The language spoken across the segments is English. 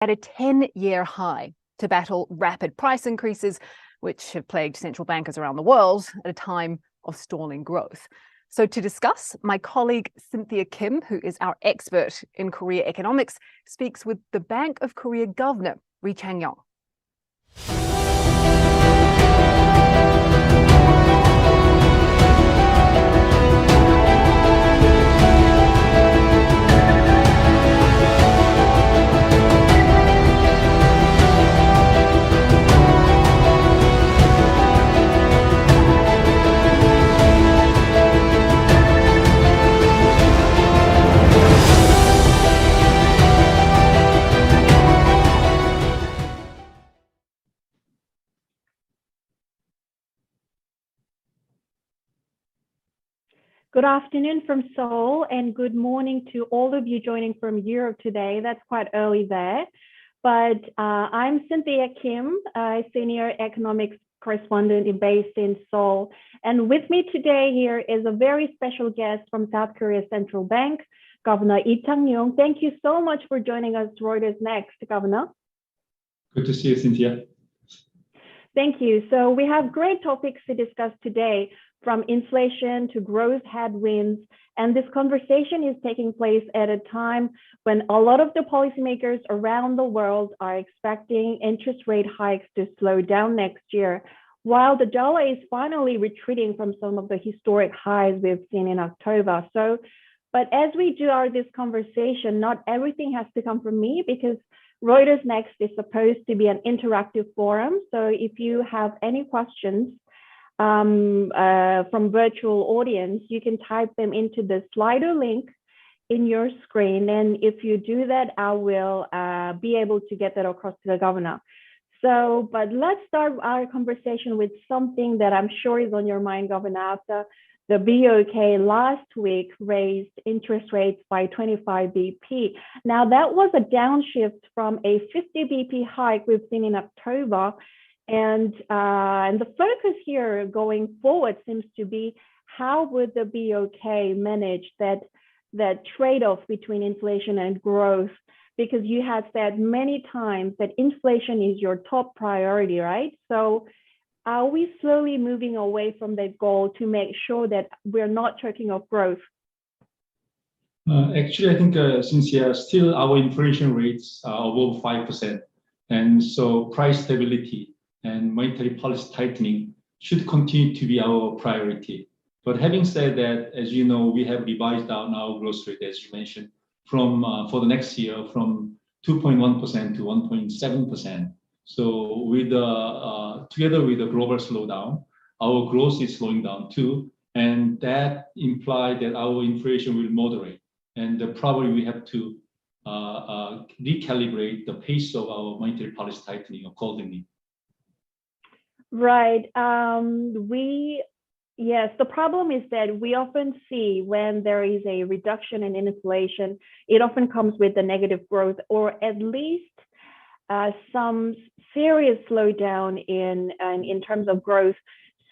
at a 10-year high to battle rapid price increases, which have plagued central bankers around the world at a time of stalling growth. So to discuss, my colleague Cynthia Kim, who is our expert in Korea economics, speaks with the Bank of Korea Governor, Ri Chang-yong. Good afternoon from Seoul and good morning to all of you joining from Europe today. That's quite early there. But I'm Cynthia Kim, Senior Economics Correspondent based in Seoul. And with me today here is a very special guest from South Korea Central Bank, Governor Ri Chang-yong. Thank you so much for joining us, Reuters Next, Governor. Good to see you, Cynthia. Thank you. So we have great topics to discuss today, from inflation to growth headwinds. And this conversation is taking place at a time when a lot of the policymakers around the world are expecting interest rate hikes to slow down next year, while the dollar is finally retreating from some of the historic highs we've seen in October. But as we do this conversation, not everything has to come from me, because Reuters Next is supposed to be an interactive forum. So if you have any questions from virtual audience, you can type them into the Slido link in your screen. And if you do that, I will be able to get that across to the governor. But let's start our conversation with something that I'm sure is on your mind, Governor, after the BOK last week raised interest rates by 25 BP. Now, that was a downshift from a 50 BP hike we've seen in October. And the focus here going forward seems to be, how would the BOK manage that trade-off between inflation and growth? Because you have said many times that inflation is your top priority, right? So are we slowly moving away from that goal to make sure that we're not choking off growth? Actually, I think, Cynthia, still our inflation rates are above 5%. And so price stability and monetary policy tightening should continue to be our priority. But having said that, as you know, we have revised down our growth rate, as you mentioned, from for the next year from 2.1% to 1.7%. So with together with the global slowdown, our growth is slowing down too, and that implies that our inflation will moderate, and probably we have to recalibrate the pace of our monetary policy tightening accordingly. Right. Yes, the problem is that we often see when there is a reduction in inflation, it often comes with a negative growth, or at least some serious slowdown in terms of growth.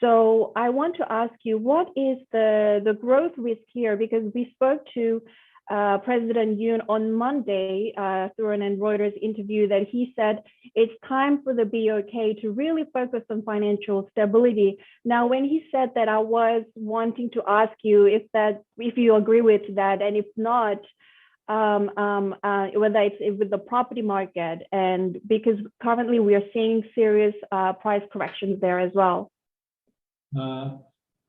So I want to ask you, what is the growth risk here? Because we spoke to President Yoon on Monday through an Reuters interview, that he said it's time for the BOK to really focus on financial stability. Now, when he said that, I was wanting to ask you if you agree with that, and if not, whether it's with the property market, and because currently we are seeing serious price corrections there as well.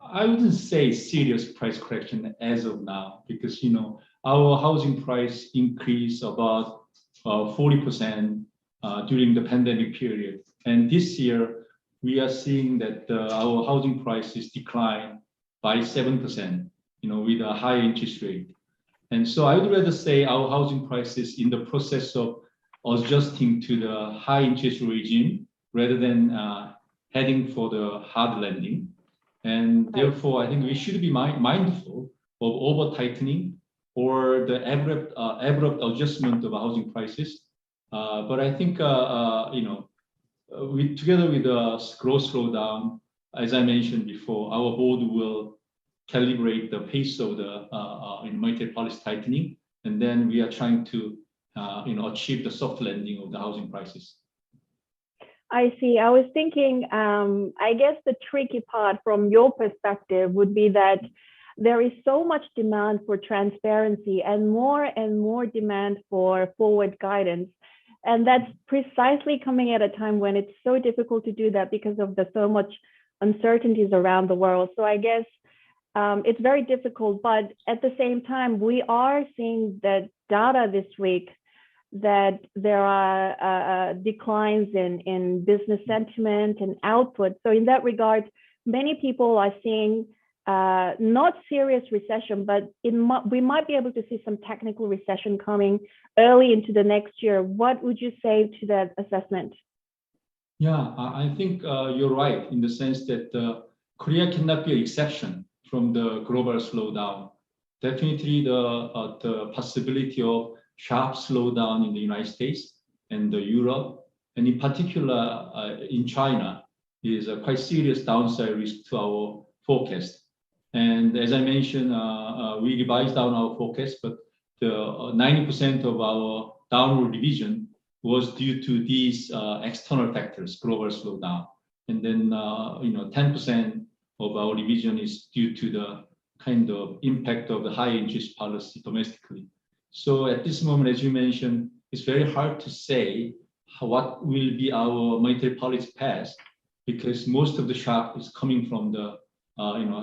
I wouldn't say serious price correction as of now, because our housing price increased about 40% during the pandemic period, and this year we are seeing that our housing prices decline by 7%. With a high interest rate. And so I would rather say our housing prices in the process of adjusting to the high interest regime rather than heading for the hard landing. And therefore, I think we should be mindful of over tightening or the abrupt adjustment of housing prices. But I think, together with the growth slowdown, as I mentioned before, our board will calibrate the pace of the monetary policy tightening, and then we are trying to achieve the soft landing of the housing prices. I see. I was thinking, I guess the tricky part from your perspective would be that there is so much demand for transparency and more demand for forward guidance. And that's precisely coming at a time when it's so difficult to do that because of the so much uncertainties around the world. So I guess it's very difficult, but at the same time, we are seeing the data this week that there are declines in business sentiment and output. So in that regard, many people are seeing not serious recession, but we might be able to see some technical recession coming early into the next year. What would you say to that assessment? Yeah, I think you're right in the sense that Korea cannot be an exception from the global slowdown. Definitely the possibility of sharp slowdown in the United States and Europe, and in particular in China, is a quite serious downside risk to our forecast. And as I mentioned, we revised down our forecast, but the 90% of our downward revision was due to these external factors, global slowdown. And then 10% of our revision is due to the kind of impact of the high interest policy domestically. So at this moment, as you mentioned, it's very hard to say what will be our monetary policy path, because most of the shock is coming from the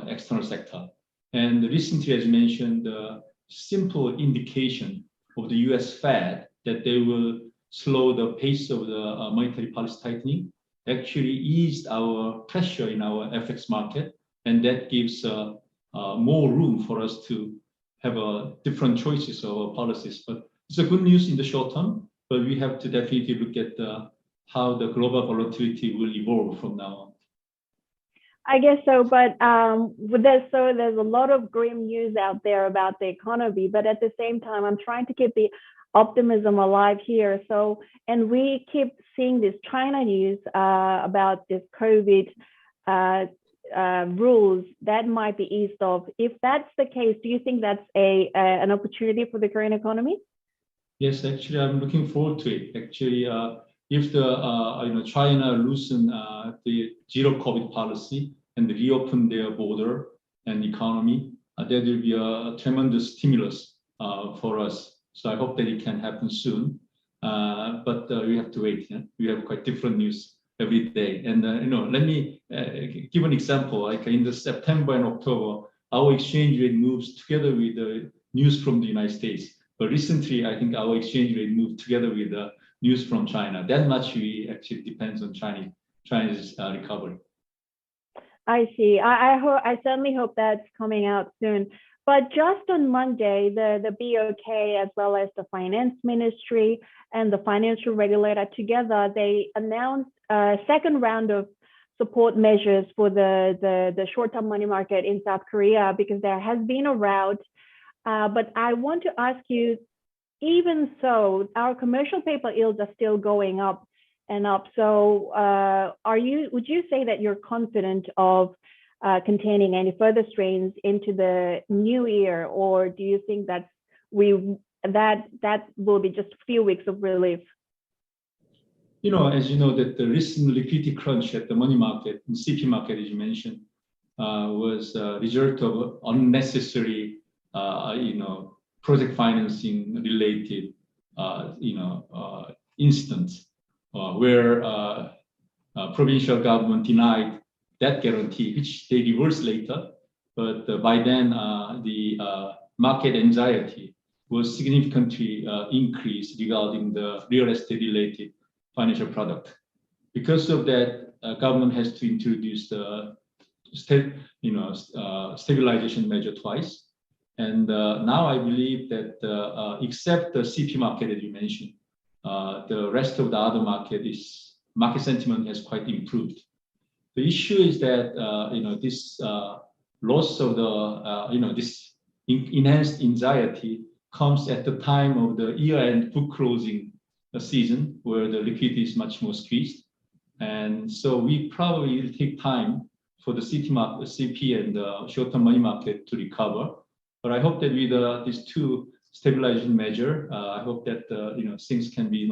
external sector. And recently, as you mentioned, the simple indication of the US Fed that they will slow the pace of the monetary policy tightening actually eased our pressure in our FX market, and that gives more room for us to have different choices of policies. But it's a good news in the short term, but we have to definitely look at how the global volatility will evolve from now on. I guess so, but there's a lot of grim news out there about the economy, but at the same time, I'm trying to keep the optimism alive here. So, and we keep seeing this China news about this COVID rules that might be eased off. If that's the case, do you think that's an opportunity for the Korean economy? Yes, actually, I'm looking forward to it. Actually, if the China loosen the zero COVID policy and reopen their border and economy, there will be a tremendous stimulus for us. So I hope that it can happen soon. But we have to wait. Yeah? We have quite different news every day. And let me give an example. Like in the September and October, our exchange rate moves together with the news from the United States. But recently, I think our exchange rate moved together with the news from China. That much we actually depends on China's recovery. I see. I certainly hope that's coming out soon. But just on Monday, the BOK as well as the finance ministry and the financial regulator together, they announced a second round of support measures for the short-term money market in South Korea, because there has been a rout. But I want to ask you, even so, our commercial paper yields are still going up and up. So would you say that you're confident of containing any further strains into the new year, or do you think that will be just a few weeks of relief? As you know, that the recent liquidity crunch at the money market and CP market, as you mentioned, was a result of unnecessary project financing related instance where provincial government denied that guarantee, which they reversed later. But by then, the market anxiety was significantly increased regarding the real estate related financial product. Because of that, government has to introduce the stabilization measure twice. And now I believe that except the CP market, as you mentioned, the rest of the other market sentiment has quite improved. The issue is that this loss of the this enhanced anxiety comes at the time of the year-end book closing season, where the liquidity is much more squeezed, and so we probably will take time for the CP and the short-term money market to recover. But I hope that with these two stabilization measure. I hope that things can be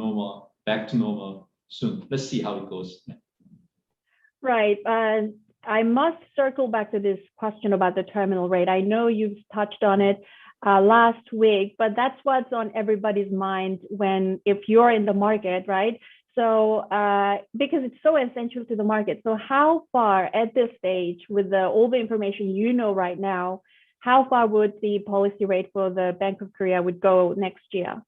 back to normal soon. Let's see how it goes. Right. I must circle back to this question about the terminal rate. I know you've touched on it last week, but that's what's on everybody's mind if you're in the market, right? So because it's so essential to the market. So how far at this stage, with all the information you know right now, how far would the policy rate for the Bank of Korea would go next year?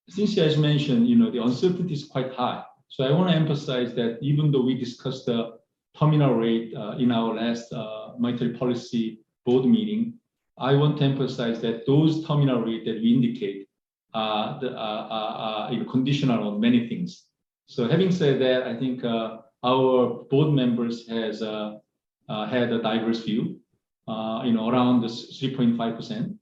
Since as mentioned, the uncertainty is quite high. So I want to emphasize that even though we discussed the terminal rate in our last monetary policy board meeting, I want to emphasize that those terminal rate that we indicate are conditional on many things. So having said that, I think our board members has had a diverse view, around the 3.5%,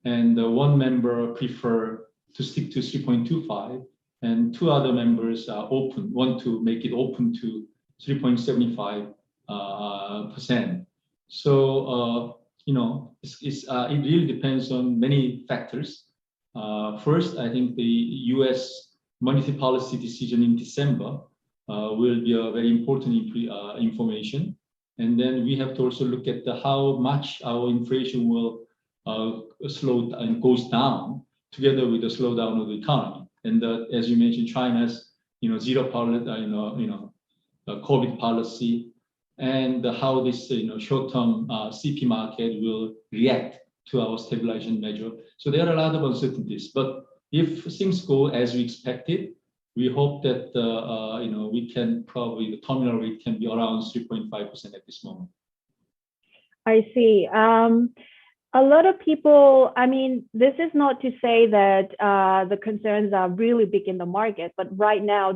and one member prefer to stick to 3.25, and two other members want to make it open to 3.75%. So it really depends on many factors. First, I think the U.S. monetary policy decision in December will be a very important information. And then we have to also look at how much our inflation will slow and goes down together with the slowdown of the economy. And as you mentioned, China's zero policy, COVID policy, and how this short-term CP market will react to our stabilization measure. So there are a lot of uncertainties. But if things go as we expected, we hope that we can probably, the terminal rate can be around 3.5% at this moment. I see. A lot of people, I mean, this is not to say that the concerns are really big in the market, but right now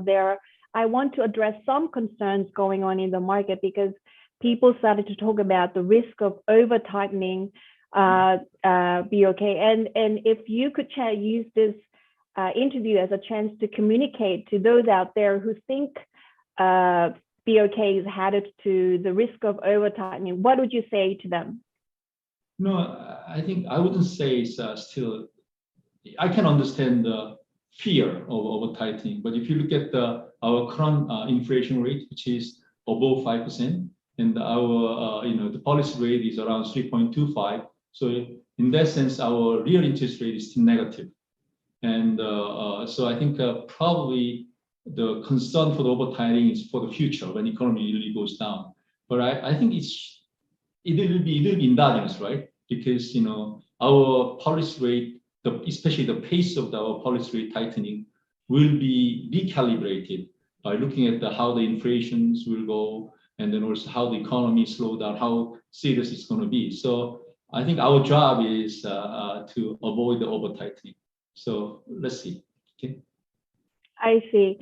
I want to address some concerns going on in the market because people started to talk about the risk of over tightening BOK. And if you could use this interview as a chance to communicate to those out there who think BOK is headed to the risk of over tightening, what would you say to them? No, I think I wouldn't say it's still. I can understand the fear of over tightening, but if you look at our current inflation rate, which is above 5%, and our the policy rate is around 3.25, so in that sense, our real interest rate is still negative, and so I think probably the concern for the over tightening is for the future when the economy really goes down. But I think it will be endogenous, right? Because our policy rate, especially the pace of our policy rate tightening, will be recalibrated by looking at how the inflations will go, and then also how the economy slow down, how serious it's going to be. So I think our job is to avoid the over tightening. So let's see. Okay. I see.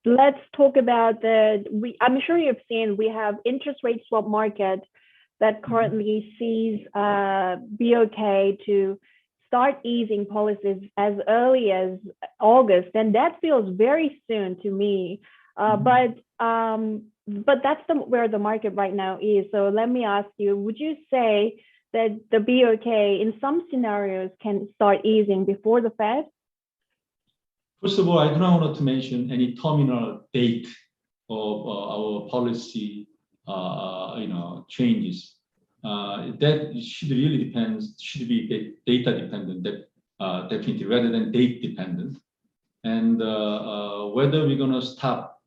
Let's talk about I'm sure you've seen we have interest rate swap market that currently sees BOK to start easing policies as early as August, and that feels very soon to me. But that's where the market right now is. So let me ask you: would you say that the BOK in some scenarios can start easing before the Fed? First of all, I do not want to mention any terminal date of our policy, changes. That should really should be data dependent, definitely, rather than date dependent. And whether we're going to stop,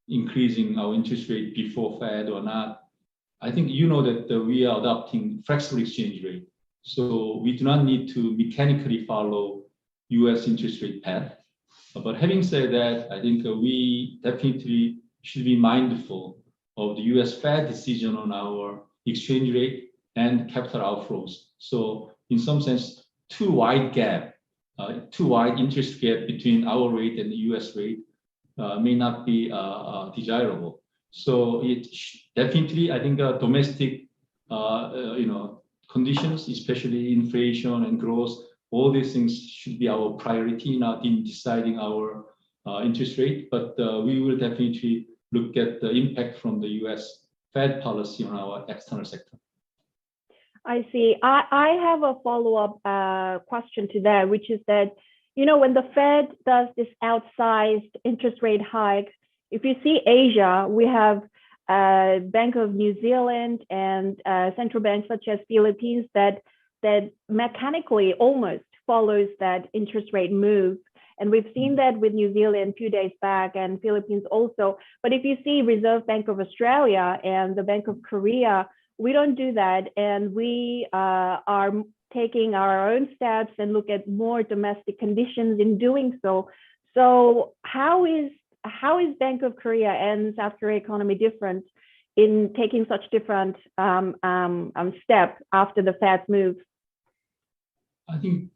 increasing our interest rate before Fed or not, I think that we are adopting flexible exchange rate. So we do not need to mechanically follow U.S. interest rate path. But having said that, I think we definitely should be mindful of the U.S. Fed decision on our exchange rate and capital outflows. So in some sense, too wide interest gap between our rate and the U.S. rate may not be desirable. So it definitely, I think, domestic, conditions, especially inflation and growth, all these things should be our priority not in deciding our interest rate, but we will definitely look at the impact from the U.S. Fed policy on our external sector. I see. I have a follow-up question to that, which is that, you know, when the Fed does this outsized interest rate hike, if you see Asia, we have Bank of New Zealand and central banks such as Philippines that mechanically almost follows that interest rate move. And we've seen that with New Zealand a few days back and Philippines also. But if you see Reserve Bank of Australia and the Bank of Korea, we don't do that. And we are taking our own steps and look at more domestic conditions in doing so. So how is Bank of Korea and South Korea economy different in taking such different steps after the Fed's move? I think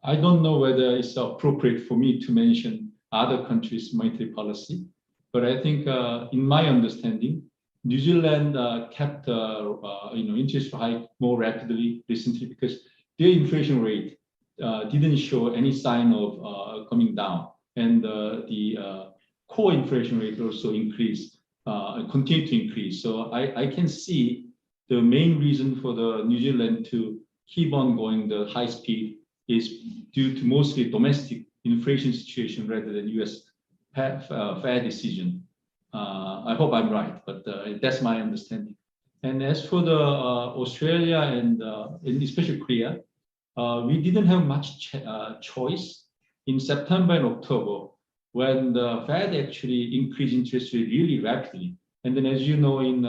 I don't know whether it's appropriate for me to mention other countries' monetary policy, but I think in my understanding, New Zealand kept interest hike more rapidly recently because their inflation rate didn't show any sign of coming down, and the core inflation rate also increased, continued to increase. So I can see the main reason for the New Zealand to keep on going the high speed is due to mostly domestic inflation situation rather than U.S. Fed decision. I hope I'm right, but that's my understanding. And as for the Australia and especially Korea, we didn't have much choice in September and October when the Fed actually increased interest rate really rapidly. And then, as you know, in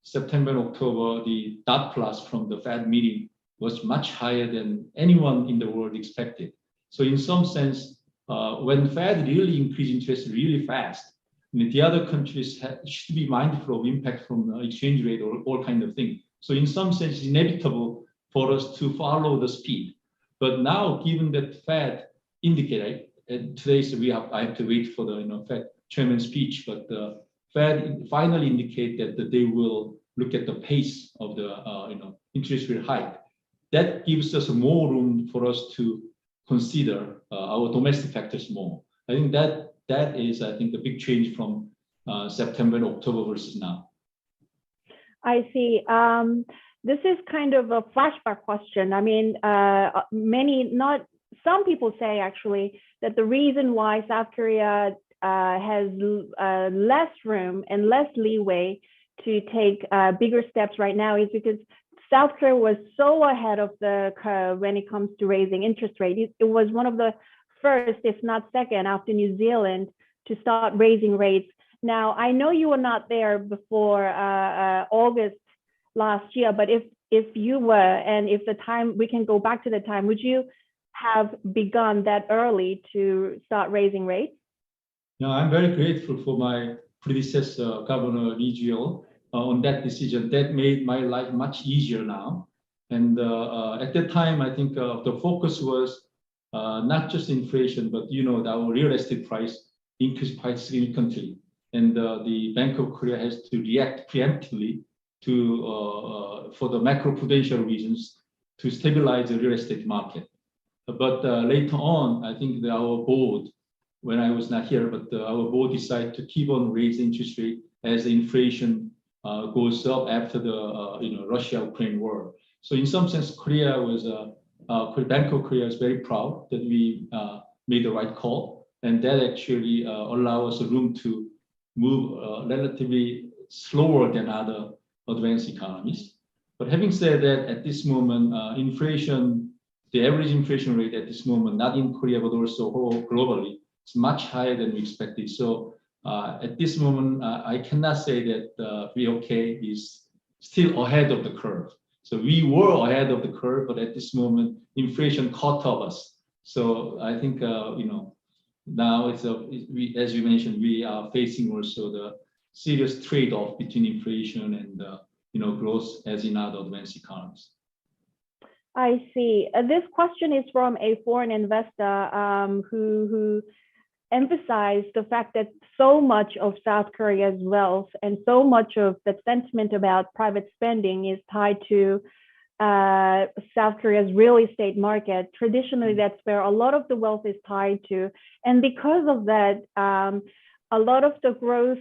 September and October, the dot plus from the Fed meeting was much higher than anyone in the world expected. So in some sense, when Fed really increased interest really fast, the other countries should be mindful of impact from the exchange rate or all kind of thing. So in some sense, it's inevitable for us to follow the speed. But now, given that Fed indicated, today I have to wait for the Fed chairman's speech, but the Fed finally indicated that they will look at the pace of the interest rate hike. That gives us more room for us to consider our domestic factors more. I think that is, I think, the big change from September and October versus now. I see. This is kind of a flashback question. I mean, some people say actually that the reason why South Korea has less room and less leeway to take bigger steps right now is because South Korea was so ahead of the curve when it comes to raising interest rates. It was one of the first, if not second, after New Zealand to start raising rates. Now, I know you were not there before August last year, but if you were, and if the time, we can go back to the time, would you have begun that early to start raising rates? No, I'm very grateful for my predecessor, Governor Lee Ju-yeol, on that decision. That made my life much easier now. And at that time, I think the focus was not just inflation, but our real estate price increased quite significantly. And the Bank of Korea has to react preemptively for the macroprudential reasons to stabilize the real estate market. But later on, I think our board, when I was not here, but our board decided to keep on raising interest rate as the inflation goes up after the Russia-Ukraine war. So in some sense, Bank of Korea is very proud that we made the right call, and that actually allows us a room to move relatively slower than other advanced economies. But having said that, at this moment, the average inflation rate at this moment, not in Korea but also globally, is much higher than we expected. So at this moment, I cannot say that BOK is still ahead of the curve. So we were ahead of the curve, but at this moment, inflation caught up us. So I think now as you mentioned, we are facing also the serious trade-off between inflation and growth, as in other advanced economies. I see. This question is from a foreign investor who emphasized the fact that so much of South Korea's wealth and so much of the sentiment about private spending is tied to South Korea's real estate market. Traditionally, that's where a lot of the wealth is tied to. And because of that, a lot of the growth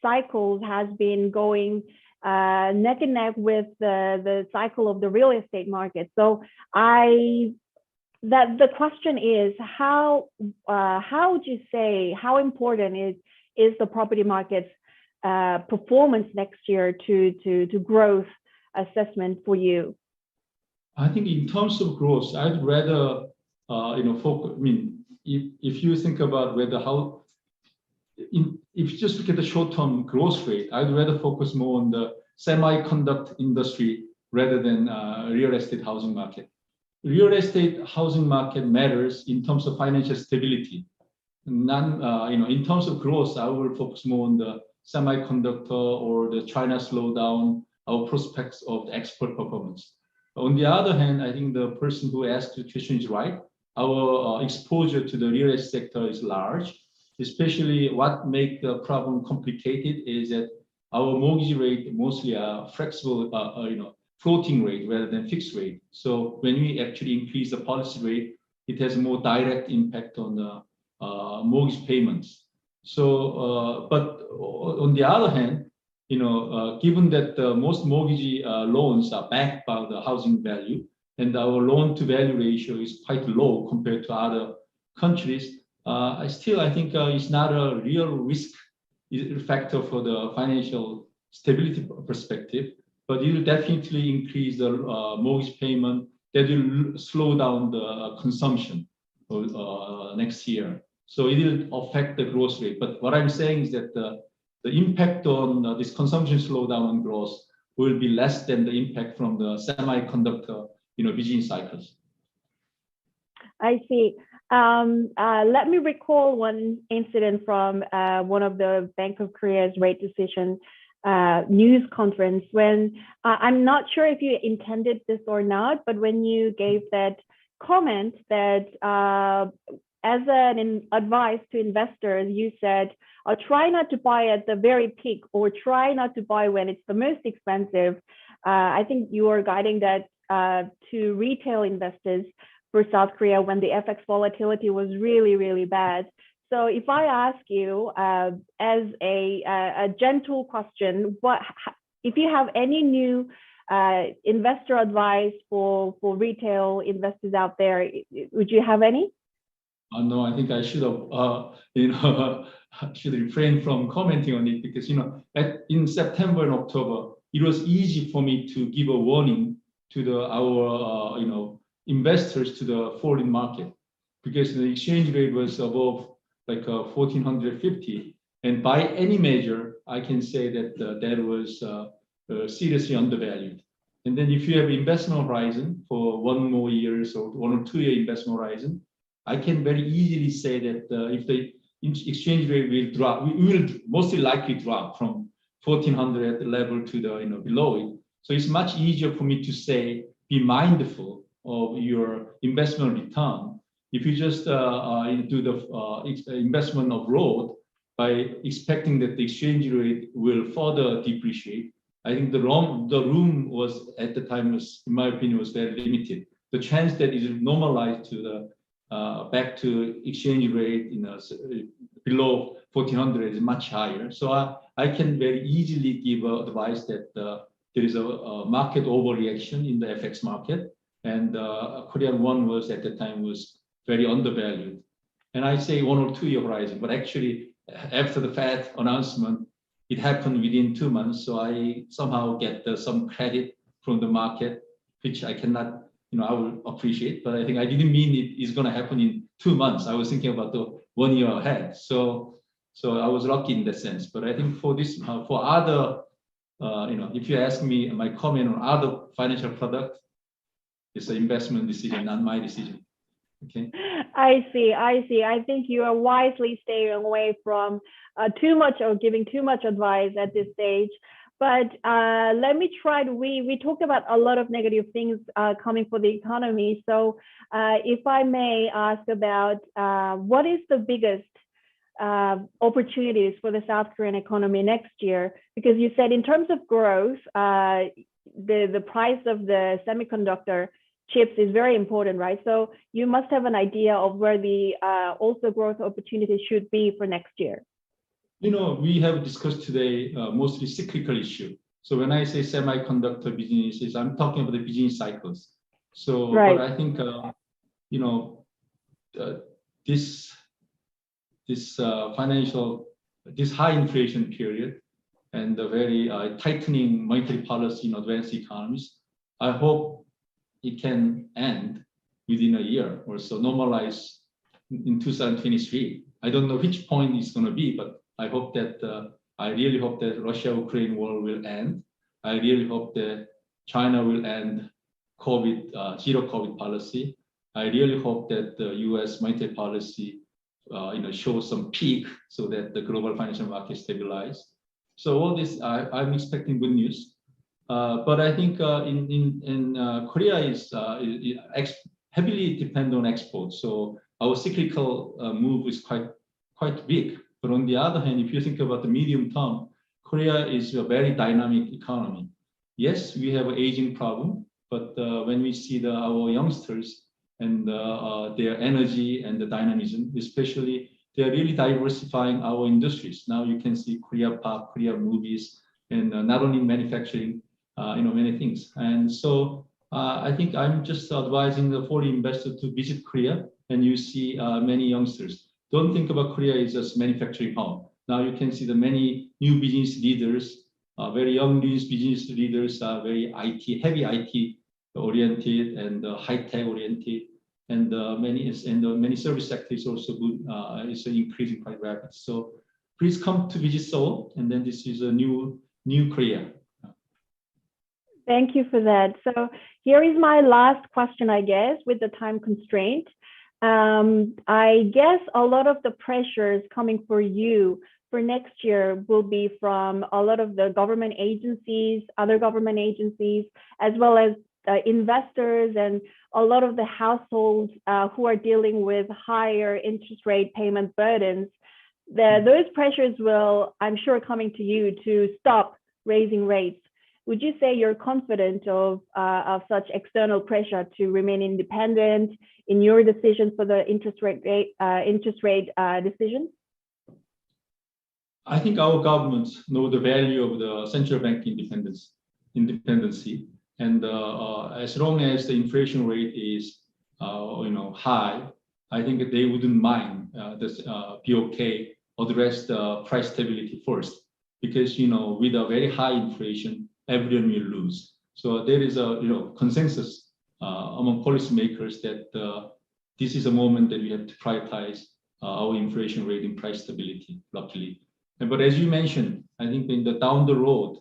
cycles has been going neck and neck with the cycle of the real estate market. So the question is, how would you say, how important is the property market's performance next year to growth assessment for you? I think in terms of growth, I'd rather focus. I mean, if you think about if you just look at the short-term growth rate, I'd rather focus more on the semiconductor industry rather than real estate housing market. Real estate housing market matters in terms of financial stability. In terms of growth, I will focus more on the semiconductor or the China slowdown, our prospects of the export performance. On the other hand, I think the person who asked the question is right. Our exposure to the real estate sector is large. Especially what makes the problem complicated is that our mortgage rate mostly are flexible, floating rate rather than fixed rate. So when we actually increase the policy rate, it has a more direct impact on the mortgage payments. So, but on the other hand, given that most mortgage loans are backed by the housing value, and our loan to value ratio is quite low compared to other countries, I think it's not a real risk factor for the financial stability perspective, but it will definitely increase the mortgage payment. That will slow down the consumption next year. So it will affect the growth rate. But what I'm saying is that the impact on this consumption slowdown on growth will be less than the impact from the semiconductor, business cycles. I see. Let me recall one incident from one of the Bank of Korea's rate decision news conference when I'm not sure if you intended this or not, but when you gave that comment that as an advice to investors, you said, try not to buy at the very peak or try not to buy when it's the most expensive. I think you are guiding that to retail investors for South Korea when the FX volatility was really, really bad. So if I ask you as a gentle question, if you have any new investor advice for retail investors out there, would you have any? No, I think I should have, should refrain from commenting on it because, in September and October, it was easy for me to give a warning to our, investors to the foreign market because the exchange rate was above like 1450, and by any measure, I can say that that was seriously undervalued. And then if you have investment horizon for 1 more years or 1 or 2 year investment horizon, I can very easily say that if the exchange rate will drop, we will mostly likely drop from 1400 at the level to the below it. So it's much easier for me to say, be mindful of your investment return. If you just do the investment abroad by expecting that the exchange rate will further depreciate, I think the room was at the time was, in my opinion, was very limited. The chance that it is normalized to the back to exchange rate below 1400 is much higher. So I can very easily give advice that there is a market overreaction in the FX market, and Korean won was at the time was very undervalued. And I say 1 or 2 year horizon, but actually after the Fed announcement, it happened within 2 months. So I somehow get some credit from the market, which I cannot, I will appreciate, but I think I didn't mean it is going to happen in 2 months. I was thinking about the 1 year ahead. So I was lucky in that sense. But I think for this, for other, if you ask me my comment on other financial product, it's an investment decision, not my decision. Okay. I see. I think you are wisely staying away from too much or giving too much advice at this stage. But let me try to, we talked about a lot of negative things coming for the economy. So if I may ask about what is the biggest opportunities for the South Korean economy next year? Because you said in terms of growth, the price of the semiconductor chips is very important, right? So you must have an idea of where the also growth opportunities should be for next year. We have discussed today mostly cyclical issue. So when I say semiconductor businesses, I'm talking about the business cycles. So, Right. but I think this high inflation period and the very tightening monetary policy in advanced economies, I hope it can end within a year or so, normalize in 2023. I don't know which point it's going to be, but I hope that I really hope that Russia-Ukraine war will end. I really hope that China will end zero COVID policy. I really hope that the U.S. monetary policy, shows some peak so that the global financial market stabilize. So all this, I'm expecting good news. But I think in Korea is heavily dependent on exports. So our cyclical move is quite big. But on the other hand, if you think about the medium term, Korea is a very dynamic economy. Yes, we have an aging problem, but when we see our youngsters and their energy and the dynamism, especially, they are really diversifying our industries. Now you can see Korea pop, Korea movies, and not only manufacturing, many things. And so I think I'm just advising the foreign investor to visit Korea, and you see many youngsters. Don't think about Korea as just manufacturing hub. Now you can see the many new business leaders, very young business leaders, very heavy IT oriented and high tech oriented, and many service sectors also good, is increasing quite rapid. So please come to visit Seoul, and then this is a new Korea. Thank you for that. So here is my last question, I guess, with the time constraint. I guess a lot of the pressures coming for you for next year will be from a lot of the government agencies, other government agencies, as well as investors and a lot of the households who are dealing with higher interest rate payment burdens. Those pressures will, I'm sure, coming to you to stop raising rates. Would you say you're confident of such external pressure to remain independent in your decision for the interest rate decision? I think our governments know the value of the central bank independency, and as long as the inflation rate is high, I think they wouldn't mind BOK address the price stability first, because with a very high inflation, everyone will lose. So there is a consensus among policymakers that this is a moment that we have to prioritize our inflation rate and price stability. Luckily, but as you mentioned, I think down the road,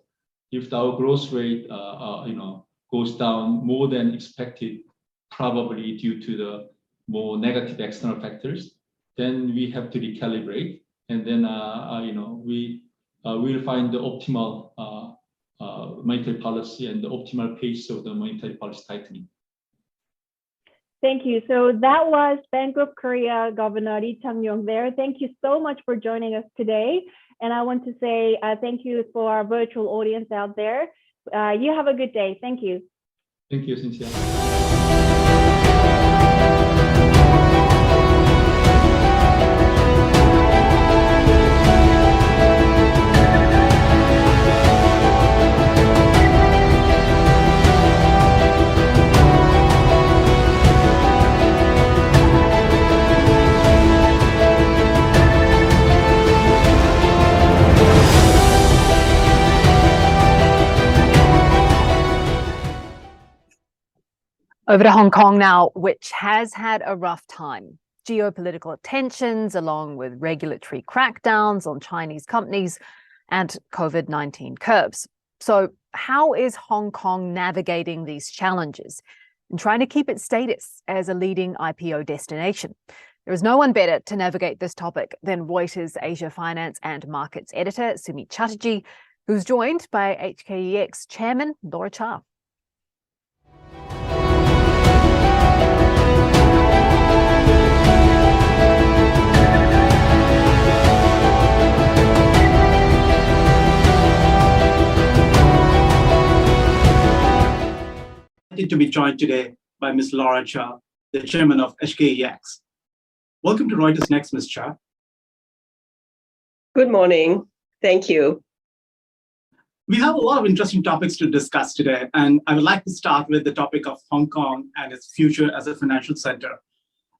if our growth rate goes down more than expected, probably due to the more negative external factors, then we have to recalibrate, and then we will find the optimal monetary policy and the optimal pace of the monetary policy tightening. Thank you. So that was Bank of Korea Governor Lee Chang-yong there. Thank you so much for joining us today. And I want to say thank you for our virtual audience out there. You have a good day. Thank you. Thank you, Cynthia. Over to Hong Kong now, which has had a rough time. Geopolitical tensions, along with regulatory crackdowns on Chinese companies and COVID-19 curbs. So how is Hong Kong navigating these challenges and trying to keep its status as a leading IPO destination? There is no one better to navigate this topic than Reuters Asia Finance and Markets editor Sumit Chatterjee, who's joined by HKEX chairman Laura Cha. To be joined today by Ms. Laura Cha, the chairman of HKEX. Welcome to Reuters Next, Ms. Cha. Good morning. Thank you. We have a lot of interesting topics to discuss today, and I would like to start with the topic of Hong Kong and its future as a financial center.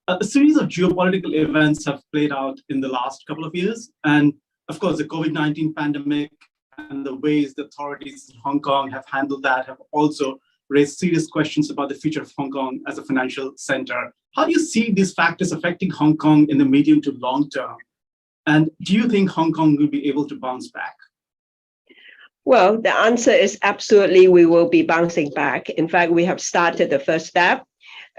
A series of geopolitical events have played out in the last couple of years, and of course, the COVID-19 pandemic and the ways the authorities in Hong Kong have handled that have also raised serious questions about the future of Hong Kong as a financial center. How do you see these factors affecting Hong Kong in the medium to long term? And do you think Hong Kong will be able to bounce back? Well, the answer is absolutely we will be bouncing back. In fact, we have started the first step.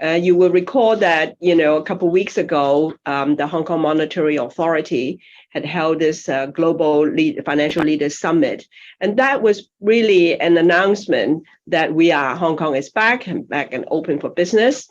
You will recall that, a couple of weeks ago, the Hong Kong Monetary Authority had held this global financial leaders summit. And that was really an announcement that Hong Kong is back and open for business.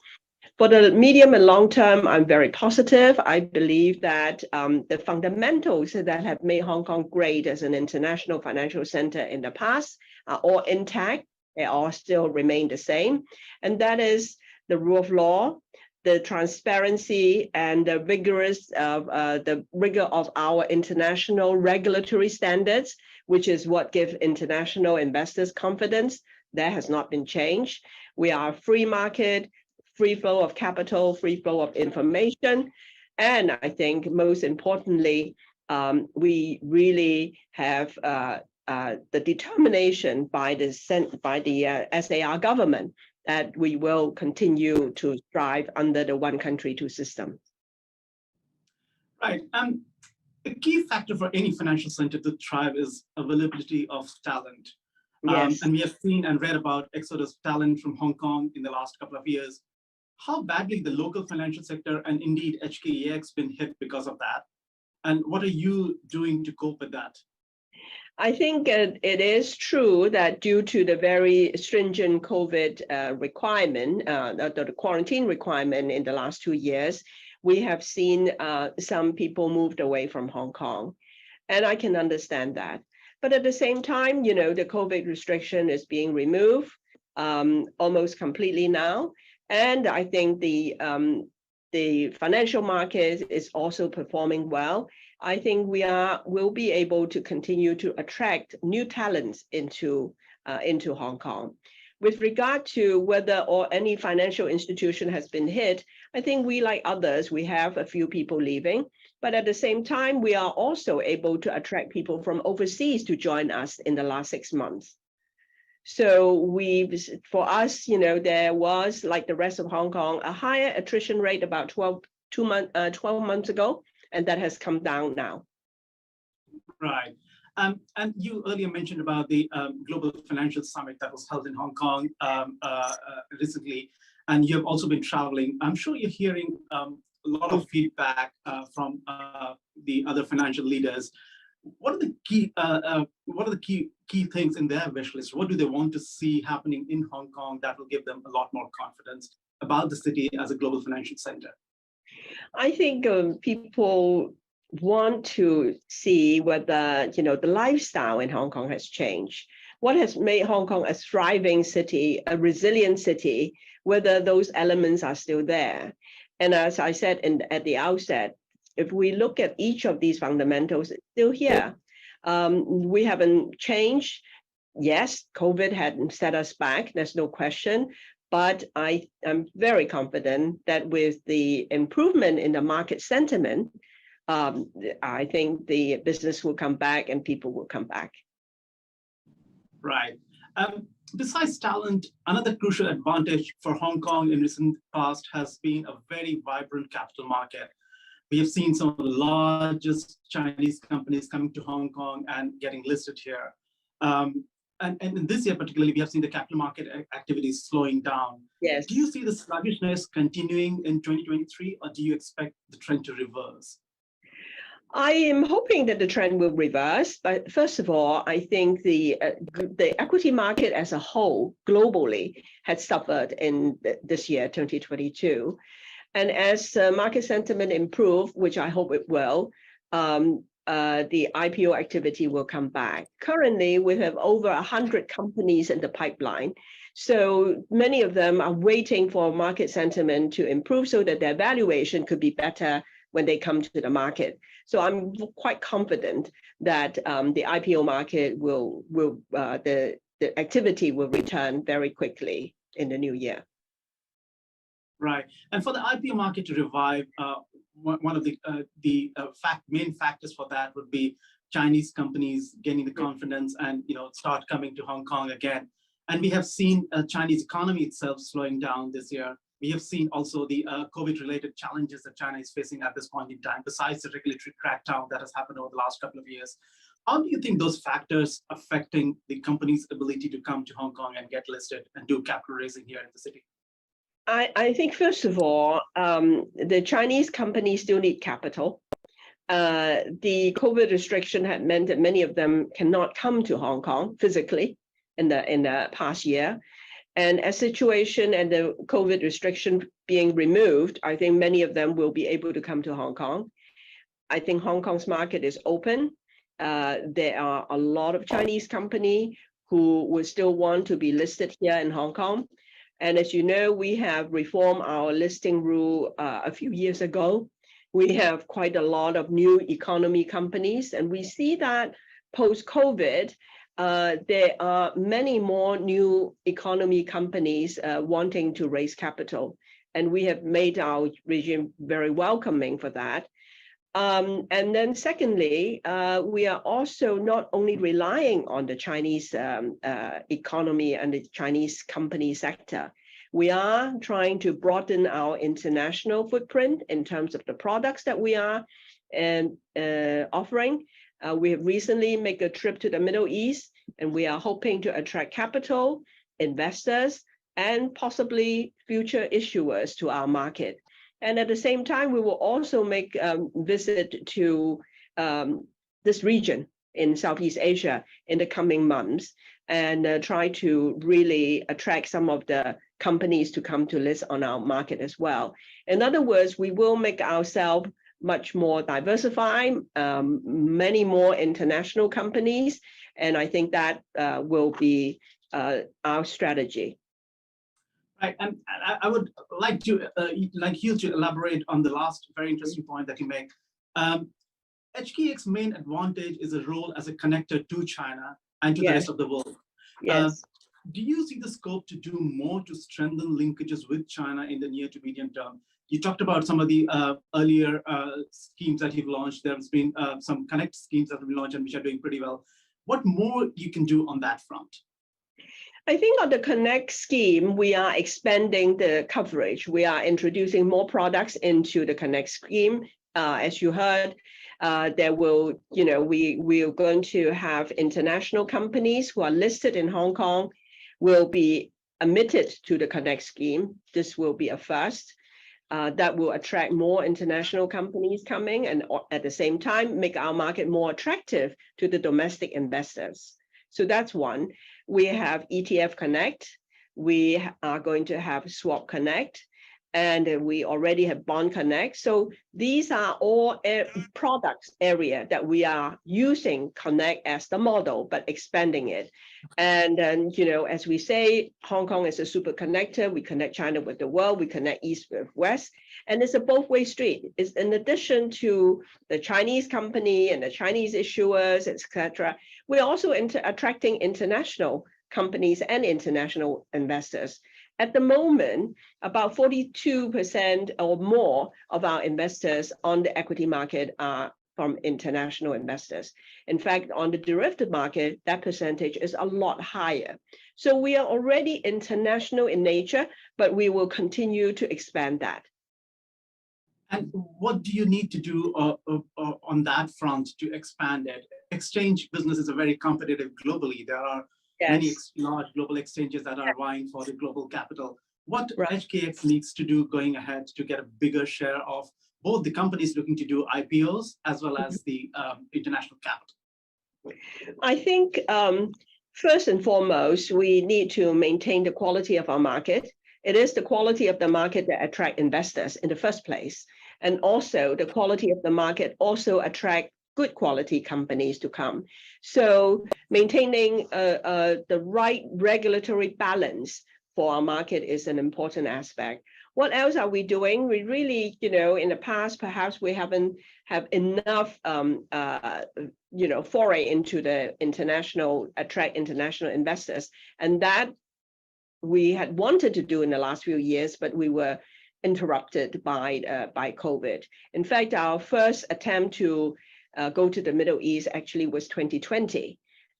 For the medium and long term, I'm very positive. I believe that the fundamentals that have made Hong Kong great as an international financial center in the past are all intact. They all still remain the same. And that is the rule of law, the transparency, and the rigor of our international regulatory standards, which is what gives international investors confidence. That has not been changed. We are a free market, free flow of capital, free flow of information. And I think most importantly, we really have the determination by the SAR government that we will continue to strive under the one country, two system. Right. A key factor for any financial center to thrive is availability of talent. Yes. And we have seen and read about exodus of talent from Hong Kong in the last couple of years. How badly the local financial sector and indeed HKEX been hit because of that? And what are you doing to cope with that? I think it is true that due to the very stringent COVID requirement, the quarantine requirement in the last 2 years, we have seen some people moved away from Hong Kong. And I can understand that. But at the same time, the COVID restriction is being removed almost completely now. And I think the financial market is also performing well. I think we'll be able to continue to attract new talents into Hong Kong. With regard to whether or any financial institution has been hit, I think we, like others, we have a few people leaving. But at the same time, we are also able to attract people from overseas to join us in the last 6 months. So for us, there was, like the rest of Hong Kong, a higher attrition rate about 12 months ago, and that has come down now. Right. And you earlier mentioned about the Global Financial Summit that was held in Hong Kong recently, and you have also been traveling. I'm sure you're hearing a lot of feedback from the other financial leaders. What are the key things in their wish list? What do they want to see happening in Hong Kong that will give them a lot more confidence about the city as a global financial center? I think people want to see whether the lifestyle in Hong Kong has changed. What has made Hong Kong a thriving city, a resilient city, whether those elements are still there. And as I said at the outset, if we look at each of these fundamentals, it's still here. We haven't changed. Yes, COVID had set us back, there's no question. But I am very confident that with the improvement in the market sentiment, I think the business will come back and people will come back. Right. Besides talent, another crucial advantage for Hong Kong in recent past has been a very vibrant capital market. We have seen some of the largest Chinese companies coming to Hong Kong and getting listed here. And in this year particularly, we have seen the capital market activities slowing down. Yes. Do you see the sluggishness continuing in 2023, or do you expect the trend to reverse? I am hoping that the trend will reverse, but first of all, I think the equity market as a whole globally had suffered in this year, 2022. And as market sentiment improve, which I hope it will, the IPO activity will come back. Currently, we have over 100 companies in the pipeline. So many of them are waiting for market sentiment to improve so that their valuation could be better when they come to the market. So I'm quite confident that the IPO market the activity will return very quickly in the new year. Right. And for the IPO market to revive, one of the main factors for that would be Chinese companies gaining the confidence and start coming to Hong Kong again. And we have seen Chinese economy itself slowing down this year. We have seen also the COVID-related challenges that China is facing at this point in time, besides the regulatory crackdown that has happened over the last couple of years. How do you think those factors affecting the company's ability to come to Hong Kong and get listed and do capital raising here in the city? I think, first of all, the Chinese companies still need capital. The COVID restriction had meant that many of them cannot come to Hong Kong physically in the past year. And as situation and the COVID restriction being removed, I think many of them will be able to come to Hong Kong. I think Hong Kong's market is open. There are a lot of Chinese companies who will still want to be listed here in Hong Kong. And as you know, we have reformed our listing rule a few years ago. We have quite a lot of new economy companies, and we see that post-COVID, there are many more new economy companies wanting to raise capital. And we have made our regime very welcoming for that. And then secondly, we are also not only relying on the Chinese economy and the Chinese company sector. We are trying to broaden our international footprint in terms of the products that we are offering. We have recently made a trip to the Middle East, and we are hoping to attract capital, investors, and possibly future issuers to our market. And at the same time, we will also make a visit to this region in Southeast Asia in the coming months and try to really attract some of the companies to come to list on our market as well. In other words, we will make ourselves much more diversified, many more international companies, and I think that will be our strategy. Right, and I would like you to elaborate on the last very interesting point that you make. HKEX's main advantage is a role as a connector to China and to the rest of the world. Yes. Do you see the scope to do more to strengthen linkages with China in the near to medium term? You talked about some of the earlier schemes that you've launched. There's been some Connect schemes that have been launched and which are doing pretty well. What more you can do on that front? I think on the Connect scheme, we are expanding the coverage. We are introducing more products into the Connect scheme. As you heard, we are going to have international companies who are listed in Hong Kong will be admitted to the Connect scheme. This will be a first. That will attract more international companies coming and at the same time make our market more attractive to the domestic investors. So that's one. We have ETF Connect. We are going to have Swap Connect. And we already have Bond Connect. So these are all products area that we are using Connect as the model, but expanding it. And then, as we say, Hong Kong is a super connector. We connect China with the world. We connect East with West. And it's a both-way street. It's in addition to the Chinese company and the Chinese issuers, etc. We're also attracting international companies and international investors. At the moment, about 42% or more of our investors on the equity market are from international investors. In fact, on the derivative market, that percentage is a lot higher. So we are already international in nature, but we will continue to expand that. And what do you need to do on that front to expand it? Exchange business is very competitive globally. There are many large global exchanges that are vying for the global capital. What HKEX needs to do going ahead to get a bigger share of both the companies looking to do IPOs as well as the international capital? I think first and foremost, we need to maintain the quality of our market. It is the quality of the market that attract investors in the first place. And also the quality of the market also attract good quality companies to come. So maintaining the right regulatory balance for our market is an important aspect. What else are we doing? We really, in the past, perhaps we haven't have enough, foray into the attract international investors. And that we had wanted to do in the last few years, but we were interrupted by COVID. In fact, our first attempt to go to the Middle East actually was 2020.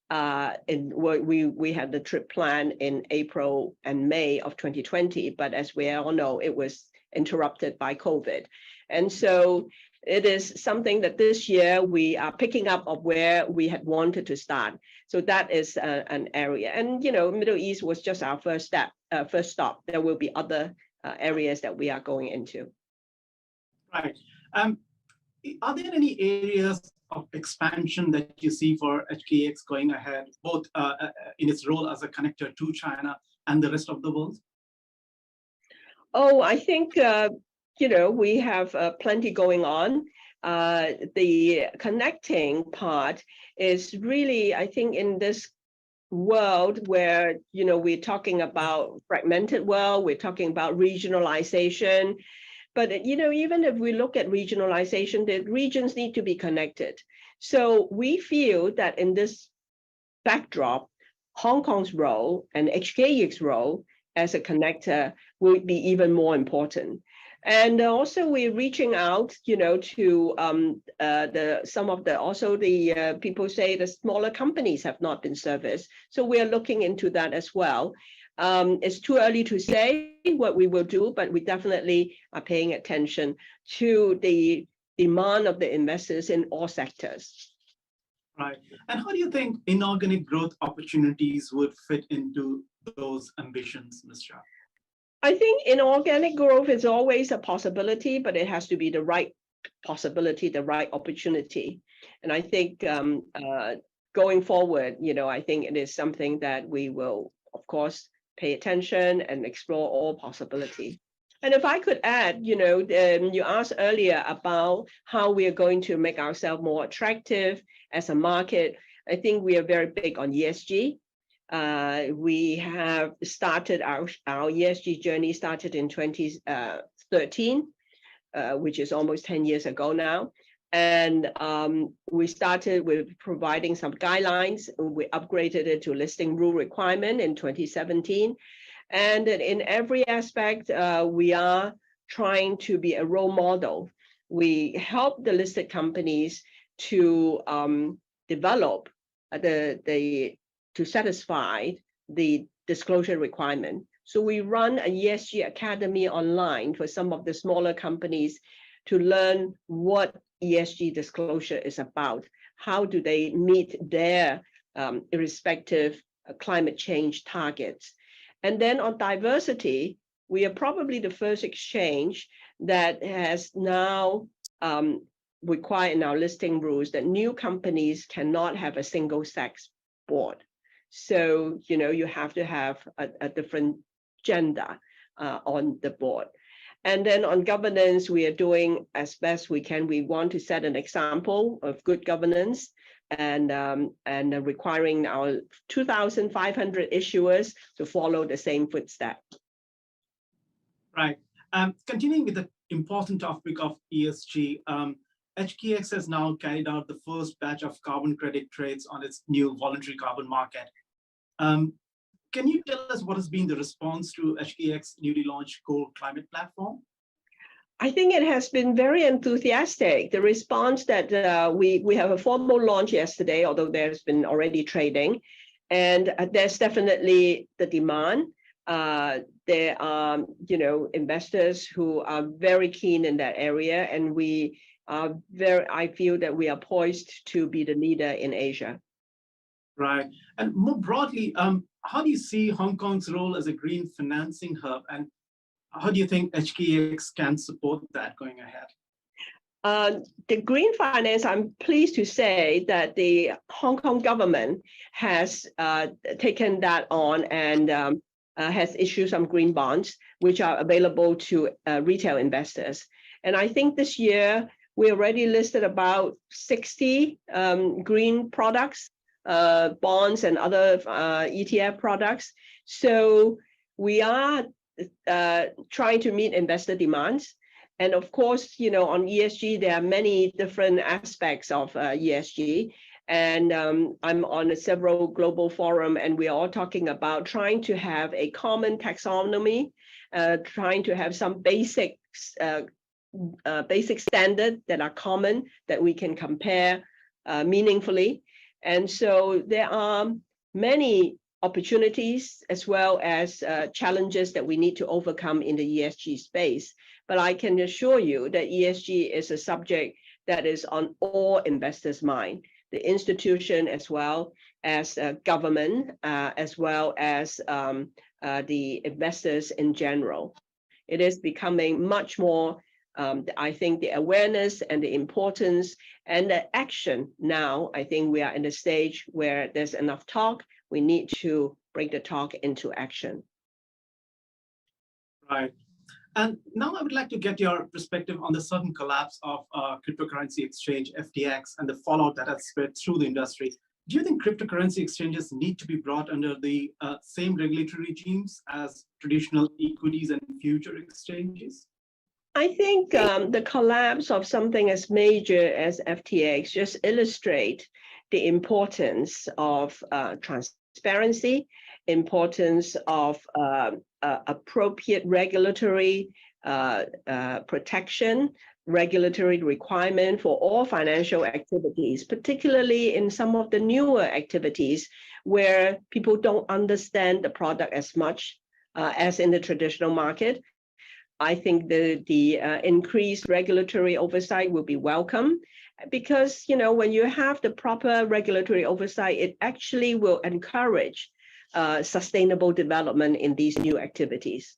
We had the trip planned in April and May of 2020, but as we all know, it was interrupted by COVID. And so it is something that this year we are picking up of where we had wanted to start. So that is an area. And, Middle East was just our first stop. There will be other areas that we are going into. Right. Are there any areas of expansion that you see for HKEX going ahead, both in its role as a connector to China and the rest of the world? Oh, I think, we have plenty going on. The connecting part is really, I think, in this world where, we're talking about fragmented world, we're talking about regionalization. But, even if we look at regionalization, the regions need to be connected. So we feel that in this backdrop, Hong Kong's role and HKEX's role as a connector will be even more important. And also we're reaching out, to some of the people say the smaller companies have not been serviced. So we are looking into that as well. It's too early to say what we will do, but we definitely are paying attention to the demand of the investors in all sectors. Right. And how do you think inorganic growth opportunities would fit into those ambitions, Ms. Chia? I think inorganic growth is always a possibility, but it has to be the right possibility, the right opportunity. And I think going forward, I think it is something that we will, of course, pay attention and explore all possibility. And if I could add, you asked earlier about how we are going to make ourselves more attractive as a market. I think we are very big on ESG. We have started our ESG journey started in 2013, which is almost 10 years ago now. And we started with providing some guidelines. We upgraded it to listing rule requirement in 2017. And in every aspect, we are trying to be a role model. We help the listed companies to develop to satisfy the disclosure requirement. So we run a ESG Academy online for some of the smaller companies to learn what ESG disclosure is about. How do they meet their irrespective climate change targets? And then on diversity, we are probably the first exchange that has now required in our listing rules that new companies cannot have a single sex board. So, you have to have a different gender on the board. And then on governance, we are doing as best we can. We want to set an example of good governance and requiring our 2,500 issuers to follow the same footstep. Right. Continuing with the important topic of ESG, HKEX has now carried out the first batch of carbon credit trades on its new voluntary carbon market. Can you tell us what has been the response to HKEX's newly launched Core Climate Platform? I think it has been very enthusiastic. The response that we have a formal launch yesterday, although there's been already trading, and there's definitely the demand. There are, investors who are very keen in that area, and I feel that we are poised to be the leader in Asia. Right. And more broadly, how do you see Hong Kong's role as a green financing hub, and how do you think HKEX can support that going ahead? The green finance, I'm pleased to say that the Hong Kong government has taken that on and has issued some green bonds, which are available to retail investors. And I think this year, we already listed about 60 green products, bonds and other ETF products. So we are trying to meet investor demands. And of course, on ESG, there are many different aspects of ESG. And I'm on several global forum, and we are all talking about trying to have a common taxonomy, trying to have some basic standards that are common that we can compare meaningfully. And so there are many opportunities as well as challenges that we need to overcome in the ESG space. But I can assure you that ESG is a subject that is on all investors' mind, the institution as well as government, as well as the investors in general. It is becoming much more, I think, the awareness and the importance and the action now. I think we are in a stage where there's enough talk. We need to bring the talk into action. Right. And now I would like to get your perspective on the sudden collapse of cryptocurrency exchange, FTX, and the fallout that has spread through the industry. Do you think cryptocurrency exchanges need to be brought under the same regulatory regimes as traditional equities and future exchanges? I think the collapse of something as major as FTX just illustrate the importance of transparency, importance of appropriate regulatory protection, regulatory requirement for all financial activities, particularly in some of the newer activities where people don't understand the product as much as in the traditional market. I think the increased regulatory oversight will be welcome because, when you have the proper regulatory oversight, it actually will encourage sustainable development in these new activities.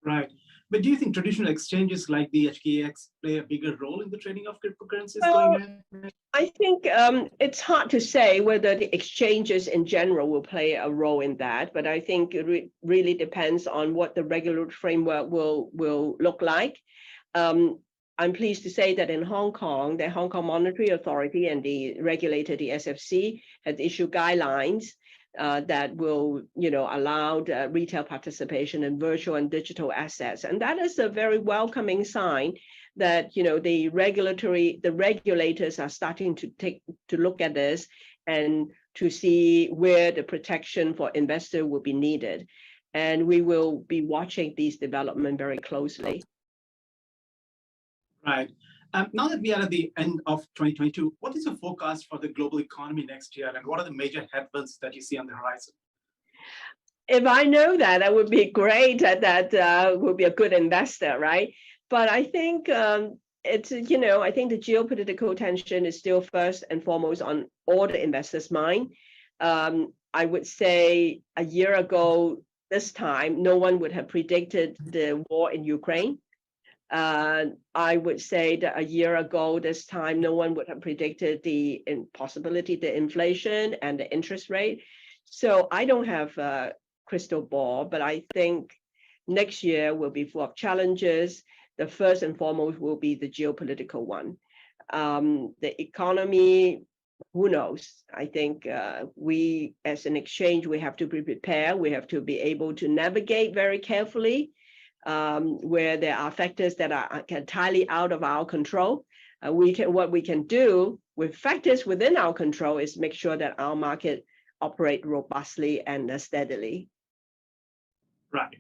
Right. But do you think traditional exchanges like the HKEX play a bigger role in the trading of cryptocurrencies going ahead? I think it's hard to say whether the exchanges in general will play a role in that, but I think it really depends on what the regulatory framework will look like. I'm pleased to say that in Hong Kong, the Hong Kong Monetary Authority and the regulator, the SFC, has issued guidelines that will, allow retail participation in virtual and digital assets. And that is a very welcoming sign that, the regulators are starting to look at this and to see where the protection for investor will be needed. And we will be watching these developments very closely. Right. Now that we are at the end of 2022, what is your forecast for the global economy next year, and what are the major headwinds that you see on the horizon? If I know that, I would be great. That would be a good investor, right? But I think it's, I think the geopolitical tension is still first and foremost on all the investors' mind. I would say a year ago, this time, no one would have predicted the war in Ukraine. I would say that a year ago, this time, no one would have predicted the possibility, the inflation and the interest rate. So I don't have a crystal ball, but I think next year will be full of challenges. The first and foremost will be the geopolitical one. The economy, who knows? I think we, as an exchange, we have to be prepared. We have to be able to navigate very carefully where there are factors that are entirely out of our control. What we can do with factors within our control is make sure that our market operate robustly and steadily. Right.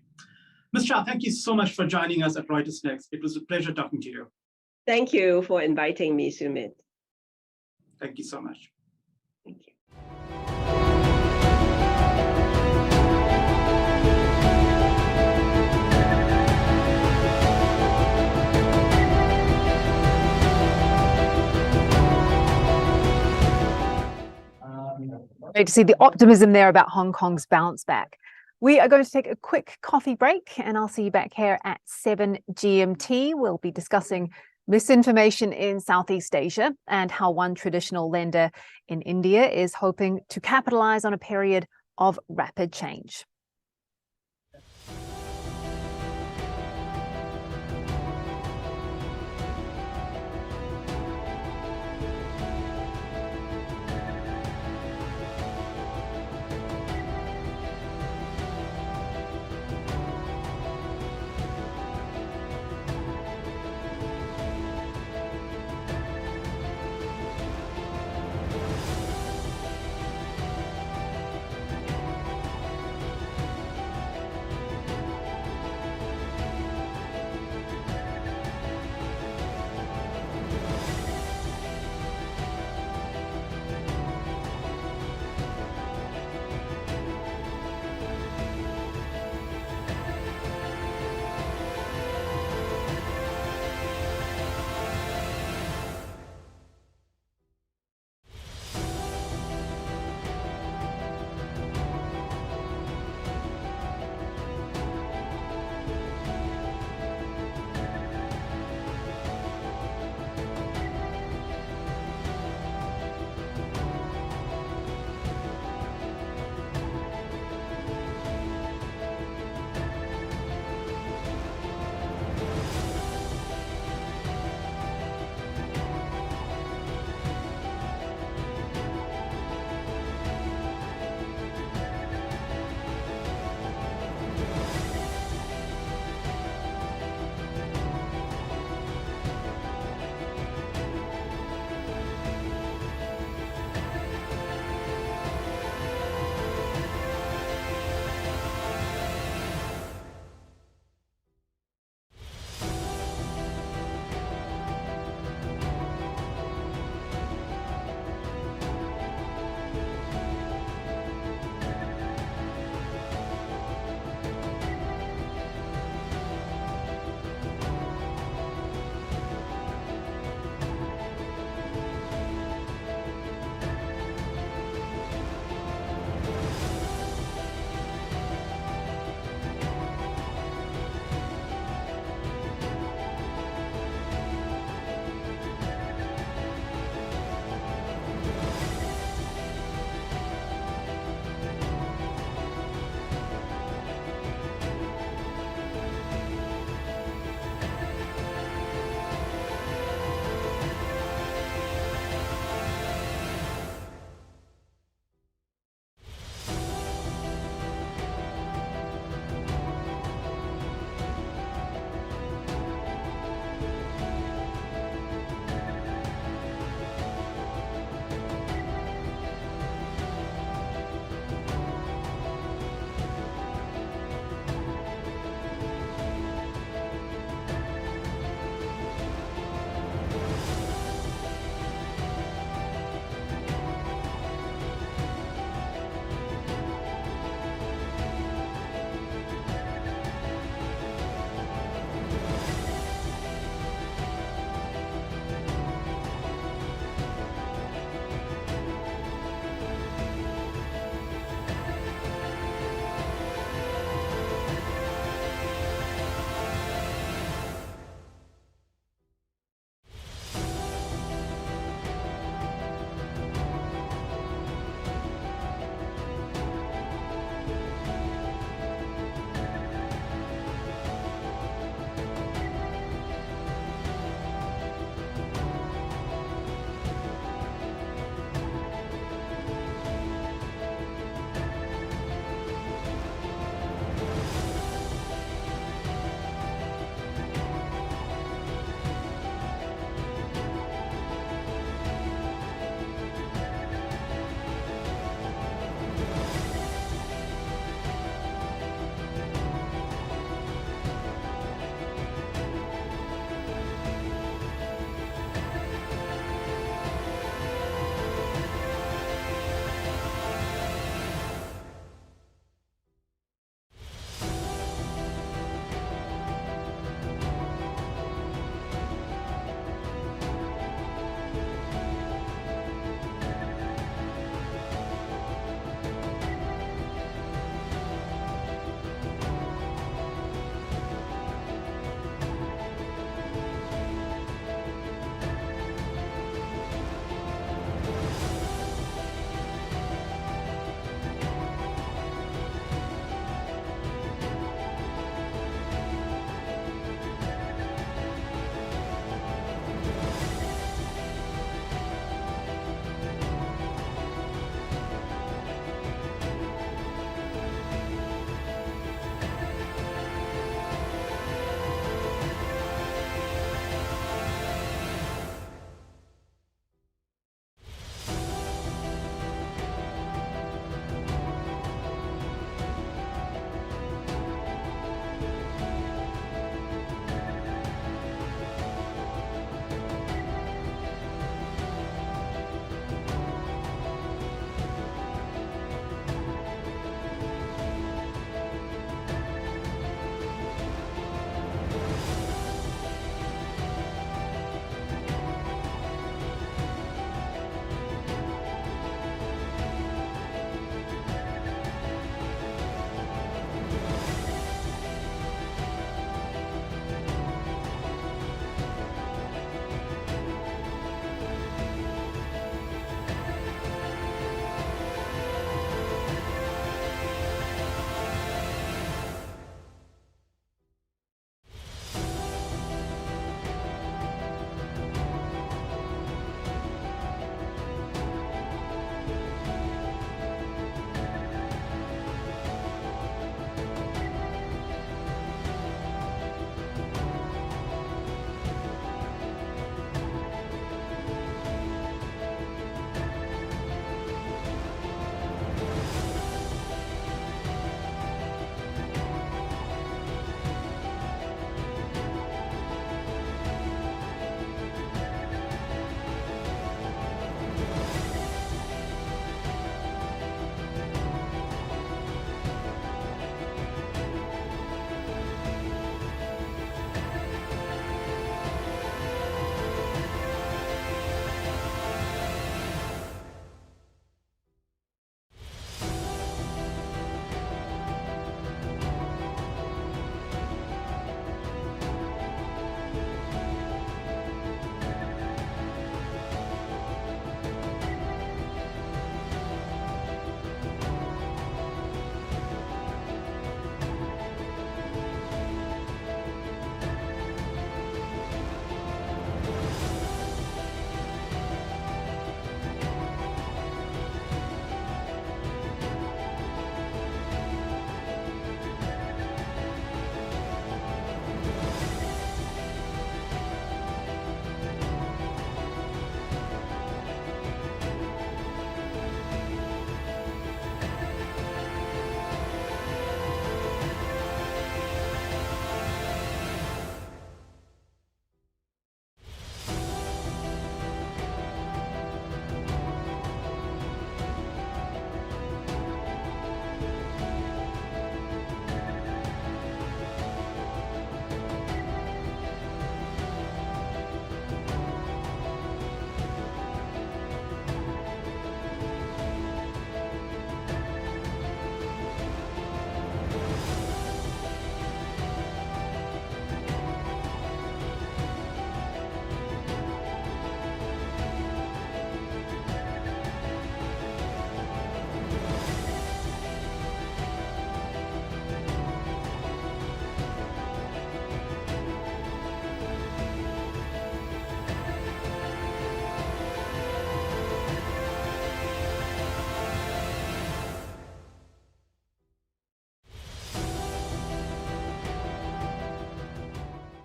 Ms. Cha, thank you so much for joining us at Reuters Next. It was a pleasure talking to you. Thank you for inviting me, Sumit. Thank you so much. Thank you. Great to see the optimism there about Hong Kong's bounce back. We are going to take a quick coffee break, and I'll see you back here at 7 GMT. We'll be discussing misinformation in Southeast Asia and how one traditional lender in India is hoping to capitalize on a period of rapid change.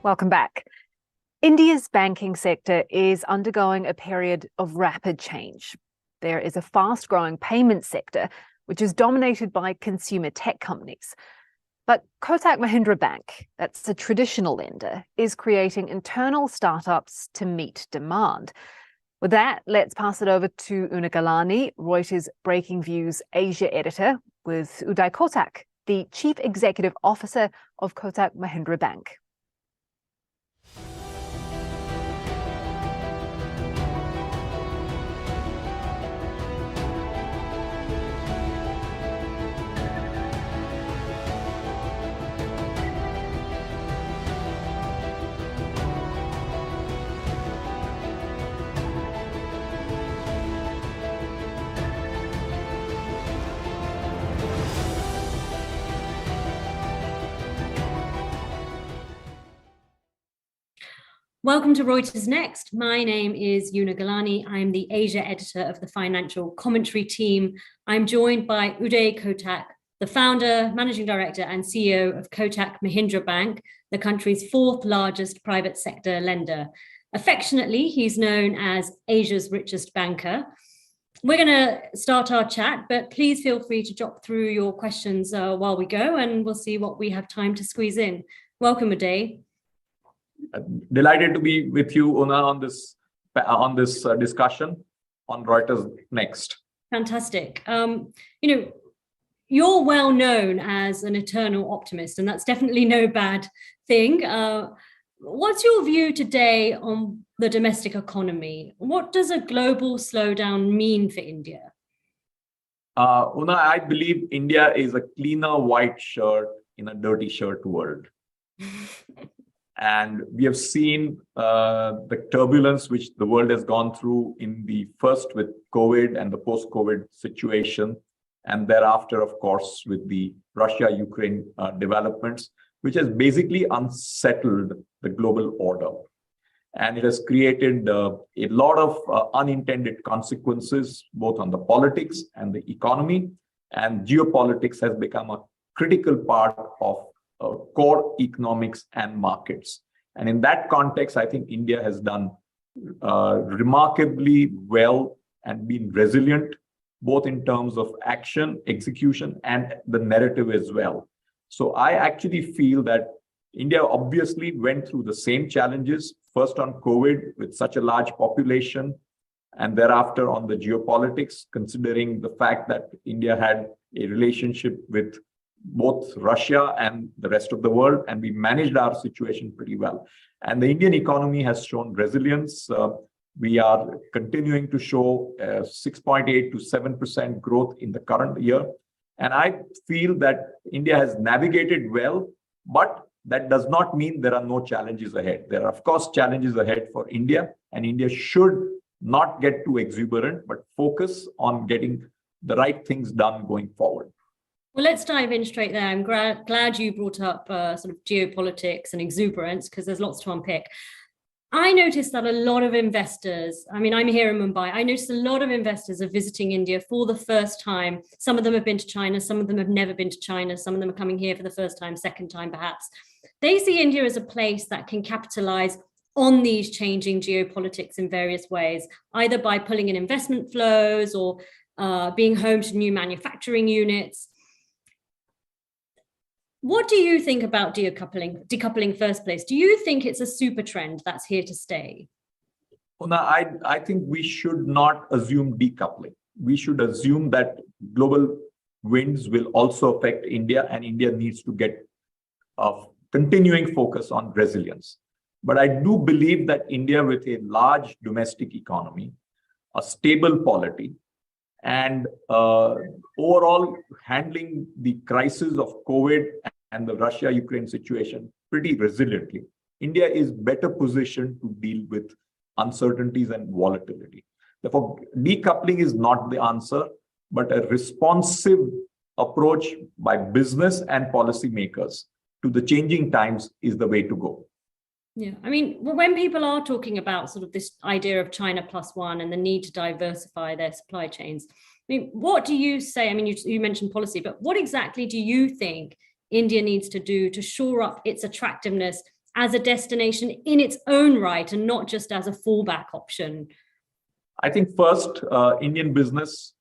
Welcome back. India's banking sector is undergoing a period of rapid change. There is a fast-growing payment sector, which is dominated by consumer tech companies. But Kotak Mahindra Bank, that's a traditional lender, is creating internal startups to meet demand. With that, let's pass it over to Una Galani, Reuters Breaking Views Asia editor, with Uday Kotak, the Chief Executive Officer of Kotak Mahindra Bank. Welcome to Reuters Next. My name is Una Galani. I'm the Asia editor of the financial commentary team. I'm joined by Uday Kotak, the founder, managing director and CEO of Kotak Mahindra Bank, the country's fourth largest private sector lender. Affectionately, he's known as Asia's richest banker. We're going to start our chat, but please feel free to drop through your questions while we go, and we'll see what we have time to squeeze in. Welcome, Uday. Delighted to be with you, Una, on this discussion on Reuters Next. Fantastic. You're well known as an eternal optimist, and that's definitely no bad thing. What's your view today on the domestic economy? What does a global slowdown mean for India? Una, I believe India is a cleaner white shirt in a dirty shirt world. And we have seen the turbulence which the world has gone through in the first with COVID and the post-COVID situation, and thereafter, of course, with the Russia-Ukraine developments, which has basically unsettled the global order. And it has created a lot of unintended consequences, both on the politics and the economy. And geopolitics has become a critical part of core economics and markets. And in that context, I think India has done remarkably well and been resilient, both in terms of action, execution, and the narrative as well. So I actually feel that India obviously went through the same challenges, first on COVID with such a large population, and thereafter on the geopolitics, considering the fact that India had a relationship with both Russia and the rest of the world, and we managed our situation pretty well. And the Indian economy has shown resilience. We are continuing to show 6.8 to 7% growth in the current year. And I feel that India has navigated well, but that does not mean there are no challenges ahead. There are, of course, challenges ahead for India, and India should not get too exuberant, but focus on getting the right things done going forward. Well, let's dive in straight there. I'm glad you brought up sort of geopolitics and exuberance, because there's lots to unpick. I noticed that a lot of investors, I'm here in Mumbai, I noticed a lot of investors are visiting India for the first time. Some of them have been to China, some of them have never been to China, some of them are coming here for the first time, second time perhaps. They see India as a place that can capitalize on these changing geopolitics in various ways, either by pulling in investment flows or being home to new manufacturing units. What do you think about decoupling first place? Do you think it's a super trend that's here to stay? Una, I think we should not assume decoupling. We should assume that global winds will also affect India, and India needs to get a continuing focus on resilience. But I do believe that India, with a large domestic economy, a stable polity, and overall handling the crisis of COVID and the Russia-Ukraine situation pretty resiliently, India is better positioned to deal with uncertainties and volatility. Therefore, decoupling is not the answer, but a responsive approach by business and policymakers to the changing times is the way to go. Yeah, I mean, when people are talking about sort of this idea of China plus one and the need to diversify their supply chains, I mean, what do you say? I mean, you mentioned policy, but what exactly do you think India needs to do to shore up its attractiveness as a destination in its own right and not just as a fallback option? I think first, Indian business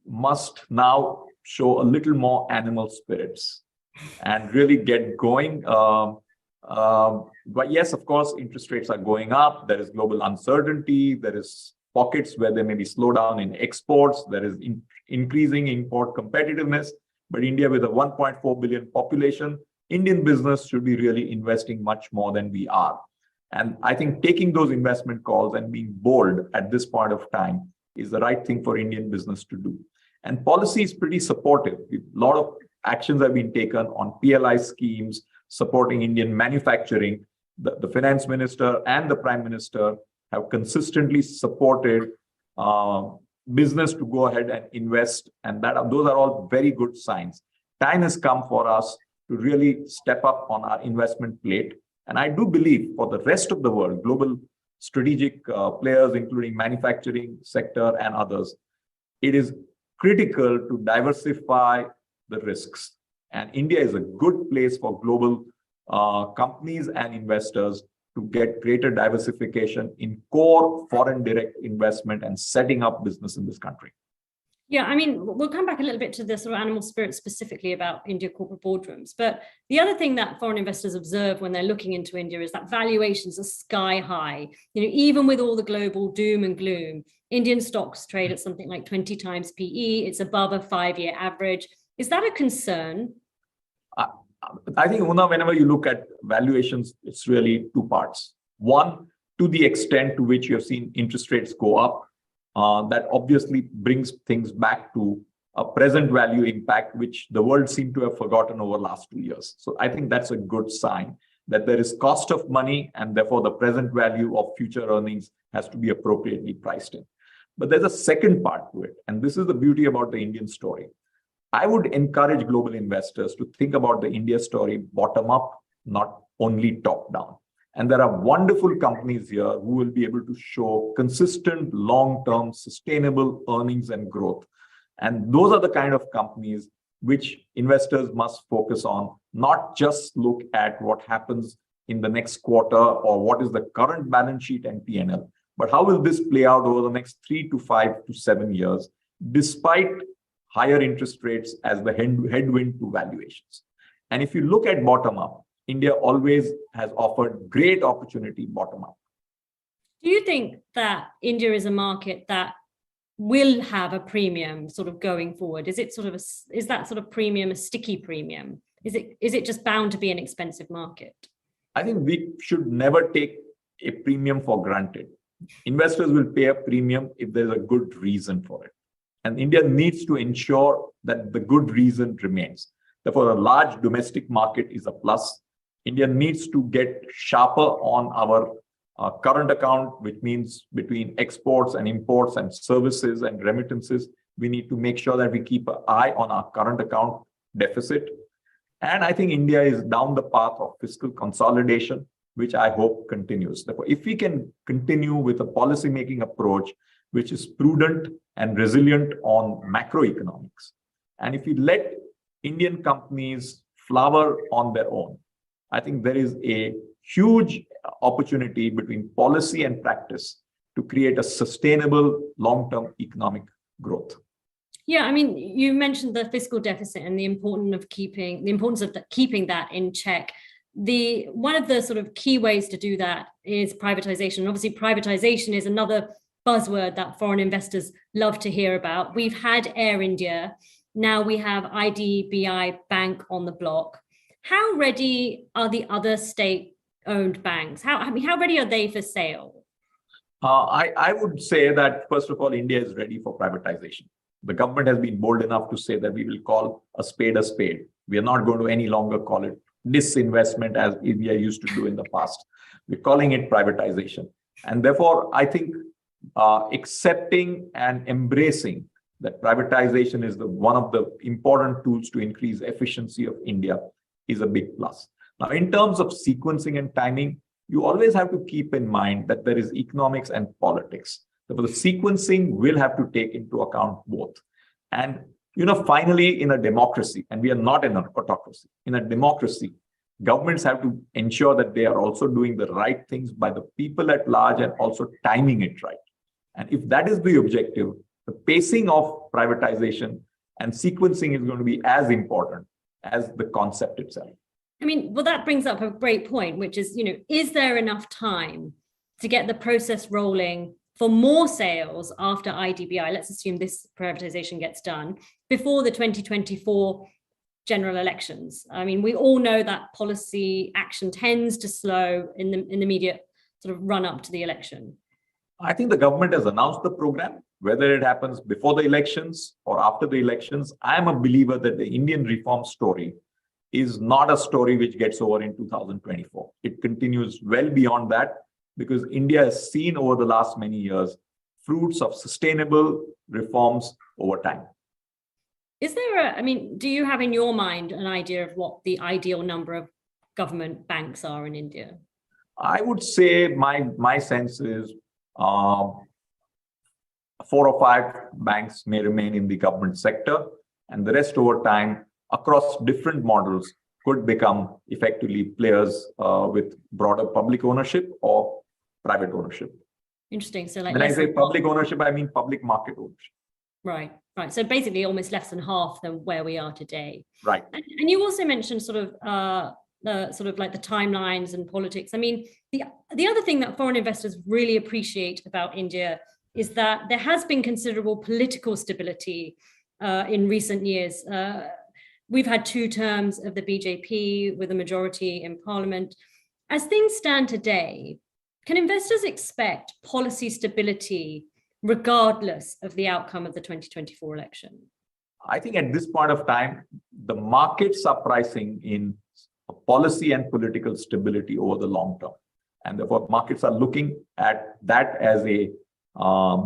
must now show a little more animal spirits and really get going. But yes, of course, interest rates are going up. There is global uncertainty. There is pockets where there may be slowdown in exports. There is increasing import competitiveness. But India, with a 1.4 billion population, Indian business should be really investing much more than we are. And I think taking those investment calls and being bold at this point of time is the right thing for Indian business to do. And policy is pretty supportive. A lot of actions have been taken on PLI schemes, supporting Indian manufacturing. The finance minister and the prime minister have consistently supported business to go ahead and invest. And those are all very good signs. Time has come for us to really step up on our investment plate. And I do believe for the rest of the world, global strategic players, including manufacturing sector and others, it is critical to diversify the risks. And India is a good place for global companies and investors to get greater diversification in core foreign direct investment and setting up business in this country. Yeah, I mean, we'll come back a little bit to the sort of animal spirit specifically about India corporate boardrooms. But the other thing that foreign investors observe when they're looking into India is that valuations are sky high. You know, even with all the global doom and gloom, Indian stocks trade at something like 20 times PE. It's above a 5-year average. Is that a concern? I think, Una, whenever you look at valuations, it's really two parts. One, to the extent to which you have seen interest rates go up, that obviously brings things back to a present value impact, which the world seemed to have forgotten over the last 2 years. So I think that's a good sign that there is cost of money and therefore the present value of future earnings has to be appropriately priced in. But there's a second part to it. And this is the beauty about the Indian story. I would encourage global investors to think about the India story bottom up, not only top down. And there are wonderful companies here who will be able to show consistent, long-term, sustainable earnings and growth. And those are the kind of companies which investors must focus on, not just look at what happens in the next quarter or what is the current balance sheet and P&L, but how will this play out over the next 3 to 5 to 7 years, despite higher interest rates as the headwind to valuations. And if you look at bottom up, India always has offered great opportunity bottom up. Do you think that India is a market that will have a premium sort of going forward? Is it sort of is that sort of premium a sticky premium? Is it just bound to be an expensive market? I think we should never take a premium for granted. Investors will pay a premium if there's a good reason for it. And India needs to ensure that the good reason remains. Therefore, a large domestic market is a plus. India needs to get sharper on our current account, which means between exports and imports and services and remittances, we need to make sure that we keep an eye on our current account deficit. And I think India is down the path of fiscal consolidation, which I hope continues. Therefore, if we can continue with a policy-making approach, which is prudent and resilient on macroeconomics, and if we let Indian companies flower on their own, I think there is a huge opportunity between policy and practice to create a sustainable long-term economic growth. Yeah, I mean, you mentioned the fiscal deficit and the importance of keeping that in check. One of the sort of key ways to do that is privatization. Obviously, privatization is another buzzword that foreign investors love to hear about. We've had Air India. Now we have IDBI Bank on the block. How ready are the other state-owned banks? How ready are they for sale? I would say that, first of all, India is ready for privatization. The government has been bold enough to say that we will call a spade a spade. We are not going to any longer call it disinvestment as India used to do in the past. We're calling it privatization. And therefore, I think accepting and embracing that privatization is one of the important tools to increase efficiency of India is a big plus. Now, in terms of sequencing and timing, you always have to keep in mind that there is economics and politics. Therefore, the sequencing will have to take into account both. And, finally, in a democracy, and we are not in an autocracy, in a democracy, governments have to ensure that they are also doing the right things by the people at large and also timing it right. And if that is the objective, the pacing of privatization and sequencing is going to be as important as the concept itself. I mean, well, that brings up a great point, which is, is there enough time to get the process rolling for more sales after IDBI? Let's assume this privatization gets done before the 2024 general elections. I mean, we all know that policy action tends to slow in the immediate sort of run up to the election. I think the government has announced the program, whether it happens before the elections or after the elections. I am a believer that the Indian reform story is not a story which gets over in 2024. It continues well beyond that, because India has seen over the last many years fruits of sustainable reforms over time. Is there do you have in your mind an idea of what the ideal number of government banks are in India? I would say my sense is 4 or 5 banks may remain in the government sector, and the rest over time across different models could become effectively players with broader public ownership or private ownership. Interesting. So like when I say public ownership, I mean public market ownership. Right. So basically almost less than half than where we are today. Right. And you also mentioned sort of the timelines and politics. I mean, the other thing that foreign investors really appreciate about India is that there has been considerable political stability in recent years. We've had 2 terms of the BJP with a majority in parliament. As things stand today, can investors expect policy stability regardless of the outcome of the 2024 election? I think at this point of time, the markets are pricing in policy and political stability over the long term. And therefore, markets are looking at that as a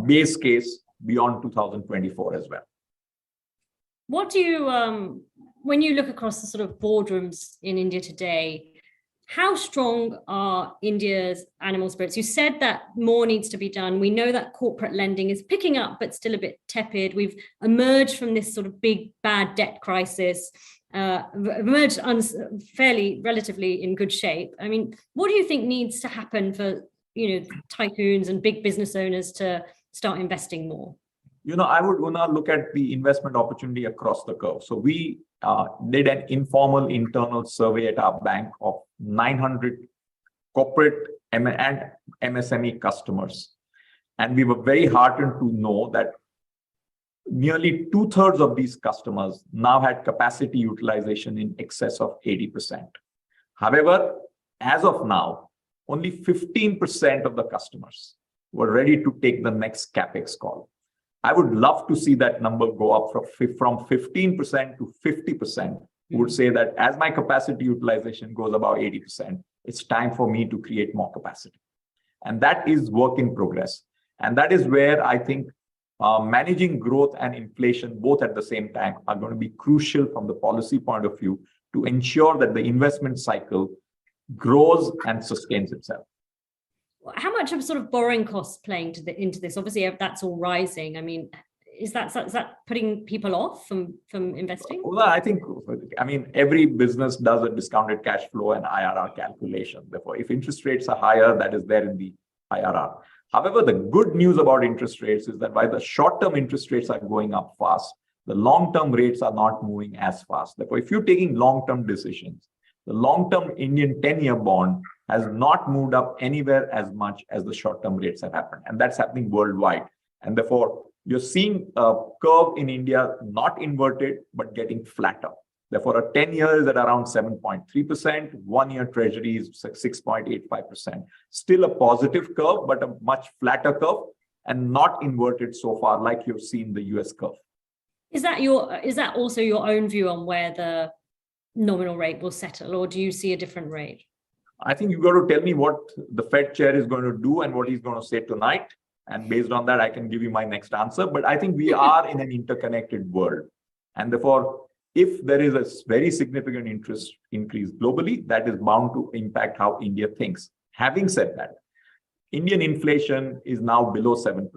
base case beyond 2024 as well. What do you, when you look across the sort of boardrooms in India today, how strong are India's animal spirits? You said that more needs to be done. We know that corporate lending is picking up, but still a bit tepid. We've emerged from this sort of big, bad debt crisis, emerged fairly, relatively in good shape. I mean, what do you think needs to happen for, tycoons and big business owners to start investing more? I would want to look at the investment opportunity across the curve. So we did an informal internal survey at our bank of 900 corporate and MSME customers. And we were very heartened to know that nearly 2/3 of these customers now had capacity utilization in excess of 80%. However, as of now, only 15% of the customers were ready to take the next CapEx call. I would love to see that number go up from 15% to 50%. Who would say that as my capacity utilization goes above 80%, it's time for me to create more capacity. And that is work in progress. And that is where I think managing growth and inflation both at the same time are going to be crucial from the policy point of view to ensure that the investment cycle grows and sustains itself. How much of sort of borrowing costs playing into this? Obviously, that's all rising. I mean, is that putting people off from investing? Well, I think, every business does a discounted cash flow and IRR calculation. Therefore, if interest rates are higher, that is there in the IRR. However, the good news about interest rates is that while the short-term interest rates are going up fast, the long-term rates are not moving as fast. Therefore, if you're taking long-term decisions, the long-term Indian 10-year bond has not moved up anywhere as much as the short-term rates have happened. And that's happening worldwide. And therefore, you're seeing a curve in India not inverted, but getting flatter. Therefore, a 10-year is at around 7.3%, 1-year treasury is 6.85%. Still a positive curve, but a much flatter curve and not inverted so far like you've seen the US curve. Is that also your own view on where the nominal rate will settle, or do you see a different rate? I think you've got to tell me what the Fed chair is going to do and what he's going to say tonight. And based on that, I can give you my next answer. But I think we are in an interconnected world. And therefore, if there is a very significant interest increase globally, that is bound to impact how India thinks. Having said that, Indian inflation is now below 7%.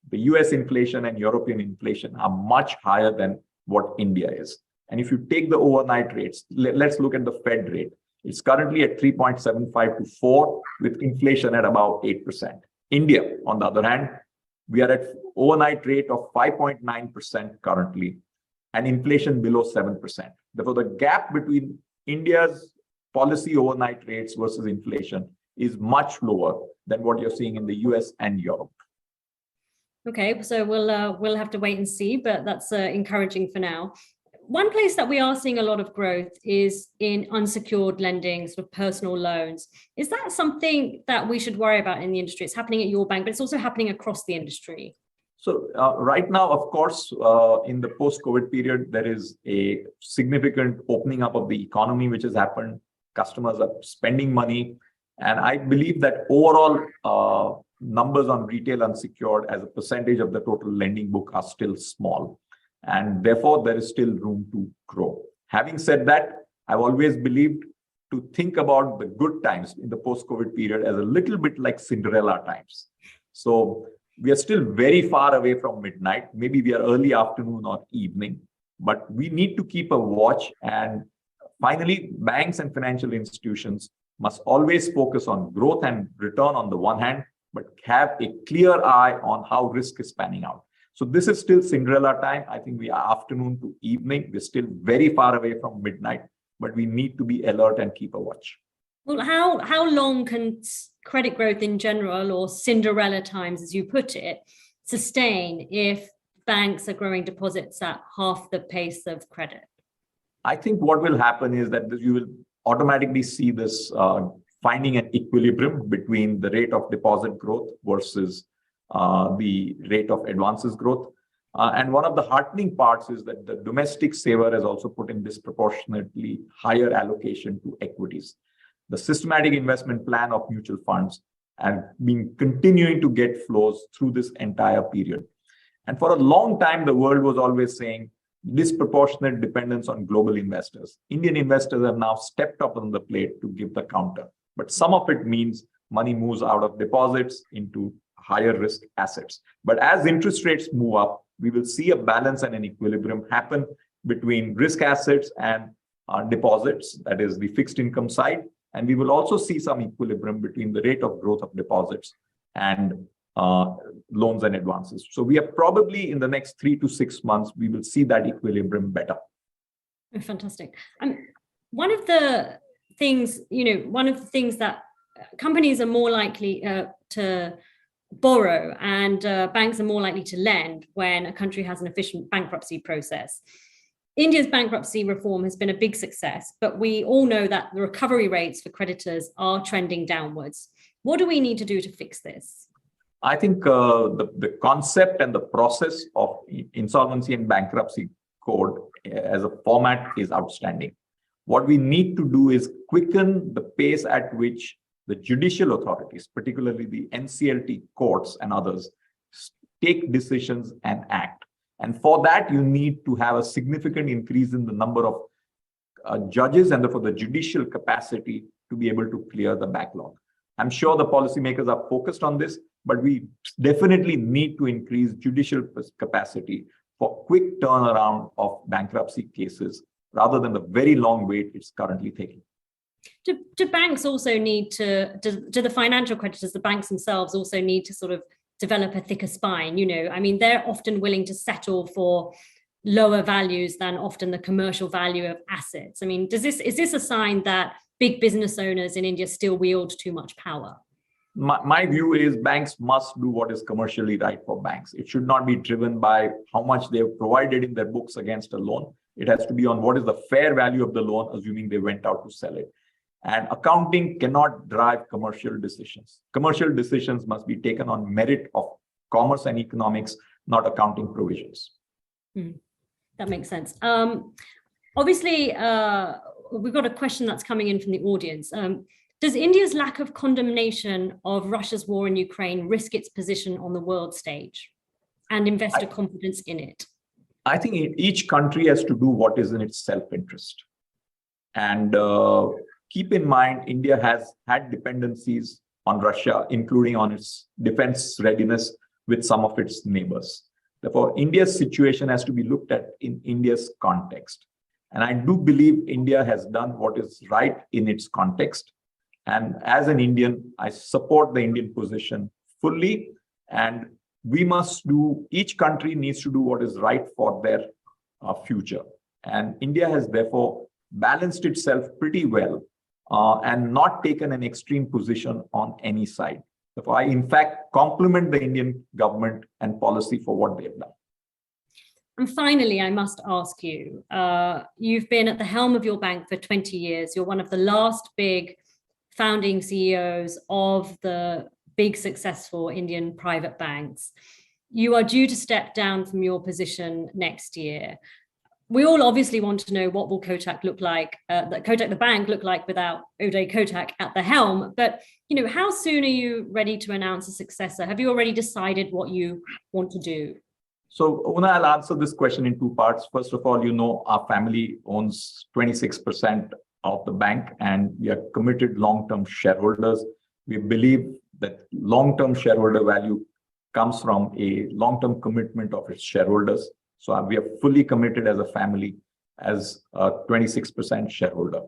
The US inflation and European inflation are much higher than what India is. And if you take the overnight rates, let's look at the Fed rate. It's currently at 3.75 to 4, with inflation at about 8%. India, on the other hand, we are at overnight rate of 5.9% currently, and inflation below 7%. Therefore, the gap between India's policy overnight rates versus inflation is much lower than what you're seeing in the US and Europe. Okay, so we'll have to wait and see, but that's encouraging for now. One place that we are seeing a lot of growth is in unsecured lending, sort of personal loans. Is that something that we should worry about in the industry? It's happening at your bank, but it's also happening across the industry. So right now, of course, in the post-COVID period, there is a significant opening up of the economy, which has happened. Customers are spending money. And I believe that overall numbers on retail unsecured as a percentage of the total lending book are still small. And therefore, there is still room to grow. Having said that, I've always believed to think about the good times in the post-COVID period as a little bit like Cinderella times. So we are still very far away from midnight. Maybe we are early afternoon or evening, but we need to keep a watch. And finally, banks and financial institutions must always focus on growth and return on the one hand, but have a clear eye on how risk is panning out. So this is still Cinderella time. I think we are afternoon to evening. We're still very far away from midnight, but we need to be alert and keep a watch. Well, how long can credit growth in general, or Cinderella times, as you put it, sustain if banks are growing deposits at half the pace of credit? I think what will happen is that you will automatically see this finding an equilibrium between the rate of deposit growth versus the rate of advances growth. And one of the heartening parts is that the domestic saver has also put in disproportionately higher allocation to equities. The systematic investment plan of mutual funds have been continuing to get flows through this entire period. And for a long time, the world was always saying disproportionate dependence on global investors. Indian investors have now stepped up on the plate to give the counter. But some of it means money moves out of deposits into higher risk assets. But as interest rates move up, we will see a balance and an equilibrium happen between risk assets and deposits, that is the fixed income side. And we will also see some equilibrium between the rate of growth of deposits and loans and advances. So we are probably in the next 3 to 6 months, we will see that equilibrium better. Oh, fantastic. One of the things, that companies are more likely to borrow and banks are more likely to lend when a country has an efficient bankruptcy process. India's bankruptcy reform has been a big success, but we all know that the recovery rates for creditors are trending downwards. What do we need to do to fix this? I think the concept and the process of insolvency and bankruptcy code as a format is outstanding. What we need to do is quicken the pace at which the judicial authorities, particularly the NCLT courts and others, take decisions and act. And for that, you need to have a significant increase in the number of judges and therefore the judicial capacity to be able to clear the backlog. I'm sure the policymakers are focused on this, but we definitely need to increase judicial capacity for quick turnaround of bankruptcy cases rather than the very long wait it's currently taking. Do banks also need to, do the financial creditors, the banks themselves also need to sort of develop a thicker spine? They're often willing to settle for lower values than often the commercial value of assets. Is this a sign that big business owners in India still wield too much power? My view is banks must do what is commercially right for banks. It should not be driven by how much they have provided in their books against a loan. It has to be on what is the fair value of the loan, assuming they went out to sell it. And accounting cannot drive commercial decisions. Commercial decisions must be taken on merit of commerce and economics, not accounting provisions. That makes sense. Obviously, we've got a question that's coming in from the audience. Does India's lack of condemnation of Russia's war in Ukraine risk its position on the world stage and investor confidence in it? I think each country has to do what is in its self-interest. And keep in mind, India has had dependencies on Russia, including on its defense readiness with some of its neighbors. Therefore, India's situation has to be looked at in India's context. And I do believe India has done what is right in its context. And as an Indian, I support the Indian position fully. And each country needs to do what is right for their future. And India has therefore balanced itself pretty well and not taken an extreme position on any side. Therefore, I in fact compliment the Indian government and policy for what they've done. And finally, I must ask you, you've been at the helm of your bank for 20 years. You're one of the last big founding CEOs of the big successful Indian private banks. You are due to step down from your position next year. We all obviously want to know what will Kotak look like, Kotak the bank look like without Uday Kotak at the helm. But how soon are you ready to announce a successor? Have you already decided what you want to do? So, Una, I'll answer this question in two parts. First of all, our family owns 26% of the bank, and we are committed long-term shareholders. We believe that long-term shareholder value comes from a long-term commitment of its shareholders. So we are fully committed as a family, as a 26% shareholder.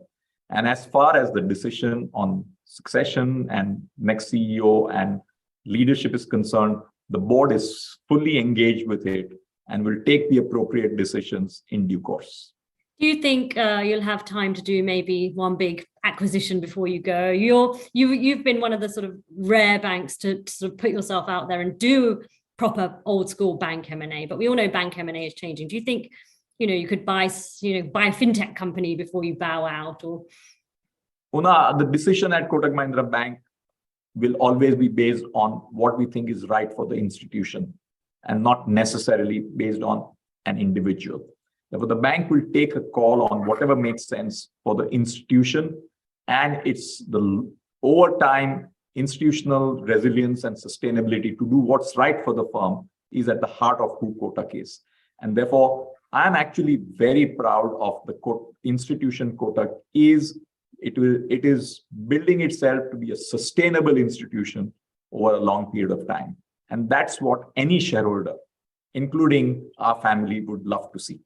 And as far as the decision on succession and next CEO and leadership is concerned, the board is fully engaged with it and will take the appropriate decisions in due course. Do you think you'll have time to do maybe one big acquisition before you go? You've been one of the sort of rare banks to sort of put yourself out there and do proper old school bank M&A, but we all know bank M&A is changing. Do you think you could buy a fintech company before you bow out? Or Una, the decision at Kotak Mahindra Bank will always be based on what we think is right for the institution and not necessarily based on an individual. Therefore, the bank will take a call on whatever makes sense for the institution, and it's over time, institutional resilience and sustainability to do what's right for the firm is at the heart of who Kotak is. And therefore, I'm actually very proud of the institution Kotak is. It is building itself to be a sustainable institution over a long period of time. And that's what any shareholder, including our family, would love to see.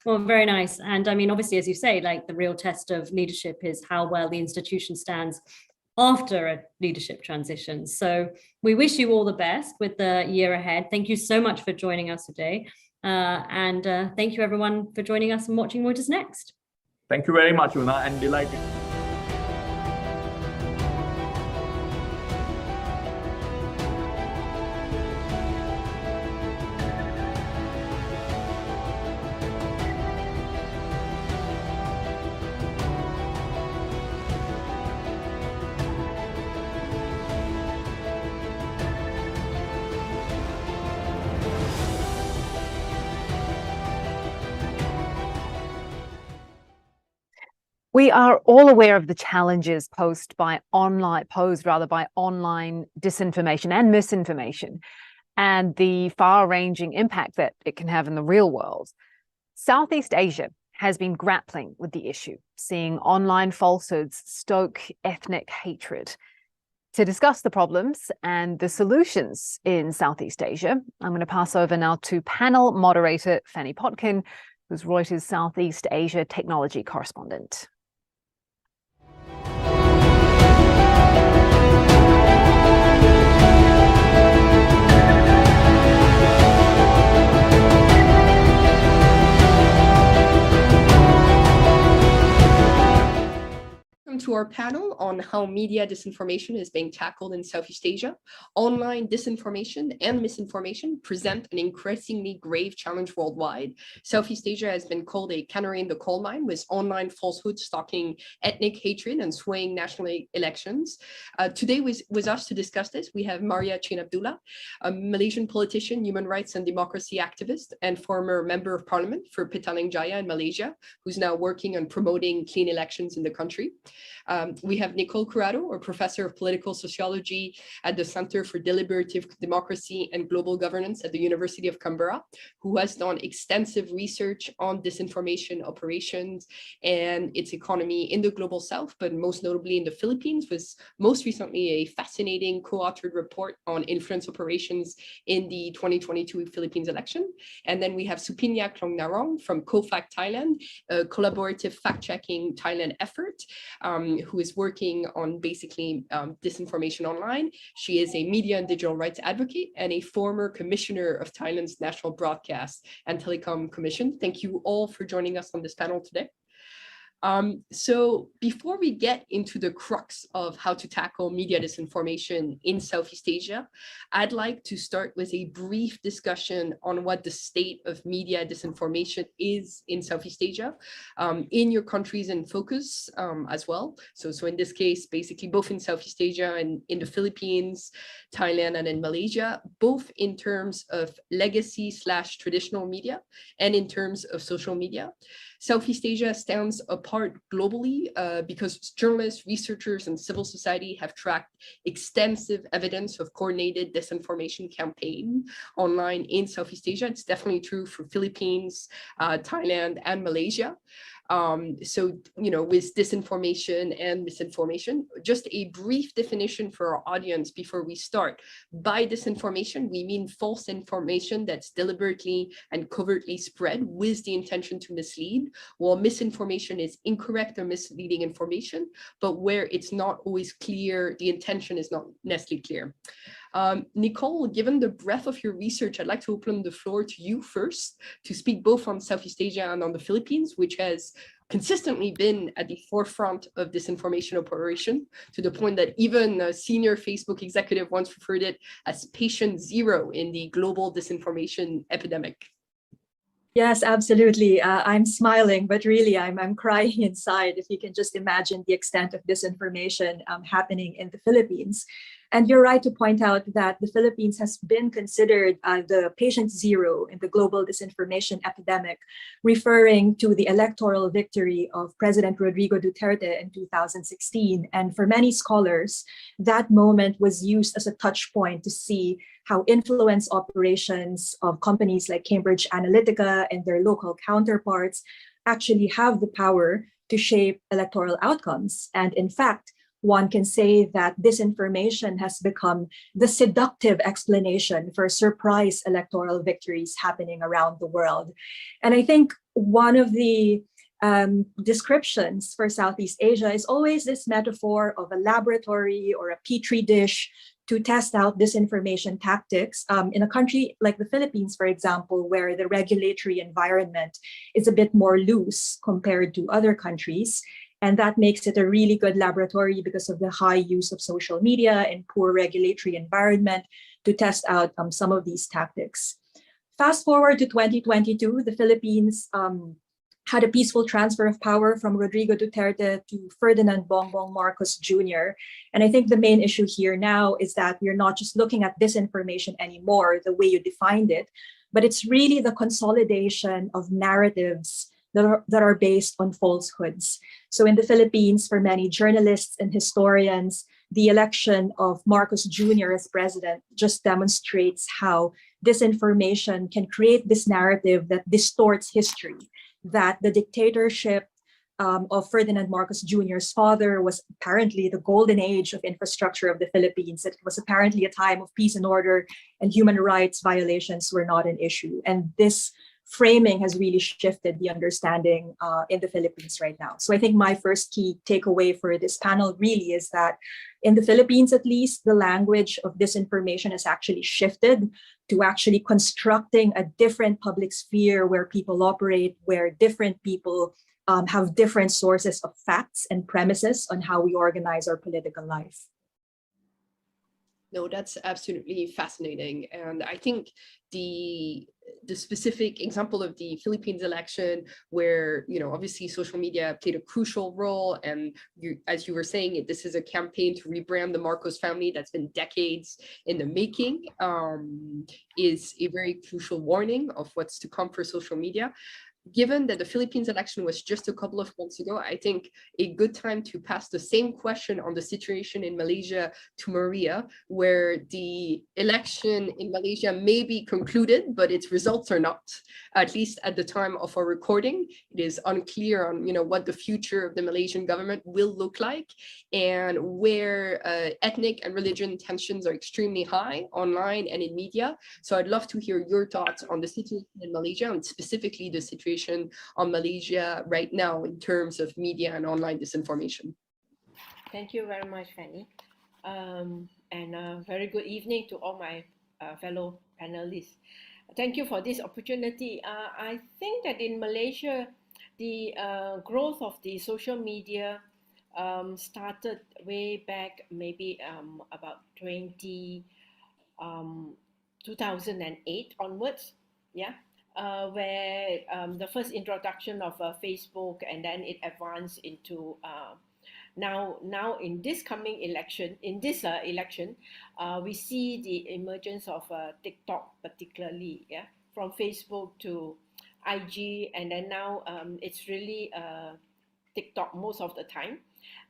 Well, very nice. And I mean, obviously, as you say, like the real test of leadership is how well the institution stands after a leadership transition. So we wish you all the best with the year ahead. Thank you so much for joining us today. And thank you everyone for joining us and watching Reuters Next. Thank you very much, Una, and delighted. We are all aware of the challenges posed by online disinformation and misinformation, and the far-ranging impact that it can have in the real world. Southeast Asia has been grappling with the issue, seeing online falsehoods stoke ethnic hatred. To discuss the problems and the solutions in Southeast Asia, I'm going to pass over now to panel moderator Fanny Potkin, who's Reuters Southeast Asia technology correspondent. To our panel on how media disinformation is being tackled in Southeast Asia. Online disinformation and misinformation present an increasingly grave challenge worldwide. Southeast Asia has been called a canary in the coal mine, with online falsehoods stalking ethnic hatred and swaying national elections. Today with us to discuss this, we have Maria Chain Abdullah, a Malaysian politician, human rights and democracy activist, and former member of parliament for Petaling Jaya in Malaysia, who's now working on promoting clean elections in the country. We have Nicole Curado, a professor of political sociology at the Center for Deliberative Democracy and Global Governance at the University of Canberra, who has done extensive research on disinformation operations and its economy in the global south, but most notably in the Philippines, was most recently a fascinating co-authored report on influence operations in the 2022 Philippines election. And then we have Supinya Klongnarong from CoFact Thailand, a collaborative fact-checking Thailand effort, who is working on basically disinformation online. She is a media and digital rights advocate and a former commissioner of Thailand's National Broadcast and Telecom Commission. Thank you all for joining us on this panel today. So before we get into the crux of how to tackle media disinformation in Southeast Asia, I'd like to start with a brief discussion on what the state of media disinformation is in Southeast Asia, in your countries in focus as well. So in this case, basically both in Southeast Asia and in the Philippines, Thailand, and in Malaysia, both in terms of legacy/traditional media and in terms of social media. Southeast Asia stands apart globally because journalists, researchers, and civil society have tracked extensive evidence of coordinated disinformation campaign online in Southeast Asia. It's definitely true for Philippines, Thailand, and Malaysia. So, with disinformation and misinformation, just a brief definition for our audience before we start. By disinformation, we mean false information that's deliberately and covertly spread with the intention to mislead, while misinformation is incorrect or misleading information, but where it's not always clear, the intention is not necessarily clear. Nicole, given the breadth of your research, I'd like to open the floor to you first to speak both on Southeast Asia and on the Philippines, which has consistently been at the forefront of disinformation operation, to the point that even a senior Facebook executive once referred it as patient zero in the global disinformation epidemic. Yes, absolutely. I'm smiling, but really I'm crying inside if you can just imagine the extent of disinformation happening in the Philippines. And you're right to point out that the Philippines has been considered the patient zero in the global disinformation epidemic, referring to the electoral victory of President Rodrigo Duterte in 2016. And for many scholars, that moment was used as a touch point to see how influence operations of companies like Cambridge Analytica and their local counterparts actually have the power to shape electoral outcomes. And in fact, one can say that disinformation has become the seductive explanation for surprise electoral victories happening around the world. And I think one of the descriptions for Southeast Asia is always this metaphor of a laboratory or a petri dish to test out disinformation tactics in a country like the Philippines, for example, where the regulatory environment is a bit more loose compared to other countries. And that makes it a really good laboratory because of the high use of social media and poor regulatory environment to test out some of these tactics. Fast forward to 2022, the Philippines had a peaceful transfer of power from Rodrigo Duterte to Ferdinand Bongbong Marcos Jr. And I think the main issue here now is that we're not just looking at disinformation anymore, the way you defined it, but it's really the consolidation of narratives that are based on falsehoods. So in the Philippines, for many journalists and historians, the election of Marcos Jr. as president just demonstrates how disinformation can create this narrative that distorts history, that the dictatorship of Ferdinand Marcos Jr.'s father was apparently the golden age of infrastructure of the Philippines. It was apparently a time of peace and order, and human rights violations were not an issue. And this framing has really shifted the understanding in the Philippines right now. So I think my first key takeaway for this panel really is that in the Philippines, at least, the language of disinformation has actually shifted to actually constructing a different public sphere where people operate, where different people have different sources of facts and premises on how we organize our political life. No, that's absolutely fascinating. And I think the specific example of the Philippines election where, obviously social media played a crucial role. And as you were saying, this is a campaign to rebrand the Marcos family that's been decades in the making, is a very crucial warning of what's to come for social media. given that the Philippines election was just a couple of months ago, I think a good time to pass the same question on the situation in Malaysia to Maria, where the election in Malaysia may be concluded, but its results are not. At least at the time of our recording, it is unclear on what the future of the Malaysian government will look like, and where ethnic and religion tensions are extremely high online and in media. So I'd love to hear your thoughts on the situation in Malaysia, and specifically the situation on Malaysia right now in terms of media and online disinformation. Thank you very much, Fanny. And a very good evening to all my fellow panelists. Thank you for this opportunity. I think that in Malaysia, the growth of the social media started way back, maybe about 2008 onwards. Yeah. Where the first introduction of Facebook, and then it advanced into now in this coming election, we see the emergence of TikTok particularly, yeah, from Facebook to IG, and then now it's really TikTok most of the time.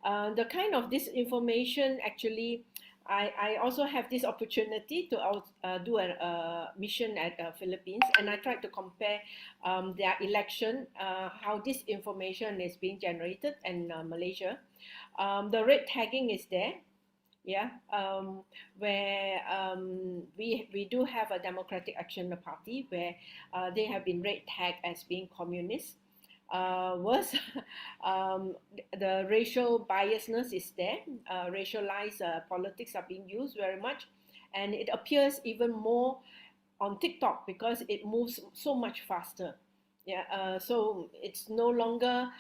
The kind of disinformation actually, I also have this opportunity to do a mission at Philippines, and I tried to compare their election, how this information is being generated in Malaysia. The red tagging is there, yeah, where we do have a Democratic Action Party where they have been red tagged as being communist. Worse, the racial biasness is there. Racialized politics are being used very much, and it appears even more on TikTok because it moves so much faster. Yeah, so it's no longer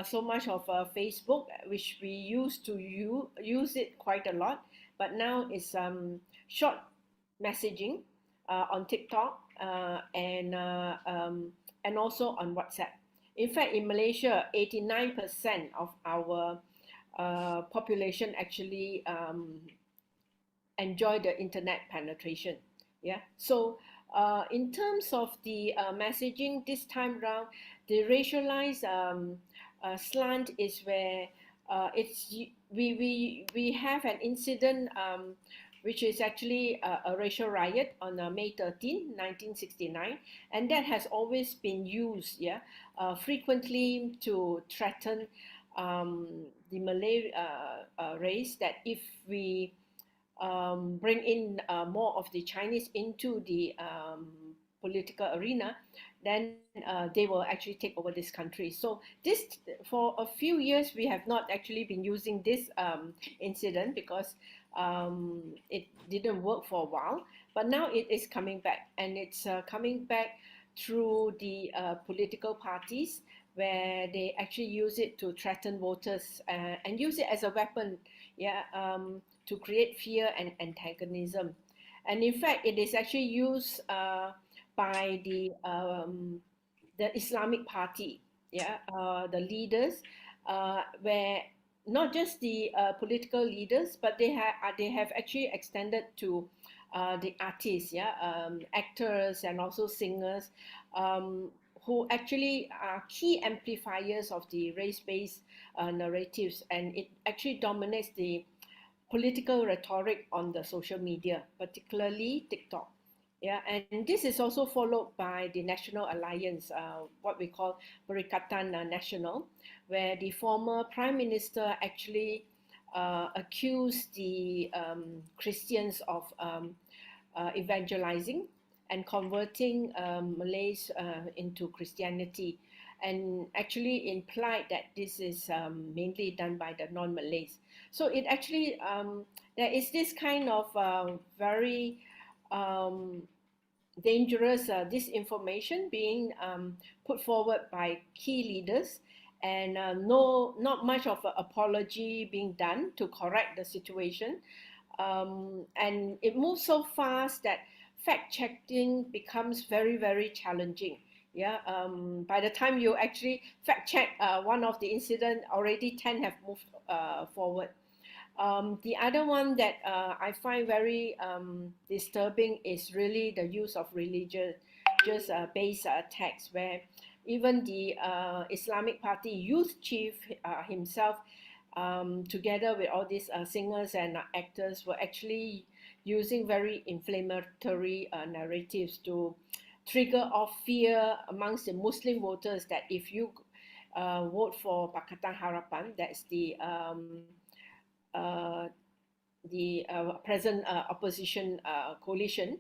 so much of Facebook, which we used to use it quite a lot, but now it's short messaging on TikTok and also on WhatsApp. In fact, in Malaysia, 89% of our population actually enjoy the internet penetration. Yeah. So in terms of the messaging this time around, the racialized slant is where we have an incident which is actually a racial riot on May 13, 1969, and that has always been used, yeah, frequently to threaten the Malay race, that if we bring in more of the Chinese into the political arena, then they will actually take over this country. So this, for a few years, we have not actually been using this incident because it didn't work for a while, but now it is coming back, and it's coming back through the political parties, where they actually use it to threaten voters and use it as a weapon, yeah, to create fear and antagonism. And in fact, it is actually used by the Islamic Party, yeah, the leaders, where not just the political leaders, but they have actually extended to the artists, yeah, actors and also singers, who actually are key amplifiers of the race-based narratives, and it actually dominates the political rhetoric on the social media, particularly TikTok. Yeah, and this is also followed by the National Alliance, what we call Perikatan Nasional, where the former Prime Minister actually accused the Christians of evangelizing and converting Malays into Christianity, and actually implied that this is mainly done by the non-Malays. So it actually, there is this kind of very dangerous disinformation being put forward by key leaders, and not much of an apology being done to correct the situation. And it moves so fast that fact-checking becomes very, very challenging. Yeah, by the time you actually fact-check one of the incident, already 10 have moved forward. The other one that I find very disturbing is really the use of religion religious-based attacks, where even the Islamic Party youth chief himself, together with all these singers and actors, were actually using very inflammatory narratives to trigger off fear amongst the Muslim voters that if you vote for Pakatan Harapan, that's the present opposition coalition,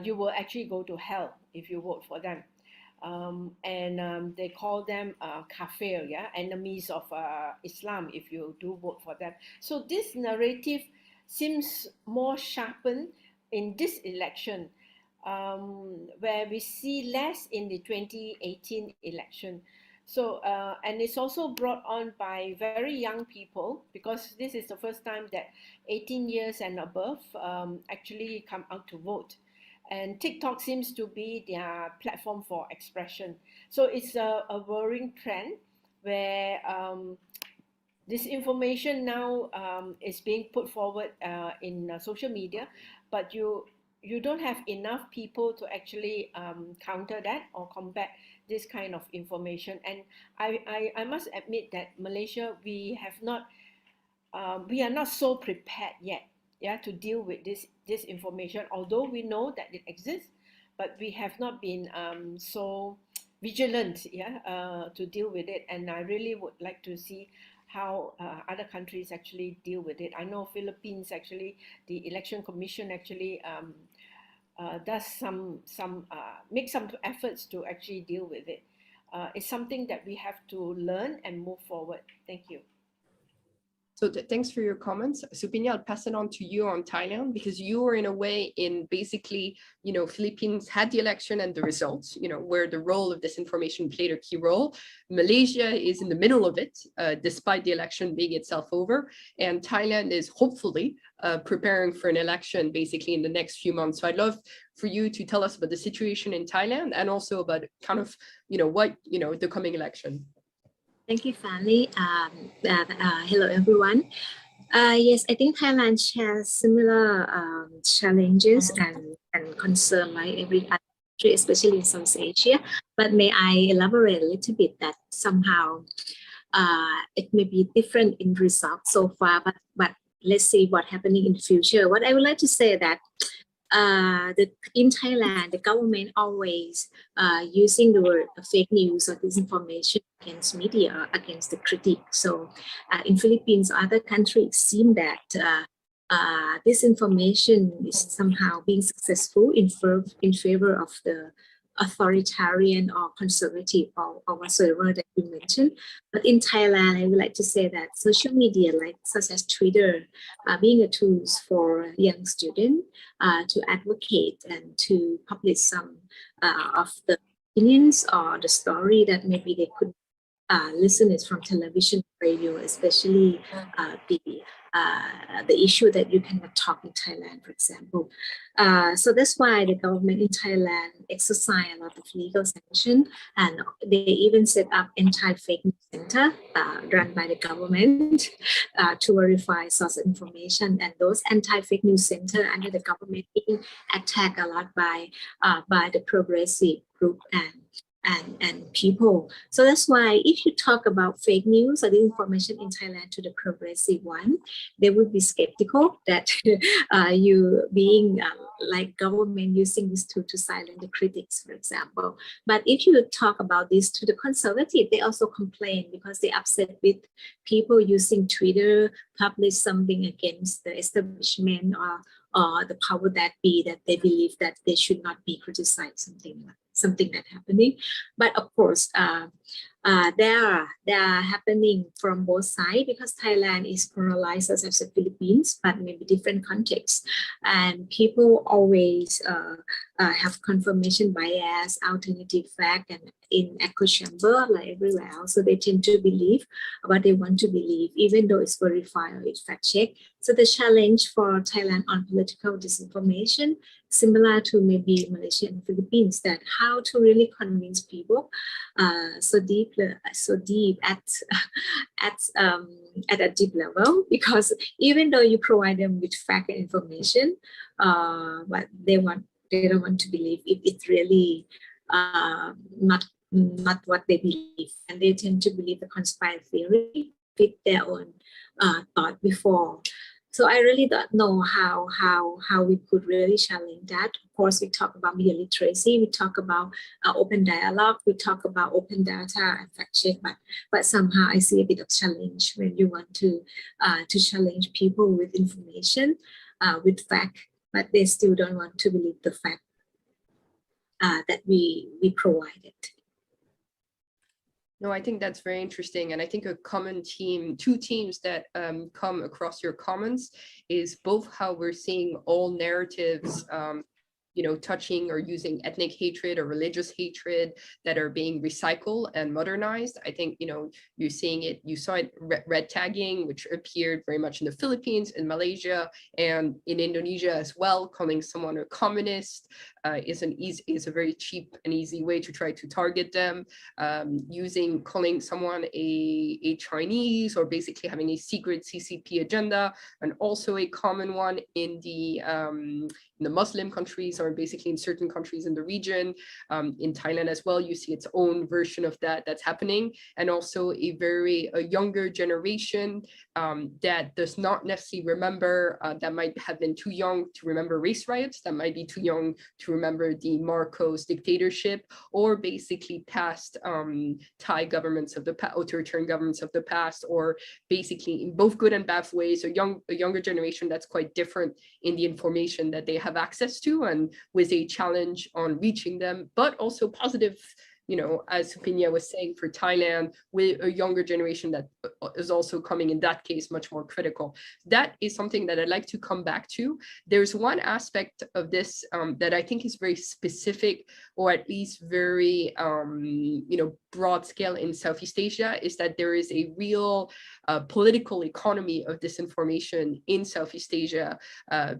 you will actually go to hell if you vote for them. They call them kafir, yeah, enemies of Islam if you do vote for them. So this narrative seems more sharpened in this election, where we see less in the 2018 election. So, and it's also brought on by very young people, because this is the first time that 18 years and above actually come out to vote. And TikTok seems to be their platform for expression. So it's a worrying trend where this information now is being put forward in social media, but you don't have enough people to actually counter that or combat this kind of information. And I must admit that Malaysia, we are not so prepared yet, yeah, to deal with this information, although we know that it exists, but we have not been so vigilant, yeah, to deal with it. And I really would like to see how other countries actually deal with it. I know Philippines actually, the Election Commission actually does make some efforts to actually deal with it. It's something that we have to learn and move forward. Thank you. So thanks for your comments. Supinya, I'll pass it on to you on Thailand, because you were in a way in basically, Philippines had the election and the results, where the role of disinformation played a key role. Malaysia is in the middle of it, despite the election being itself over. And Thailand is hopefully preparing for an election basically in the next few months. So I'd love for you to tell us about the situation in Thailand and also about kind of, the coming election. Thank you, Fanny. Hello, everyone. Yes, I think Thailand shares similar challenges and concern like every other country, especially in South Asia. But may I elaborate a little bit that somehow it may be different in results so far, but let's see what's happening in the future. What I would like to say that in Thailand, the government always using the word fake news or disinformation against media, against the critic. So in Philippines, other countries seem that this information is somehow being successful in favor of the authoritarian or conservative or whatsoever that you mentioned. But in Thailand, I would like to say that social media, such as Twitter, being a tool for young students to advocate and to publish some of the opinions or the story that maybe they could listen it from television, radio, especially the issue that you cannot talk in Thailand, for example. So that's why the government in Thailand exercise a lot of legal sanction, and they even set up anti-fake news center run by the government to verify source information. And those anti-fake news center under the government being attacked a lot by the progressive group and people. So that's why if you talk about fake news or the information in Thailand to the progressive one, they would be skeptical that you being like government using this tool to silence the critics, for example. But if you talk about this to the conservative, they also complain because they're upset with people using Twitter, publish something against the establishment or the power that be, that they believe that they should not be criticized, something that happening. But of course, they are happening from both sides, because Thailand is polarized as the Philippines, but maybe different contexts. And people always have confirmation bias, alternative fact, and in echo chamber like everywhere else. So they tend to believe what they want to believe, even though it's verified or it's fact checked. So the challenge for Thailand on political disinformation, similar to maybe Malaysia and Philippines, that how to really convince people so deep at a deep level, because even though you provide them with fact and information, but they want They don't want to believe if it's really not what they believe, and they tend to believe the conspiracy theory fit their own thought before. So I really don't know how we could really challenge that. Of course, we talk about media literacy, we talk about open dialogue, we talk about open data and fact check, but somehow I see a bit of challenge when you want to challenge people with information, with fact, but they still don't want to believe the fact that we provided. No, I think that's very interesting. And I think a common theme, two themes that come across your comments is both how we're seeing all narratives, touching or using ethnic hatred or religious hatred that are being recycled and modernized. I think, you're seeing it, you saw it, red tagging, which appeared very much in the Philippines, in Malaysia, and in Indonesia as well. Calling someone a communist is a very cheap and easy way to try to target them. Calling someone a Chinese, or basically having a secret CCP agenda, and also a common one in the Muslim countries, or basically in certain countries in the region. In Thailand as well, you see its own version of that's happening, and also a younger generation that does not necessarily remember, that might have been too young to remember race riots, that might be too young to remember the Marcos dictatorship, or basically past Thai governments of the authoritarian governments of the past, or basically in both good and bad ways, a younger generation that's quite different in the information that they have access to, and with a challenge on reaching them, but also positive, as Supinya was saying, for Thailand, with a younger generation that is also coming, in that case, much more critical. That is something that I'd like to come back to. There's one aspect of this that I think is very specific, or at least very, broad scale in Southeast Asia, is that there is a real political economy of disinformation in Southeast Asia,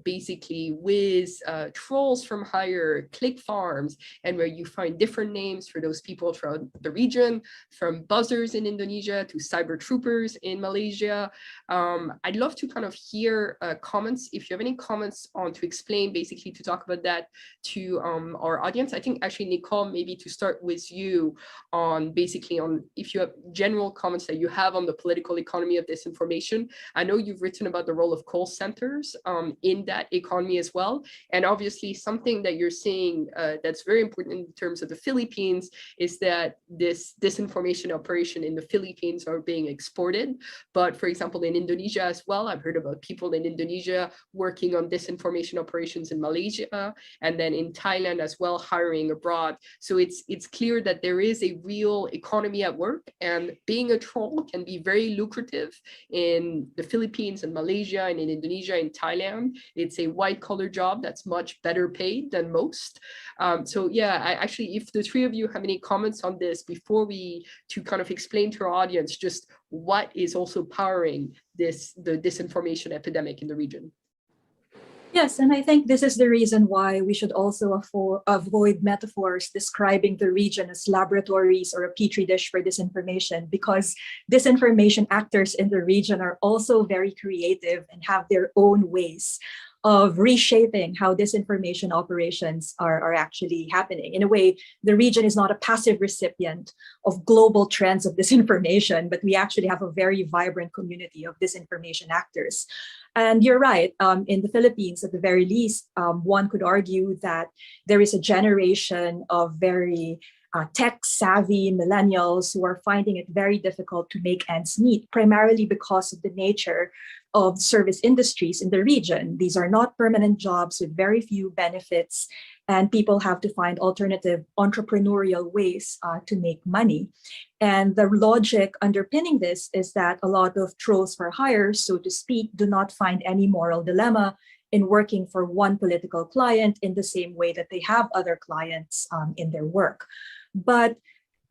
basically with trolls from hire, click farms, and where you find different names for those people throughout the region, from buzzers in Indonesia to cyber troopers in Malaysia. I'd love to kind of hear comments, if you have any comments to explain, basically to talk about that to our audience. I think actually, Nicole, maybe to start with you on if you have general comments that you have on the political economy of disinformation. I know you've written about the role of call centers in that economy as well. And obviously something that you're seeing that's very important in terms of the Philippines is that this disinformation operation in the Philippines are being exported. But for example, in Indonesia as well, I've heard about people in Indonesia working on disinformation operations in Malaysia, and then in Thailand as well, hiring abroad. So it's clear that there is a real economy at work, and being a troll can be very lucrative in the Philippines and Malaysia and in Indonesia and Thailand. It's a white collar job that's much better paid than most. So yeah, if the three of you have any comments on this before to kind of explain to our audience just what is also powering the disinformation epidemic in the region. Yes, and I think this is the reason why we should also avoid metaphors describing the region as laboratories or a petri dish for disinformation, because disinformation actors in the region are also very creative and have their own ways of reshaping how disinformation operations are actually happening. In a way, the region is not a passive recipient of global trends of disinformation, but we actually have a very vibrant community of disinformation actors. And you're right, in the Philippines, at the very least, one could argue that there is a generation of very tech-savvy millennials who are finding it very difficult to make ends meet, primarily because of the nature of service industries in the region. These are not permanent jobs with very few benefits, and people have to find alternative entrepreneurial ways to make money. And the logic underpinning this is that a lot of trolls for hire, so to speak, do not find any moral dilemma in working for one political client in the same way that they have other clients in their work. But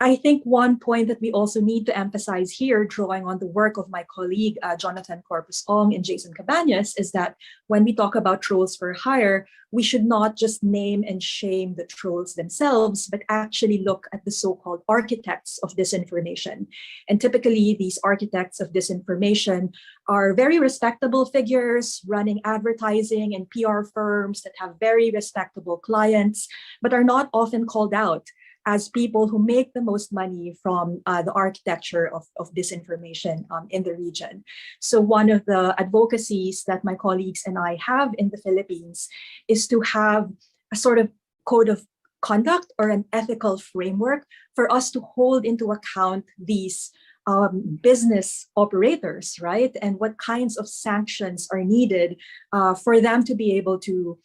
I think one point that we also need to emphasize here, drawing on the work of my colleague, Jonathan Corpus Ong and Jason Cabañas, is that when we talk about trolls for hire, we should not just name and shame the trolls themselves, but actually look at the so-called architects of disinformation. And typically, these architects of disinformation are very respectable figures running advertising and PR firms that have very respectable clients, but are not often called out as people who make the most money from the architecture of disinformation in the region. So one of the advocacies that my colleagues and I have in the Philippines is to have a sort of code of conduct or an ethical framework for us to hold into account these business operators, right? And what kinds of sanctions are needed for them to be able to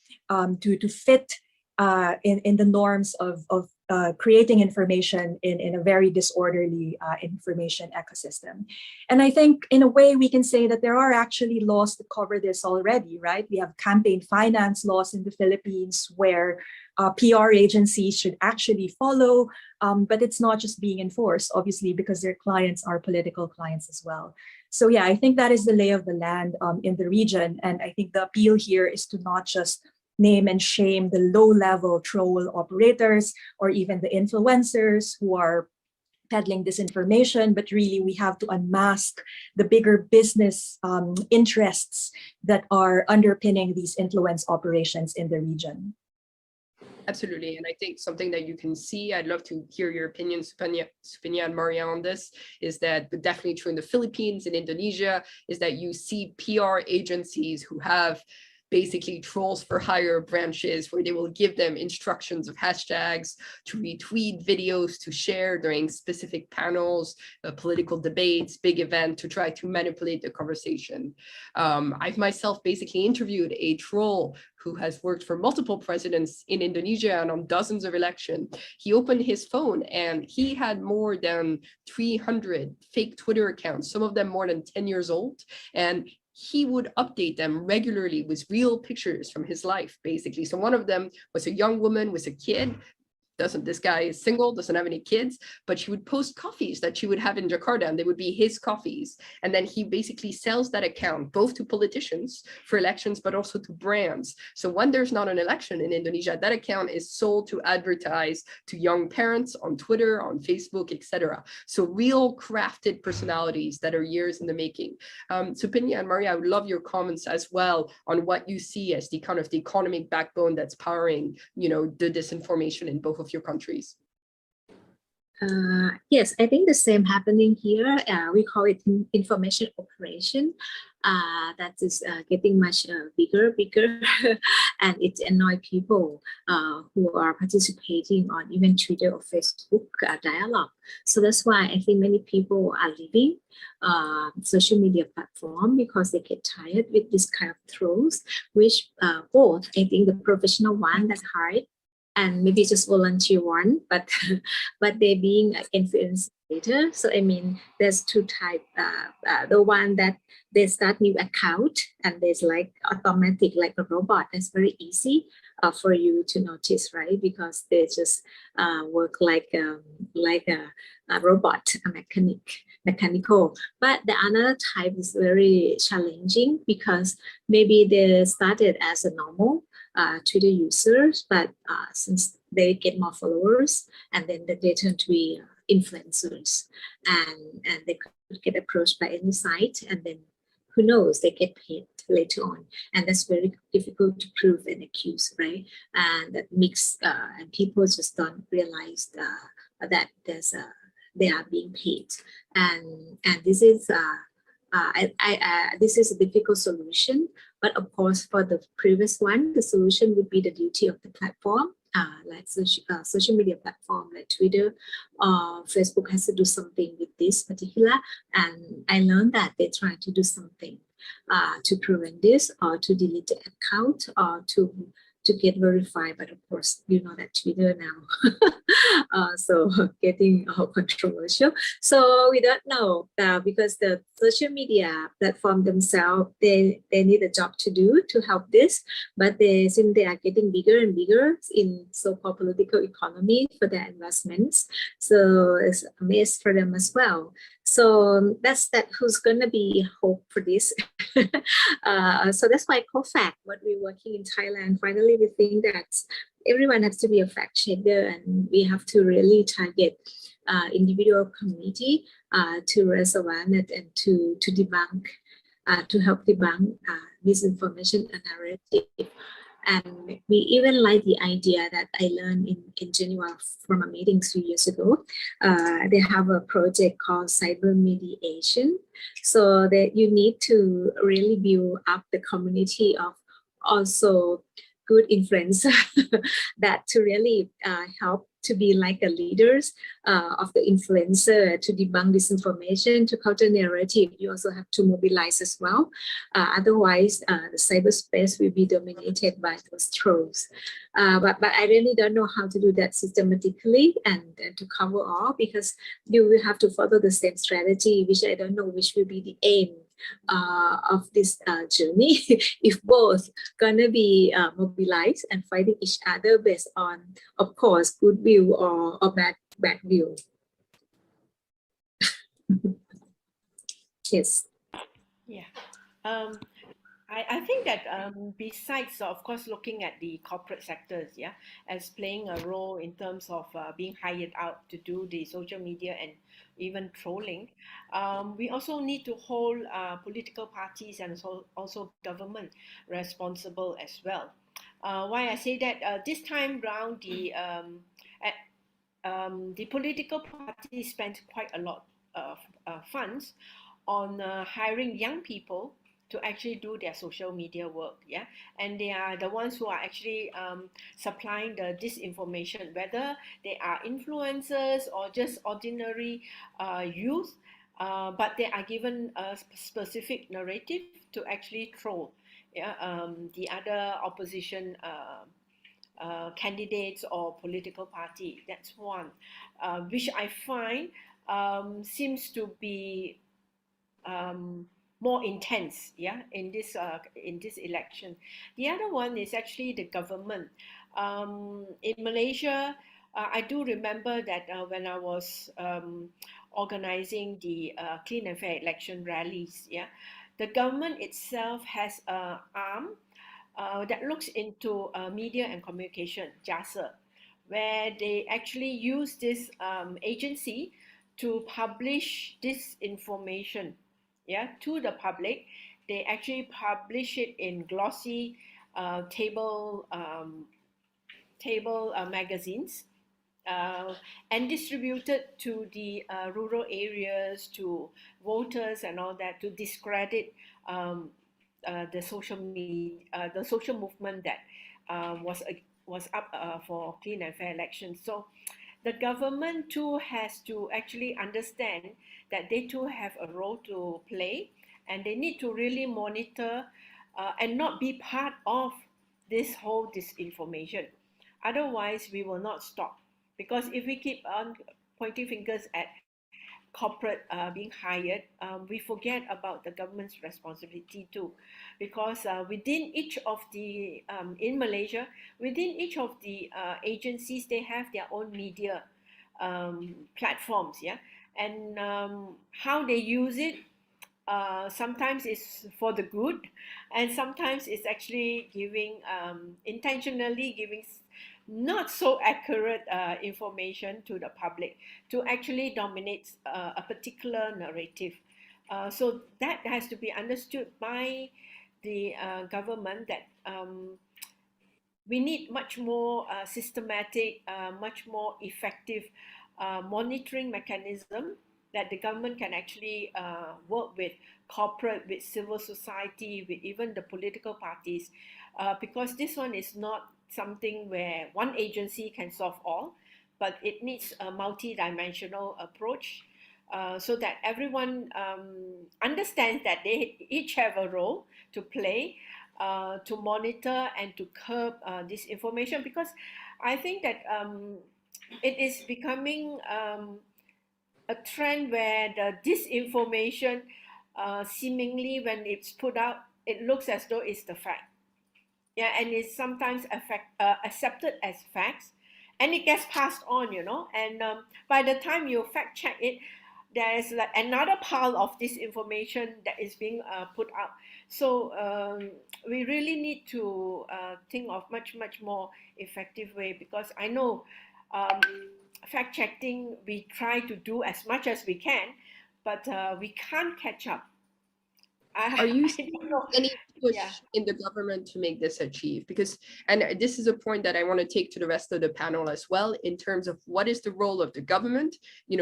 fit in the norms of creating information in a very disorderly information ecosystem. And I think in a way we can say that there are actually laws that cover this already, right? We have campaign finance laws in the Philippines where PR agencies should actually follow, but it's not just being enforced, obviously, because their clients are political clients as well. So yeah, I think that is the lay of the land in the region. And I think the appeal here is to not just name and shame the low-level troll operators or even the influencers who are peddling disinformation, but really we have to unmask the bigger business interests that are underpinning these influence operations in the region. Absolutely. And I think something that you can see, I'd love to hear your opinion, Supinia and Maria, on this, is that, but definitely true in the Philippines and Indonesia, is that you see PR agencies who have basically trolls for hire branches where they will give them instructions of hashtags to retweet videos to share during specific panels, political debates, big event, to try to manipulate the conversation. I've myself basically interviewed a troll who has worked for multiple presidents in Indonesia and on dozens of elections. He opened his phone and he had more than 300 fake Twitter accounts, some of them more than 10 years old. And he would update them regularly with real pictures from his life, basically. So one of them was a young woman with a kid. This guy is single, doesn't have any kids, but she would post coffees that she would have in Jakarta, and they would be his coffees. And then he basically sells that account both to politicians for elections, but also to brands. So when there's not an election in Indonesia, that account is sold to advertise to young parents on Twitter, on Facebook, etc. So real crafted personalities that are years in the making. Supinia and Maria, I would love your comments as well on what you see as the kind of the economic backbone that's powering, the disinformation in both of your countries. Yes, I think the same happening here. We call it information operation. That is getting much bigger, and it annoys people who are participating on even Twitter or Facebook dialogue. So that's why I think many people are leaving social media platform because they get tired with this kind of trolls, which both, I think the professional one that hired and maybe just volunteer one, but they're being influenced later. So I mean, there's two types. The one that they start new account and there's like automatic, like a robot. That's very easy for you to notice, right? Because they just work like a robot, mechanical. But the another type is very challenging because maybe they started as a normal Twitter users, but since they get more followers, and then they turn to be influencers, and they could get approached by any site, and then who knows, they get paid later on, and that's very difficult to prove and accuse, right? And that makes and people just don't realize that they are being paid, and this is. This is a difficult solution, but of course, for the previous one, the solution would be the duty of the platform, like social media platform like Twitter or Facebook has to do something with this particular. And I learned that they're trying to do something to prevent this, or to delete the account, or to get verified. But of course, you know that Twitter now, so getting controversial. So we don't know because the social media platform themselves, they need a job to do to help this, but since they are getting bigger and bigger in so-called political economy for their investments, so it's a mess for them as well. So that's who's going to be hope for this. So that's why COFAC, what we're working in Thailand, finally we think that everyone has to be a fact checker, and we have to really target individual community to raise awareness and to debunk, to help debunk misinformation and narrative. And we even like the idea that I learned in Geneva from a meeting 3 years ago. They have a project called cyber mediation. So that you need to really build up the community of also good influencer that to really help to be like the leaders of the influencer to debunk disinformation, to counter narrative. You also have to mobilize as well. Otherwise, the cyberspace will be dominated by those trolls. But I really don't know how to do that systematically and to cover all, because you will have to follow the same strategy, which I don't know which will be the aim of this journey if both gonna be mobilized and fighting each other based on, of course, good view or bad view. Yes. Yeah. I think that besides, of course, looking at the corporate sectors, yeah, as playing a role in terms of being hired out to do the social media and even trolling, we also need to hold political parties and also government responsible as well. Why I say that this time round, the political parties spent quite a lot of funds on hiring young people to actually do their social media work, yeah, and they are the ones who are actually supplying the disinformation, whether they are influencers or just ordinary youth, but they are given a specific narrative to actually troll, yeah, the other opposition candidates or political party. That's one, which I find seems to be more intense, yeah, in this election. The other one is actually the government. In Malaysia, I do remember that when I was organizing the clean and fair election rallies, yeah, the government itself has an arm that looks into media and communication, JASA, where they actually use this agency to publish this information, yeah, to the public. They actually publish it in glossy table magazines and distributed to the rural areas, to voters and all that, to discredit the social movement that was up for clean and fair elections. So the government too has to actually understand that they too have a role to play, and they need to really monitor and not be part of this whole disinformation. Otherwise, we will not stop, because if we keep on pointing fingers at corporate being hired, we forget about the government's responsibility too, because within each of the in Malaysia, within each of the agencies, they have their own media platforms, yeah, and how they use it sometimes is for the good, and sometimes it's actually giving intentionally giving not so accurate information to the public to actually dominate a particular narrative. So that has to be understood by the government, that we need much more systematic, much more effective monitoring mechanism, that the government can actually work with corporate, with civil society, with even the political parties, because this one is not something where one agency can solve all, but it needs a multi-dimensional approach, so that everyone understands that they each have a role to play, to monitor and to curb disinformation, because I think that it is becoming a trend where the disinformation seemingly, when it's put out, it looks as though it's the fact. Yeah, and it's sometimes accepted as facts, and it gets passed on, and by the time you fact check it, there's like another pile of disinformation that is being put out. So we really need to think of much more effective way, because I know fact checking we try to do as much as we can, but we can't catch up. Are you I don't know. any push Yeah. in the government to make this achieve? Because, and this is a point that I want to take to the rest of the panel as well, in terms of what is the role of the government,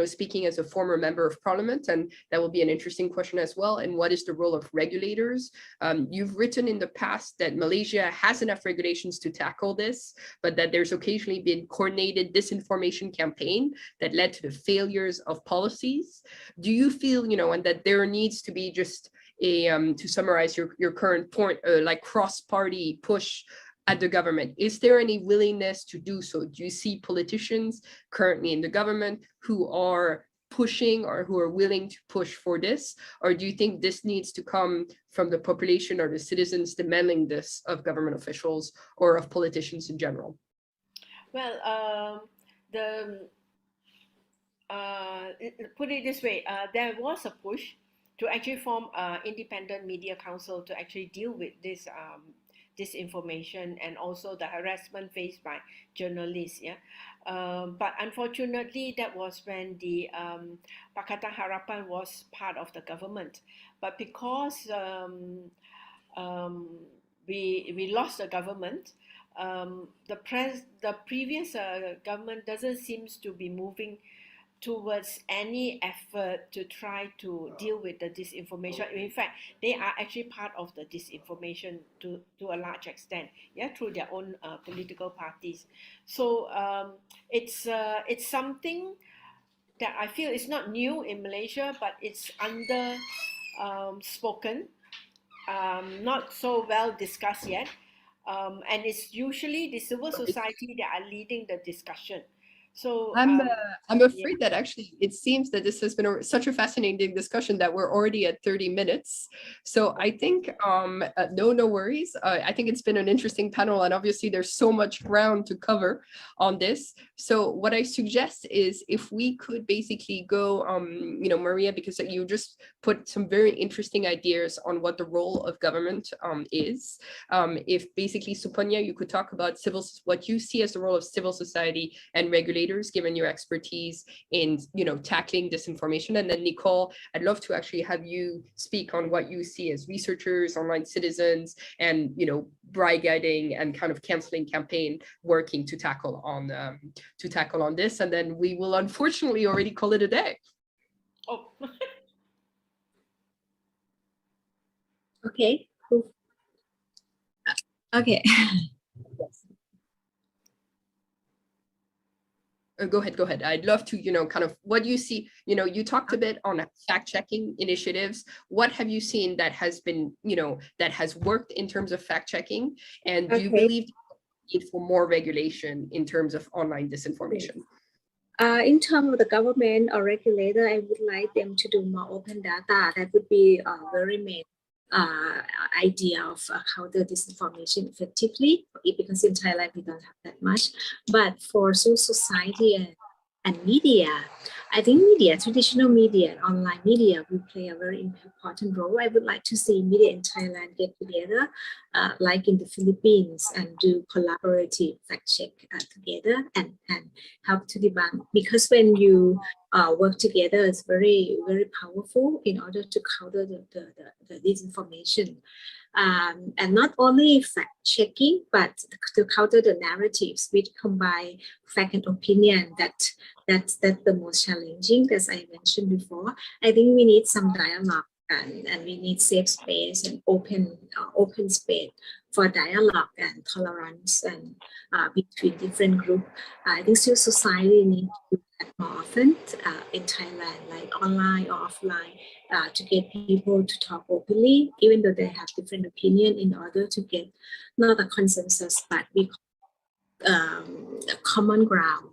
speaking as a former member of parliament, and that will be an interesting question as well. And what is the role of regulators? You've written in the past that Malaysia has enough regulations to tackle this, but that there's occasionally been coordinated disinformation campaign that led to the failures of policies. Do you feel, and that there needs to be just to summarize your current point, like cross-party push at the government? Is there any willingness to do so? Do you see politicians currently in the government who are pushing or who are willing to push for this? Or do you think this needs to come from the population or the citizens demanding this of government officials or of politicians in general? Well, put it this way, there was a push to actually form an independent media council to actually deal with this disinformation and also the harassment faced by journalists. Yeah, but unfortunately, that was when the Pakatan Harapan was part of the government. But because we lost the government, the previous government doesn't seem to be moving towards any effort to try to deal with the disinformation. In fact, they are actually part of the disinformation to a large extent, through their own political parties. So it's something that I feel is not new in Malaysia, but it's under spoken, not so well discussed yet, and it's usually the civil society that are leading the discussion. So I'm afraid that actually it seems that this has been such a fascinating discussion that we're already at 30 minutes. So I think no worries. I think it's been an interesting panel, and obviously there's so much ground to cover on this. So what I suggest is if we could basically go, Maria, because you just put some very interesting ideas on what the role of government is. If basically, Supanya, you could talk about what you see as the role of civil society and regulators, given your expertise in tackling disinformation. And then Nicole, I'd love to actually have you speak on what you see as researchers, online citizens, and bribe guiding and kind of canceling campaign working to tackle on this. And then we will unfortunately already call it a day. Oh. Okay. Okay. Go ahead. I'd love to, kind of what you see, you talked a bit on fact-checking initiatives. What have you seen that has been, that has worked in terms of fact-checking? And do you believe need for more regulation in terms of online disinformation? In terms of the government or regulator, I would like them to do more open data. That would be a very main idea of how the disinformation effectively, because in Thailand we don't have that much. But for civil society and media, I think traditional media and online media will play a very important role. I would like to see media in Thailand get together, like in the Philippines, and do collaborative fact check together and help to debunk. Because when you work together, it's very, very powerful in order to counter the disinformation. And not only fact checking, but to counter the narratives which combine fact and opinion. That's the most challenging, as I mentioned before. I think we need some dialogue and we need safe space and open space for dialogue and tolerance and between different groups. I think civil society needs to that more often in Thailand, like online or offline, to get people to talk openly, even though they have different opinion, in order to get not a consensus, but we a common ground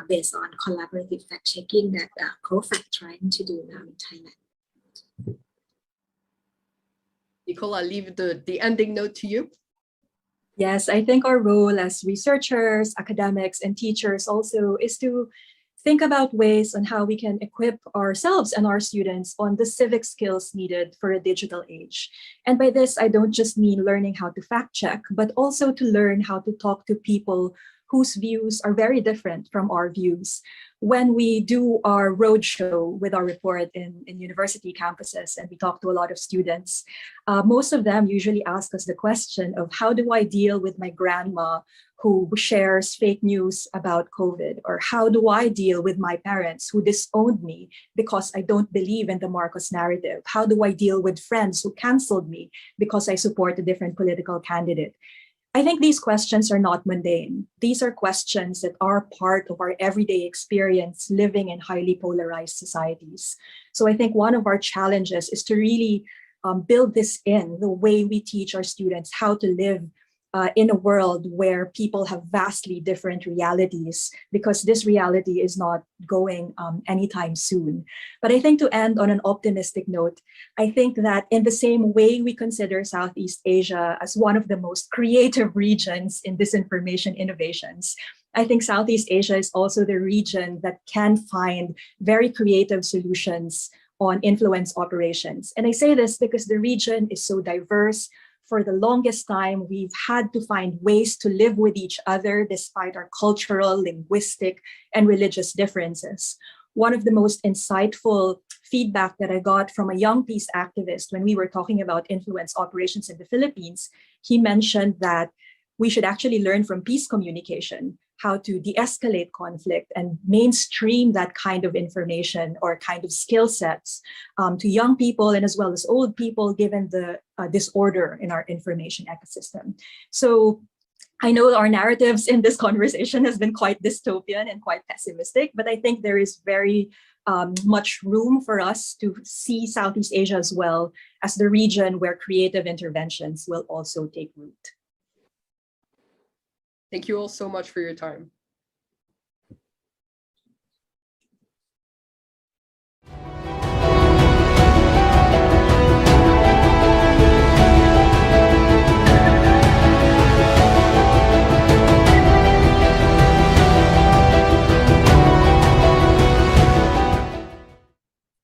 based on collaborative fact-checking that CoFact trying to do now in Thailand. Nicole, I'll leave the ending note to you. Yes, I think our role as researchers, academics, and teachers also is to think about ways on how we can equip ourselves and our students on the civic skills needed for a digital age. And by this, I don't just mean learning how to fact check, but also to learn how to talk to people whose views are very different from our views. When we do our roadshow with our report in university campuses and we talk to a lot of students, most of them usually ask us the question of how do I deal with my grandma who shares fake news about COVID? Or how do I deal with my parents who disowned me because I don't believe in the Marcos narrative? How do I deal with friends who canceled me because I support a different political candidate? I think these questions are not mundane. These are questions that are part of our everyday experience living in highly polarized societies. So I think one of our challenges is to really build this in the way we teach our students how to live in a world where people have vastly different realities, because this reality is not going anytime soon. But I think to end on an optimistic note, I think that in the same way we consider Southeast Asia as one of the most creative regions in disinformation innovations, I think Southeast Asia is also the region that can find very creative solutions on influence operations. And I say this because the region is so diverse. For the longest time, we've had to find ways to live with each other despite our cultural, linguistic, and religious differences. One of the most insightful feedback that I got from a young peace activist when we were talking about influence operations in the Philippines, he mentioned that we should actually learn from peace communication, how to de-escalate conflict and mainstream that kind of information or kind of skill sets to young people and as well as old people, given the disorder in our information ecosystem. So I know our narratives in this conversation has been quite dystopian and quite pessimistic, but I think there is very much room for us to see Southeast Asia as well as the region where creative interventions will also take root. Thank you all so much for your time.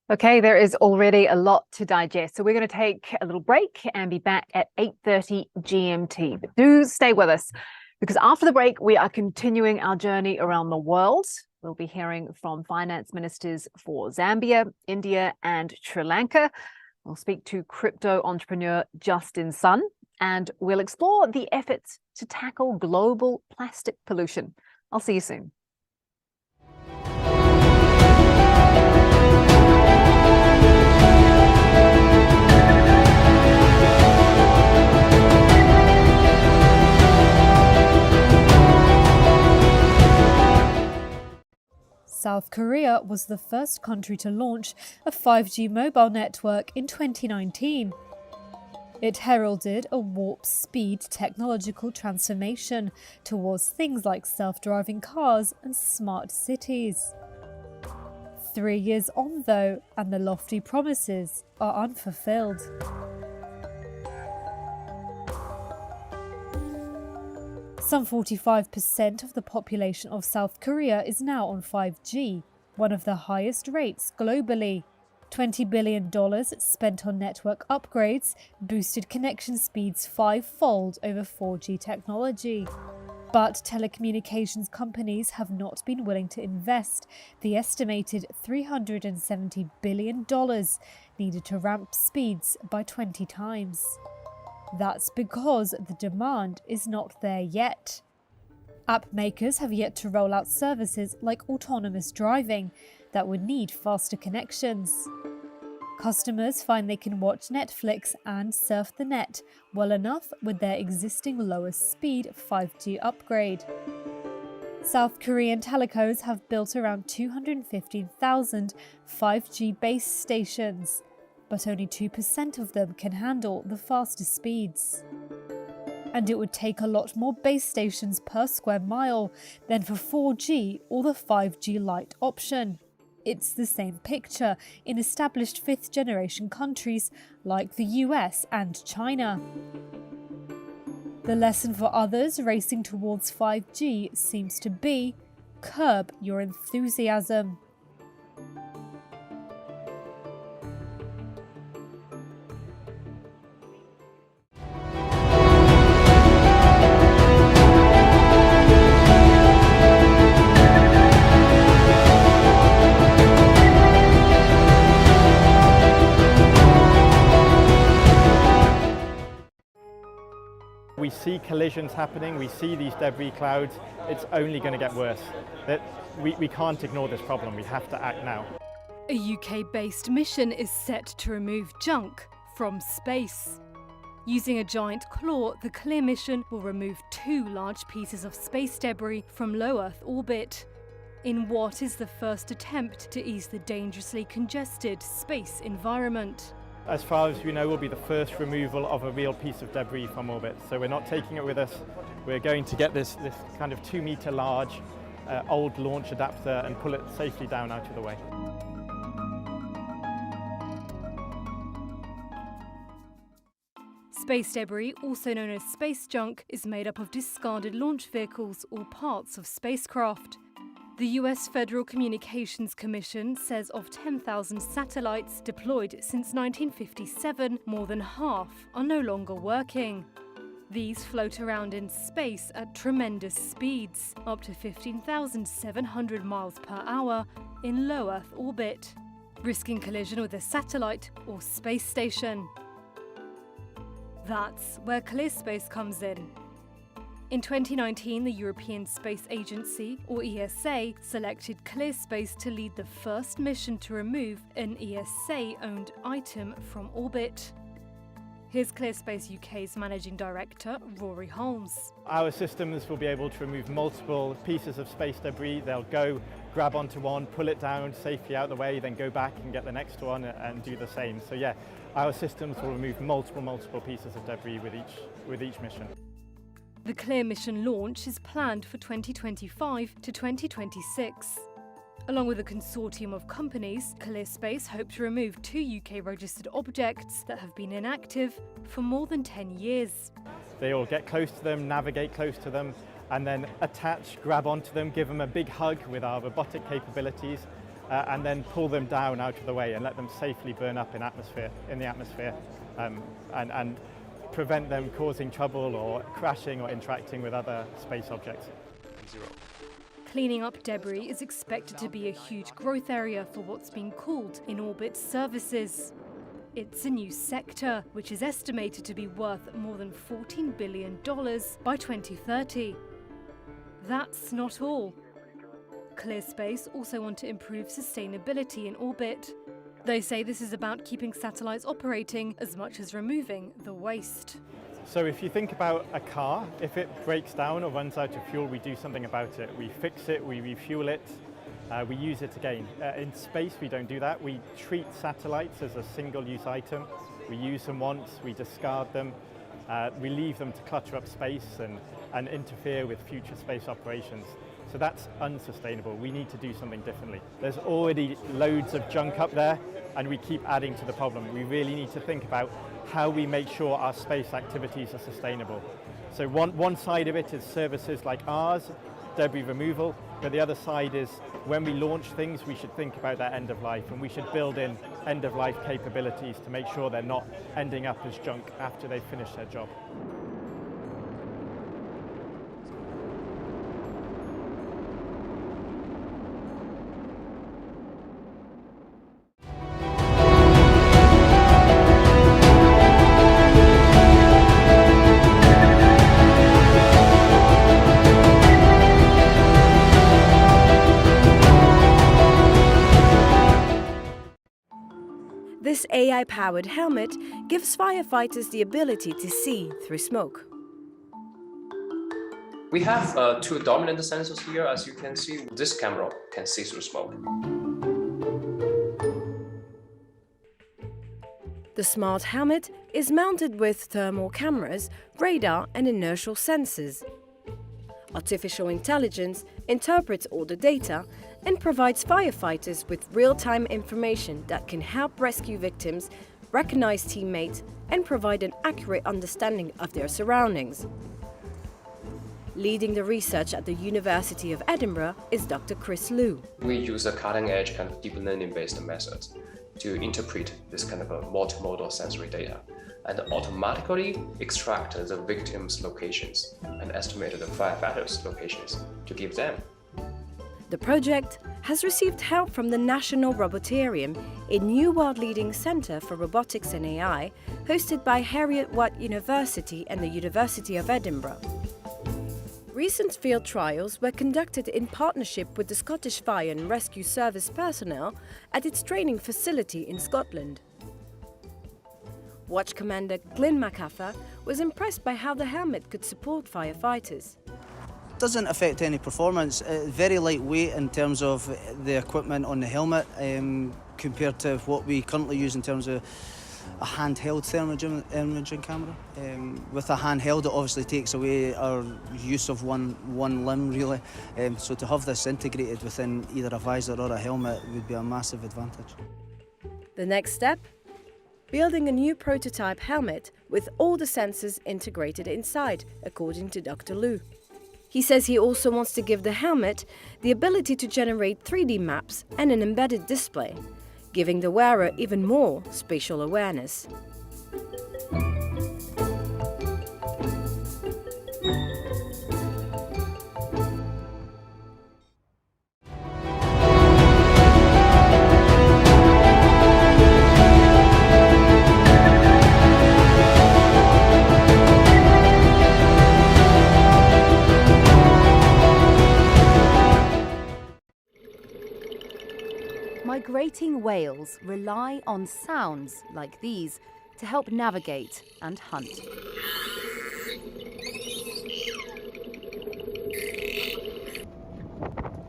Okay, there is already a lot to digest. So we're going to take a little break and be back at 8:30 GMT. But do stay with us, because after the break, we are continuing our journey around the world. We'll be hearing from finance ministers for Zambia, India, and Sri Lanka. We'll speak to crypto entrepreneur Justin Sun, and we'll explore the efforts to tackle global plastic pollution. I'll see you soon. South Korea was the first country to launch a 5G mobile network in 2019. It heralded a warp speed technological transformation towards things like self-driving cars and smart cities. 3 years on though, and the lofty promises are unfulfilled. Some 45% of the population of South Korea is now on 5G, one of the highest rates globally. $20 billion spent on network upgrades boosted connection speeds 5-fold over 4G technology. But telecommunications companies have not been willing to invest the estimated $370 billion needed to ramp speeds by 20 times. That's because the demand is not there yet. App makers have yet to roll out services like autonomous driving that would need faster connections. Customers find they can watch Netflix and surf the net well enough with their existing lowest speed 5G upgrade. South Korean telecos have built around 215,000 5G base stations, but only 2% of them can handle the faster speeds. And it would take a lot more base stations per square mile than for 4G or the 5G Lite option. It's the same picture in established fifth-generation countries like the US and China. The lesson for others racing towards 5G seems to be curb your enthusiasm. We see collisions happening, we see these debris clouds, it's only going to get worse. We can't ignore this problem, we have to act now. A UK-based mission is set to remove junk from space. Using a giant claw, the CLEAR mission will remove 2 large pieces of space debris from low Earth orbit, in what is the first attempt to ease the dangerously congested space environment. As far as we know, will be the first removal of a real piece of debris from orbit. So we're not taking it with us. We're going to get this kind of 2-meter large old launch adapter and pull it safely down out of the way. Space debris, also known as space junk, is made up of discarded launch vehicles or parts of spacecraft. The US Federal Communications Commission says of 10,000 satellites deployed since 1957, more than half are no longer working. These float around in space at tremendous speeds, up to 15,700 miles per hour in low Earth orbit, risking collision with a satellite or space station. That's where ClearSpace comes in. In 2019, the European Space Agency, or ESA, selected ClearSpace to lead the first mission to remove an ESA-owned item from orbit. Here's ClearSpace UK's Managing Director, Rory Holmes. Our systems will be able to remove multiple pieces of space debris. They'll go, grab onto one, pull it down safely out of the way, then go back and get the next one and do the same. So yeah, our systems will remove multiple pieces of debris with each mission. The CLEAR mission launch is planned for 2025 to 2026. Along with a consortium of companies, ClearSpace hope to remove 2 UK-registered objects that have been inactive for more than 10 years. They all get close to them, navigate close to them, and then attach, grab onto them, give them a big hug with our robotic capabilities, and then pull them down out of the way and let them safely burn up in the atmosphere, and prevent them causing trouble or crashing or interacting with other space objects. Cleaning up debris is expected to be a huge growth area for what's being called in-orbit services. It's a new sector, which is estimated to be worth more than $14 billion by 2030. That's not all. ClearSpace also want to improve sustainability in orbit. They say this is about keeping satellites operating as much as removing the waste. So if you think about a car, if it breaks down or runs out of fuel, we do something about it. We fix it, we refuel it, we use it again. In space, we don't do that. We treat satellites as a single-use item. We use them once, we discard them, we leave them to clutter up space and interfere with future space operations. So that's unsustainable. We need to do something differently. There's already loads of junk up there, and we keep adding to the problem. We really need to think about how we make sure our space activities are sustainable. So one side of it is services like ours, debris removal, but the other side is when we launch things, we should think about that end of life, and we should build in end of life capabilities to make sure they're not ending up as junk after they've finished their job. This AI-powered helmet gives firefighters the ability to see through smoke. We have two dominant sensors here, as you can see. This camera can see through smoke. The smart helmet is mounted with thermal cameras, radar and inertial sensors. Artificial intelligence interprets all the data and provides firefighters with real-time information that can help rescue victims, recognize teammates, and provide an accurate understanding of their surroundings. Leading the research at the University of Edinburgh is Dr. Chris Liu. We use a cutting-edge kind of deep learning-based methods to interpret this kind of a multimodal sensory data and automatically extract the victim's locations and estimate the firefighters' locations to give them. The project has received help from the National Robotarium, a new world-leading centre for robotics and AI, hosted by Heriot-Watt University and the University of Edinburgh. Recent field trials were conducted in partnership with the Scottish Fire and Rescue Service personnel at its training facility in Scotland. Watch Commander Glyn MacArthur was impressed by how the helmet could support firefighters. Doesn't affect any performance. Very lightweight in terms of the equipment on the helmet compared to what we currently use in terms of a handheld thermal imaging camera. With a handheld, it obviously takes away our use of one limb, really. So to have this integrated within either a visor or a helmet would be a massive advantage. The next step? Building a new prototype helmet with all the sensors integrated inside, according to Dr. Liu. He says he also wants to give the helmet the ability to generate 3D maps and an embedded display, giving the wearer even more spatial awareness. Migrating whales rely on sounds like these to help navigate and hunt.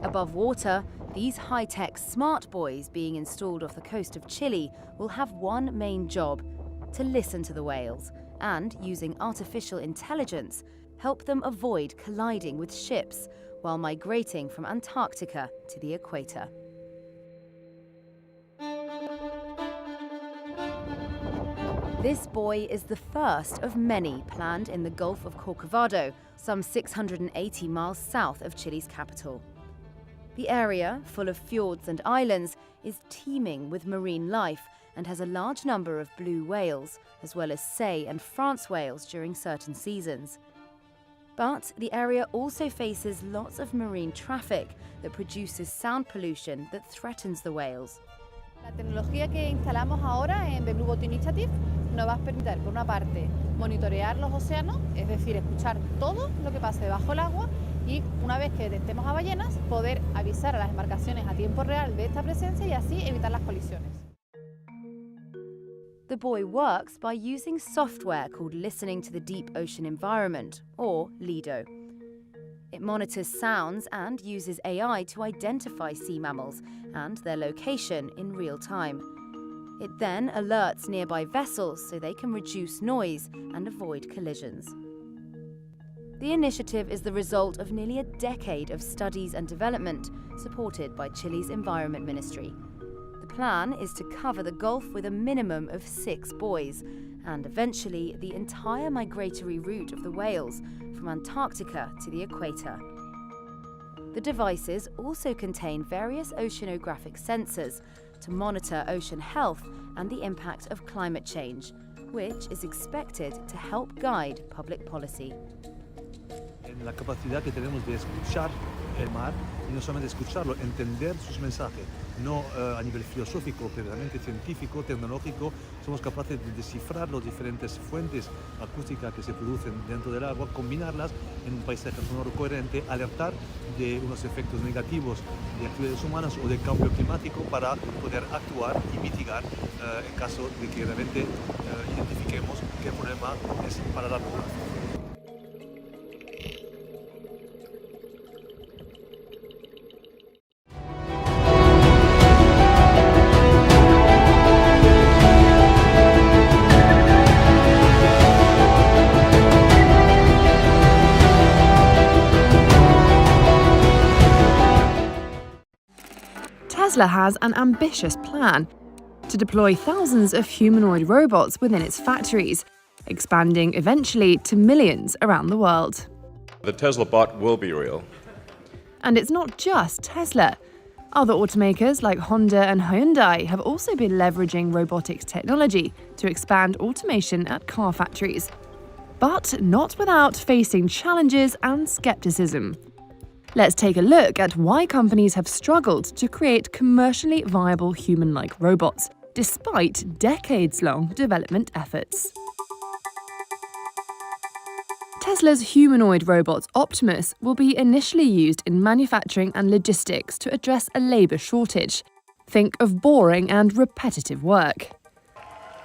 Above water, these high-tech smart buoys being installed off the coast of Chile will have one main job: to listen to the whales and, using artificial intelligence, help them avoid colliding with ships while migrating from Antarctica to the equator. This buoy is the first of many planned in the Gulf of Corcovado, some 680 miles south of Chile's capital. The area, full of fjords and islands, is teeming with marine life and has a large number of blue whales, as well as sei and France whales during certain seasons. But the area also faces lots of marine traffic that produces sound pollution that threatens the whales. La tecnología que instalamos ahora en The Blue Boat Initiative nos va a permitir, por una parte, monitorear los océanos, es decir, escuchar todo lo que pase debajo del agua y, una vez que detectemos a ballenas, poder avisar a las embarcaciones a tiempo real de esta presencia y así evitar las colisiones. The buoy works by using software called Listening to the Deep Ocean Environment, or LIDO. It monitors sounds and uses AI to identify sea mammals and their location in real time. It then alerts nearby vessels so they can reduce noise and avoid collisions. The initiative is the result of nearly a decade of studies and development supported by Chile's Environment Ministry. The plan is to cover the Gulf with a minimum of 6 buoys and eventually the entire migratory route of the whales from Antarctica to the equator. The devices also contain various oceanographic sensors to monitor ocean health and the impact of climate change, which is expected to help guide public policy. La capacidad que tenemos de escuchar el mar y no solamente escucharlo, entender sus mensajes, no a nivel filosófico, pero realmente científico, tecnológico, somos capaces de descifrar las diferentes fuentes acústicas que se producen dentro del agua, combinarlas en un paisaje sonoro coherente, alertar de unos efectos negativos de actividades humanas o de cambio climático para poder actuar y mitigar en caso de que realmente identifiquemos que el problema es para largo plazo. Tesla has an ambitious plan to deploy thousands of humanoid robots within its factories, expanding eventually to millions around the world. The Tesla bot will be real. And it's not just Tesla. Other automakers like Honda and Hyundai have also been leveraging robotics technology to expand automation at car factories. But not without facing challenges and skepticism. Let's take a look at why companies have struggled to create commercially viable human-like robots, despite decades-long development efforts. Tesla's humanoid robot Optimus will be initially used in manufacturing and logistics to address a labour shortage. Think of boring and repetitive work.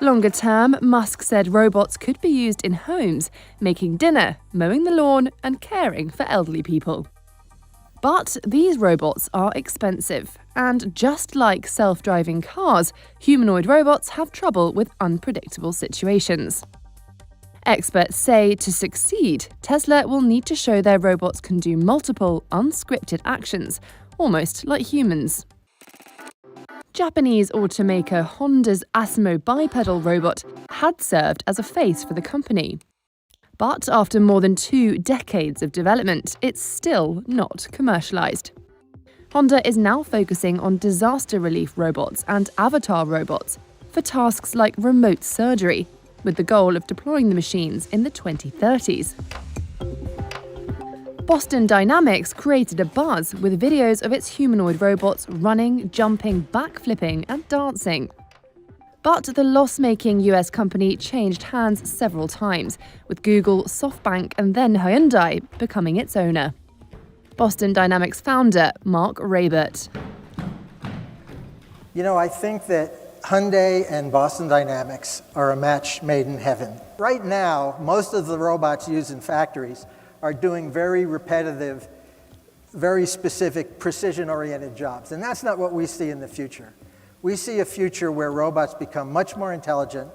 Longer term, Musk said robots could be used in homes, making dinner, mowing the lawn, and caring for elderly people. But these robots are expensive, and just like self-driving cars, humanoid robots have trouble with unpredictable situations. Experts say to succeed, Tesla will need to show their robots can do multiple, unscripted actions, almost like humans. Japanese automaker Honda's Asimo bipedal robot had served as a face for the company. But after more than 2 decades of development, it's still not commercialized. Honda is now focusing on disaster relief robots and avatar robots for tasks like remote surgery, with the goal of deploying the machines in the 2030s. Boston Dynamics created a buzz with videos of its humanoid robots running, jumping, backflipping, and dancing. But the loss-making US company changed hands several times, with Google, SoftBank, and then Hyundai becoming its owner. Boston Dynamics founder Mark Raybert. You know, I think that Hyundai and Boston Dynamics are a match made in heaven. Right now, most of the robots used in factories are doing very repetitive, very specific, precision-oriented jobs. And that's not what we see in the future. We see a future where robots become much more intelligent,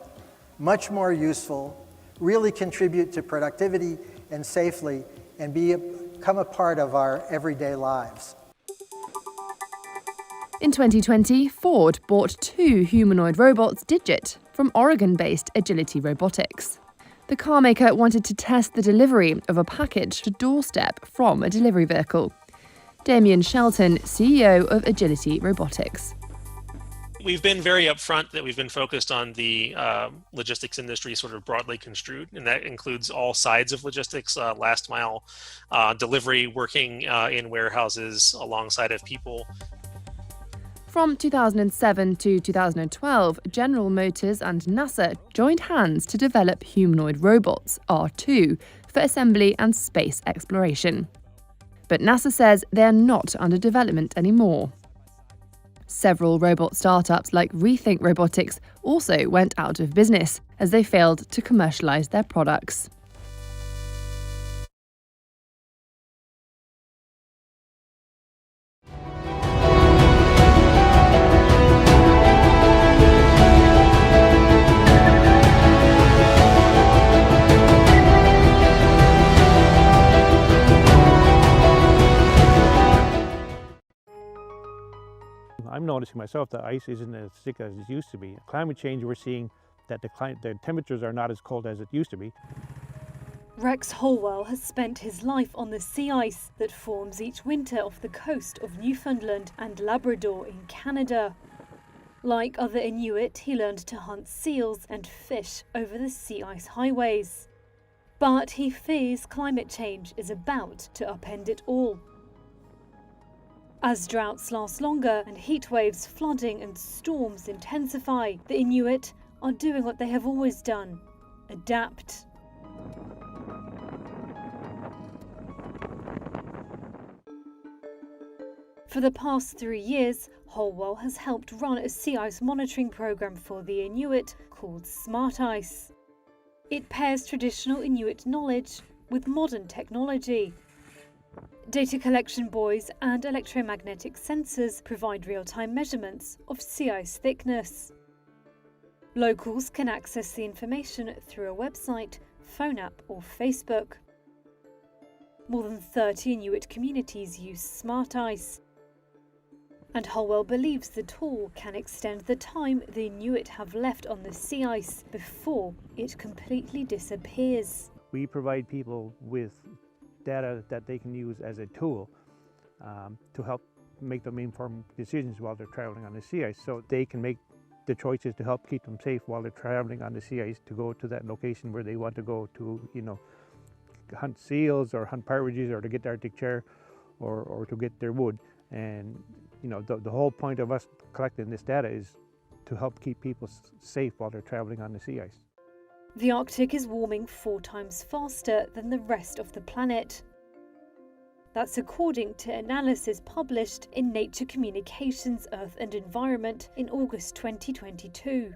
much more useful, really contribute to productivity and safely, and become a part of our everyday lives. In 2020, Ford bought 2 humanoid robots Digit from Oregon-based Agility Robotics. The carmaker wanted to test the delivery of a package to doorstep from a delivery vehicle. Damien Shelton, CEO of Agility Robotics. We've been very upfront that we've been focused on the logistics industry sort of broadly construed, and that includes all sides of logistics, last mile delivery, working in warehouses alongside of people. From 2007 to 2012, General Motors and NASA joined hands to develop humanoid robots, R2, for assembly and space exploration. But NASA says they're not under development anymore. Several robot startups like Rethink Robotics also went out of business as they failed to commercialize their products. I'm noticing myself that ice isn't as thick as it used to be. Climate change, we're seeing that the temperatures are not as cold as it used to be. Rex Holwell has spent his life on the sea ice that forms each winter off the coast of Newfoundland and Labrador in Canada. Like other Inuit, he learned to hunt seals and fish over the sea ice highways. But he fears climate change is about to upend it all. As droughts last longer and heat waves, flooding and storms intensify, the Inuit are doing what they have always done: adapt. For the past 3 years, Holwell has helped run a sea ice monitoring program for the Inuit called Smart Ice. It pairs traditional Inuit knowledge with modern technology. Data collection buoys and electromagnetic sensors provide real-time measurements of sea ice thickness. Locals can access the information through a website, phone app or Facebook. More than 30 Inuit communities use Smart Ice. And Holwell believes the tool can extend the time the Inuit have left on the sea ice before it completely disappears. We provide people with data that they can use as a tool to help make them informed decisions while they're traveling on the sea ice, so they can make the choices to help keep them safe while they're traveling on the sea ice to go to that location where they want to go to, hunt seals or hunt partridges or to get the Arctic char or to get their wood. And the whole point of us collecting this data is to help keep people safe while they're traveling on the sea ice. The Arctic is warming 4 times faster than the rest of the planet. That's according to analysis published in Nature Communications, Earth and Environment in August 2022.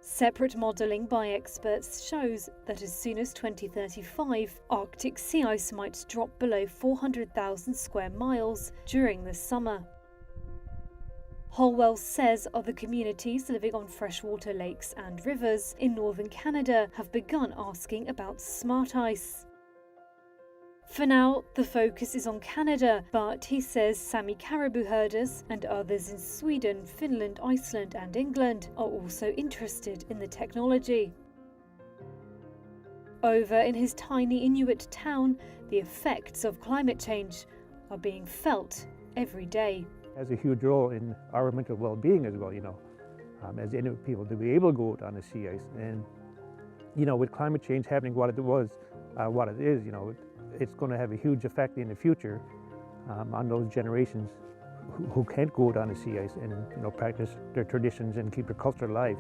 Separate modelling by experts shows that as soon as 2035, Arctic sea ice might drop below 400,000 square miles during the summer. Holwell says other communities living on freshwater lakes and rivers in northern Canada have begun asking about smart ice. For now, the focus is on Canada, but he says Sami caribou herders and others in Sweden, Finland, Iceland and England are also interested in the technology. Over in his tiny Inuit town, the effects of climate change are being felt every day. It has a huge role in our mental well-being as well, as Inuit people to be able to go out on the sea ice. And, with climate change happening what it is, it's going to have a huge effect in the future on those generations who can't go out on the sea ice and practice their traditions and keep their culture alive.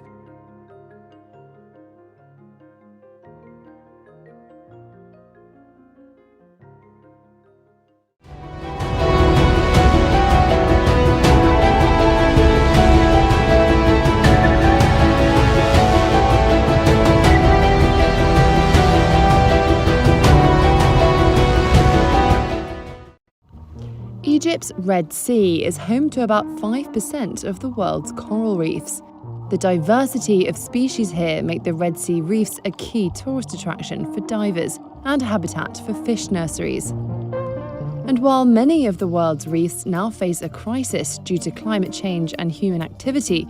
Egypt's Red Sea is home to about 5% of the world's coral reefs. The diversity of species here make the Red Sea reefs a key tourist attraction for divers and habitat for fish nurseries. And while many of the world's reefs now face a crisis due to climate change and human activity,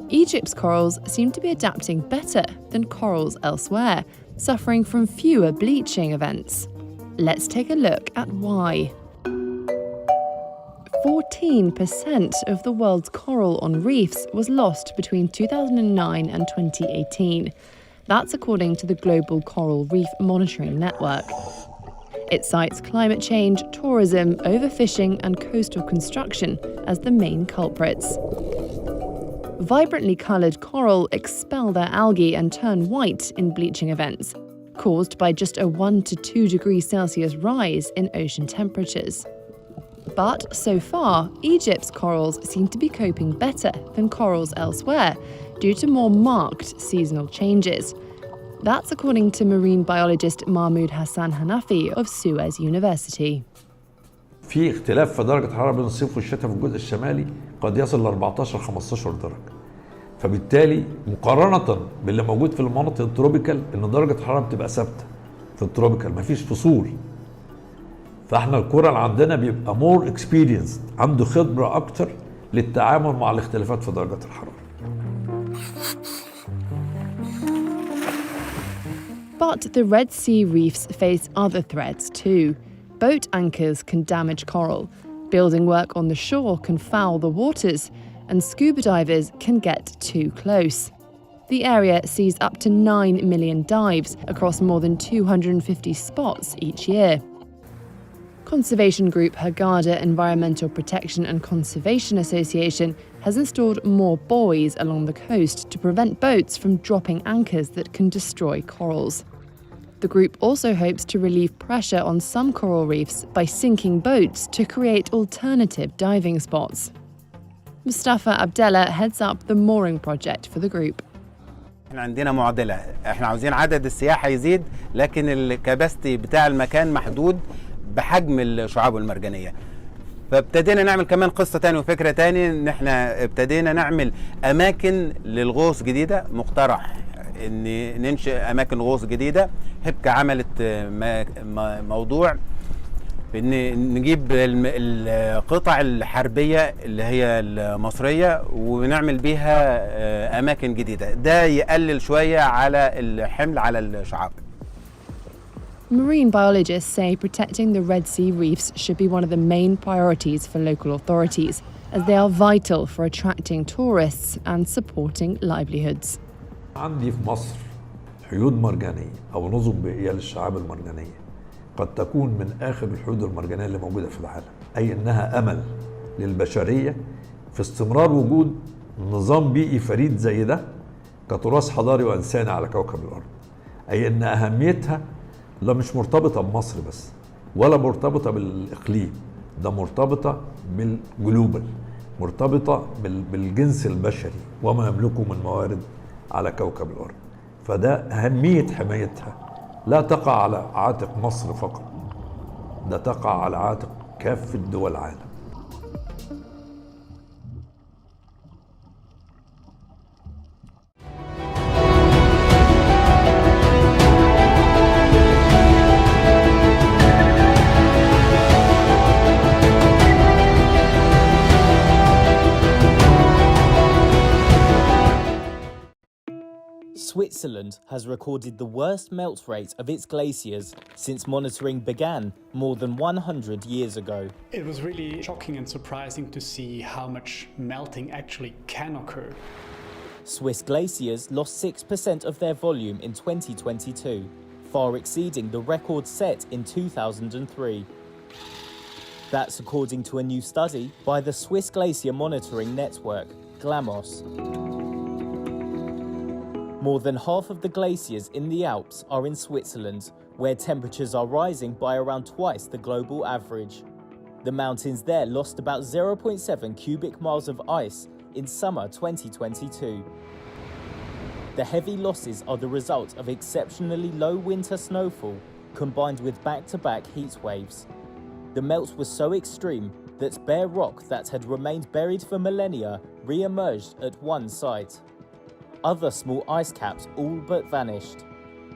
Egypt's corals seem to be adapting better than corals elsewhere, suffering from fewer bleaching events. Let's take a look at why. 14% of the world's coral on reefs was lost between 2009 and 2018. That's according to the Global Coral Reef Monitoring Network. It cites climate change, tourism, overfishing, and coastal construction as the main culprits. Vibrantly coloured coral expel their algae and turn white in bleaching events, caused by just a 1 to 2 degrees Celsius rise in ocean temperatures. But so far, Egypt's corals seem to be coping better than corals elsewhere due to more marked seasonal changes. That's according to marine biologist Mahmoud Hassan Hanafi of Suez University. في اختلاف في درجة الحرارة بين الصيف والشتاء في الجزء الشمالي قد يصل ل 14 15 درجة. فبالتالي مقارنة باللي موجود في المناطق التروبيكال ان درجة الحرارة بتبقى ثابتة في التروبيكال مفيش فصول. فاحنا الكورال عندنا بيبقى more experienced، عنده خبرة أكتر للتعامل مع الاختلافات في درجة الحرارة. But the Red Sea reefs face other threats too. Boat anchors can damage coral, building work on the shore can foul the waters, and scuba divers can get too close. The area sees up to 9 million dives across more than 250 spots each year. Conservation group Haggarda Environmental Protection and Conservation Association has installed more buoys along the coast to prevent boats from dropping anchors that can destroy corals. The group also hopes to relieve pressure on some coral reefs by sinking boats to create alternative diving spots. Mustafa Abdallah heads up the mooring project for the group. احنا عندنا معضلة، احنا عاوزين عدد السياحة يزيد لكن الكباستي بتاع المكان محدود بحجم الشعاب المرجانية. فابتدينا نعمل كمان قصة تانية وفكرة تانية ان احنا ابتدينا نعمل اماكن للغوص جديدة، مقترح ان ننشئ اماكن غوص جديدة. هبكة عملت موضوع ان نجيب القطع الحربيه اللي هي المصريه ونعمل بيها اماكن جديده، ده يقلل شويه على الحمل على الشعاب. Marine biologists say protecting the Red Sea reefs should be one of the main priorities for local authorities, as they are vital for attracting tourists and supporting livelihoods. عندي في مصر حيود مرجانية أو نظم بيئية للشعاب المرجانية قد تكون من آخر الحدود المرجانية اللي موجودة في العالم، أي أنها أمل للبشرية في استمرار وجود نظام بيئي فريد زي ده كتراث حضاري وإنساني على كوكب الأرض، أي أن أهميتها لا مش مرتبطة بمصر بس ولا مرتبطة بالإقليم، ده مرتبطة بالجلوبال، مرتبطة بالجنس البشري وما يملكه من موارد على كوكب الأرض. فده أهمية حمايتها لا تقع على عاتق مصر فقط، ده تقع على عاتق كافة دول العالم. Switzerland has recorded the worst melt rate of its glaciers since monitoring began more than 100 years ago. It was really shocking and surprising to see how much melting actually can occur. Swiss glaciers lost 6% of their volume in 2022, far exceeding the record set in 2003. That's according to a new study by the Swiss Glacier Monitoring Network, GLAMOS. More than half of the glaciers in the Alps are in Switzerland, where temperatures are rising by around twice the global average. The mountains there lost about 0.7 cubic miles of ice in summer 2022. The heavy losses are the result of exceptionally low winter snowfall combined with back-to-back heat waves. The melt was so extreme that bare rock that had remained buried for millennia re-emerged at one site. Other small ice caps all but vanished.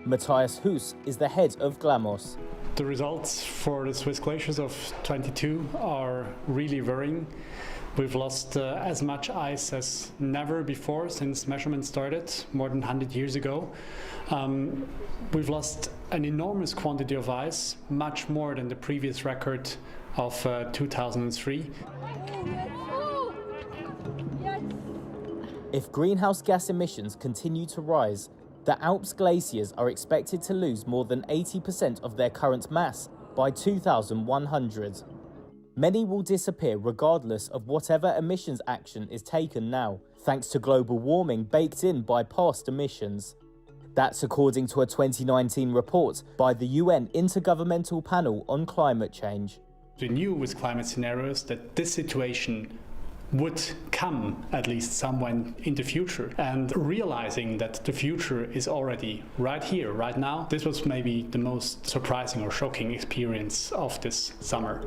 Matthias Huss is the head of GLAMOS. The results for the Swiss glaciers of 22 are really worrying. We've lost as much ice as never before since measurements started more than 100 years ago. We've lost an enormous quantity of ice, much more than the previous record of 2003. If greenhouse gas emissions continue to rise, the Alps glaciers are expected to lose more than 80% of their current mass by 2100. Many will disappear regardless of whatever emissions action is taken now, thanks to global warming baked in by past emissions. That's according to a 2019 report by the UN Intergovernmental Panel on Climate Change. We knew with climate scenarios that this situation would come at least somewhere in the future, and realizing that the future is already right here, right now, this was maybe the most surprising or shocking experience of this summer.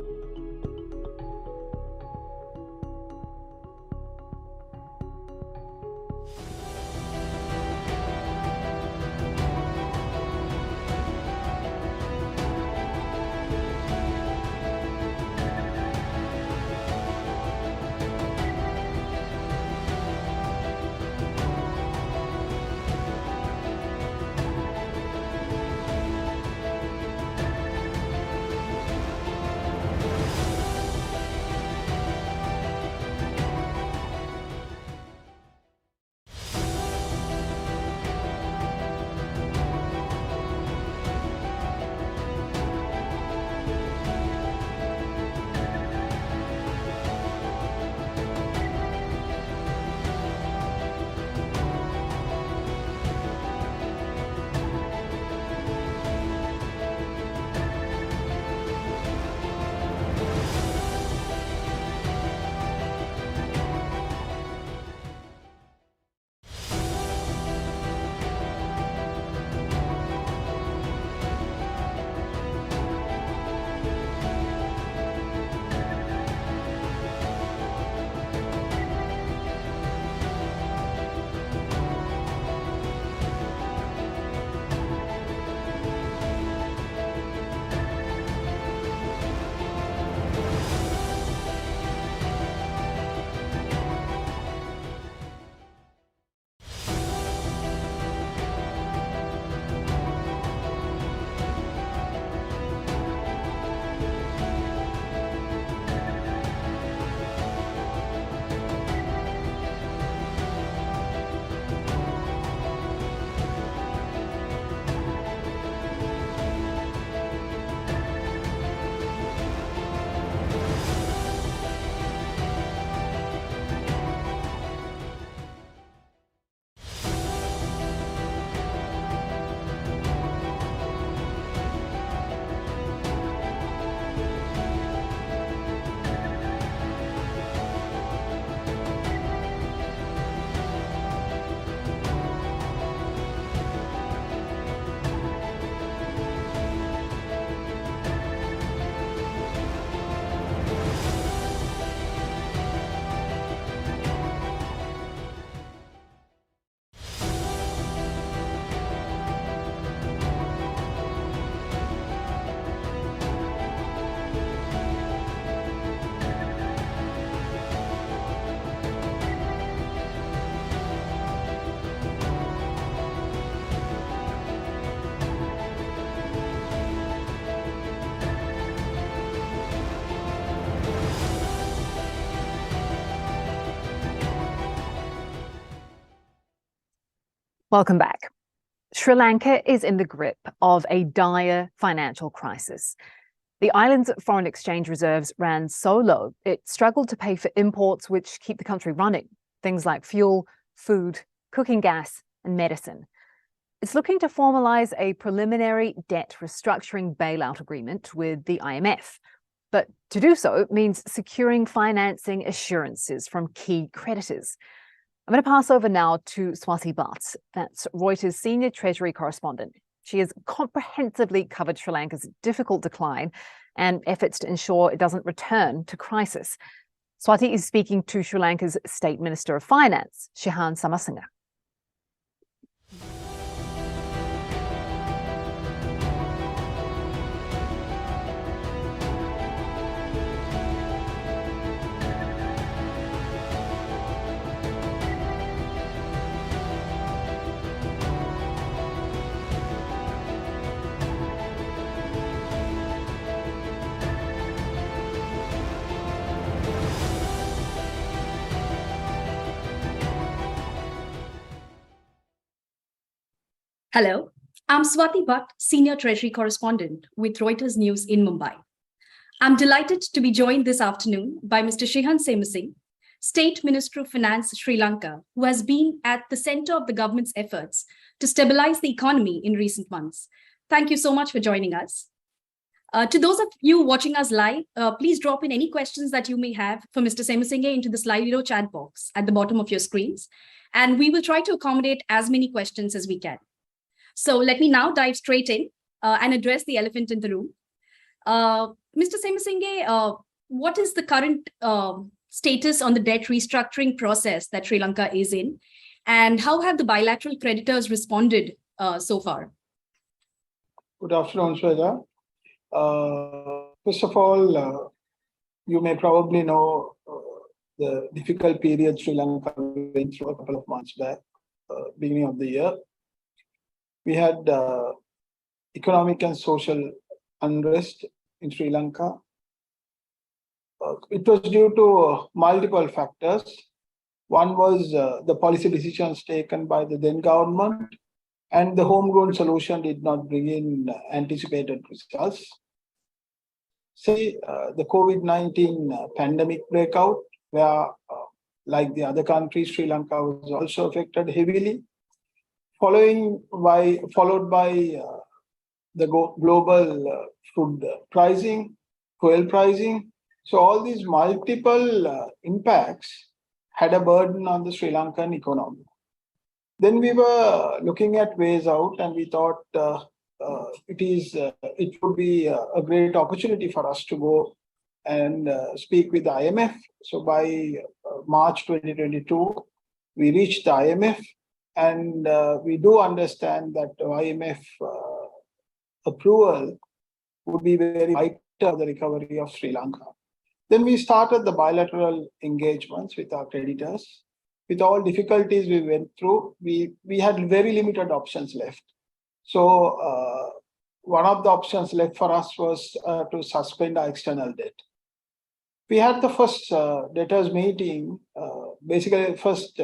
Welcome back. Sri Lanka is in the grip of a dire financial crisis. The island's foreign exchange reserves ran so low, it struggled to pay for imports which keep the country running, things like fuel, food, cooking gas, and medicine. It's looking to formalize a preliminary debt restructuring bailout agreement with the IMF. But to do so means securing financing assurances from key creditors. I'm going to pass over now to Swati Bhatt, that's Reuters' senior Treasury correspondent. She has comprehensively covered Sri Lanka's difficult decline and efforts to ensure it doesn't return to crisis. Swati is speaking to Sri Lanka's State Minister of Finance, Shehan Samasinga. Hello, I'm Swati Bhatt, Senior Treasury Correspondent with Reuters News in Mumbai. I'm delighted to be joined this afternoon by Mr. Shehan Samasinga, State Minister of Finance, Sri Lanka, who has been at the center of the government's efforts to stabilize the economy in recent months. Thank you so much for joining us. To those of you watching us live, please drop in any questions that you may have for Mr. Samasinga into the Slido chat box at the bottom of your screens, and we will try to accommodate as many questions as we can. So let me now dive straight in and address the elephant in the room. Mr. Samasinga, what is the current status on the debt restructuring process that Sri Lanka is in? And how have the bilateral creditors responded so far? Good afternoon, Shweta. First of all, you may probably know the difficult period Sri Lanka went through a couple of months back, beginning of the year. We had economic and social unrest in Sri Lanka. It was due to multiple factors. One was the policy decisions taken by the then government, and the homegrown solution did not bring in anticipated results. Say, the COVID-19 pandemic breakout, where, like the other countries, Sri Lanka was also affected heavily. Followed by the global food pricing, fuel pricing. So all these multiple impacts had a burden on the Sri Lankan economy. Then we were looking at ways out, and we thought it would be a great opportunity for us to go and speak with the IMF. So by March 2022, we reached the IMF. And we do understand that IMF approval would be very vital for the recovery of Sri Lanka. Then we started the bilateral engagements with our creditors. With all difficulties we went through, we had very limited options left. So one of the options left for us was to suspend our external debt. We had the first debtors meeting, basically first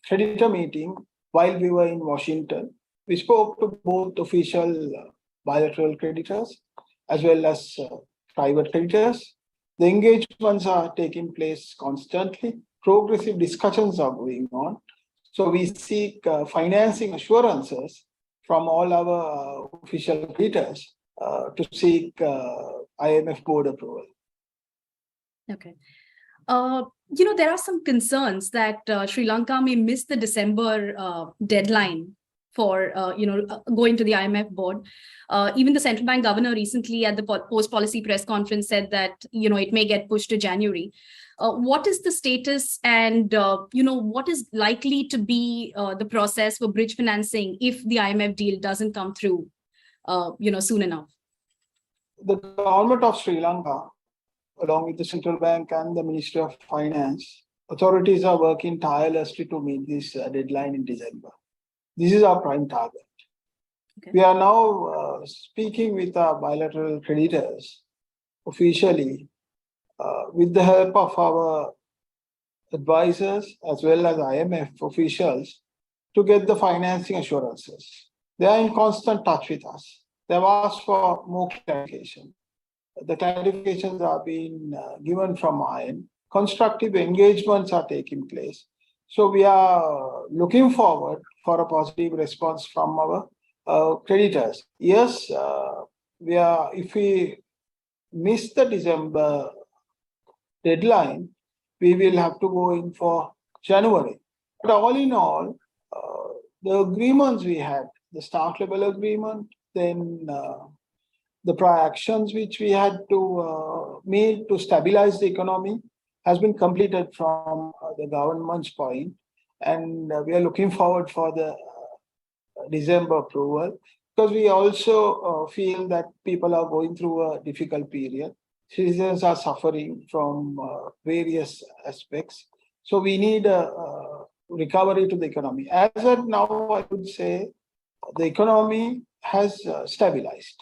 creditor meeting, while we were in Washington. We spoke to both official bilateral creditors as well as private creditors. The engagements are taking place constantly. Progressive discussions are going on. So we seek financing assurances from all our official creditors to seek IMF board approval. Okay. There are some concerns that Sri Lanka may miss the December deadline for, going to the IMF board. Even the central bank governor recently at the post-policy press conference said that, it may get pushed to January. What is the status and, what is likely to be the process for bridge financing if the IMF deal doesn't come through, soon enough? The government of Sri Lanka, along with the central bank and the Ministry of Finance, authorities are working tirelessly to meet this deadline in December. This is our prime target. Okay. We are now speaking with our bilateral creditors officially with the help of our advisors as well as IMF officials to get the financing assurances. They are in constant touch with us. They have asked for more clarification. The clarifications are being given from IN. Constructive engagements are taking place. So we are looking forward for a positive response from our creditors. Yes, if we miss the December deadline, we will have to go in for January. But all in all, the agreements we had, the staff level agreement, then the prior actions which we had to meet to stabilize the economy has been completed from the government's point. And we are looking forward for the December approval, because we also feel that people are going through a difficult period. Citizens are suffering from various aspects. So we need a recovery to the economy. As of now, I would say the economy has stabilized.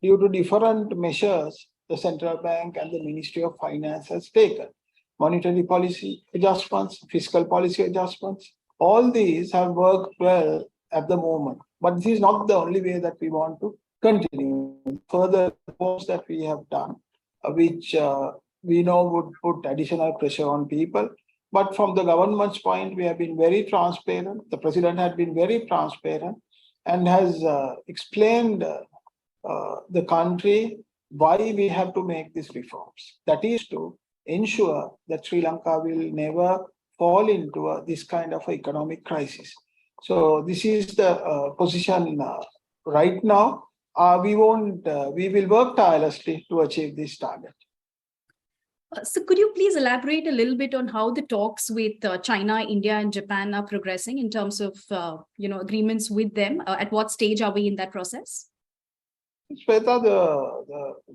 Due to different measures the central bank and the Ministry of Finance has taken. Monetary policy adjustments, fiscal policy adjustments, all these have worked well at the moment. But this is not the only way that we want to continue. Further reforms that we have done, which we know would put additional pressure on people. But from the government's point, we have been very transparent. The president had been very transparent and has explained the country why we have to make these reforms. That is to ensure that Sri Lanka will never fall into this kind of economic crisis. So this is the position right now. We will work tirelessly to achieve this target. So could you please elaborate a little bit on how the talks with China, India, and Japan are progressing in terms of agreements with them? At what stage are we in that process? Shweta,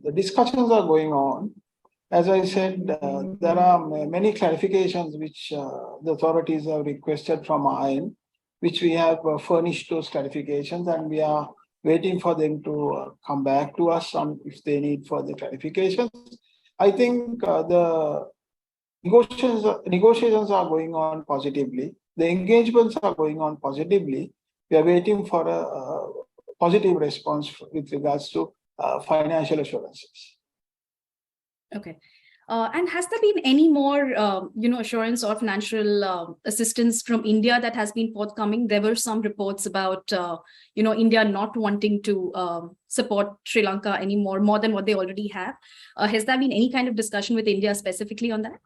the discussions are going on. As I said, there are many clarifications which the authorities have requested from IN, which we have furnished those clarifications, and we are waiting for them to come back to us on if they need further clarifications. I think the negotiations are going on positively. The engagements are going on positively. We are waiting for a positive response with regards to financial assurances. Okay. And has there been any more, assurance or financial assistance from India that has been forthcoming? There were some reports about, India not wanting to support Sri Lanka anymore, more than what they already have. Has there been any kind of discussion with India specifically on that?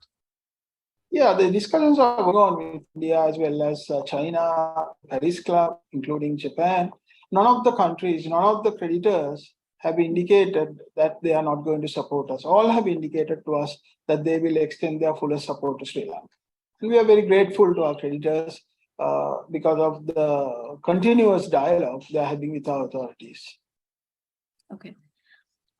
Yeah, the discussions are going on with India as well as China, Paris Club, including Japan. None of the countries, none of the creditors have indicated that they are not going to support us. All have indicated to us that they will extend their fullest support to Sri Lanka. And we are very grateful to our creditors because of the continuous dialogue they are having with our authorities. Okay.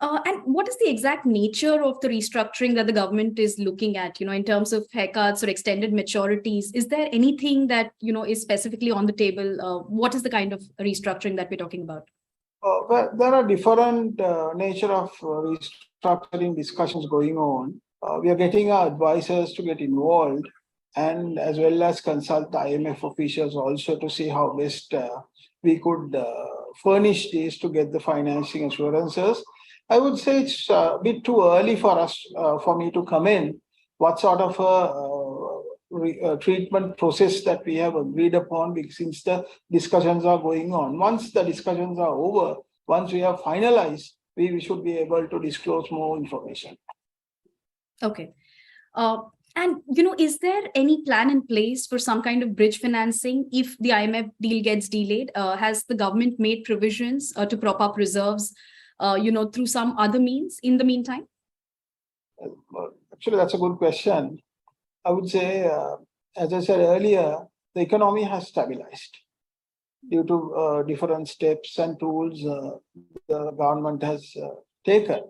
And what is the exact nature of the restructuring that the government is looking at, in terms of haircuts or extended maturities? Is there anything that, is specifically on the table? What is the kind of restructuring that we're talking about? Well, there are different nature of restructuring discussions going on. We are getting our advisors to get involved, and as well as consult IMF officials also to see how best we could furnish these to get the financing assurances. I would say it's a bit too early for us, for me to comment what sort of a treatment process that we have agreed upon, since the discussions are going on. Once the discussions are over, once we have finalized, we should be able to disclose more information. Okay. And, is there any plan in place for some kind of bridge financing if the IMF deal gets delayed? Has the government made provisions to prop up reserves, through some other means in the meantime? Actually, that's a good question. I would say, as I said earlier, the economy has stabilized due to different steps and tools the government has taken.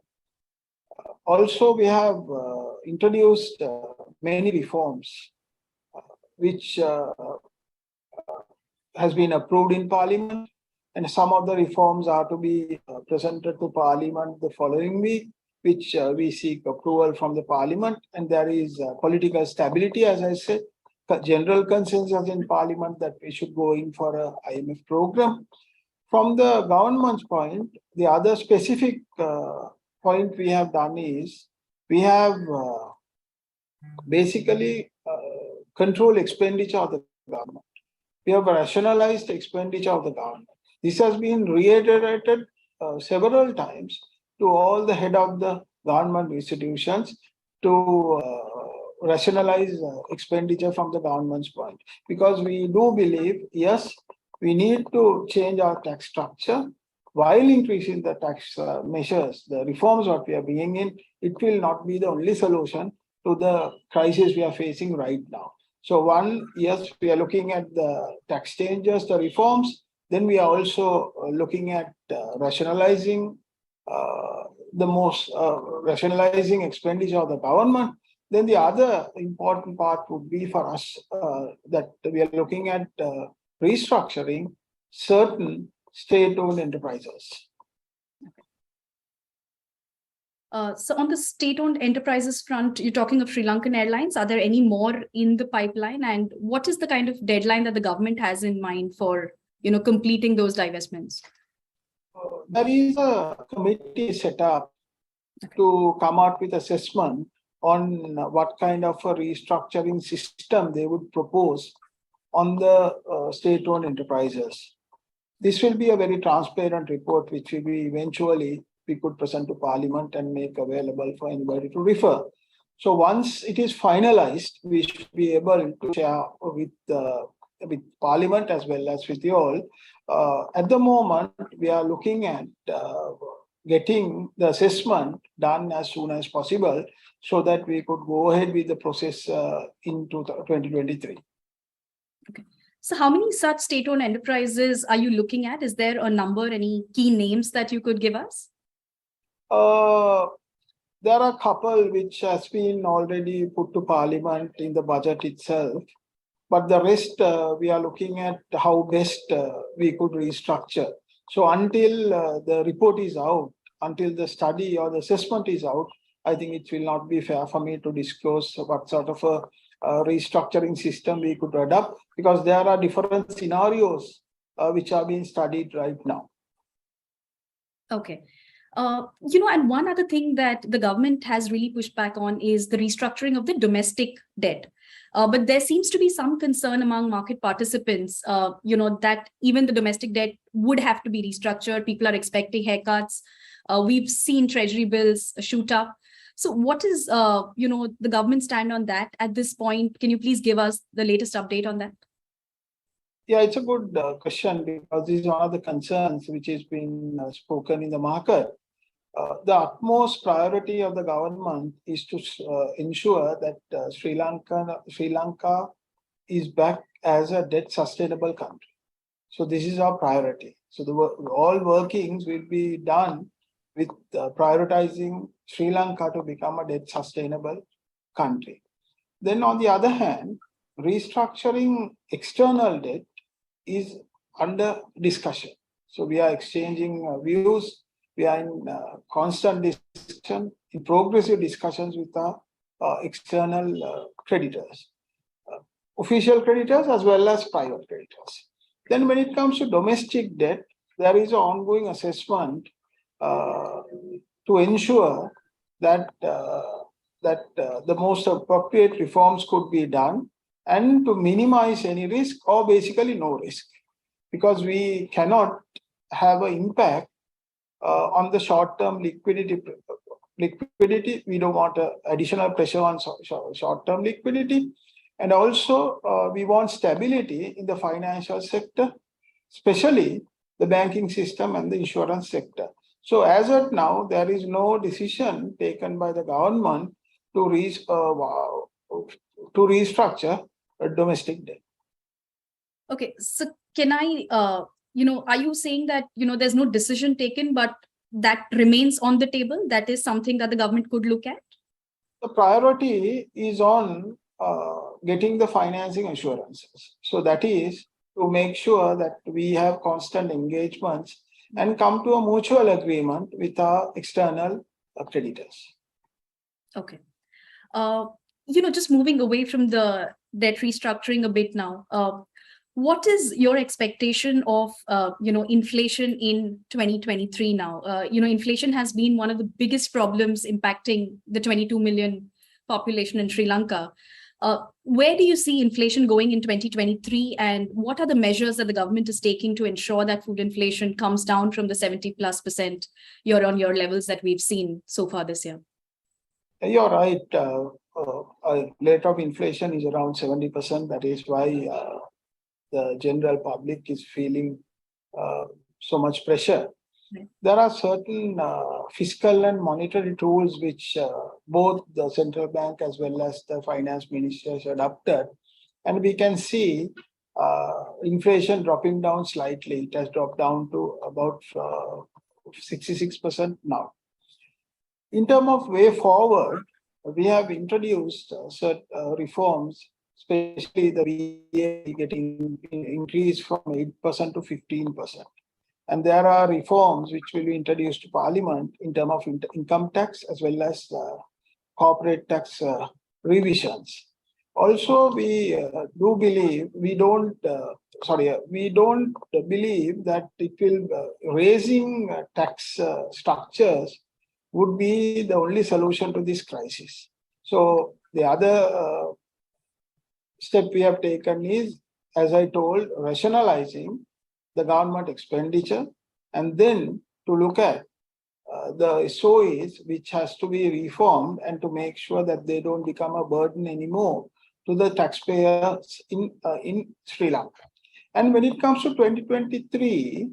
Also, we have introduced many reforms which has been approved in Parliament, and some of the reforms are to be presented to Parliament the following week, which we seek approval from the Parliament. And there is political stability, as I said. general consensus in Parliament that we should go in for a IMF program. From the government's point, the other specific point we have done is we have basically control expenditure of the government. We have rationalized expenditure of the government. This has been reiterated several times to all the head of the government institutions to rationalize expenditure from the government's point. Because we do believe, yes, we need to change our tax structure while increasing the tax measures, the reforms what we are bringing in, it will not be the only solution to the crisis we are facing right now. So one, yes, we are looking at the tax changes, the reforms. Then we are also looking at rationalizing rationalizing expenditure of the government. Then the other important part would be for us that we are looking at restructuring certain state-owned enterprises. So on the state-owned enterprises front, you're talking of Sri Lankan Airlines. Are there any more in the pipeline? And what is the kind of deadline that the government has in mind for, completing those divestments? There is a committee set up to come out with assessment on what kind of a restructuring system they would propose on the state-owned enterprises. This will be a very transparent report, which will be eventually we could present to Parliament and make available for anybody to refer. So once it is finalized, we should be able to share with Parliament as well as with you all. At the moment, we are looking at getting the assessment done as soon as possible so that we could go ahead with the process into 2023. Okay. So how many such state-owned enterprises are you looking at? Is there a number, any key names that you could give us? There are a couple which has been already put to Parliament in the budget itself, but the rest we are looking at how best we could restructure. So until the report is out, until the study or the assessment is out, I think it will not be fair for me to disclose what sort of a restructuring system we could adopt, because there are different scenarios which are being studied right now. Okay. And one other thing that the government has really pushed back on is the restructuring of the domestic debt. But there seems to be some concern among market participants, that even the domestic debt would have to be restructured. People are expecting haircuts. We've seen treasury bills shoot up. So what is, the government stand on that at this point? Can you please give us the latest update on that? Yeah, it's a good question, because this is one of the concerns which has been spoken in the market. The utmost priority of the government is to ensure that Sri Lanka is back as a debt sustainable country. So this is our priority. So all workings will be done with prioritizing Sri Lanka to become a debt sustainable country. Then on the other hand, restructuring external debt is under discussion. So we are exchanging views. We are in constant discussion, in progressive discussions with our external creditors, official creditors as well as private creditors. Then when it comes to domestic debt, there is an ongoing assessment to ensure that the most appropriate reforms could be done and to minimize any risk or basically no risk, because we cannot have an impact on the short-term liquidity. We don't want additional pressure on short-term liquidity. And also, we want stability in the financial sector, especially the banking system and the insurance sector. So as of now, there is no decision taken by the government to restructure a domestic debt. Okay, so can I, are you saying that, there's no decision taken, but that remains on the table? That is something that the government could look at? The priority is on getting the financing assurances. So that is to make sure that we have constant engagements and come to a mutual agreement with our external creditors. Okay. Just moving away from the debt restructuring a bit now. What is your expectation of inflation in 2023 now? Inflation has been one of the biggest problems impacting the 22 million population in Sri Lanka. Where do you see inflation going in 2023, and what are the measures that the government is taking to ensure that food inflation comes down from the 70+% year-on-year levels that we've seen so far this year? You're right. Rate of inflation is around 70%. That is why the general public is feeling so much pressure. There are certain fiscal and monetary tools which both the central bank as well as the finance minister has adopted. And we can see inflation dropping down slightly. It has dropped down to about 66% now. In terms of way forward, we have introduced certain reforms, especially the VA getting increased from 8% to 15%. And there are reforms which will be introduced to Parliament in terms of income tax as well as corporate tax revisions. Also, we don't believe that it will raising tax structures would be the only solution to this crisis. So the other step we have taken is, as I told, rationalizing the government expenditure, and then to look at the SOEs which has to be reformed and to make sure that they don't become a burden anymore to the taxpayers in Sri Lanka. And when it comes to 2023,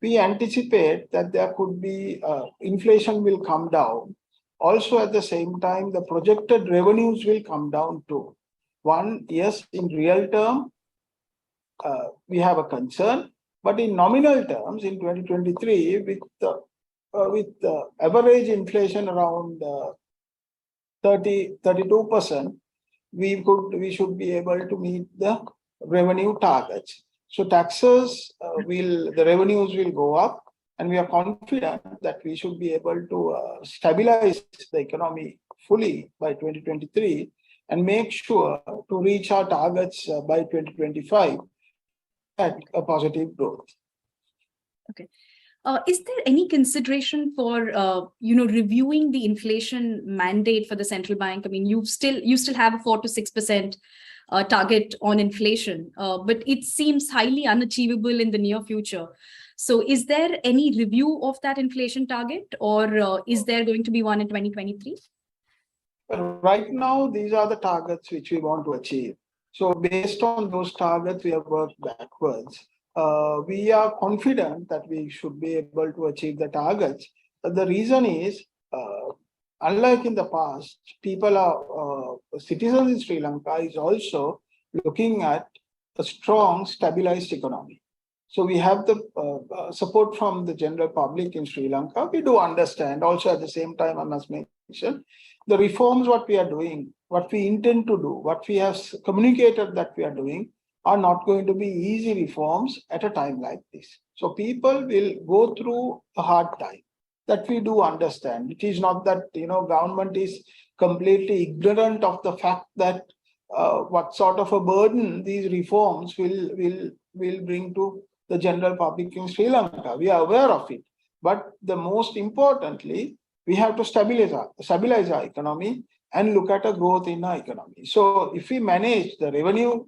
we anticipate that there could be inflation will come down. Also, at the same time, the projected revenues will come down too. One, yes, in real term, we have a concern, but in nominal terms, in 2023, with the average inflation around 32%, we should be able to meet the revenue targets. So taxes the revenues will go up, and we are confident that we should be able to stabilize the economy fully by 2023 and make sure to reach our targets by 2025 at a positive growth. Okay. Is there any consideration for reviewing the inflation mandate for the central bank? I mean, you still have a 4 to 6% target on inflation, but it seems highly unachievable in the near future. So is there any review of that inflation target, or is there going to be one in 2023? Right now, these are the targets which we want to achieve. So based on those targets, we have worked backwards. We are confident that we should be able to achieve the targets. The reason is, unlike in the past, citizens in Sri Lanka is also looking at a strong, stabilized economy. So we have the support from the general public in Sri Lanka. We do understand. Also, at the same time, I must mention, the reforms what we are doing, what we intend to do, what we have communicated that we are doing, are not going to be easy reforms at a time like this. So people will go through a hard time. That we do understand. It is not that government is completely ignorant of the fact that what sort of a burden these reforms will bring to the general public in Sri Lanka. We are aware of it. But the most importantly, we have to stabilize our economy and look at a growth in our economy. So if we manage the revenue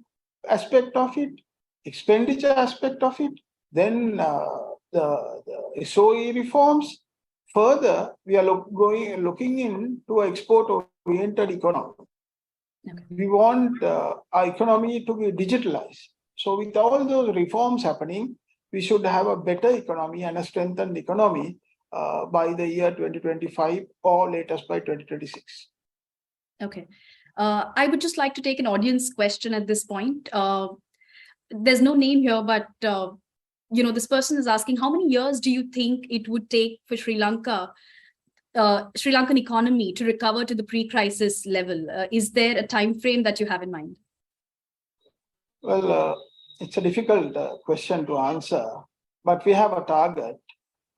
aspect of it, expenditure aspect of it, then the SOE reforms, further, we are looking into an export-oriented economy. Okay. We want our economy to be digitalized. So with all those reforms happening, we should have a better economy and a strengthened economy by the year 2025 or latest by 2026. Okay. I would just like to take an audience question at this point. There's no name here, but this person is asking, how many years do you think it would take for Sri Lankan economy to recover to the pre-crisis level? Is there a time frame that you have in mind? Well, it's a difficult question to answer, but we have a target.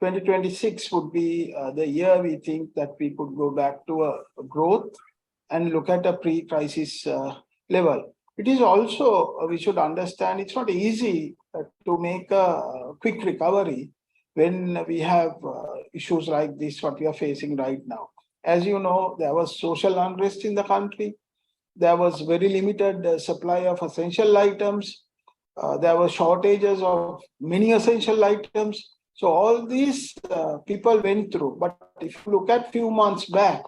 2026 would be the year we think that we could go back to a growth and look at a pre-crisis level. It is also, we should understand, it's not easy to make a quick recovery when we have issues like this, what we are facing right now. As you know, there was social unrest in the country. There was very limited supply of essential items. There were shortages of many essential items. So all these people went through. But if you look at few months back,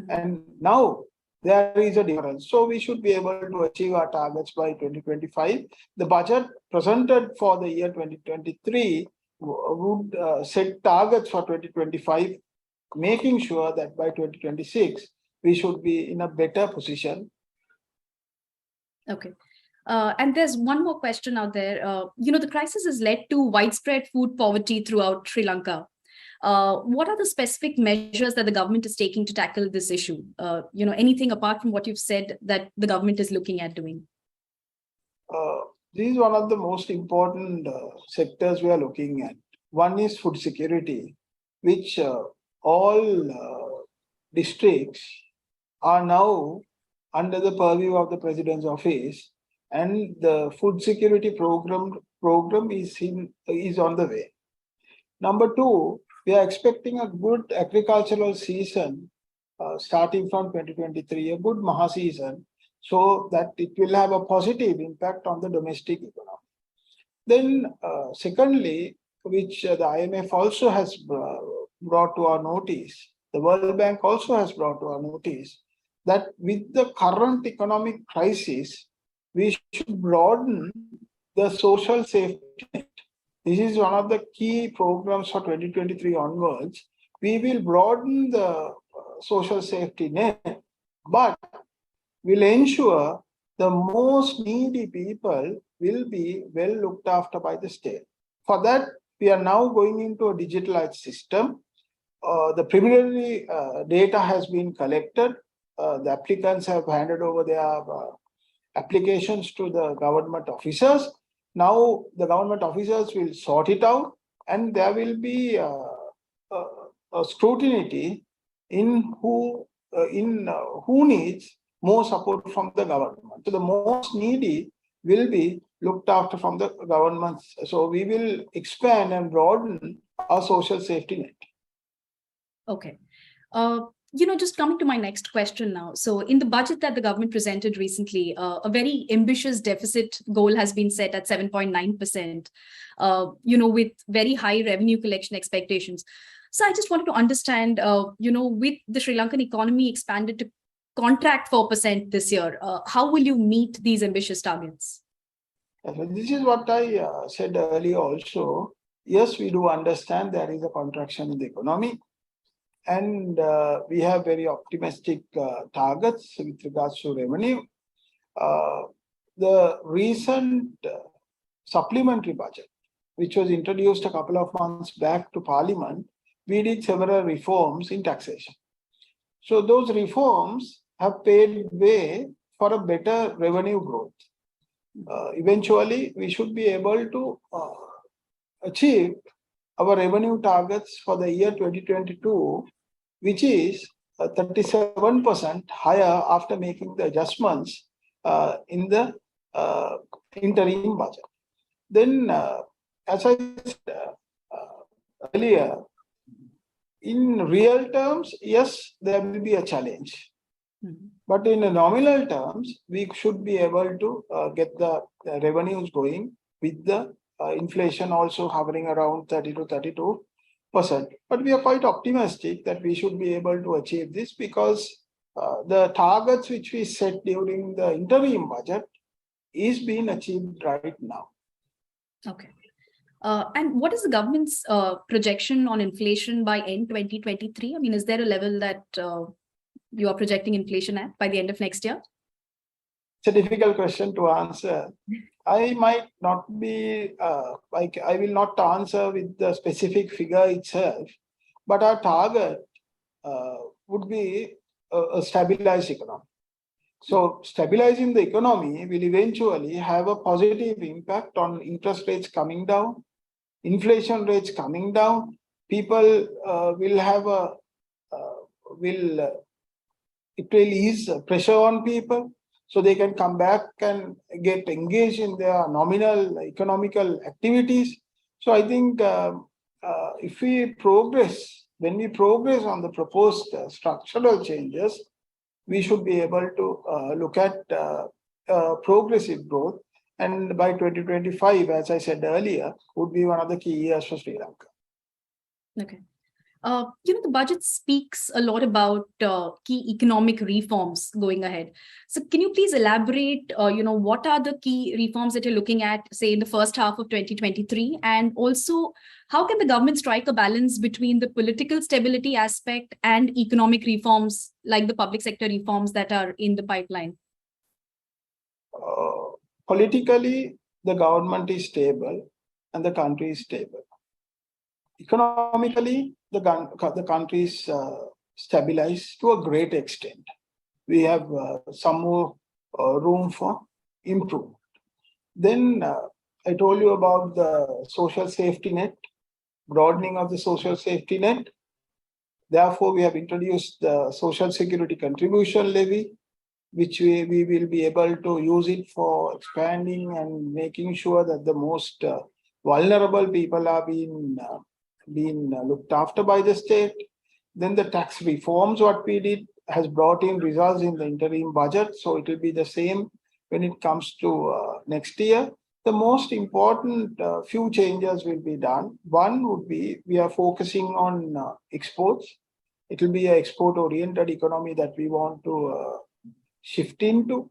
and now there is a difference. So we should be able to achieve our targets by 2025. The budget presented for the year 2023 would set targets for 2025, making sure that by 2026, we should be in a better position. Okay. And there's one more question out there. The crisis has led to widespread food poverty throughout Sri Lanka. What are the specific measures that the government is taking to tackle this issue? Anything apart from what you've said that the government is looking at doing? This is one of the most important sectors we are looking at. One is food security, which all districts are now under the purview of the President's office, and the food security program is on the way. Number two, we are expecting a good agricultural season starting from 2023, a good Maha season, so that it will have a positive impact on the domestic economy. Then secondly, which the IMF also has brought to our notice, the World Bank also has brought to our notice, that with the current economic crisis, we should broaden the social safety net. This is one of the key programs for 2023 onwards. We will broaden the social safety net, but will ensure the most needy people will be well looked after by the state. For that, we are now going into a digitalized system. The preliminary data has been collected. The applicants have handed over their applications to the government officers. Now the government officers will sort it out, and there will be a scrutiny in who needs more support from the government. So the most needy will be looked after from the governments. So we will expand and broaden our social safety net. Okay. Just coming to my next question now. So in the budget that the government presented recently, a very ambitious deficit goal has been set at 7.9%, with very high revenue collection expectations. So I just wanted to understand, with the Sri Lankan economy expanded to contract 4% this year, how will you meet these ambitious targets? This is what I said earlier also. Yes, we do understand there is a contraction in the economy. And we have very optimistic targets with regards to revenue. The recent supplementary budget, which was introduced a couple of months back to Parliament, we did several reforms in taxation. So those reforms have paved way for a better revenue growth. Eventually, we should be able to achieve our revenue targets for the year 2022, which is 37% higher after making the adjustments in the interim budget. Then, as I said earlier, in real terms, yes, there will be a challenge. But in nominal terms, we should be able to get the revenues going with the inflation also hovering around 30 to 32%. But we are quite optimistic that we should be able to achieve this because the targets which we set during the interim budget is being achieved right now. Okay. And what is the government's projection on inflation by end 2023? I mean, is there a level that you are projecting inflation at by the end of next year? It's a difficult question to answer. I might not be, I will not answer with the specific figure itself, but our target would be a stabilized economy. So stabilizing the economy will eventually have a positive impact on interest rates coming down, inflation rates coming down. People will have it will ease pressure on people. so they can come back and get engaged in their nominal economical activities. So I think if we progress, when we progress on the proposed structural changes, we should be able to look at progressive growth. And by 2025, as I said earlier, would be one of the key years for Sri Lanka. Okay. The budget speaks a lot about key economic reforms going ahead. So can you please elaborate, what are the key reforms that you're looking at, say, in the first half of 2023? And also, how can the government strike a balance between the political stability aspect and economic reforms, like the public sector reforms that are in the pipeline? Politically, the government is stable and the country is stable. Economically, the country is stabilized to a great extent. We have some more room for improvement. Then I told you about the social safety net, broadening of the social safety net. Therefore, we have introduced the social security contribution levy, which we will be able to use it for expanding and making sure that the most vulnerable people are being looked after by the state. Then the tax reforms, what we did, has brought in results in the interim budget. So it will be the same when it comes to next year. The most important few changes will be done. One would be, we are focusing on exports. It will be an export-oriented economy that we want to shift into.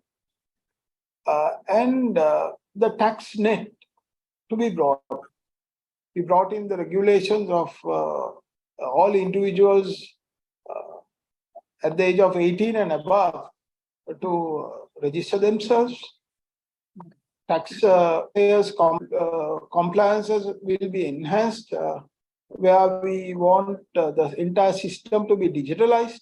And the tax net to be brought. We brought in the regulations of all individuals at the age of 18 and above to register themselves. Taxpayers' compliances will be enhanced, where we want the entire system to be digitalized.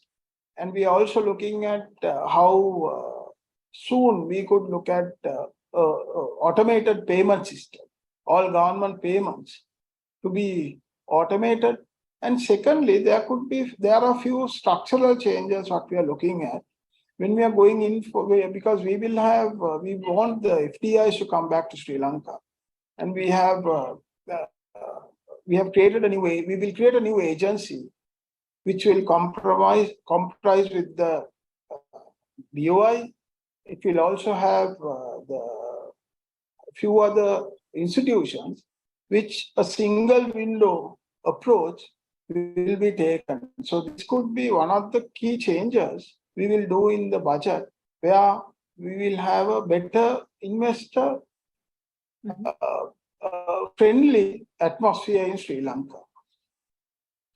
And we are also looking at how soon we could look at automated payment system, all government payments to be automated. And secondly, there are a few structural changes what we are looking at when we are going in for, because we want the FDIs to come back to Sri Lanka, and we will create a new agency which will comprise with the BOI. It will also have the few other institutions, which a single window approach will be taken. So this could be one of the key changes we will do in the budget, where we will have a better investor friendly atmosphere in Sri Lanka.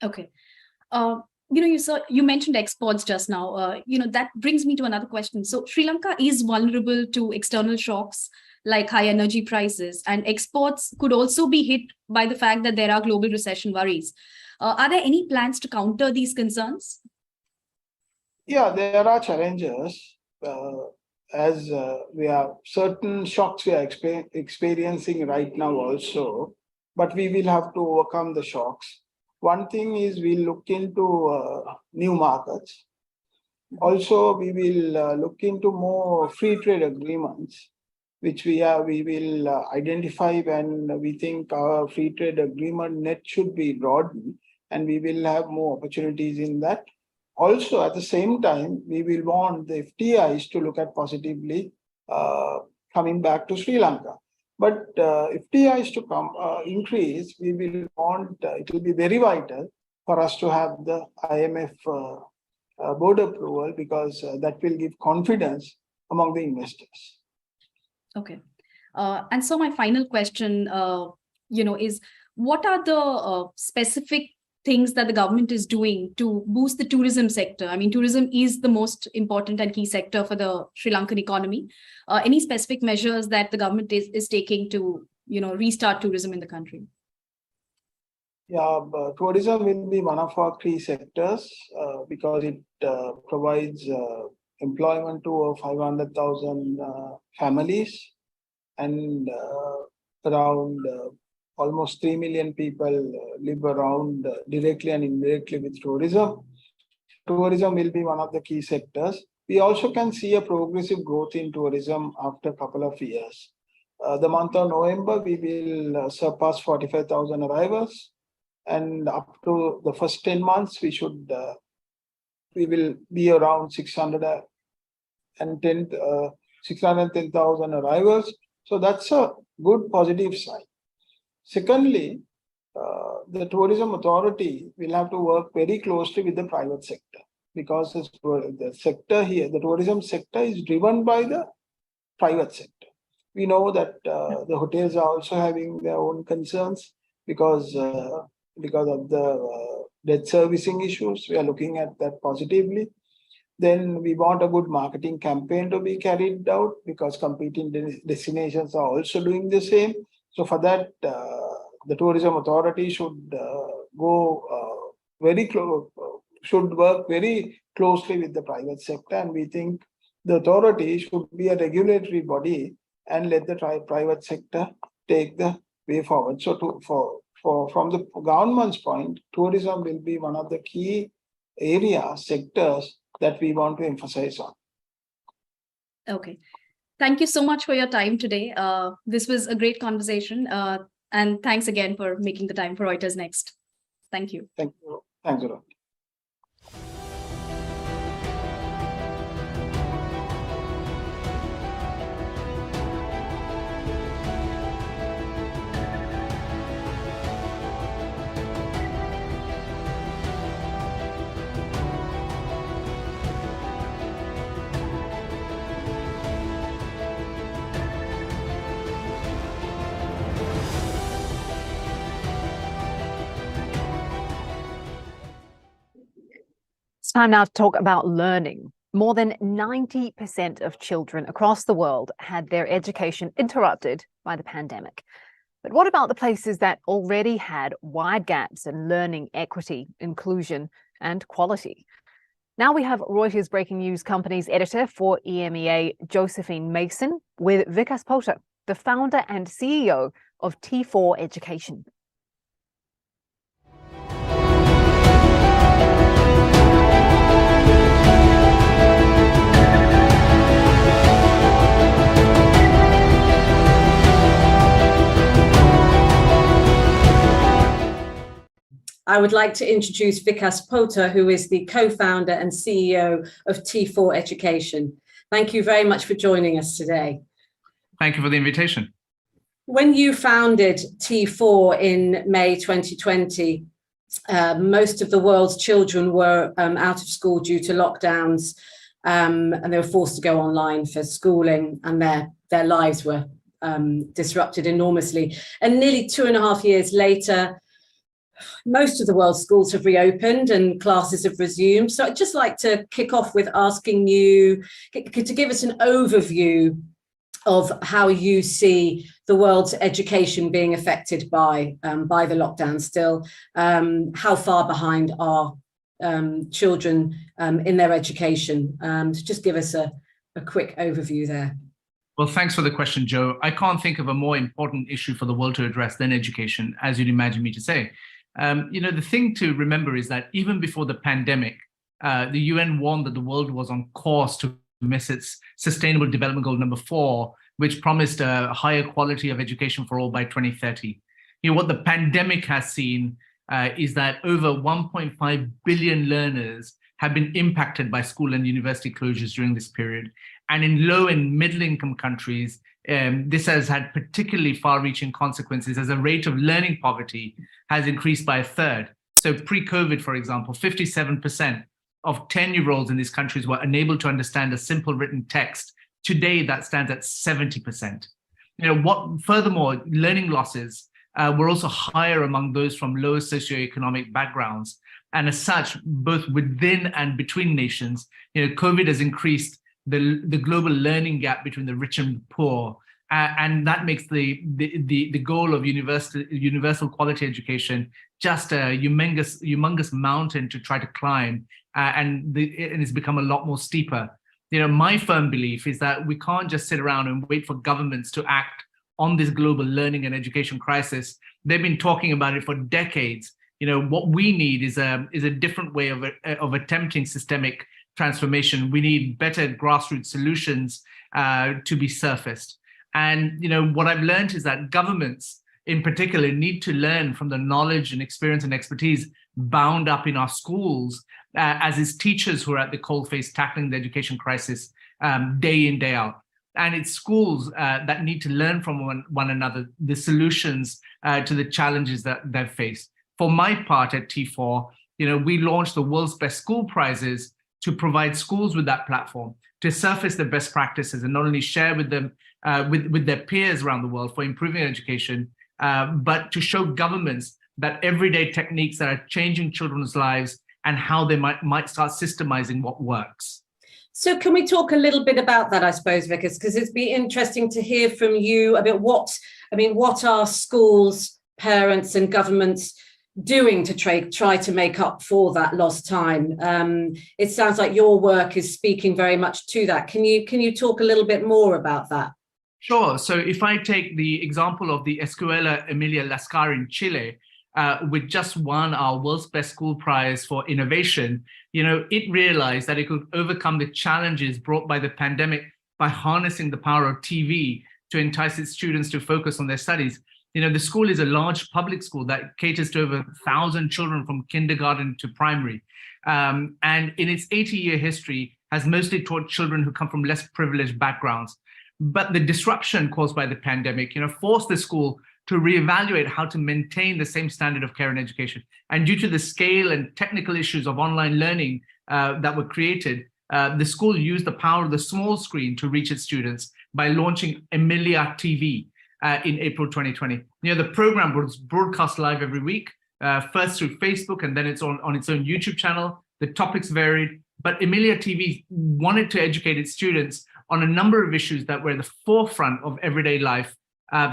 Okay. You mentioned exports just now. That brings me to another question. So Sri Lanka is vulnerable to external shocks like high energy prices, and exports could also be hit by the fact that there are global recession worries. Are there any plans to counter these concerns? Yeah, there are challenges. As we have certain shocks we are experiencing right now also, but we will have to overcome the shocks. One thing is we'll look into new markets. Also, we will look into more free trade agreements, which we will identify when we think our free trade agreement net should be broadened, and we will have more opportunities in that. Also, at the same time, we will want the FDIs to look at positively coming back to Sri Lanka. But FDIs to increase, we will want, it will be very vital for us to have the IMF board approval, because that will give confidence among the investors. Okay. And so my final question, is what are the specific things that the government is doing to boost the tourism sector? I mean, tourism is the most important and key sector for the Sri Lankan economy. Any specific measures that the government is taking to, restart tourism in the country? Yeah, tourism will be one of our key sectors because it provides employment to 500,000 families, and around almost 3 million people live around directly and indirectly with tourism. Tourism will be one of the key sectors. We also can see a progressive growth in tourism after a couple of years. The month of November, we will surpass 45,000 arrivals, and up to the first 10 months, we will be around 610,000 arrivals. So that's a good positive sign. Secondly, the tourism authority will have to work very closely with the private sector, because the sector here, the tourism sector, is driven by the private sector. We know that the hotels are also having their own concerns because of the debt servicing issues. We are looking at that positively. Then we want a good marketing campaign to be carried out, because competing destinations are also doing the same. So for that, the tourism authority should should work very closely with the private sector, and we think the authority should be a regulatory body and let the private sector take the way forward. So from the government's point, tourism will be one of the key sectors that we want to emphasize on. Okay. Thank you so much for your time today. This was a great conversation. And thanks again for making the time for Reuters Next. Thank you. Thank you. Thanks a lot. It's time now to talk about learning. More than 90% of children across the world had their education interrupted by the pandemic. But what about the places that already had wide gaps in learning equity, inclusion, and quality? Now we have Reuters Breaking News Company's editor for EMEA, Josephine Mason, with Vikas Pota, the founder and CEO of T4 Education. I would like to introduce Vikas Pota, who is the co-founder and CEO of T4 Education. Thank you very much for joining us today. Thank you for the invitation. When you founded T4 in May 2020, most of the world's children were out of school due to lockdowns, and they were forced to go online for schooling, and their lives were disrupted enormously. And nearly 2.5 years later, most of the world's schools have reopened and classes have resumed. So I'd just like to kick off with asking you to give us an overview of how you see the world's education being affected by the lockdown still. How far behind are children in their education? Just give us a quick overview there. Well, thanks for the question, Joe. I can't think of a more important issue for the world to address than education, as you'd imagine me to say. The thing to remember is that even before the pandemic, the UN warned that the world was on course to miss its Sustainable Development Goal number 4, which promised a higher quality of education for all by 2030. What the pandemic has seen is that over 1.5 billion learners have been impacted by school and university closures during this period. And in low and middle income countries, this has had particularly far-reaching consequences, as the rate of learning poverty has increased by 1/3. So pre-COVID, for example, 57% of 10-year-olds in these countries were unable to understand a simple written text. Today, that stands at 70%. Furthermore, learning losses were also higher among those from lower socioeconomic backgrounds. And as such, both within and between nations, COVID has increased the global learning gap between the rich and the poor, and that makes the goal of universal quality education just a humongous mountain to try to climb, and it's become a lot more steeper. My firm belief is that we can't just sit around and wait for governments to act on this global learning and education crisis. They've been talking about it for decades. What we need is a different way of attempting systemic transformation. We need better grassroots solutions to be surfaced. And what I've learned is that governments in particular need to learn from the knowledge and experience and expertise bound up in our schools as is teachers who are at the coalface tackling the education crisis day in, day out. And it's schools that need to learn from one another the solutions to the challenges that they've faced. For my part at T4, we launched the World's Best School Prizes to provide schools with that platform to surface the best practices and not only share with them, with their peers around the world for improving education, but to show governments that everyday techniques that are changing children's lives and how they might start systemizing what works. So can we talk a little bit about that, I suppose, Vikas, because it'd be interesting to hear from you about what are schools, parents and governments doing to try to make up for that lost time? It sounds like your work is speaking very much to that. Can you talk a little bit more about that? Sure. So if I take the example of the Escuela Emilia Lascar in Chile, which just won our World's Best School Prize for innovation, it realized that it could overcome the challenges brought by the pandemic by harnessing the power of TV to entice its students to focus on their studies. The school is a large public school that caters to over 1,000 children from kindergarten to primary. And in its 80-year history, has mostly taught children who come from less privileged backgrounds. But the disruption caused by the pandemic, forced the school to reevaluate how to maintain the same standard of care and education. And due to the scale and technical issues of online learning that were created, the school used the power of the small screen to reach its students by launching Emilia TV in April 2020. The program was broadcast live every week, first through Facebook, and then it's on its own YouTube channel. The topics varied, but Emilia TV wanted to educate its students on a number of issues that were at the forefront of everyday life,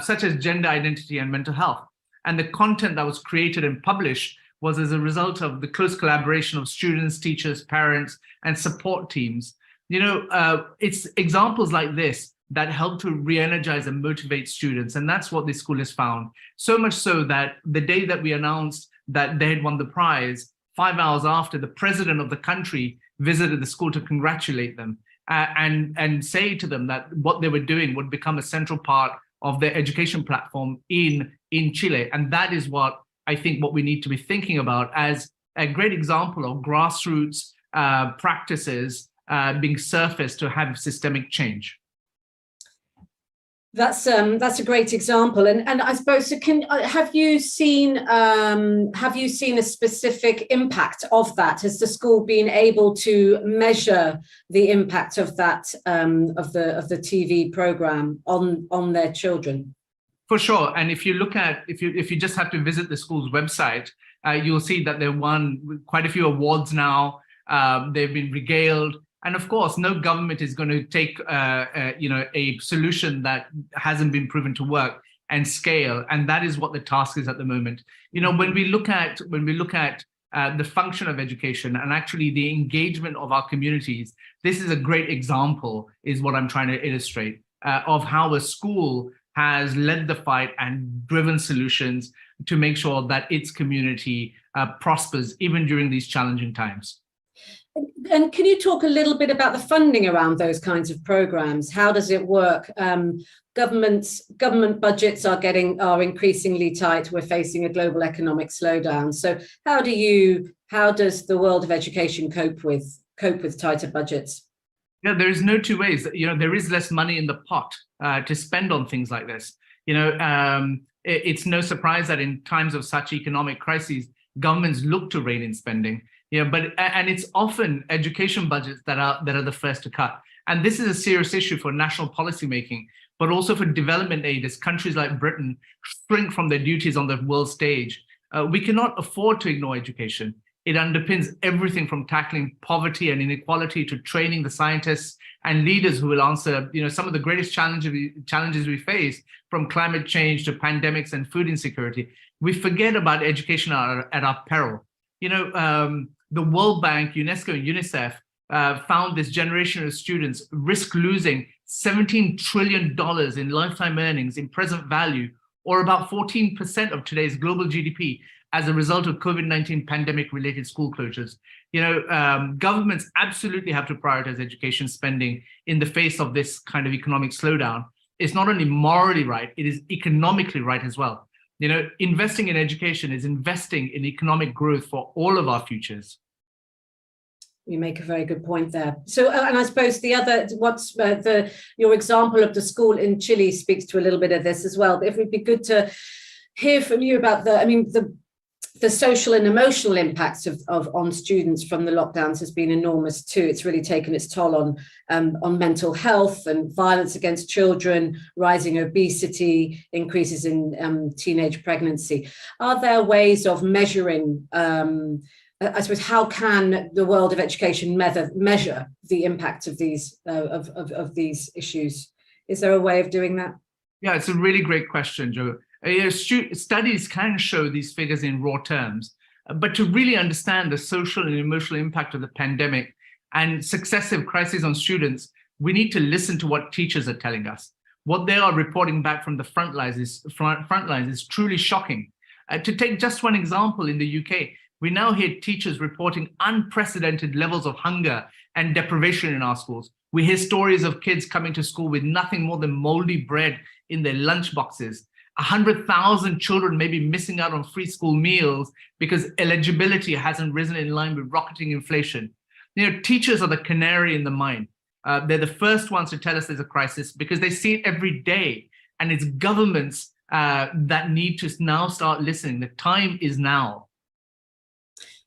such as gender identity and mental health. And the content that was created and published was as a result of the close collaboration of students, teachers, parents, and support teams. It's examples like this that help to re-energize and motivate students. And that's what this school has found. So much so that the day that we announced that they had won the prize, 5 hours after, the president of the country visited the school to congratulate them and say to them that what they were doing would become a central part of their education platform in Chile. And that is what I think what we need to be thinking about as a great example of grassroots practices being surfaced to have systemic change. That's a great example, and I suppose have you seen a specific impact of that? Has the school been able to measure the impact of that of the TV program on their children? For sure, and if you look at if you just have to visit the school's website, you'll see that they've won quite a few awards now. They've been regaled. And of course, no government is going to take a solution that hasn't been proven to work and scale, and that is what the task is at the moment. When we look at the function of education and actually the engagement of our communities, this is a great example, is what I'm trying to illustrate, of how a school has led the fight and driven solutions to make sure that its community prospers even during these challenging times. And can you talk a little bit about the funding around those kinds of programs? How does it work? Government budgets are increasingly tight. We're facing a global economic slowdown. So how does the world of education cope with tighter budgets? Yeah, there is no two ways. There is less money in the pot to spend on things like this. It's no surprise that in times of such economic crises, governments look to rein in spending. And it's often education budgets that are the first to cut. And this is a serious issue for national policymaking, but also for development aid as countries like Britain shrink from their duties on the world stage. We cannot afford to ignore education. It underpins everything from tackling poverty and inequality to training the scientists and leaders who will answer, some of the greatest challenges we face, from climate change to pandemics and food insecurity. We forget about education at our peril. The World Bank, UNESCO, and UNICEF found this generation of students risk losing $17 trillion in lifetime earnings in present value, or about 14% of today's global GDP, as a result of COVID-19 pandemic-related school closures. Governments absolutely have to prioritize education spending in the face of this kind of economic slowdown. It's not only morally right, it is economically right as well. Investing in education is investing in economic growth for all of our futures. You make a very good point there. So, and I suppose the other, your example of the school in Chile speaks to a little bit of this as well. But it would be good to hear from you about the social and emotional impacts on students from the lockdowns has been enormous too. It's really taken its toll on mental health and violence against children, rising obesity, increases in teenage pregnancy. Are there ways of measuring? I suppose, how can the world of education measure the impact of these issues? Is there a way of doing that? Yeah, it's a really great question, Jo. Studies can show these figures in raw terms, but to really understand the social and emotional impact of the pandemic and successive crises on students, we need to listen to what teachers are telling us. What they are reporting back from the front lines is truly shocking. To take just one example, in the UK, we now hear teachers reporting unprecedented levels of hunger and deprivation in our schools. We hear stories of kids coming to school with nothing more than moldy bread in their lunch boxes. 100,000 children may be missing out on free school meals because eligibility hasn't risen in line with rocketing inflation. Teachers are the canary in the mine. They're the first ones to tell us there's a crisis because they see it every day. And it's governments that need to now start listening. The time is now.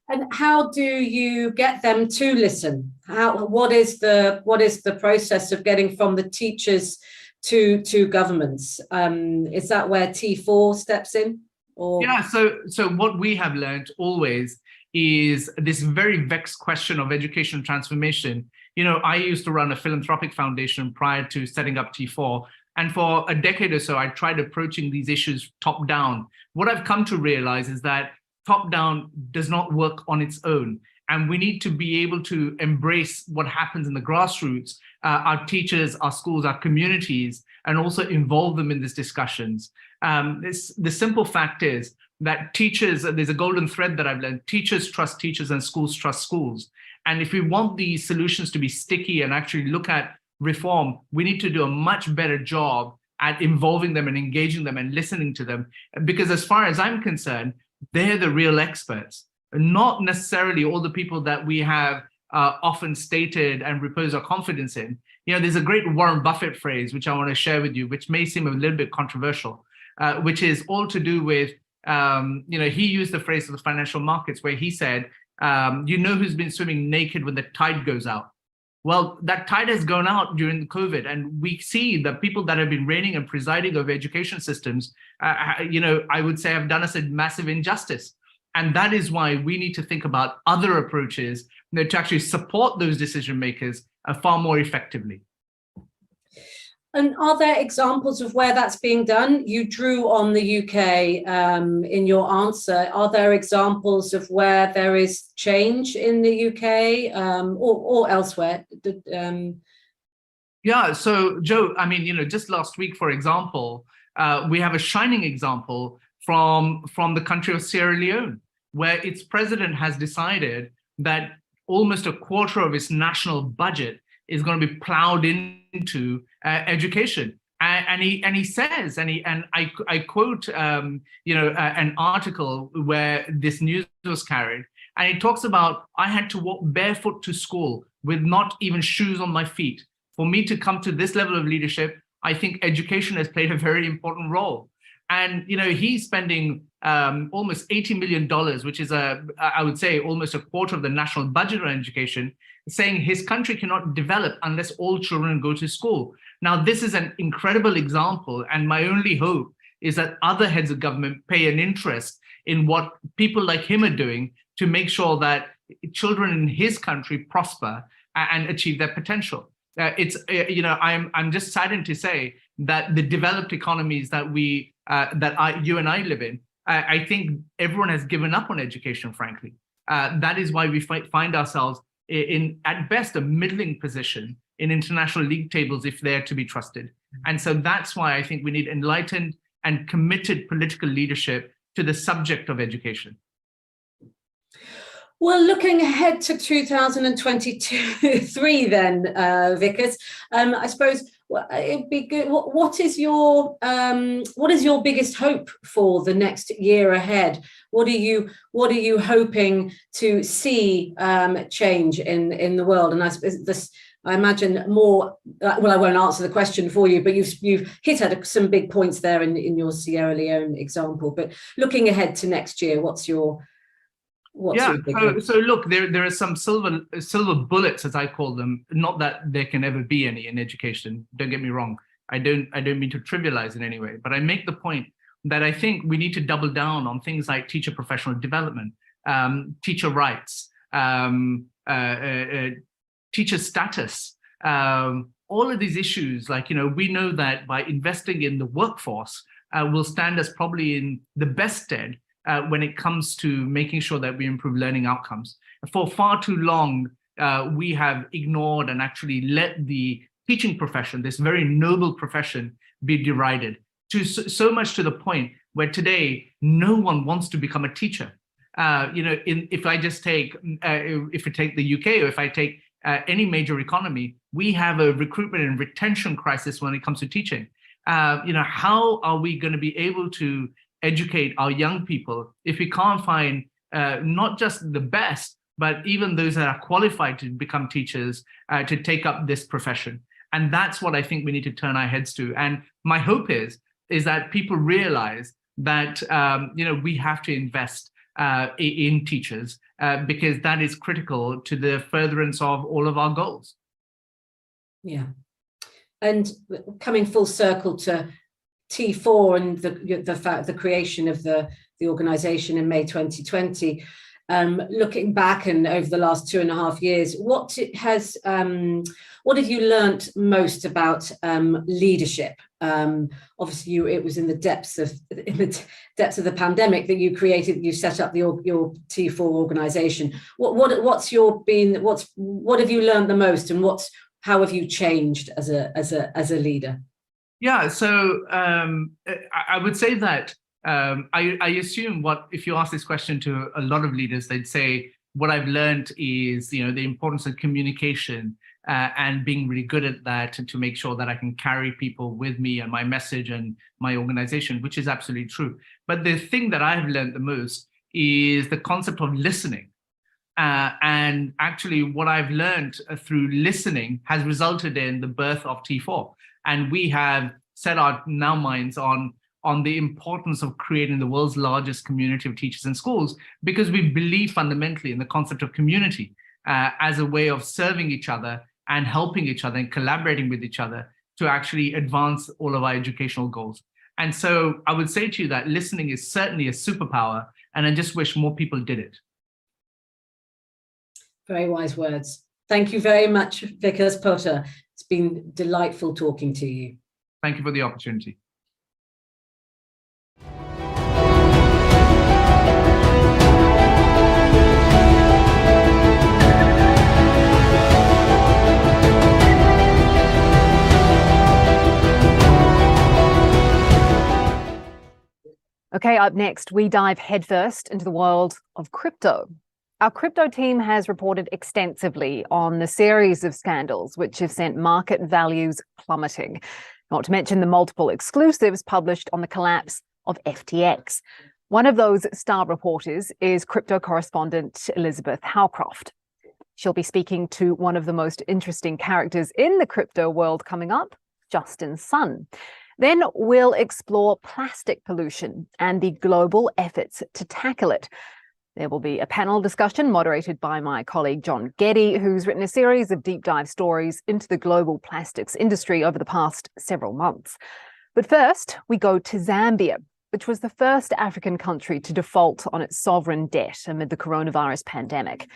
And how do you get them to listen? What is the process of getting from the teachers to governments? Is that where T4 steps in? Or? Yeah, so what we have learned always is this very vexed question of education transformation. I used to run a philanthropic foundation prior to setting up T4. And for a decade or so, I tried approaching these issues top down. What I've come to realize is that top down does not work on its own. And we need to be able to embrace what happens in the grassroots, our teachers, our schools, our communities, and also involve them in these discussions. The simple fact is that teachers, there's a golden thread that I've learned, teachers trust teachers and schools trust schools. And if we want these solutions to be sticky and actually look at reform, we need to do a much better job at involving them and engaging them and listening to them. Because as far as I'm concerned, they're the real experts, not necessarily all the people that we have often stated and repose our confidence in. There's a great Warren Buffett phrase, which I want to share with you, which may seem a little bit controversial, which is all to do with, he used the phrase of the financial markets where he said, who's been swimming naked when the tide goes out? Well, that tide has gone out during the COVID, and we see the people that have been reigning and presiding over education systems, I would say have done us a massive injustice. And that is why we need to think about other approaches to actually support those decision makers far more effectively. And are there examples of where that's being done? You drew on the UK in your answer. Are there examples of where there is change in the UK or elsewhere? Yeah, so Jo, just last week, for example, we have a shining example from the country of Sierra Leone, where its president has decided that almost a quarter of its national budget is going to be plowed into education, and he says, and I quote, an article where this news was carried, and he talks about, I had to walk barefoot to school with not even shoes on my feet. For me to come to this level of leadership, I think education has played a very important role. And he's spending almost $80 million, which is I would say almost a quarter of the national budget on education, saying his country cannot develop unless all children go to school. Now, this is an incredible example, and my only hope is that other heads of government pay an interest in what people like him are doing to make sure that children in his country prosper and achieve their potential. I'm just saddened to say that the developed economies that you and I live in, I think everyone has given up on education, frankly. That is why we find ourselves in, at best, a middling position in international league tables if they're to be trusted. And so that's why I think we need enlightened and committed political leadership to the subject of education? Well, looking ahead to 2023 then, Vickers, I suppose it'd be good. What is your biggest hope for the next year ahead? What are you hoping to see change in the world? And I suppose this, I imagine more. Well, I won't answer the question for you, but you've hit at some big points there in your Sierra Leone example. But looking ahead to next year, what's your big hope? So look, there are some silver bullets, as I call them. Not that there can ever be any in education. Don't get me wrong. I don't mean to trivialize in any way, but I make the point that I think we need to double down on things like teacher professional development, teacher rights, teacher status, all of these issues. Like, we know that by investing in the workforce, will stand us probably in the best stead when it comes to making sure that we improve learning outcomes. For far too long, we have ignored and actually let the teaching profession, this very noble profession, be derided to so much to the point where today no one wants to become a teacher. If I take the UK, or if I take any major economy, we have a recruitment and retention crisis when it comes to teaching. How are we going to be able to educate our young people if we can't find not just the best, but even those that are qualified to become teachers to take up this profession? And that's what I think we need to turn our heads to. And my hope is that people realize that we have to invest in teachers because that is critical to the furtherance of all of our goals. Yeah. And coming full circle to T4 and the creation of the organization in May 2020, looking back and over the last 2.5 years, what have you learnt most about leadership? Obviously, it was in the depths of the pandemic that you set up your T4 organization. What have you learned the most, and how have you changed as a leader? Yeah, so I would say that I assume if you ask this question to a lot of leaders, they'd say what I've learned is the importance of communication and being really good at that, and to make sure that I can carry people with me and my message and my organization, which is absolutely true. But the thing that I've learned the most is the concept of listening. And actually what I've learned through listening has resulted in the birth of T4. And we have set our minds on the importance of creating the world's largest community of teachers in schools, because we believe fundamentally in the concept of community as a way of serving each other and helping each other and collaborating with each other to actually advance all of our educational goals. And so I would say to you that listening is certainly a superpower, and I just wish more people did it. Very wise words. Thank you very much, Vickers Potter. It's been delightful talking to you. Thank you for the opportunity. Okay, up next, we dive headfirst into the world of crypto. Our crypto team has reported extensively on the series of scandals which have sent market values plummeting, not to mention the multiple exclusives published on the collapse of FTX. One of those star reporters is crypto correspondent Elizabeth Howcroft. She'll be speaking to one of the most interesting characters in the crypto world coming up, Justin Sun. Then we'll explore plastic pollution and the global efforts to tackle it. There will be a panel discussion moderated by my colleague John Geddy, who's written a series of deep dive stories into the global plastics industry over the past several months. But first, we go to Zambia, which was the first African country to default on its sovereign debt amid the coronavirus pandemic.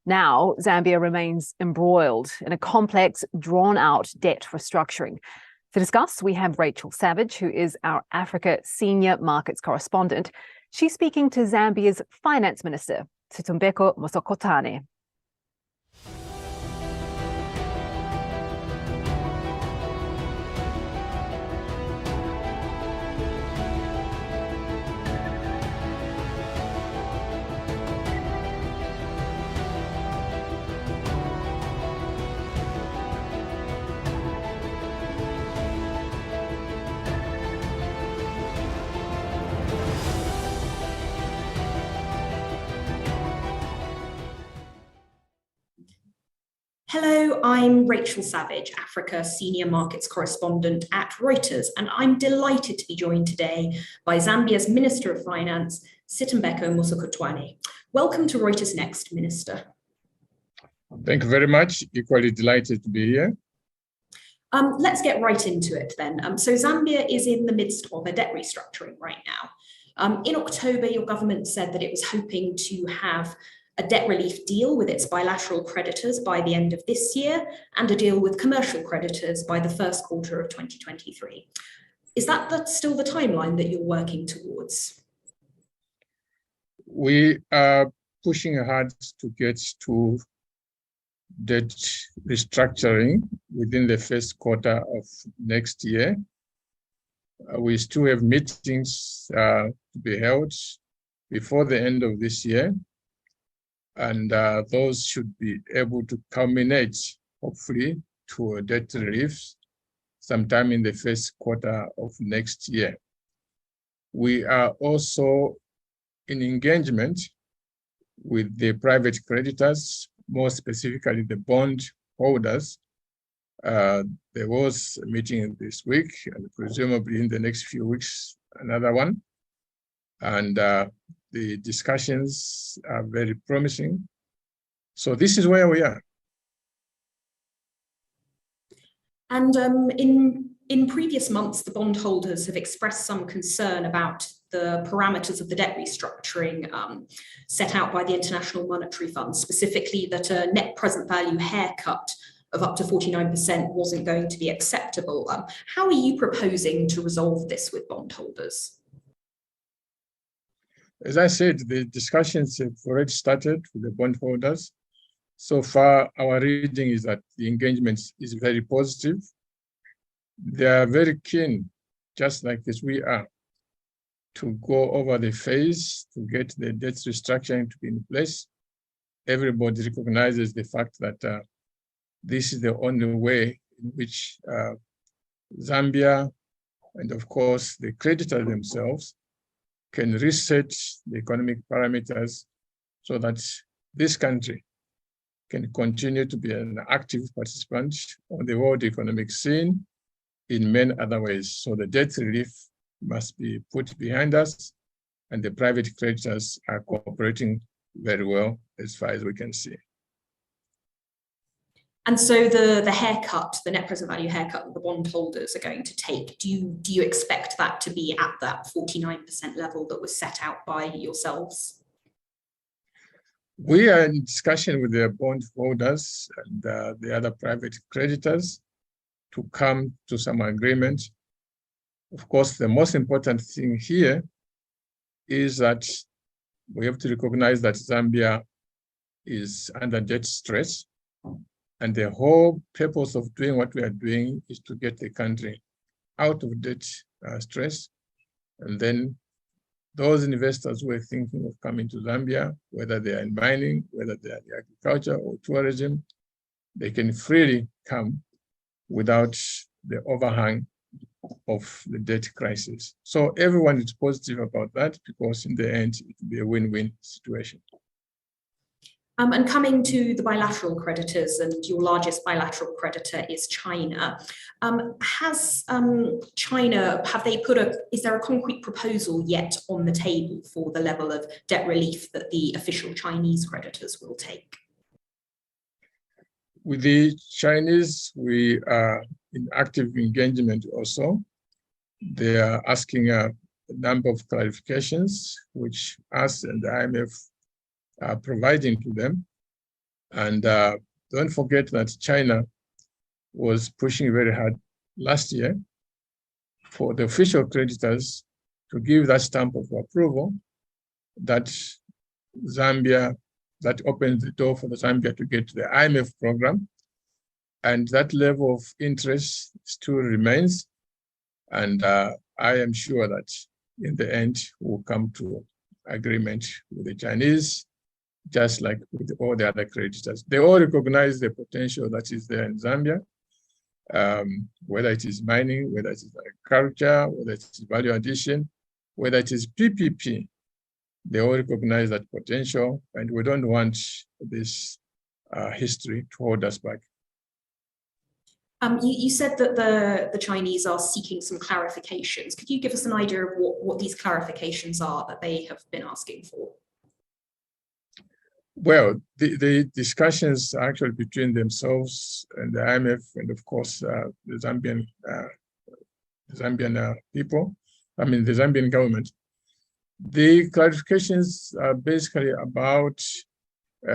Now, Zambia remains embroiled in a complex, drawn-out debt restructuring. To discuss, we have Rachel Savage, who is our Africa Senior Markets Correspondent. She's speaking to Zambia's Finance Minister, Situmbeko Mosokotane. Hello, I'm Rachel Savage, Africa Senior Markets Correspondent at Reuters, and I'm delighted to be joined today by Zambia's Minister of Finance, Sitembeko Musokotwane. Welcome to Reuters Next, Minister. Thank you very much. Equally delighted to be here. Let's get right into it then. So Zambia is in the midst of a debt restructuring right now. In October, your government said that it was hoping to have a debt relief deal with its bilateral creditors by the end of this year and a deal with commercial creditors by the first quarter of 2023. Is that still the timeline that you're working towards? We are pushing hard to get to debt restructuring within the first quarter of next year. We still have meetings to be held before the end of this year. And those should be able to culminate, hopefully, to a debt relief sometime in the first quarter of next year. We are also in engagement with the private creditors, more specifically the bond holders. There was a meeting this week, and presumably in the next few weeks, another one. And the discussions are very promising. So this is where we are. And in previous months, the bondholders have expressed some concern about the parameters of the debt restructuring set out by the International Monetary Fund, specifically that a net present value haircut of up to 49% wasn't going to be acceptable. How are you proposing to resolve this with bondholders? As I said, the discussions have already started with the bondholders. So far, our reading is that the engagement is very positive. They are very keen, just like as we are, to go over the phase to get the debt restructuring to be in place. Everybody recognizes the fact that this is the only way in which Zambia, and of course the creditors themselves, can reset the economic parameters so that this country can continue to be an active participant on the world economic scene in many other ways. So the debt relief must be put behind us, and the private creditors are cooperating very well as far as we can see. And so the haircut, the net present value haircut that the bondholders are going to take, do you expect that to be at that 49% level that was set out by yourselves? We are in discussion with the bondholders and the other private creditors to come to some agreement. Of course, the most important thing here is that we have to recognize that Zambia is under debt stress. And the whole purpose of doing what we are doing is to get the country out of debt stress. And then those investors who are thinking of coming to Zambia, whether they are in mining, whether they are in agriculture or tourism, they can freely come without the overhang of the debt crisis. So everyone is positive about that because in the end, it will be a win-win situation. And coming to the bilateral creditors, and your largest bilateral creditor is China. Has China, is there a concrete proposal yet on the table for the level of debt relief that the official Chinese creditors will take? With the Chinese, we are in active engagement also. They are asking a number of clarifications, which us and the IMF are providing to them. And don't forget that China was pushing very hard last year for the official creditors to give that stamp of approval that opens the door for the Zambia to get to the IMF program. And that level of interest still remains. And I am sure that in the end, we'll come to agreement with the Chinese, just like with all the other creditors. They all recognize the potential that is there in Zambia, whether it is mining, whether it is agriculture, whether it is value addition, whether it is PPP. They all recognize that potential, and we don't want this history to hold us back. You said that the Chinese are seeking some clarifications. Could you give us an idea of what these clarifications are that they have been asking for? Well, the discussions are actually between themselves and the IMF and, of course, the Zambian people, the Zambian government. The clarifications are basically about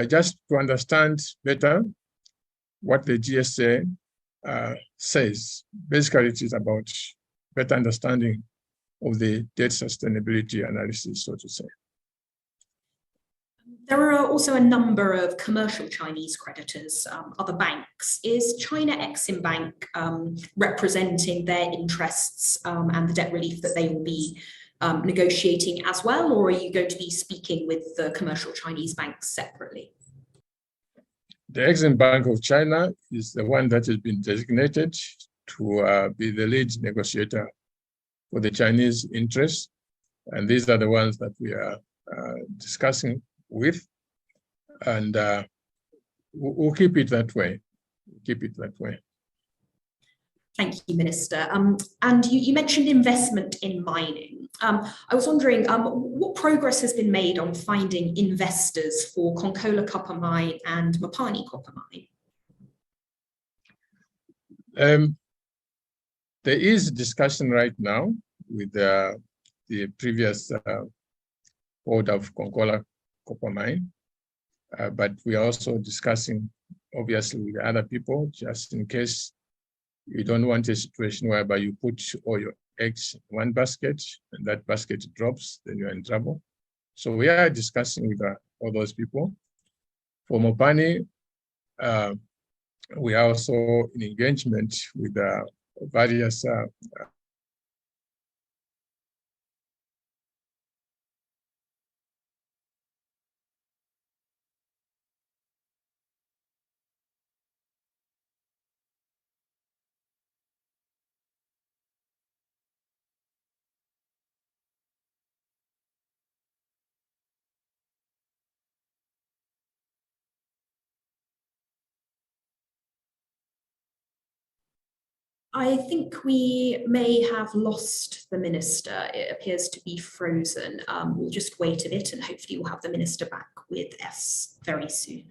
just to understand better what the GSA says. Basically, it is about better understanding of the debt sustainability analysis, so to say. There are also a number of commercial Chinese creditors, other banks. Is China Exim Bank representing their interests and the debt relief that they will be negotiating as well, or are you going to be speaking with the commercial Chinese banks separately? The Exim Bank of China is the one that has been designated to be the lead negotiator for the Chinese interests, and these are the ones that we are discussing with, and we'll keep it that way. Thank you, Minister. And you mentioned investment in mining. I was wondering what progress has been made on finding investors for Konkola Copper Mine and Mopani Copper Mine? There is discussion right now with the previous board of Konkola Copper Mine, but we are also discussing, obviously, with other people, just in case you don't want a situation whereby you put all your eggs in one basket and that basket drops, then you're in trouble. So we are discussing with all those people. For Mopani, we are also in engagement with various I think we may have lost the minister. It appears to be frozen. We'll just wait a bit and hopefully we'll have the minister back with us very soon.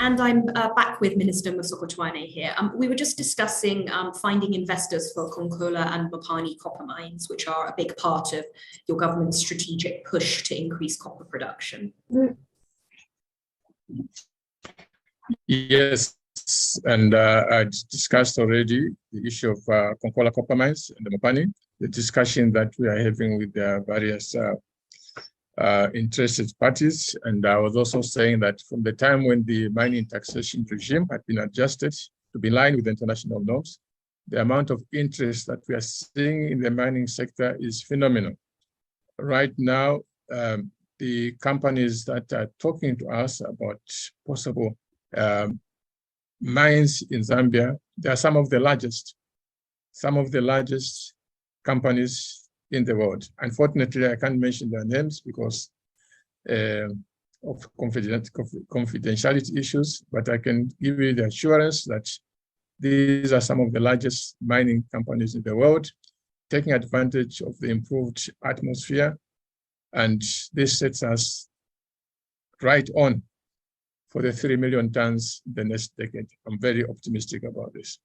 And I'm back with Minister Masoko Twane here. We were just discussing finding investors for Konkola and Mopani copper mines, which are a big part of your government's strategic push to increase copper production. Yes, and I discussed already the issue of Konkola copper mines and the Mopani, the discussion that we are having with the various interested parties. And I was also saying that from the time when the mining taxation regime had been adjusted to be in line with international norms, the amount of interest that we are seeing in the mining sector is phenomenal. Right now, the companies that are talking to us about possible mines in Zambia, they are some of the largest companies in the world. Unfortunately, I can't mention their names because of confidentiality issues, but I can give you the assurance that these are some of the largest mining companies in the world, taking advantage of the improved atmosphere. And this sets us right on for the 3 million tons the next decade. I'm very optimistic about this.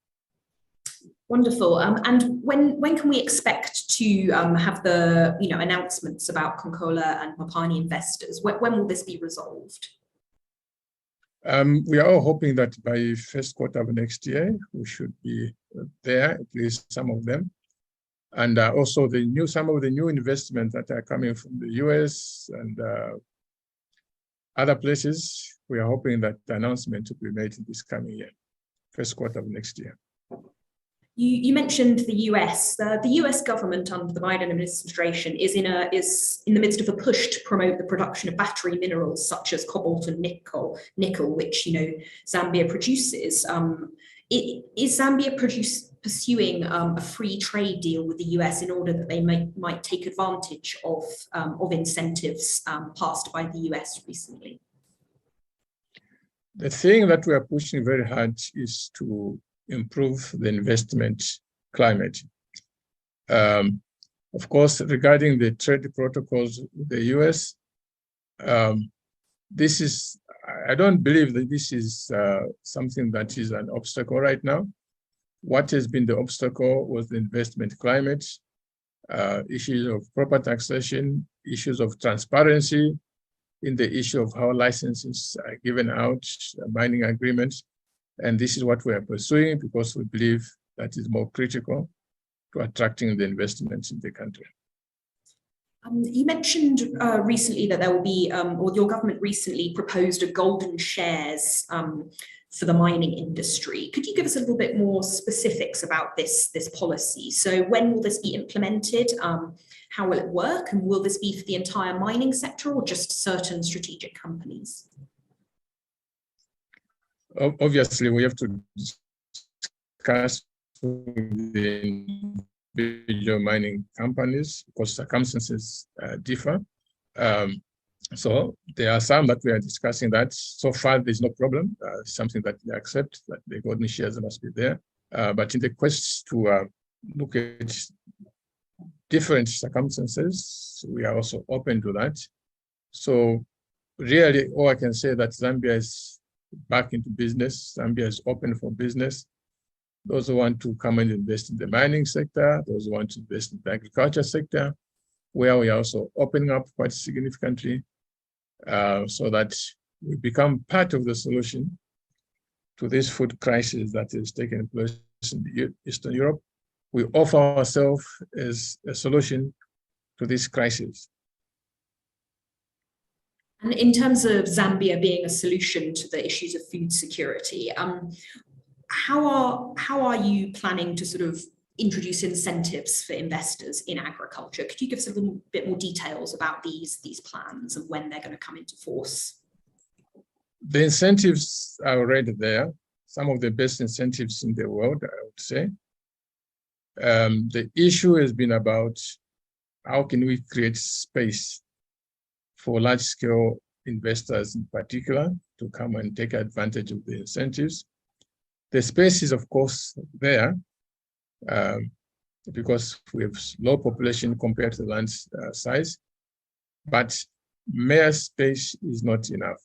Wonderful. And when can we expect to have the announcements about Konkola and Mopani investors? When will this be resolved? We are all hoping that by first quarter of next year, we should be there, at least some of them. And also some of the new investments that are coming from the US and other places, we are hoping that the announcement will be made in this coming year, first quarter of next year. You mentioned the US. The US government under the Biden administration is in the midst of a push to promote the production of battery minerals such as cobalt and nickel, which Zambia produces. Is Zambia pursuing a free trade deal with the US in order that they might take advantage of incentives passed by the US recently? The thing that we are pushing very hard is to improve the investment climate. Of course, regarding the trade protocols with the US, I don't believe that this is something that is an obstacle right now. What has been the obstacle was the investment climate, issues of proper taxation, issues of transparency in the issue of how licenses are given out, mining agreements. And this is what we are pursuing because we believe that is more critical to attracting the investments in the country. You mentioned recently that there will be, or your government recently proposed a golden shares for the mining industry. Could you give us a little bit more specifics about this policy? So when will this be implemented? How will it work? And will this be for the entire mining sector or just certain strategic companies? Obviously, we have to discuss with the individual mining companies because circumstances differ. So there are some that we are discussing that. So far, there's no problem. Something that they accept, that the golden shares must be there. But in the quest to look at different circumstances, we are also open to that. So really, all I can say that Zambia is back into business. Zambia is open for business. Those who want to come and invest in the mining sector, those who want to invest in the agriculture sector, where we are also opening up quite significantly so that we become part of the solution to this food crisis that is taking place in Eastern Europe. We offer ourselves as a solution to this crisis. And in terms of Zambia being a solution to the issues of food security, how are you planning to sort of introduce incentives for investors in agriculture? Could you give us a little bit more details about these plans and when they're going to come into force? The incentives are already there. Some of the best incentives in the world, I would say. The issue has been about how can we create space for large-scale investors in particular to come and take advantage of the incentives. The space is, of course, there because we have low population compared to the land size, but mere space is not enough.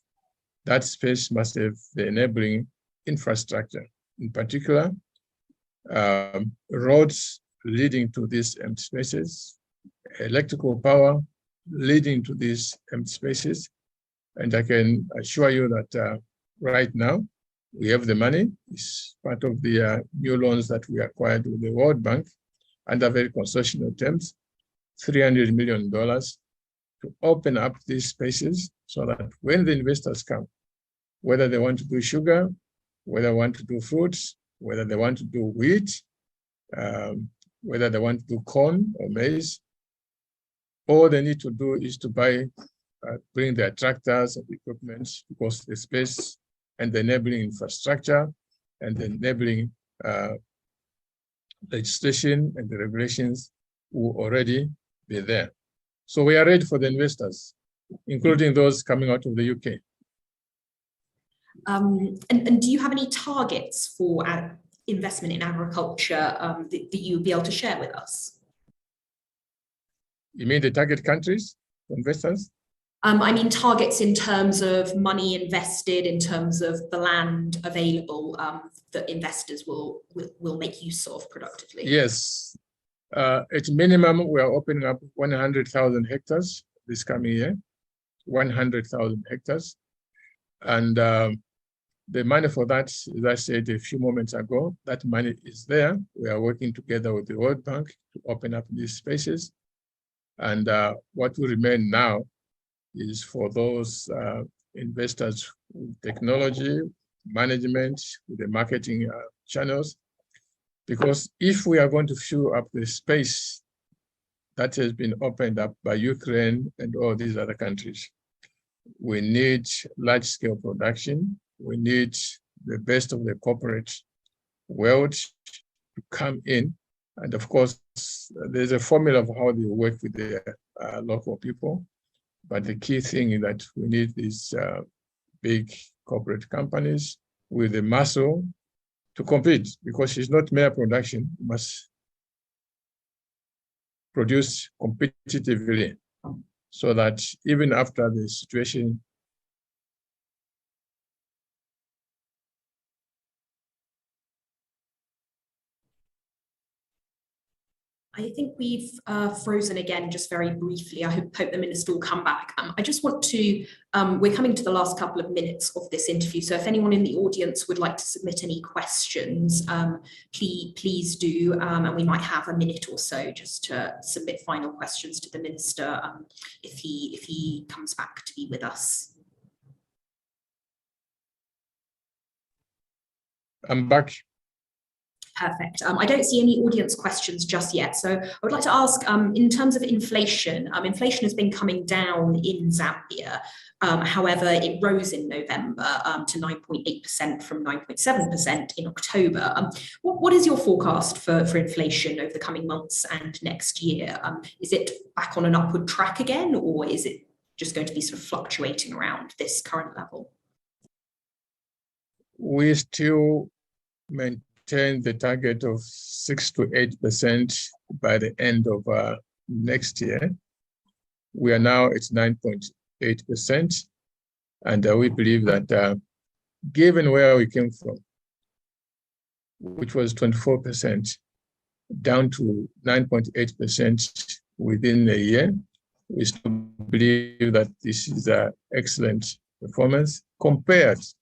that space must have the enabling infrastructure, in particular, roads leading to these empty spaces, electrical power leading to these empty spaces. And I can assure you that right now, we have the money. It's part of the new loans that we acquired with the World Bank under very concessional terms, $300 million to open up these spaces so that when the investors come, whether they want to do sugar, whether they want to do fruits, whether they want to do wheat, whether they want to do corn or maize, all they need to do is to bring their tractors and equipment, because the space and the enabling infrastructure and the enabling legislation and the regulations will already be there. So we are ready for the investors, including those coming out of the UK. And do you have any targets for investment in agriculture that you would be able to share with us? You mean the target countries for investors? I mean targets in terms of money invested, in terms of the land available that investors will make use of productively. Yes. At minimum, we are opening up 100,000 hectares this coming year, 100,000 hectares. And the money for that, as I said a few moments ago, that money is there. We are working together with the World Bank to open up these spaces. And what will remain now is for those investors with technology, management, with the marketing channels. Because if we are going to fill up the space that has been opened up by Ukraine and all these other countries, we need large-scale production. We need the best of the corporate world to come in. And of course, there's a formula of how they work with the local people. But the key thing is that we need these big corporate companies with the muscle to compete, because it's not mere production. You must produce competitively so that even after the situation I think we've frozen again, just very briefly. I hope the minister will come back. I just want to, we're coming to the last couple of minutes of this interview. So if anyone in the audience would like to submit any questions, please do. And we might have a minute or so just to submit final questions to the minister if he comes back to be with us. I'm back. Perfect. I don't see any audience questions just yet. So I would like to ask, in terms of inflation, inflation has been coming down in Zambia. However, it rose in November to 9.8% from 9.7% in October. What is your forecast for inflation over the coming months and next year? Is it back on an upward track again, or is it just going to be sort of fluctuating around this current level? We still maintain the target of 6 to 8% by the end of next year. We are now at 9.8%, and we believe that given where we came from, which was 24%, down to 9.8% within a year, we still believe that this is an excellent performance compared to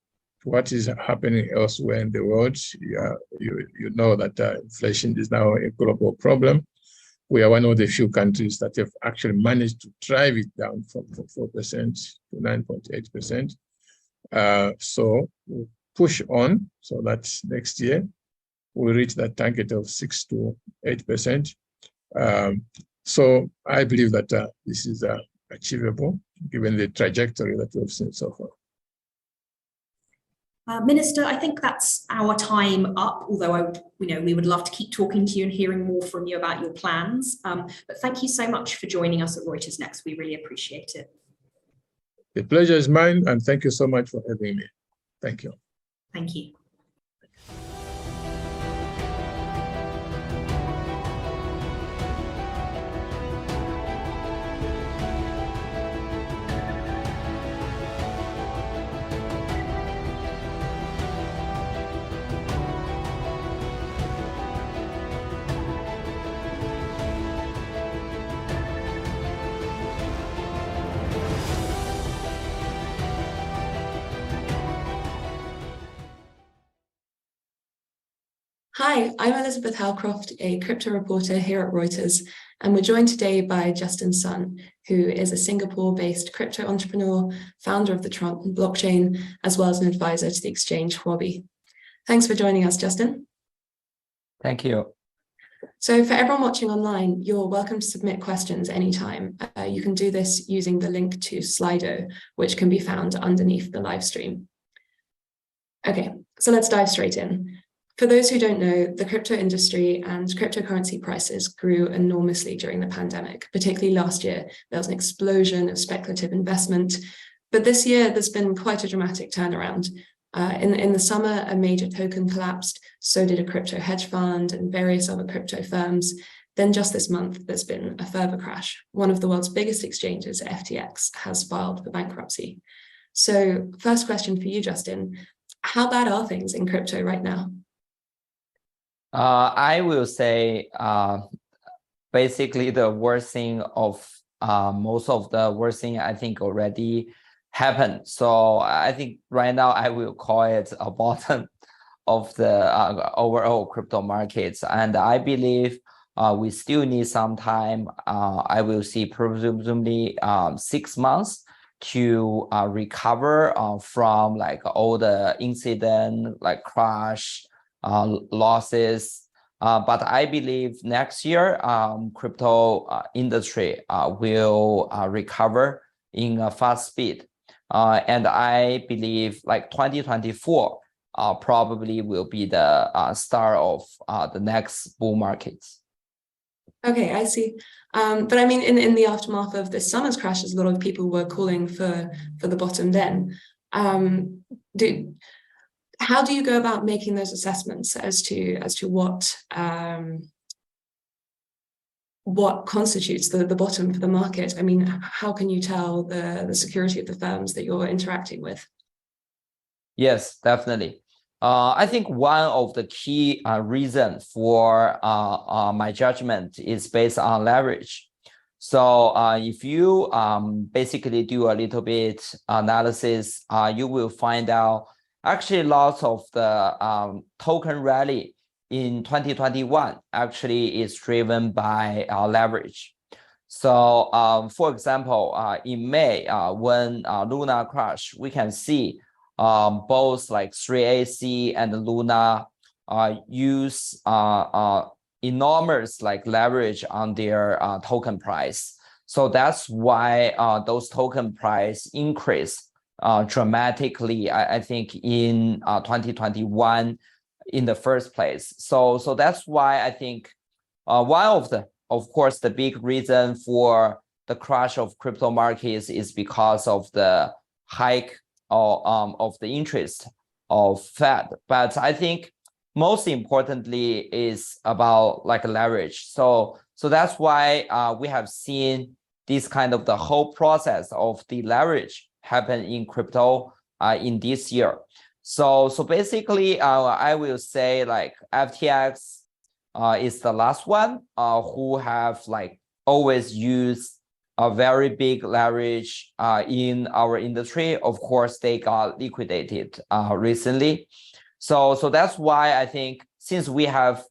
what is happening elsewhere in the world. You know that inflation is now a global problem. We are one of the few countries that have actually managed to drive it down from 4% to 9.8%. So we'll push on so that next year we'll reach that target of 6 to 8%. So I believe that this is achievable given the trajectory that we've seen so far. Minister, I think that's our time up, although we would love to keep talking to you and hearing more from you about your plans. But thank you so much for joining us at Reuters Next. We really appreciate it. The pleasure is mine, and thank you so much for having me. Thank you. Thank you. Hi, I'm Elizabeth Halcroft, a crypto reporter here at Reuters, and we're joined today by Justin Sun, who is a Singapore-based crypto entrepreneur, founder of the Tron blockchain, as well as an advisor to the exchange Huobi. Thanks for joining us, Justin. Thank you. So for everyone watching online, you're welcome to submit questions anytime. You can do this using the link to Slido, which can be found underneath the live stream. Okay, so let's dive straight in. For those who don't know, the crypto industry and cryptocurrency prices grew enormously during the pandemic. Particularly last year, there was an explosion of speculative investment. But this year, there's been quite a dramatic turnaround. In the summer, a major token collapsed, so did a crypto hedge fund and various other crypto firms. Then just this month, there's been a further crash. One of the world's biggest exchanges, FTX, has filed for bankruptcy. So first question for you, Justin, how bad are things in crypto right now? I will say basically the worst thing of most of the worst thing I think already happened. So I think right now I will call it a bottom of the overall crypto markets. And I believe we still need some time. I will see presumably 6 months to recover from like all the incident, like crash, losses, but I believe next year crypto industry will recover in a fast speed, and I believe like 2024 probably will be the start of the next bull markets. Okay, I see. But I mean, in the aftermath of this summer's crashes, a lot of people were calling for the bottom then. How do you go about making those assessments as to what constitutes the bottom for the market? I mean, how can you tell the security of the firms that you're interacting with? Yes, definitely. I think one of the key reasons for my judgment is based on leverage. So if you basically do a little bit analysis, you will find out actually lots of the token rally in 2021 actually is driven by leverage. So for example, in May, when Luna crashed, we can see both like 3AC and Luna use enormous like leverage on their token price. So that's why those token price increase dramatically, I think, in 2021 in the first place. So that's why I think one of course, the big reason for the crash of crypto markets is because of the hike of the interest of Fed. But I think most importantly is about like leverage. So that's why we have seen this kind of the whole process of the leverage happen in crypto in this year. So basically, I will say like FTX is the last one who have like always used a very big leverage in our industry. Of course, they got liquidated recently. So that's why I think since we have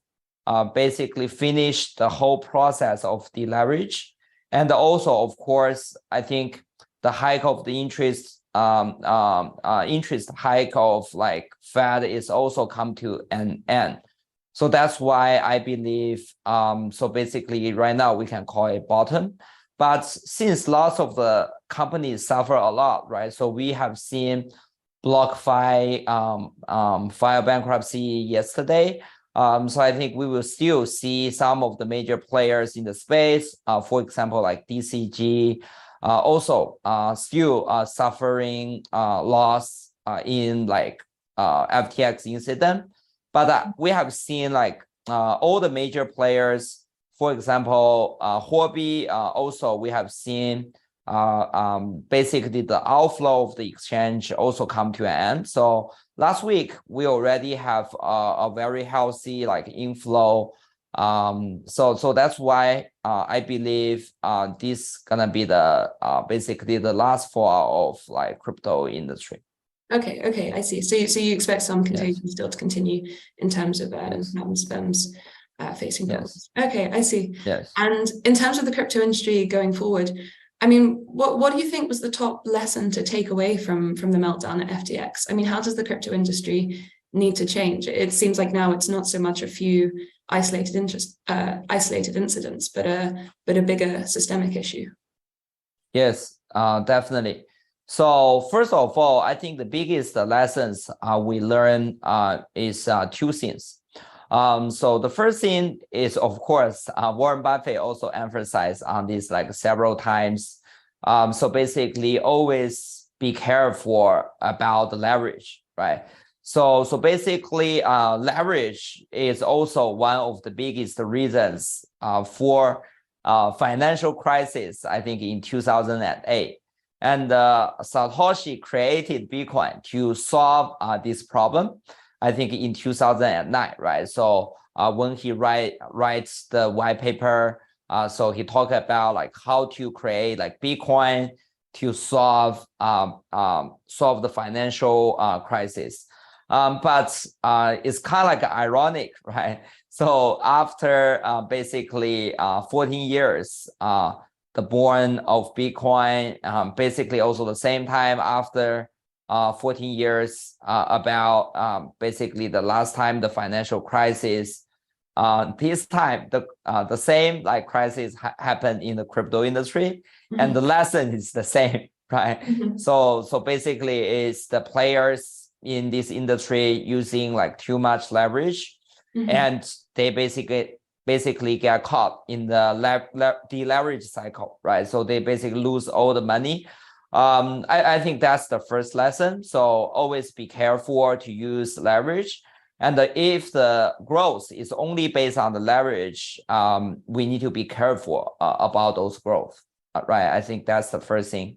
basically finished the whole process of the leverage, and also of course, I think the hike of the interest hike of like Fed is also come to an end. So that's why I believe, so basically right now we can call it bottom. But since lots of the companies suffer a lot, right? So we have seen BlockFi file bankruptcy yesterday. So I think we will still see some of the major players in the space, for example, like DCG, also still suffering loss in like FTX incident. But we have seen like all the major players, for example, Huobi, also we have seen basically the outflow of the exchange also come to an end. So last week, we already have a very healthy like inflow. So that's why I believe this gonna be the basically the last fall of like crypto industry. Okay, I see. So you expect some contagion still to continue in terms of firms facing problems. Okay, I see. Yes. And in terms of the crypto industry going forward, I mean, what do you think was the top lesson to take away from the meltdown at FTX? I mean, how does the crypto industry need to change? It seems like now it's not so much a few isolated incidents, but a bigger systemic issue. Yes, definitely. So first of all, I think the biggest lessons we learn is two things. So the first thing is, of course, Warren Buffett also emphasized on this like several times. So basically, always be careful about the leverage, right? So basically, leverage is also one of the biggest reasons for financial crisis, I think, in 2008. And Satoshi created Bitcoin to solve this problem, I think, in 2009, right? So when he writes the white paper, so he talked about like how to create like Bitcoin to solve the financial crisis. But it's kind of like ironic, right? So after basically 14 years, the born of Bitcoin, basically also the same time after 14 years, about basically the last time the financial crisis, this time the same like crisis happened in the crypto industry, and the lesson is the same, right? So basically it's the players in this industry using like too much leverage, and they basically get caught in the deleverage cycle, right? So they basically lose all the money. I think that's the first lesson. So always be careful to use leverage. And if the growth is only based on the leverage, we need to be careful about those growth, right? I think that's the first thing.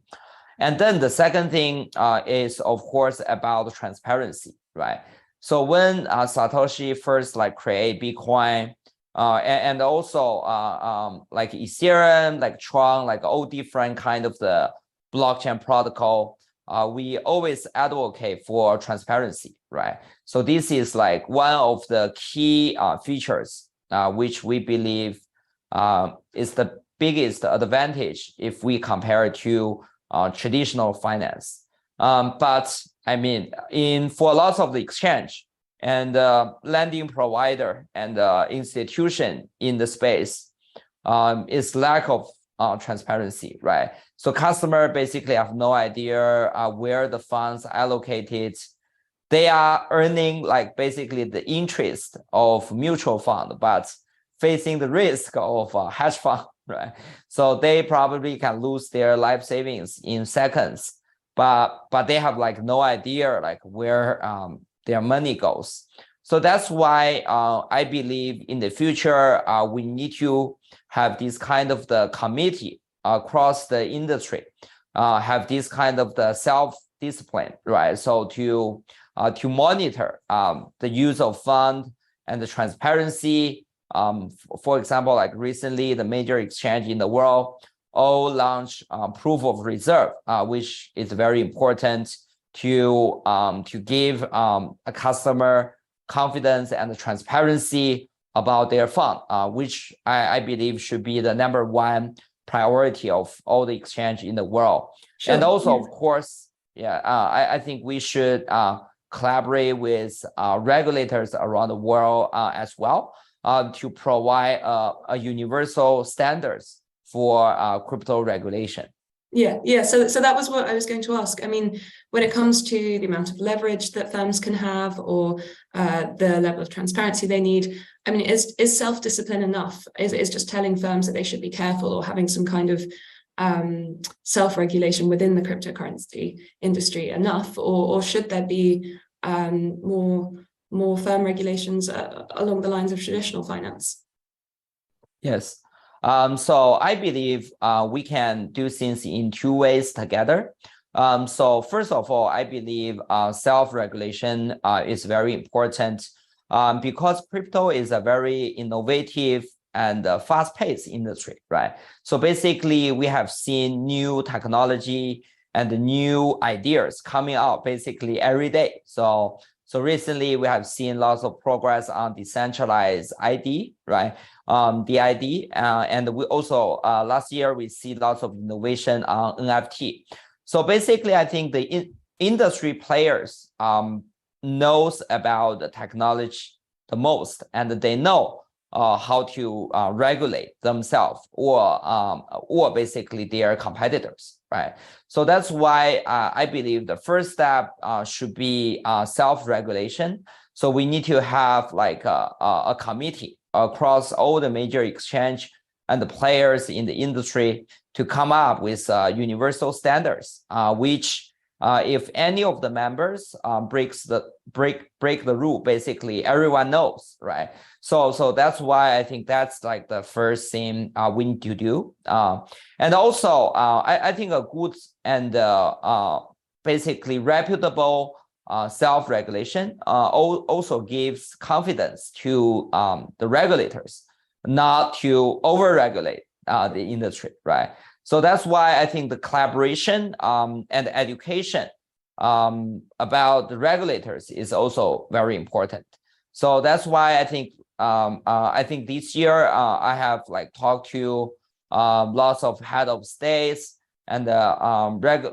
And then the second thing is, of course, about transparency, right? So when Satoshi first like create Bitcoin, and also like Ethereum, like Tron, like all different kind of the blockchain protocol, we always advocate for transparency, right? So this is like one of the key features which we believe is the biggest advantage if we compare it to traditional finance. But I mean, for lots of the exchange and lending provider and institution in the space, is lack of transparency, right? So customer basically have no idea where the funds are allocated. They are earning like basically the interest of mutual fund, but facing the risk of a hedge fund, right? So they probably can lose their life savings in seconds, but they have like no idea like where their money goes. So that's why I believe in the future we need to have this kind of the committee across the industry, have this kind of the self-discipline, right? So to monitor the use of fund and the transparency. For example, like recently, the major exchange in the world all launched proof of reserve, which is very important to give a customer confidence and transparency about their fund, which I believe should be the #1 priority of all the exchange in the world. Sure. And also, of course, I think we should collaborate with regulators around the world as well to provide a universal standards for crypto regulation. Yeah. So that was what I was going to ask. I mean, when it comes to the amount of leverage that firms can have or the level of transparency they need, I mean, is self-discipline enough? Is just telling firms that they should be careful or having some kind of self-regulation within the cryptocurrency industry enough? Or should there be more firm regulations along the lines of traditional finance? Yes. So I believe we can do things in two ways together. So first of all, I believe self-regulation is very important because crypto is a very innovative and fast-paced industry, right? So basically, we have seen new technology and the new ideas coming out basically every day. So recently we have seen lots of progress on decentralized ID, right? DID, and we also last year we see lots of innovation on NFT. So basically, I think the industry players knows about the technology the most, and they know how to regulate themselves or basically their competitors, right? So that's why I believe the first step should be self-regulation. So we need to have like a committee across all the major exchange and the players in the industry to come up with universal standards, which if any of the members break the rule, basically everyone knows, right? So that's why I think that's like the first thing we need to do. And also, I think a good and basically reputable self-regulation also gives confidence to the regulators not to over-regulate the industry, right? So that's why I think the collaboration and education about the regulators is also very important. So that's why I think this year I have like talked to lots of head of states and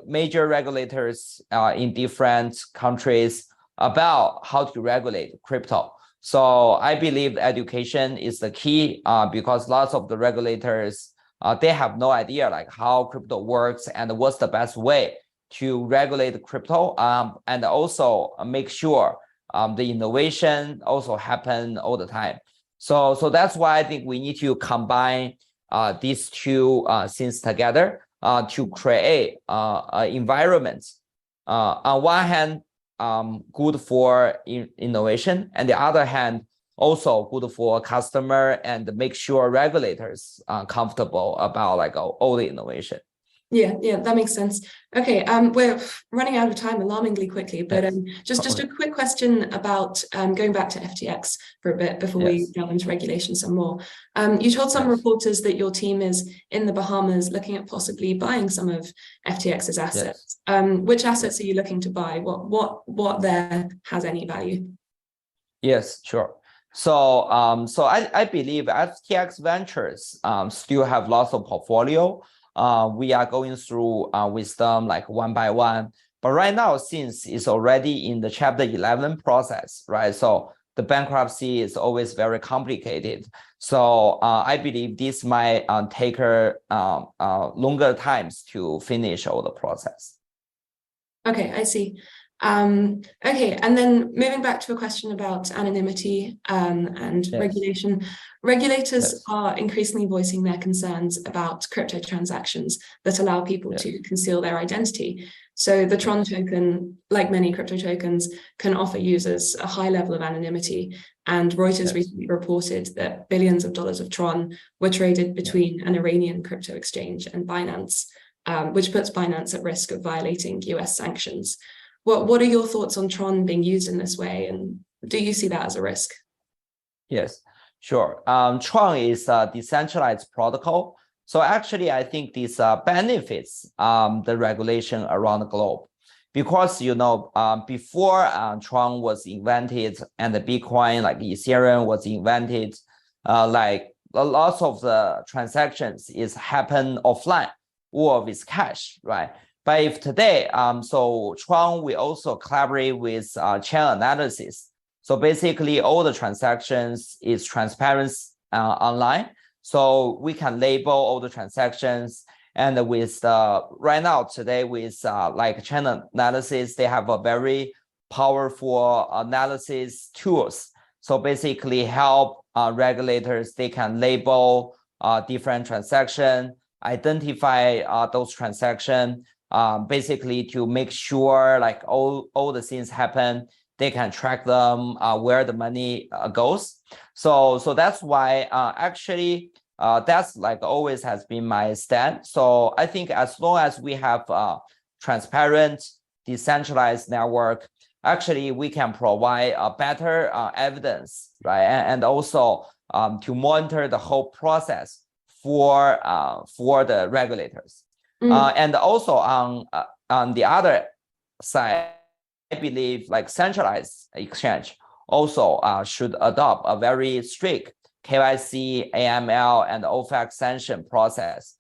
major regulators in different countries about how to regulate crypto. So I believe education is the key because lots of the regulators they have no idea like how crypto works and what's the best way to regulate crypto and also make sure the innovation also happen all the time. So that's why I think we need to combine these two things together to create environments. On one hand, good for innovation, and the other hand, also good for customer and make sure regulators are comfortable about like all the innovation. Yeah, that makes sense. Okay, we're running out of time alarmingly quickly, but just a quick question about going back to FTX for a bit before we delve into regulation some more. You told some reporters that your team is in the Bahamas looking at possibly buying some of FTX's assets. Which assets are you looking to buy? What there has any value? Yes, sure. So I believe FTX Ventures still have lots of portfolio. We are going through with them like one by one. But right now, since it's already in the Chapter 11 process, right? So the bankruptcy is always very complicated. So I believe this might take longer times to finish all the process. Okay, I see. Okay, and then moving back to a question about anonymity and regulation. Regulators are increasingly voicing their concerns about crypto transactions that allow people to conceal their identity. So the Tron token, like many crypto tokens, can offer users a high level of anonymity. And Reuters recently reported that billions of dollars of Tron were traded between an Iranian crypto exchange and Binance, which puts Binance at risk of violating US sanctions. What are your thoughts on Tron being used in this way, and do you see that as a risk? Yes, sure. Tron is a decentralized protocol. So actually, I think this benefits the regulation around the globe. Because, before Tron was invented and the Bitcoin, like Ethereum was invented, like lots of the transactions happen offline or with cash, right? But if today, so Tron, we also collaborate with chain analysis. So basically all the transactions is transparent online. So we can label all the transactions. And with right now today with like chain analysis, they have a very powerful analysis tools. So basically help regulators, they can label different transactions, identify those transactions, basically to make sure like all the things happen, they can track them, where the money goes. So that's why actually that's like always has been my stand. So I think as long as we have transparent, decentralized network, actually we can provide a better evidence, right? And also to monitor the whole process for the regulators. And also on the other side, I believe like centralized exchange also should adopt a very strict KYC, AML, and OFAC sanction process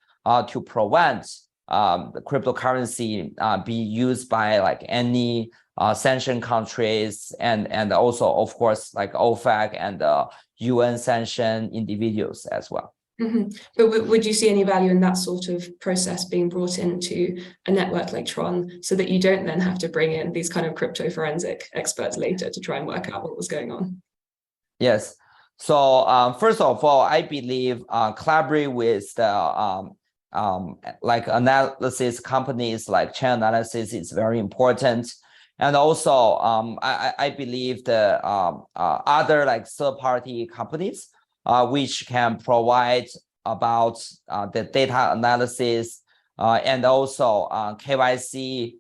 to prevent the cryptocurrency be used by like any sanctioned countries, and also of course like OFAC and UN sanctioned individuals as well. But would you see any value in that sort of process being brought into a network like Tron, so that you don't then have to bring in these kind of crypto forensic experts later to try and work out what was going on? Yes. So first of all, I believe collaborate with the like analysis companies like Chainalysis is very important. And also I believe the other like third-party companies which can provide about the data analysis and also KYC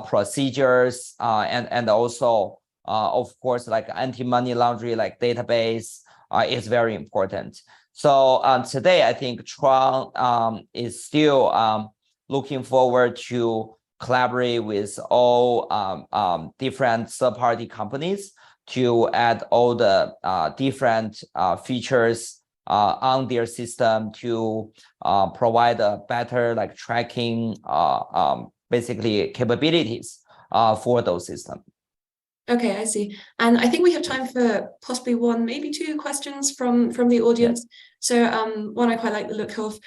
procedures and also of course like anti-money laundering like database is very important. So today I think Tron is still looking forward to collaborate with all different third-party companies to add all the different features on their system to provide a better like tracking basically capabilities for those systems. Okay, I see. And I think we have time for possibly one, maybe two questions from the audience. So one I quite like the look of.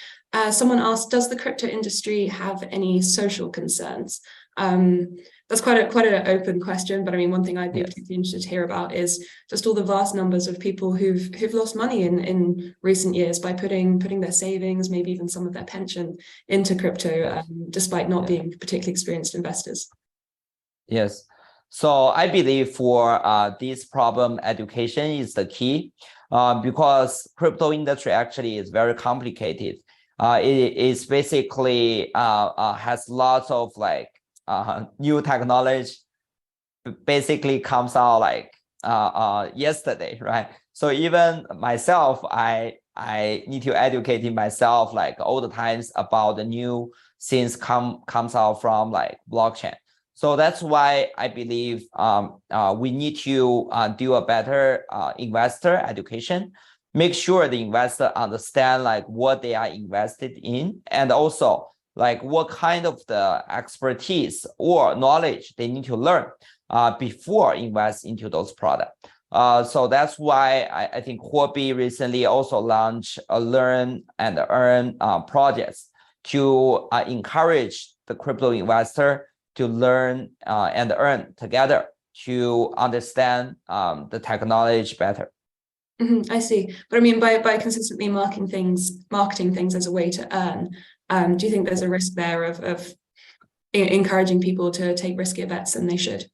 Someone asked, does the crypto industry have any social concerns? That's quite an open question, but I mean, one thing I'd be particularly interested to hear about is just all the vast numbers of people who've lost money in recent years by putting their savings, maybe even some of their pension into crypto, despite not being particularly experienced investors. Yes. So I believe for this problem, education is the key because crypto industry actually is very complicated. It is basically has lots of like new technology basically comes out like yesterday, right? So even myself, I need to educate myself like all the times about the new things comes out from like blockchain. So that's why I believe we need to do a better investor education, make sure the investor understand like what they are invested in, and also like what kind of the expertise or knowledge they need to learn before invest into those products. So that's why I think Huobi recently also launched a Learn and Earn projects to encourage the crypto investor to learn and earn together to understand the technology better. I see. But I mean, by consistently marketing things as a way to earn, do you think there's a risk there of encouraging people to take riskier bets than they should?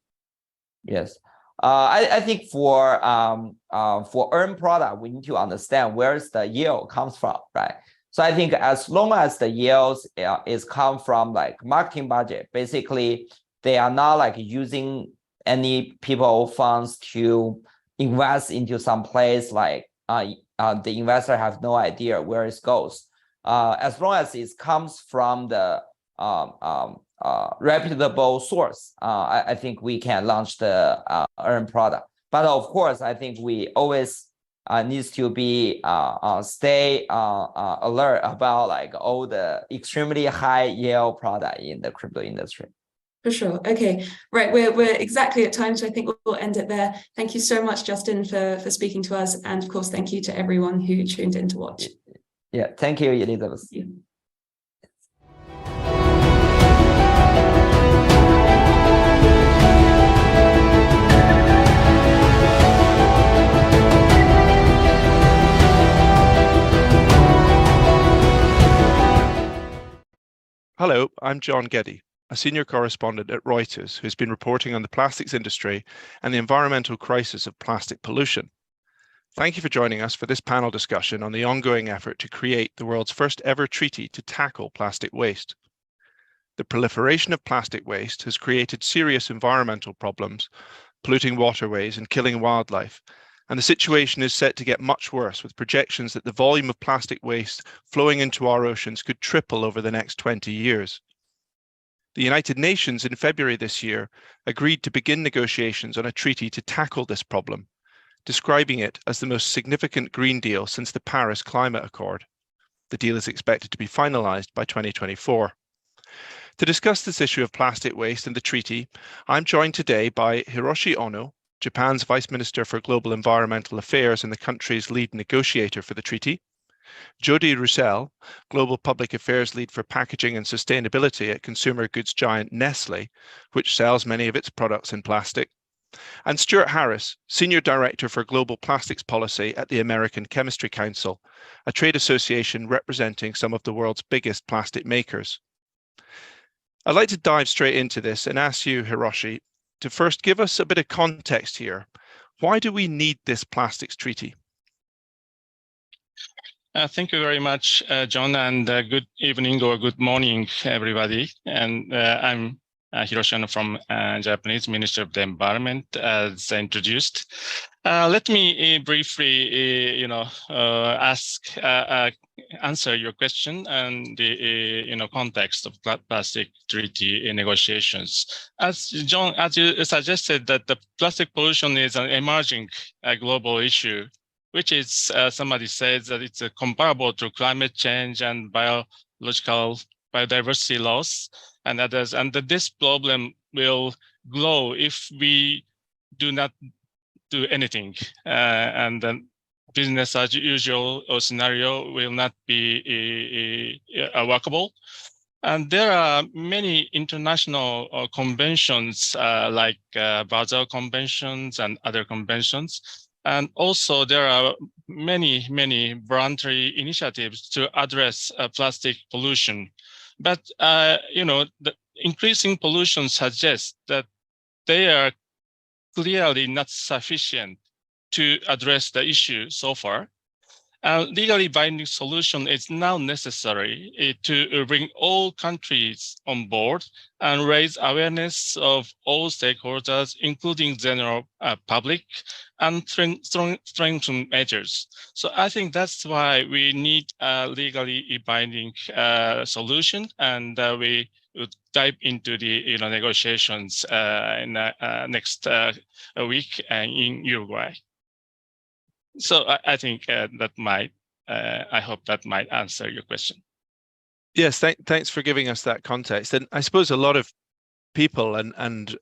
Yes. I think for earn product, we need to understand where the yield comes from, right? So I think as long as the yields is come from like marketing budget, basically they are not like using any people funds to invest into some place like the investor have no idea where it goes. As long as it comes from the reputable source, I think we can launch the earn product. But of course, I think we always needs to be stay alert about like all the extremely high yield product in the crypto industry. For sure. Okay, right. We're exactly at time, so I think we'll end it there. Thank you so much, Justin, for speaking to us, and of course, thank you to everyone who tuned in to watch. Yeah, thank you, Elizabeth. Thank you. Hello, I'm John Geddy, a senior correspondent at Reuters who's been reporting on the plastics industry and the environmental crisis of plastic pollution. Thank you for joining us for this panel discussion on the ongoing effort to create the world's first ever treaty to tackle plastic waste. The proliferation of plastic waste has created serious environmental problems, polluting waterways and killing wildlife, and the situation is set to get much worse, with projections that the volume of plastic waste flowing into our oceans could triple over the next 20 years. The United Nations in February this year agreed to begin negotiations on a treaty to tackle this problem, describing it as the most significant Green Deal since the Paris Climate Accord. The deal is expected to be finalized by 2024. To discuss this issue of plastic waste and the treaty, I'm joined today by Hiroshi Ono, Japan's Vice Minister for Global Environmental Affairs and the country's lead negotiator for the treaty, Jody Roussel, Global Public Affairs Lead for Packaging and Sustainability at consumer goods giant Nestlé, which sells many of its products in plastic, and Stuart Harris, Senior Director for Global Plastics Policy at the American Chemistry Council, a trade association representing some of the world's biggest plastic makers. I'd like to dive straight into this and ask you, Hiroshi, to first give us a bit of context here. Why do we need this plastics treaty? Thank you very much, John, and good evening or good morning, everybody. And I'm Hiroshi Ono from Japanese Ministry of the Environment, as introduced. Let me briefly, answer your question and the context of plastic treaty negotiations. As John, as you suggested, that the plastic pollution is an emerging global issue, which is somebody says that it's comparable to climate change and biodiversity loss and others, and that this problem will grow if we do not do anything, and then business as usual scenario will not be workable. And there are many international conventions like Basel Conventions and other conventions. And also there are many voluntary initiatives to address plastic pollution. But, the increasing pollution suggests that they are clearly not sufficient to address the issue so far. Legally binding solution is now necessary to bring all countries on board and raise awareness of all stakeholders, including general public, and strengthen measures. So I think that's why we need a legally binding solution, and we would dive into the negotiations in next week in Uruguay. So I think that might, I hope that might answer your question. Yes, thanks for giving us that context. And I suppose a lot of people and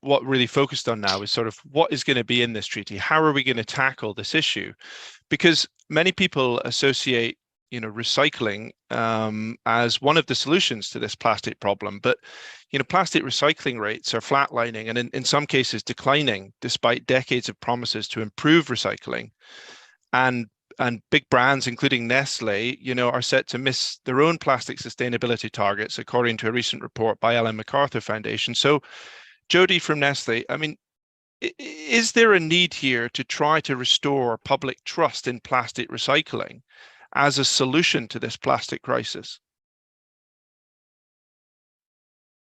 what really focused on now is sort of what is going to be in this treaty? How are we going to tackle this issue? Because many people associate recycling as one of the solutions to this plastic problem. But, plastic recycling rates are flatlining and in some cases declining despite decades of promises to improve recycling. And big brands, including Nestlé, are set to miss their own plastic sustainability targets, according to a recent report by Ellen MacArthur Foundation. So, Jody from Nestlé, I mean, is there a need here to try to restore public trust in plastic recycling as a solution to this plastic crisis?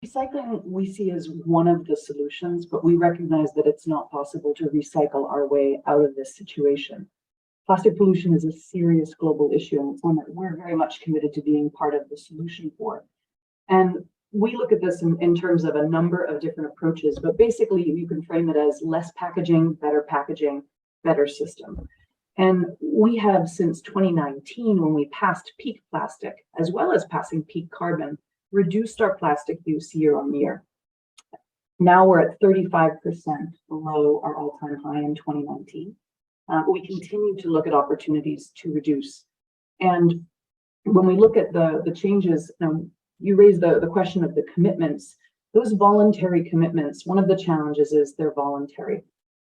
Recycling we see as one of the solutions, but we recognize that it's not possible to recycle our way out of this situation. Plastic pollution is a serious global issue, and it's one that we're very much committed to being part of the solution for. And we look at this in terms of a number of different approaches, but basically you can frame it as less packaging, better system. And we have since 2019, when we passed peak plastic, as well as passing peak carbon, reduced our plastic use year on year. Now we're at 35% below our all-time high in 2019. We continue to look at opportunities to reduce. And when we look at the changes, you raised the question of the commitments. Those voluntary commitments, one of the challenges is they're voluntary.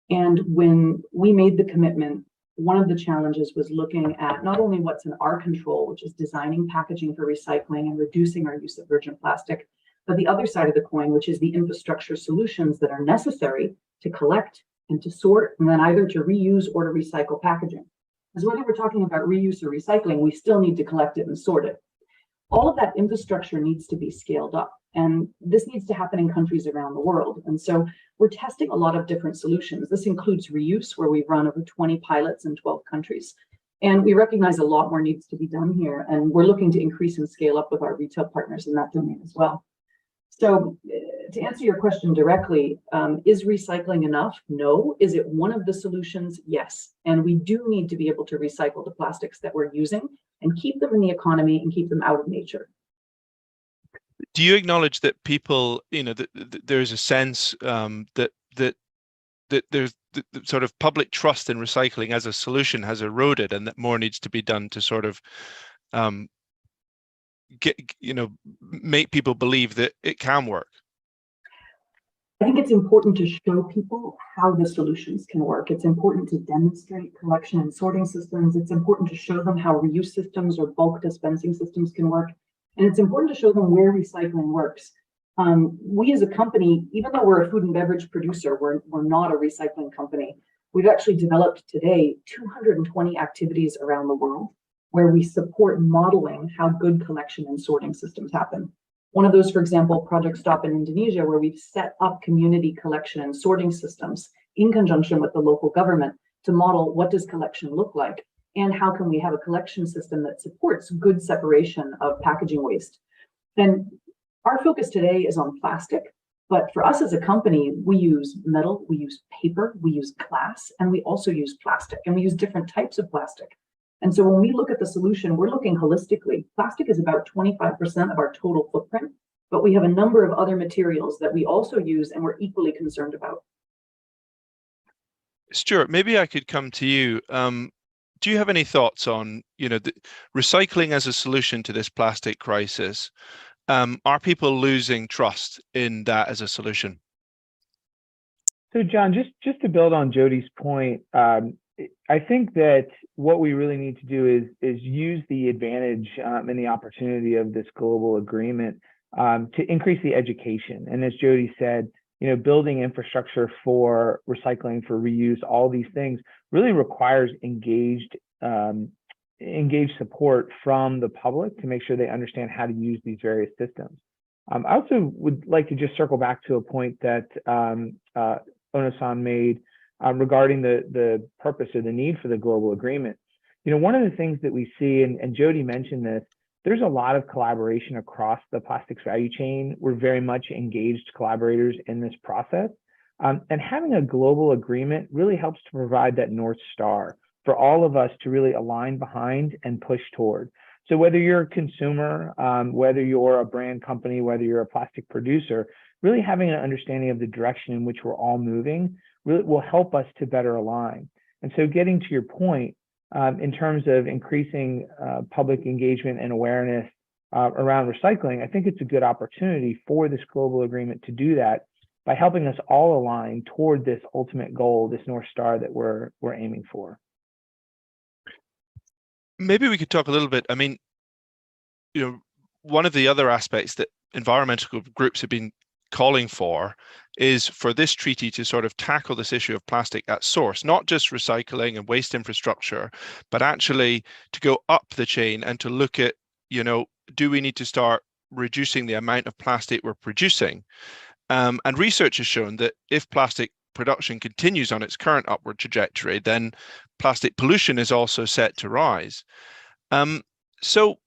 And when we made the commitment, one of the challenges was looking at not only what's in our control, which is designing packaging for recycling and reducing our use of virgin plastic, but the other side of the coin, which is the infrastructure solutions that are necessary to collect and to sort, and then either to reuse or to recycle packaging. Because whether we're talking about reuse or recycling, we still need to collect it and sort it. All of that infrastructure needs to be scaled up. And this needs to happen in countries around the world. And so we're testing a lot of different solutions. This includes reuse, where we've run over 20 pilots in 12 countries. And we recognize a lot more needs to be done here. And we're looking to increase and scale up with our retail partners in that domain as well. So to answer your question directly, is recycling enough? No. Is it one of the solutions? Yes. And we do need to be able to recycle the plastics that we're using and keep them in the economy and keep them out of nature. Do you acknowledge that people, that there's a sense that there's the sort of public trust in recycling as a solution has eroded, and that more needs to be done to sort of make people believe that it can work? I think it's important to show people how the solutions can work. It's important to demonstrate collection and sorting systems. It's important to show them how reuse systems or bulk dispensing systems can work. And it's important to show them where recycling works. We as a company, even though we're a food and beverage producer, we're not a recycling company. We've actually developed today 220 activities around the world where we support modeling how good collection and sorting systems happen. One of those, for example, Project Stop in Indonesia, where we've set up community collection and sorting systems in conjunction with the local government to model what does collection look like and how can we have a collection system that supports good separation of packaging waste. And our focus today is on plastic, but for us as a company, we use metal, we use paper, we use glass, and we also use plastic, and we use different types of plastic. And so when we look at the solution, we're looking holistically. Plastic is about 25% of our total footprint, but we have a number of other materials that we also use and we're equally concerned about. Stuart, maybe I could come to you. Do you have any thoughts on, recycling as a solution to this plastic crisis? Are people losing trust in that as a solution? So, John, just to build on Jody's point, I think that what we really need to do is use the advantage and the opportunity of this global agreement to increase the education. And as Jody said, building infrastructure for recycling, for reuse, all these things really requires engaged support from the public to make sure they understand how to use these various systems. I also would like to just circle back to a point that Ono-san made regarding the purpose or the need for the global agreement. One of the things that we see, and Jody mentioned this, there's a lot of collaboration across the plastics value chain. We're very much engaged collaborators in this process. And having a global agreement really helps to provide that North Star for all of us to really align behind and push toward. So whether you're a consumer, whether you're a brand company, whether you're a plastic producer, really having an understanding of the direction in which we're all moving really will help us to better align. And so getting to your point, in terms of increasing public engagement and awareness around recycling, I think it's a good opportunity for this global agreement to do that by helping us all align toward this ultimate goal, this North Star that we're aiming for. Maybe we could talk a little bit. I mean, one of the other aspects that environmental groups have been calling for is for this treaty to sort of tackle this issue of plastic at source, not just recycling and waste infrastructure, but actually to go up the chain and to look at, do we need to start reducing the amount of plastic we're producing? And research has shown that if plastic production continues on its current upward trajectory, then plastic pollution is also set to rise. So,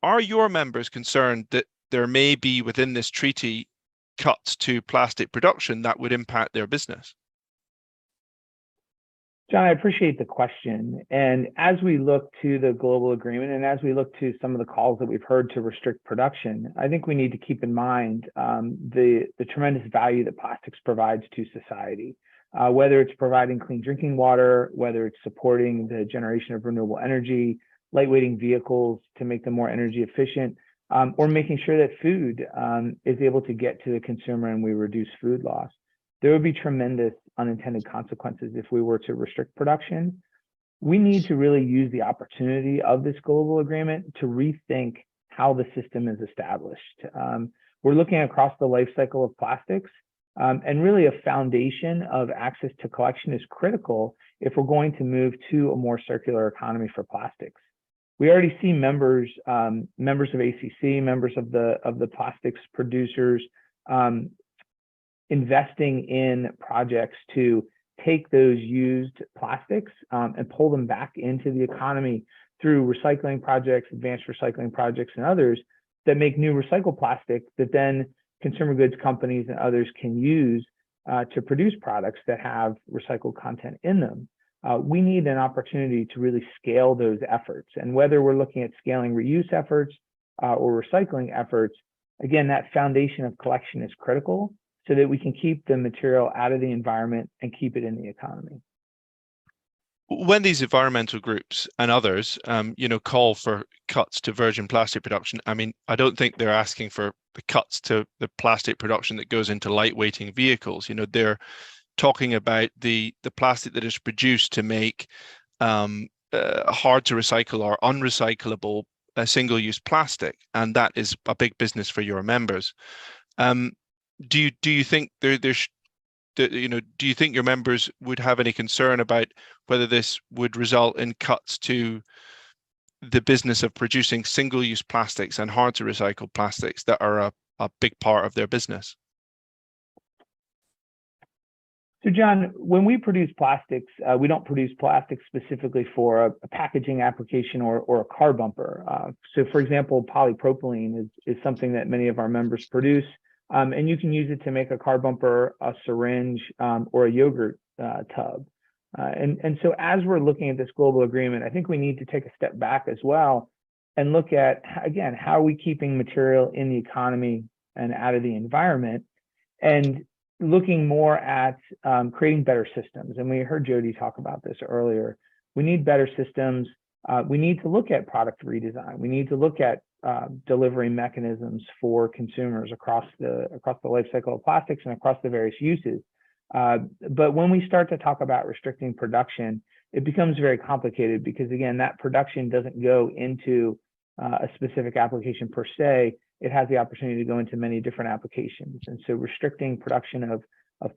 are your members concerned that there may be within this treaty cuts to plastic production that would impact their business? John, I appreciate the question. And as we look to the global agreement and as we look to some of the calls that we've heard to restrict production, I think we need to keep in mind the tremendous value that plastics provides to society, whether it's providing clean drinking water, whether it's supporting the generation of renewable energy, lightweighting vehicles to make them more energy efficient, or making sure that food is able to get to the consumer and we reduce food loss. There would be tremendous unintended consequences if we were to restrict production. We need to really use the opportunity of this global agreement to rethink how the system is established. We're looking across the life cycle of plastics, and really a foundation of access to collection is critical if we're going to move to a more circular economy for plastics. We already see members of ACC, members of the plastics producers, investing in projects to take those used plastics and pull them back into the economy through recycling projects, advanced recycling projects, and others that make new recycled plastic that then consumer goods companies and others can use to produce products that have recycled content in them. We need an opportunity to really scale those efforts. And whether we're looking at scaling reuse efforts or recycling efforts, again, that foundation of collection is critical so that we can keep the material out of the environment and keep it in the economy. When these environmental groups and others, call for cuts to virgin plastic production, I mean, I don't think they're asking for the cuts to the plastic production that goes into lightweighting vehicles. They're talking about the plastic that is produced to make hard to recycle or unrecyclable single-use plastic, and that is a big business for your members. Do you think do you think your members would have any concern about whether this would result in cuts to the business of producing single-use plastics and hard to recycle plastics that are a big part of their business? So John, when we produce plastics, we don't produce plastics specifically for a packaging application or a car bumper. So for example, polypropylene is something that many of our members produce. And you can use it to make a car bumper, a syringe, or a yogurt tub. And so as we're looking at this global agreement, I think we need to take a step back as well and look at, again, how are we keeping material in the economy and out of the environment, and looking more at creating better systems. And we heard Jody talk about this earlier. We need better systems. We need to look at product redesign. We need to look at delivery mechanisms for consumers across the life cycle of plastics and across the various uses. But when we start to talk about restricting production, it becomes very complicated because, again, that production doesn't go into a specific application per se. It has the opportunity to go into many different applications. And so restricting production of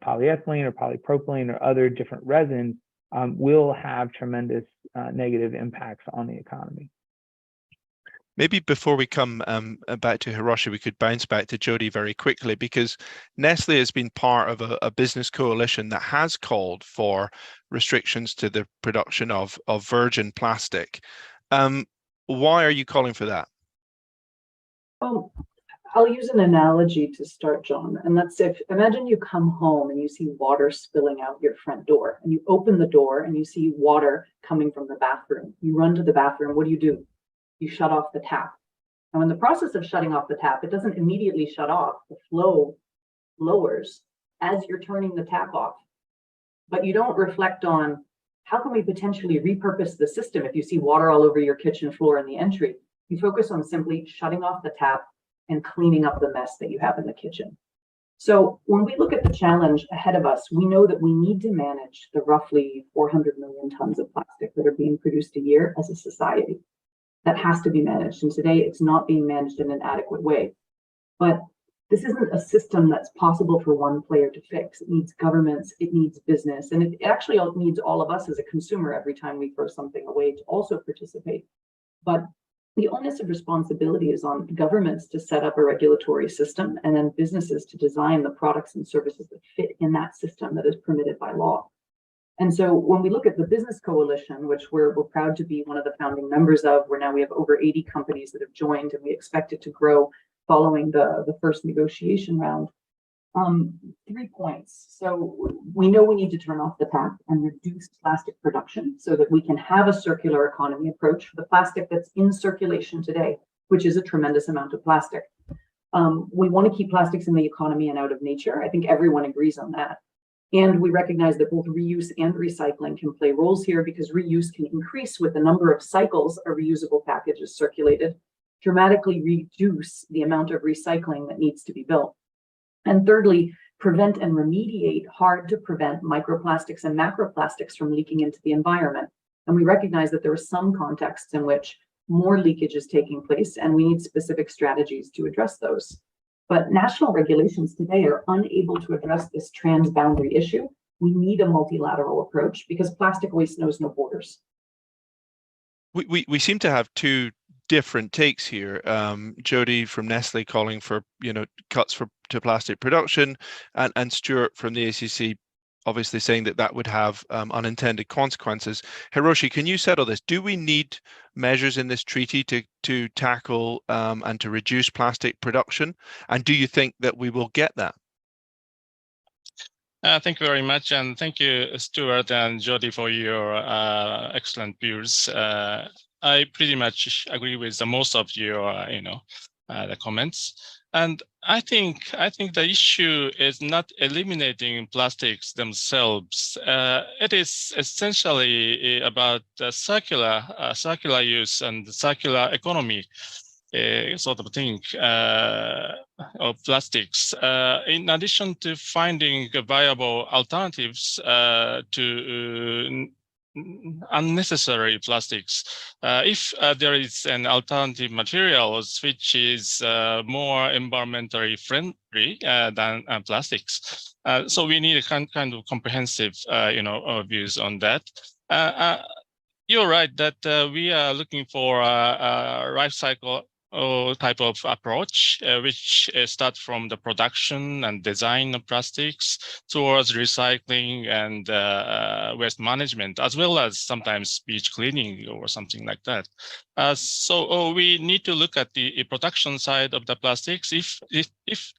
polyethylene or polypropylene or other different resins will have tremendous negative impacts on the economy. Maybe before we come back to Hiroshi, we could bounce back to Jody very quickly, because Nestle has been part of a business coalition that has called for restrictions to the production of virgin plastic. Why are you calling for that? I'll use an analogy to start, John, and that's imagine you come home and you see water spilling out your front door, and you open the door and you see water coming from the bathroom. You run to the bathroom. What do? You shut off the tap. Now, in the process of shutting off the tap, it doesn't immediately shut off. The flow lowers as you're turning the tap off. But you don't reflect on how can we potentially repurpose the system if you see water all over your kitchen floor in the entry. You focus on simply shutting off the tap and cleaning up the mess that you have in the kitchen. So when we look at the challenge ahead of us, we know that we need to manage the roughly 400 million tons of plastic that are being produced a year as a society. That has to be managed. And today it's not being managed in an adequate way. But this isn't a system that's possible for one player to fix. It needs governments, it needs business, and it actually needs all of us as a consumer every time we throw something away to also participate. But the onus of responsibility is on governments to set up a regulatory system, and then businesses to design the products and services that fit in that system that is permitted by law. And so when we look at the Business Coalition, which we're proud to be one of the founding members of, where we have over 80 companies that have joined, and we expect it to grow following the first negotiation round. 3 points. So we know we need to turn off the tap and reduce plastic production so that we can have a circular economy approach for the plastic that's in circulation today, which is a tremendous amount of plastic. We want to keep plastics in the economy and out of nature. I think everyone agrees on that. And we recognize that both reuse and recycling can play roles here, because reuse can increase with the number of cycles a reusable package is circulated, dramatically reduce the amount of recycling that needs to be built. And thirdly, prevent and remediate hard to prevent microplastics and macroplastics from leaking into the environment. And we recognize that there are some contexts in which more leakage is taking place, and we need specific strategies to address those. But national regulations today are unable to address this transboundary issue. We need a multilateral approach because plastic waste knows no borders. We seem to have two different takes here. Jody from Nestle calling for cuts to plastic production, and Stuart from the ACC obviously saying that would have unintended consequences. Hiroshi, can you settle this? Do we need measures in this treaty to tackle and to reduce plastic production? And do you think that we will get that? Thank you very much, and thank you, Stuart and Jody, for your excellent views. I pretty much agree with most of your, the comments. And I think the issue is not eliminating plastics themselves. It is essentially about circular use and circular economy. Sort of thing of plastics. In addition to finding viable alternatives to unnecessary plastics, if there is an alternative materials which is more environmentally friendly than plastics, so we need a kind of comprehensive, views on that. You're right that we are looking for a life cycle type of approach, which starts from the production and design of plastics towards recycling and waste management, as well as sometimes beach cleaning or something like that. So we need to look at the production side of the plastics if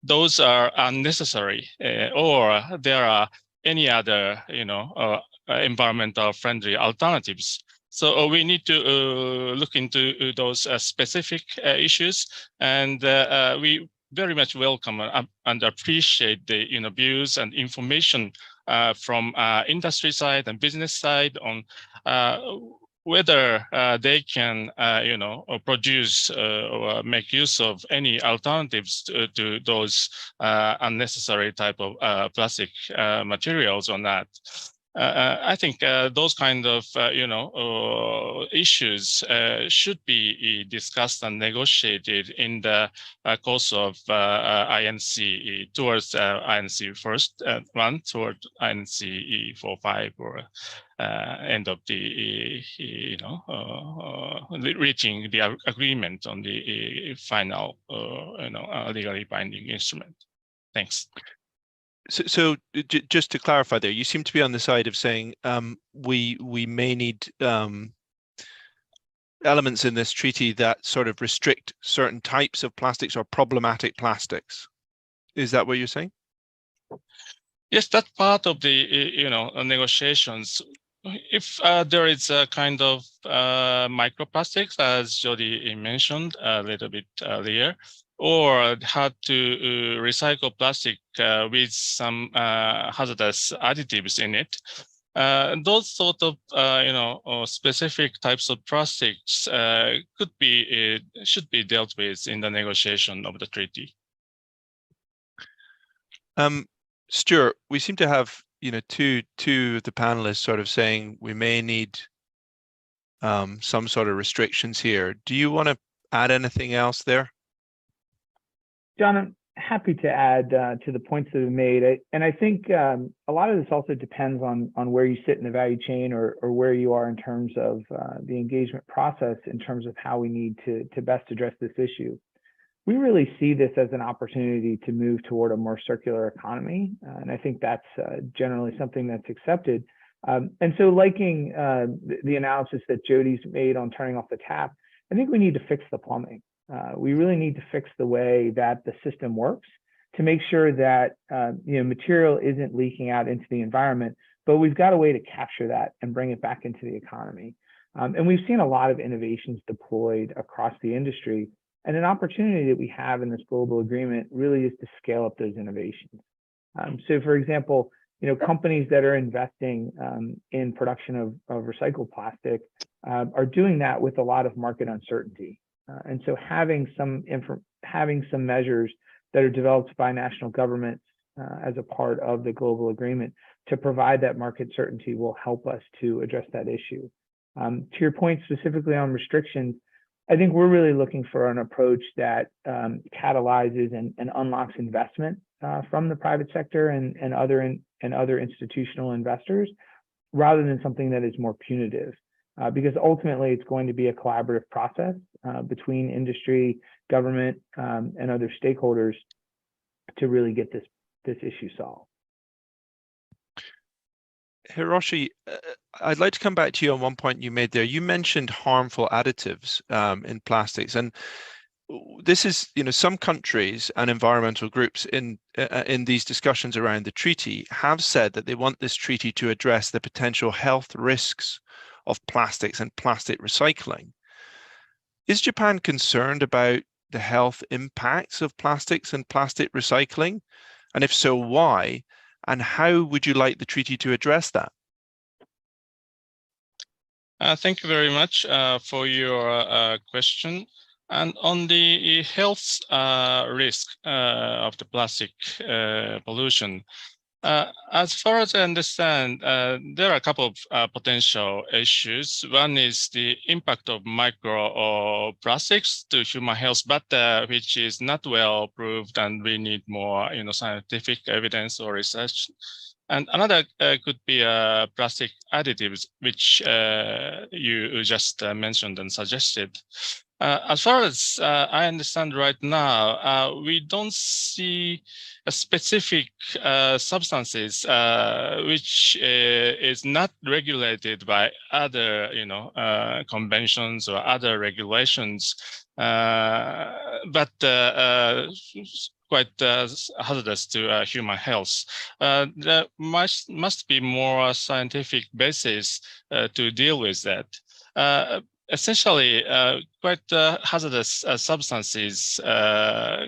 those are unnecessary or there are any other, environmental friendly alternatives. So we need to look into those specific issues, and we very much welcome and appreciate the views and information from industry side and business side on whether they can produce or make use of any alternatives to those unnecessary type of plastic materials or not. I think those kind of issues should be discussed and negotiated in the course of INC towards INC first one toward INC 4.5 or end of the reaching the agreement on the final legally binding instrument. Thanks. So just to clarify there, you seem to be on the side of saying we may need elements in this treaty that sort of restrict certain types of plastics or problematic plastics. Is that what you're saying? Yes, that's part of the negotiations. If there is a kind of microplastics, as Jody mentioned a little bit earlier, or had to recycle plastic with some hazardous additives in it. Those sort of specific types of plastics should be dealt with in the negotiation of the treaty. Stuart, we seem to have two of the panelists sort of saying we may need some sort of restrictions here. Do you want to add anything else there? John, I'm happy to add to the points that have been made. And I think a lot of this also depends on where you sit in the value chain or where you are in terms of the engagement process in terms of how we need to best address this issue. We really see this as an opportunity to move toward a more circular economy. And I think that's generally something that's accepted. And so liking the analysis that Jody's made on turning off the tap, I think we need to fix the plumbing. We really need to fix the way that the system works to make sure that material isn't leaking out into the environment, but we've got a way to capture that and bring it back into the economy. And we've seen a lot of innovations deployed across the industry, and an opportunity that we have in this global agreement really is to scale up those innovations. So for example, companies that are investing in production of recycled plastic are doing that with a lot of market uncertainty. And so having some measures that are developed by national governments as a part of the global agreement to provide that market certainty will help us to address that issue. To your point specifically on restrictions, I think we're really looking for an approach that catalyzes and unlocks investment from the private sector and other institutional investors, rather than something that is more punitive. because ultimately it's going to be a collaborative process between industry, government, and other stakeholders to really get this issue solved. Hiroshi, I'd like to come back to you on one point you made there. You mentioned harmful additives in plastics, and this is, some countries and environmental groups in these discussions around the treaty have said that they want this treaty to address the potential health risks of plastics and plastic recycling. Is Japan concerned about the health impacts of plastics and plastic recycling? And if so, why? And how would you like the treaty to address that? Thank you very much for your question. And on the health risk of the plastic pollution, as far as I understand, there are a couple of potential issues. One is the impact of microplastics to human health, but which is not well proved, and we need more, scientific evidence or research. And another could be plastic additives, which you just mentioned and suggested. As far as I understand right now, we don't see a specific substances which is not regulated by other, conventions or other regulations, but quite hazardous to human health. There must be more scientific basis to deal with that. Essentially, quite hazardous substances are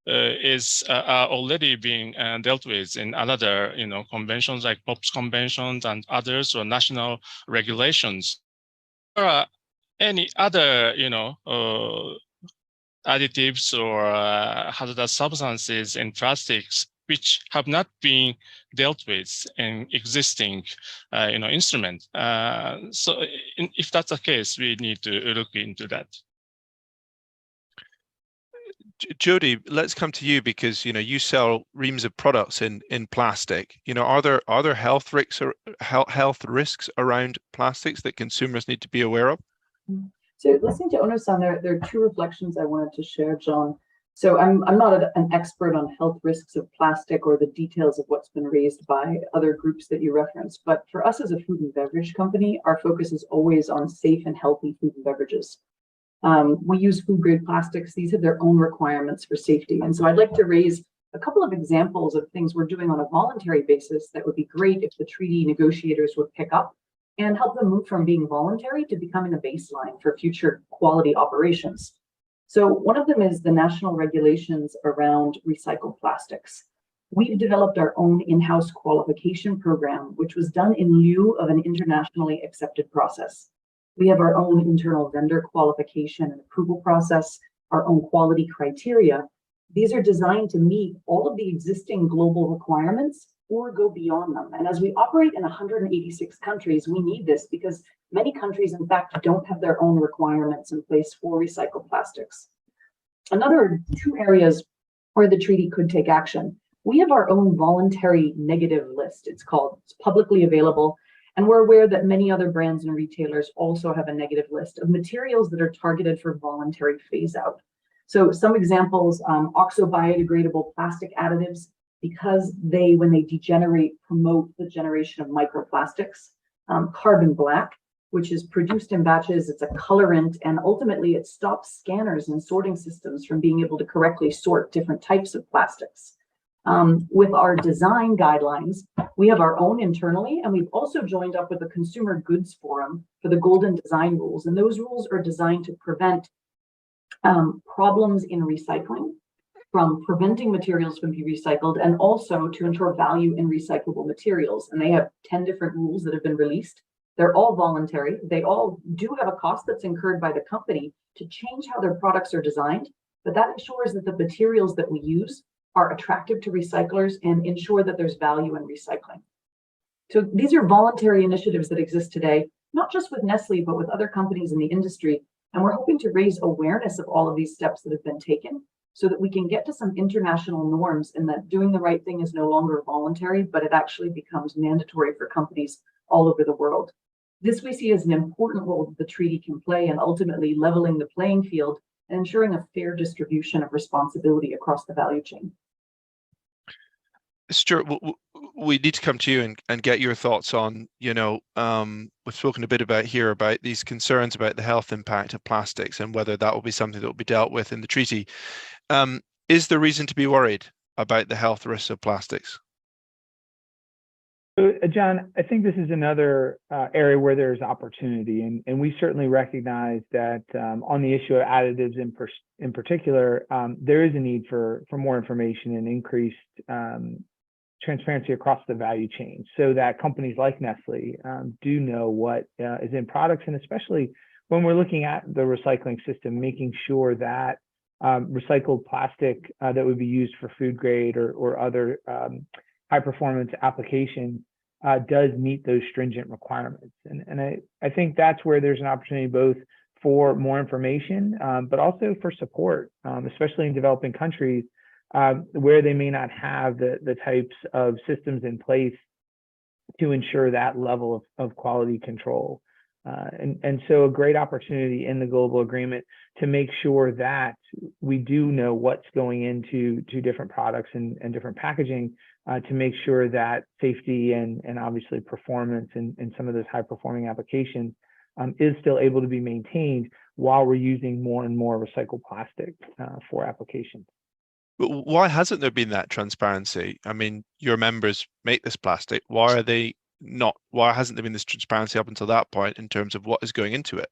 already being dealt with in other, conventions like POPs conventions and others, or national regulations. There are any other, additives or hazardous substances in plastics which have not been dealt with in existing, instrument. So if that's the case, we need to look into that. Jody, let's come to you, because you sell reams of products in plastic. Are there health risks around plastics that consumers need to be aware of? So listening to Ono-san, there are two reflections I wanted to share, John. So I'm not an expert on health risks of plastic or the details of what's been raised by other groups that you referenced. But for us as a food and beverage company, our focus is always on safe and healthy food and beverages. We use food grade plastics. These have their own requirements for safety. And so I'd like to raise a couple of examples of things we're doing on a voluntary basis that would be great if the treaty negotiators would pick up and help them move from being voluntary to becoming a baseline for future quality operations. So one of them is the national regulations around recycled plastics. We've developed our own in-house qualification program, which was done in lieu of an internationally accepted process. We have our own internal vendor qualification and approval process, our own quality criteria. These are designed to meet all of the existing global requirements or go beyond them. And as we operate in 186 countries, we need this because many countries, in fact, don't have their own requirements in place for recycled plastics. Another two areas where the treaty could take action. We have our own voluntary negative list, it's called. It's publicly available. And we're aware that many other brands and retailers also have a negative list of materials that are targeted for voluntary phase out. So some examples, oxo-biodegradable plastic additives, because they, when they degenerate, promote the generation of microplastics. Carbon black, which is produced in batches, it's a colorant, and ultimately it stops scanners and sorting systems from being able to correctly sort different types of plastics. With our design guidelines, we have our own internally, and we've also joined up with the Consumer Goods Forum for the Golden Design Rules. And those rules are designed to prevent problems in recycling, from preventing materials from being recycled, and also to ensure value in recyclable materials. And they have 10 different rules that have been released. They're all voluntary. They all do have a cost that's incurred by the company to change how their products are designed, but that ensures that the materials that we use are attractive to recyclers and ensure that there's value in recycling. So these are voluntary initiatives that exist today, not just with Nestle, but with other companies in the industry. And we're hoping to raise awareness of all of these steps that have been taken so that we can get to some international norms, and that doing the right thing is no longer voluntary, but it actually becomes mandatory for companies all over the world. This we see as an important role that the treaty can play in ultimately leveling the playing field and ensuring a fair distribution of responsibility across the value chain. Stuart, we need to come to you and get your thoughts on, we've spoken a bit about here about these concerns about the health impact of plastics and whether that will be something that will be dealt with in the treaty. Is there reason to be worried about the health risks of plastics? So, John, I think this is another area where there's opportunity, and we certainly recognize that on the issue of additives in particular, there is a need for more information and increased transparency across the value chain so that companies like Nestle do know what is in products, and especially when we're looking at the recycling system, making sure that recycled plastic that would be used for food grade or other high performance application does meet those stringent requirements. And I think that's where there's an opportunity both for more information, but also for support, especially in developing countries where they may not have the types of systems in place to ensure that level of quality control. And so a great opportunity in the global agreement to make sure that we do know what's going into different products and different packaging to make sure that safety and obviously performance in some of those high performing applications is still able to be maintained while we're using more and more recycled plastic for applications. But why hasn't there been that transparency? I mean, your members make this plastic. Why hasn't there been this transparency up until that point in terms of what is going into it?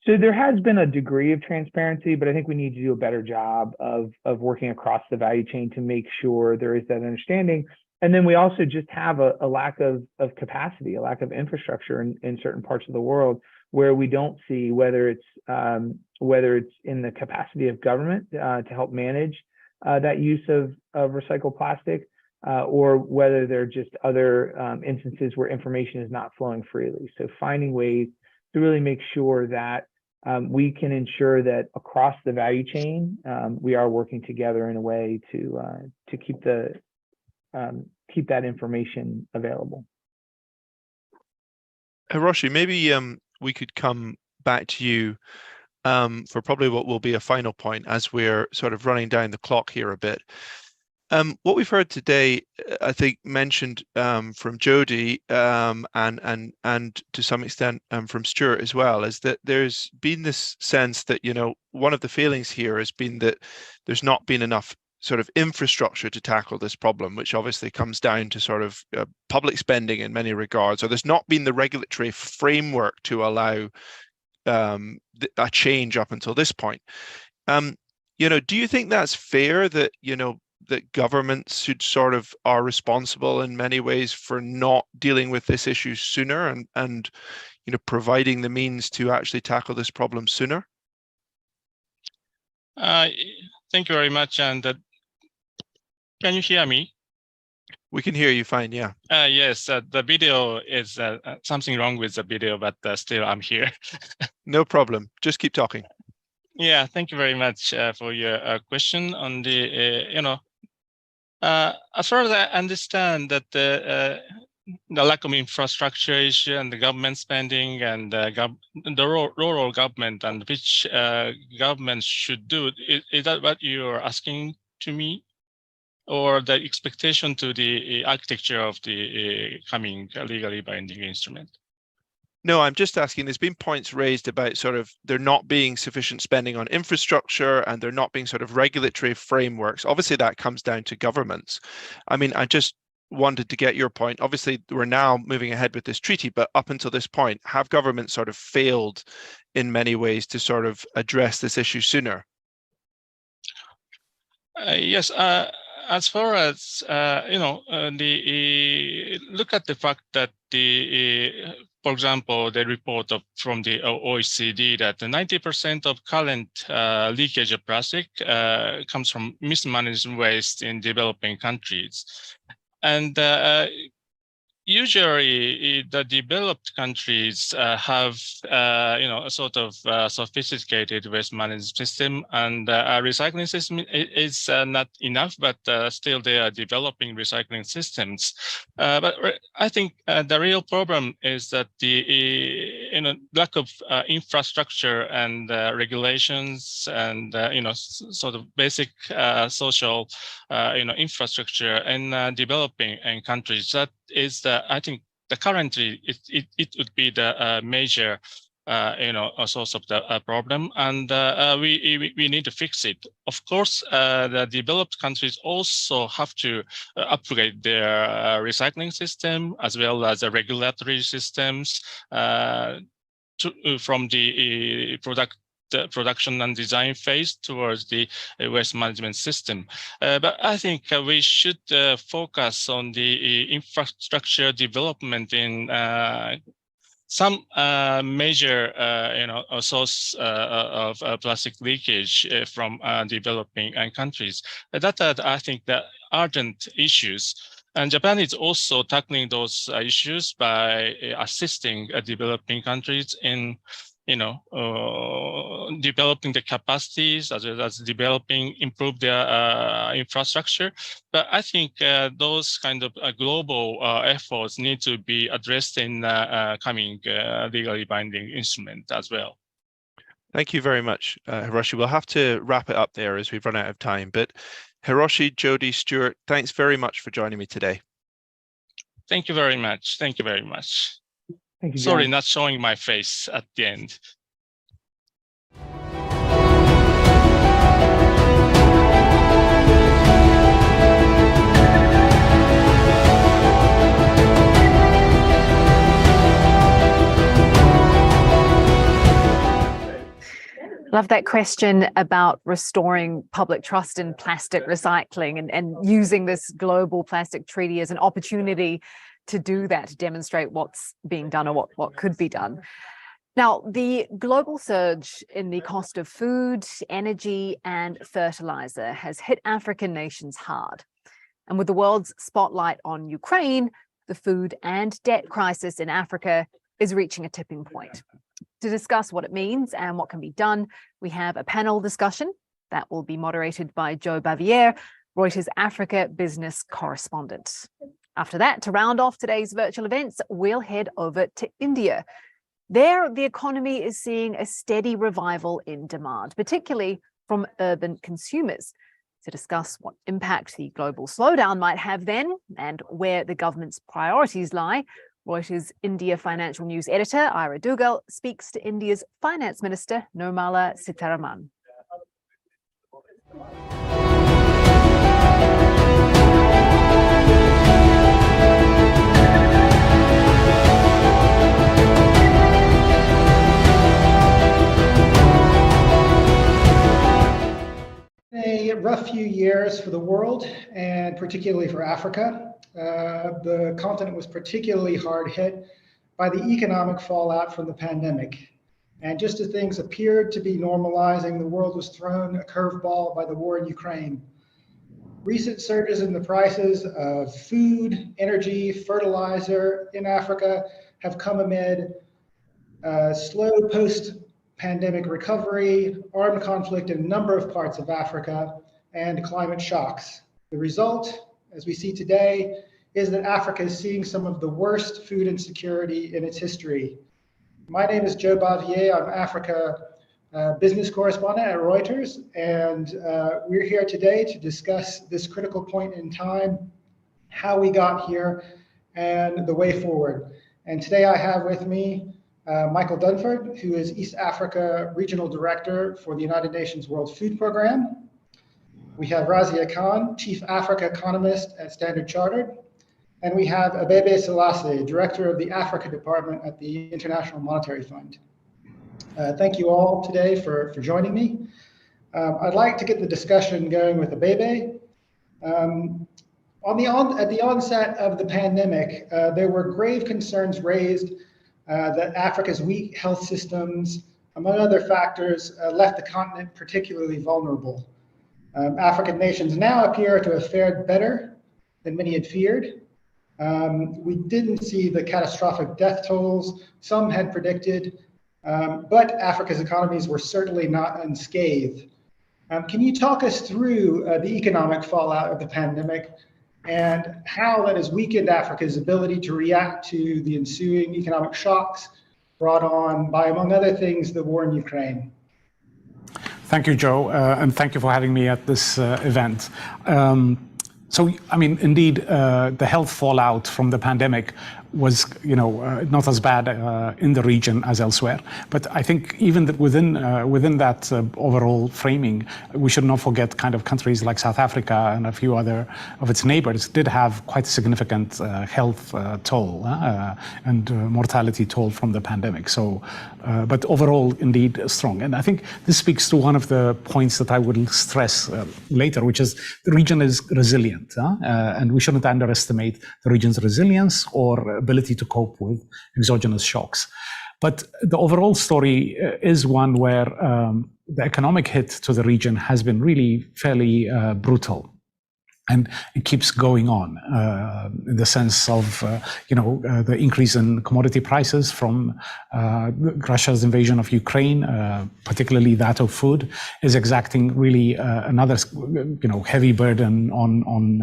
So there has been a degree of transparency, but I think we need to do a better job of working across the value chain to make sure there is that understanding. And then we also just have a lack of capacity, a lack of infrastructure in certain parts of the world where we don't see whether it's in the capacity of government to help manage that use of recycled plastic, or whether there are just other instances where information is not flowing freely. So finding ways to really make sure that we can ensure that across the value chain, we are working together in a way to keep that information available. Hiroshi, maybe we could come back to you for probably what will be a final point as we're sort of running down the clock here a bit. What we've heard today, I think, mentioned from Jody and to some extent from Stuart as well, is that there's been this sense that, one of the feelings here has been that there's not been enough sort of infrastructure to tackle this problem, which obviously comes down to sort of public spending in many regards, or there's not been the regulatory framework to allow a change up until this point. Do you think that's fair that, that governments should are responsible in many ways for not dealing with this issue sooner and providing the means to actually tackle this problem sooner? Thank you very much. And can you hear me? We can hear you fine, yeah. Yes, the video is something wrong with the video, but still I'm here. No problem. Just keep talking. Yeah, thank you very much for your question on the, as far as I understand that the lack of infrastructure issue and the government spending and the rural government and which government should do, is that what you're asking to me? Or the expectation to the architecture of the coming legally binding instrument? No, I'm just asking, there's been points raised about sort of there not being sufficient spending on infrastructure and there not being sort of regulatory frameworks. Obviously, that comes down to governments. I mean, I just wanted to get your point. Obviously, we're now moving ahead with this treaty, but up until this point, have governments sort of failed in many ways to sort of address this issue sooner? Yes. As far as look at the fact that for example, the report from the OECD that 90% of current leakage of plastic comes from mismanaged waste in developing countries, and usually the developed countries have a sort of sophisticated waste management system, and a recycling system is not enough, but still they are developing recycling systems. But I think the real problem is that the lack of infrastructure and regulations and sort of basic social infrastructure in developing countries. That is I think currently it would be the major a source of the problem, and we need to fix it. Of course, the developed countries also have to upgrade their recycling system as well as the regulatory systems from the production and design phase towards the waste management system. But I think we should focus on the infrastructure development in some major source of plastic leakage from developing countries. That are, I think, the urgent issues. And Japan is also tackling those issues by assisting developing countries in developing the capacities as well as improve their infrastructure. But I think those kind of global efforts need to be addressed in coming legally binding instrument as well. Thank you very much, Hiroshi. We'll have to wrap it up there as we've run out of time. But Hiroshi, Jody, Stuart, thanks very much for joining me today. Thank you very much. Thank you very much. Thank you, Sorry, John. not showing my face at the end. Love that question about restoring public trust in plastic recycling and using this global plastic treaty as an opportunity to do that, to demonstrate what's being done or what could be done. Now, the global surge in the cost of food, energy, and fertilizer has hit African nations hard. And with the world's spotlight on Ukraine, the food and debt crisis in Africa is reaching a tipping point. To discuss what it means and what can be done, we have a panel discussion that will be moderated by Joe Bavier, Reuters Africa business correspondent. After that, to round off today's virtual events, we'll head over to India. There, the economy is seeing a steady revival in demand, particularly from urban consumers. To discuss what impact the global slowdown might have then and where the government's priorities lie, Reuters India Financial News editor Ira Dugal speaks to India's Finance Minister Nirmala Sitharaman. A rough few years for the world and particularly for Africa. The continent was particularly hard hit by the economic fallout from the pandemic. And just as things appeared to be normalizing, the world was thrown a curveball by the war in Ukraine. Recent surges in the prices of food, energy, fertilizer in Africa have come amid slow post-pandemic recovery, armed conflict in a number of parts of Africa, and climate shocks. The result, as we see today, is that Africa is seeing some of the worst food insecurity in its history. My name is Joe Bavier. I'm Africa business correspondent at Reuters, and we're here today to discuss this critical point in time, how we got here, and the way forward. And today I have with me Michael Dunford, who is East Africa Regional Director for the United Nations World Food Programme. We have Razia Khan, Chief Africa Economist at Standard Chartered. And we have Abebe Selassie, Director of the Africa Department at the International Monetary Fund. Thank you all today for joining me. I'd like to get the discussion going with Abebe. At the onset of the pandemic, there were grave concerns raised that Africa's weak health systems, among other factors, left the continent particularly vulnerable. African nations now appear to have fared better than many had feared. We didn't see the catastrophic death tolls some had predicted, but Africa's economies were certainly not unscathed. Can you talk us through the economic fallout of the pandemic and how that has weakened Africa's ability to react to the ensuing economic shocks brought on by, among other things, the war in Ukraine? Thank you, Joe, and thank you for having me at this event. So, I mean, indeed, the health fallout from the pandemic was, not as bad in the region as elsewhere. But I think even within that overall framing, we should not forget kind of countries like South Africa and a few other of its neighbors did have quite a significant health toll and mortality toll from the pandemic. So, but overall, indeed, strong. And I think this speaks to one of the points that I will stress later, which is the region is resilient, and we shouldn't underestimate the region's resilience or ability to cope with exogenous shocks. But the overall story is one where the economic hit to the region has been really fairly brutal. And it keeps going on in the sense of, the increase in commodity prices from Russia's invasion of Ukraine, particularly that of food, is exacting really another, heavy burden on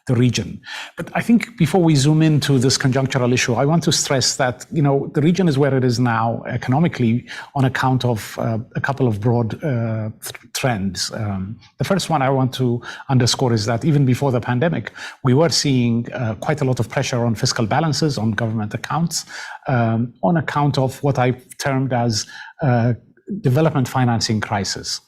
the region. But I think before we zoom into this conjunctural issue, I want to stress that, the region is where it is now economically on account of a couple of broad trends. The first one I want to underscore is that even before the pandemic, we were seeing quite a lot of pressure on fiscal balances, on government accounts, on account of what I've termed as development financing crisis.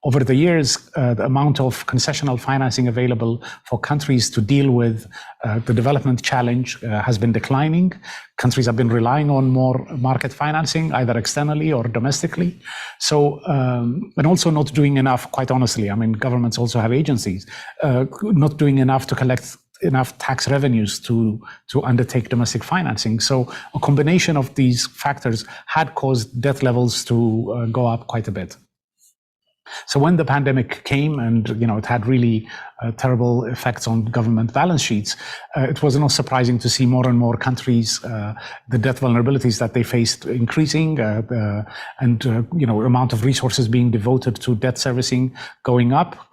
Over the years, the amount of concessional financing available for countries to deal with the development challenge has been declining. Countries have been relying on more market financing, either externally or domestically. So, and also not doing enough, quite honestly. I mean, governments also have agencies, not doing enough to collect enough tax revenues to undertake domestic financing. So a combination of these factors had caused debt levels to go up quite a bit. So when the pandemic came and, it had really terrible effects on government balance sheets, it was not surprising to see more and more countries, the debt vulnerabilities that they faced increasing, and, amount of resources being devoted to debt servicing going up.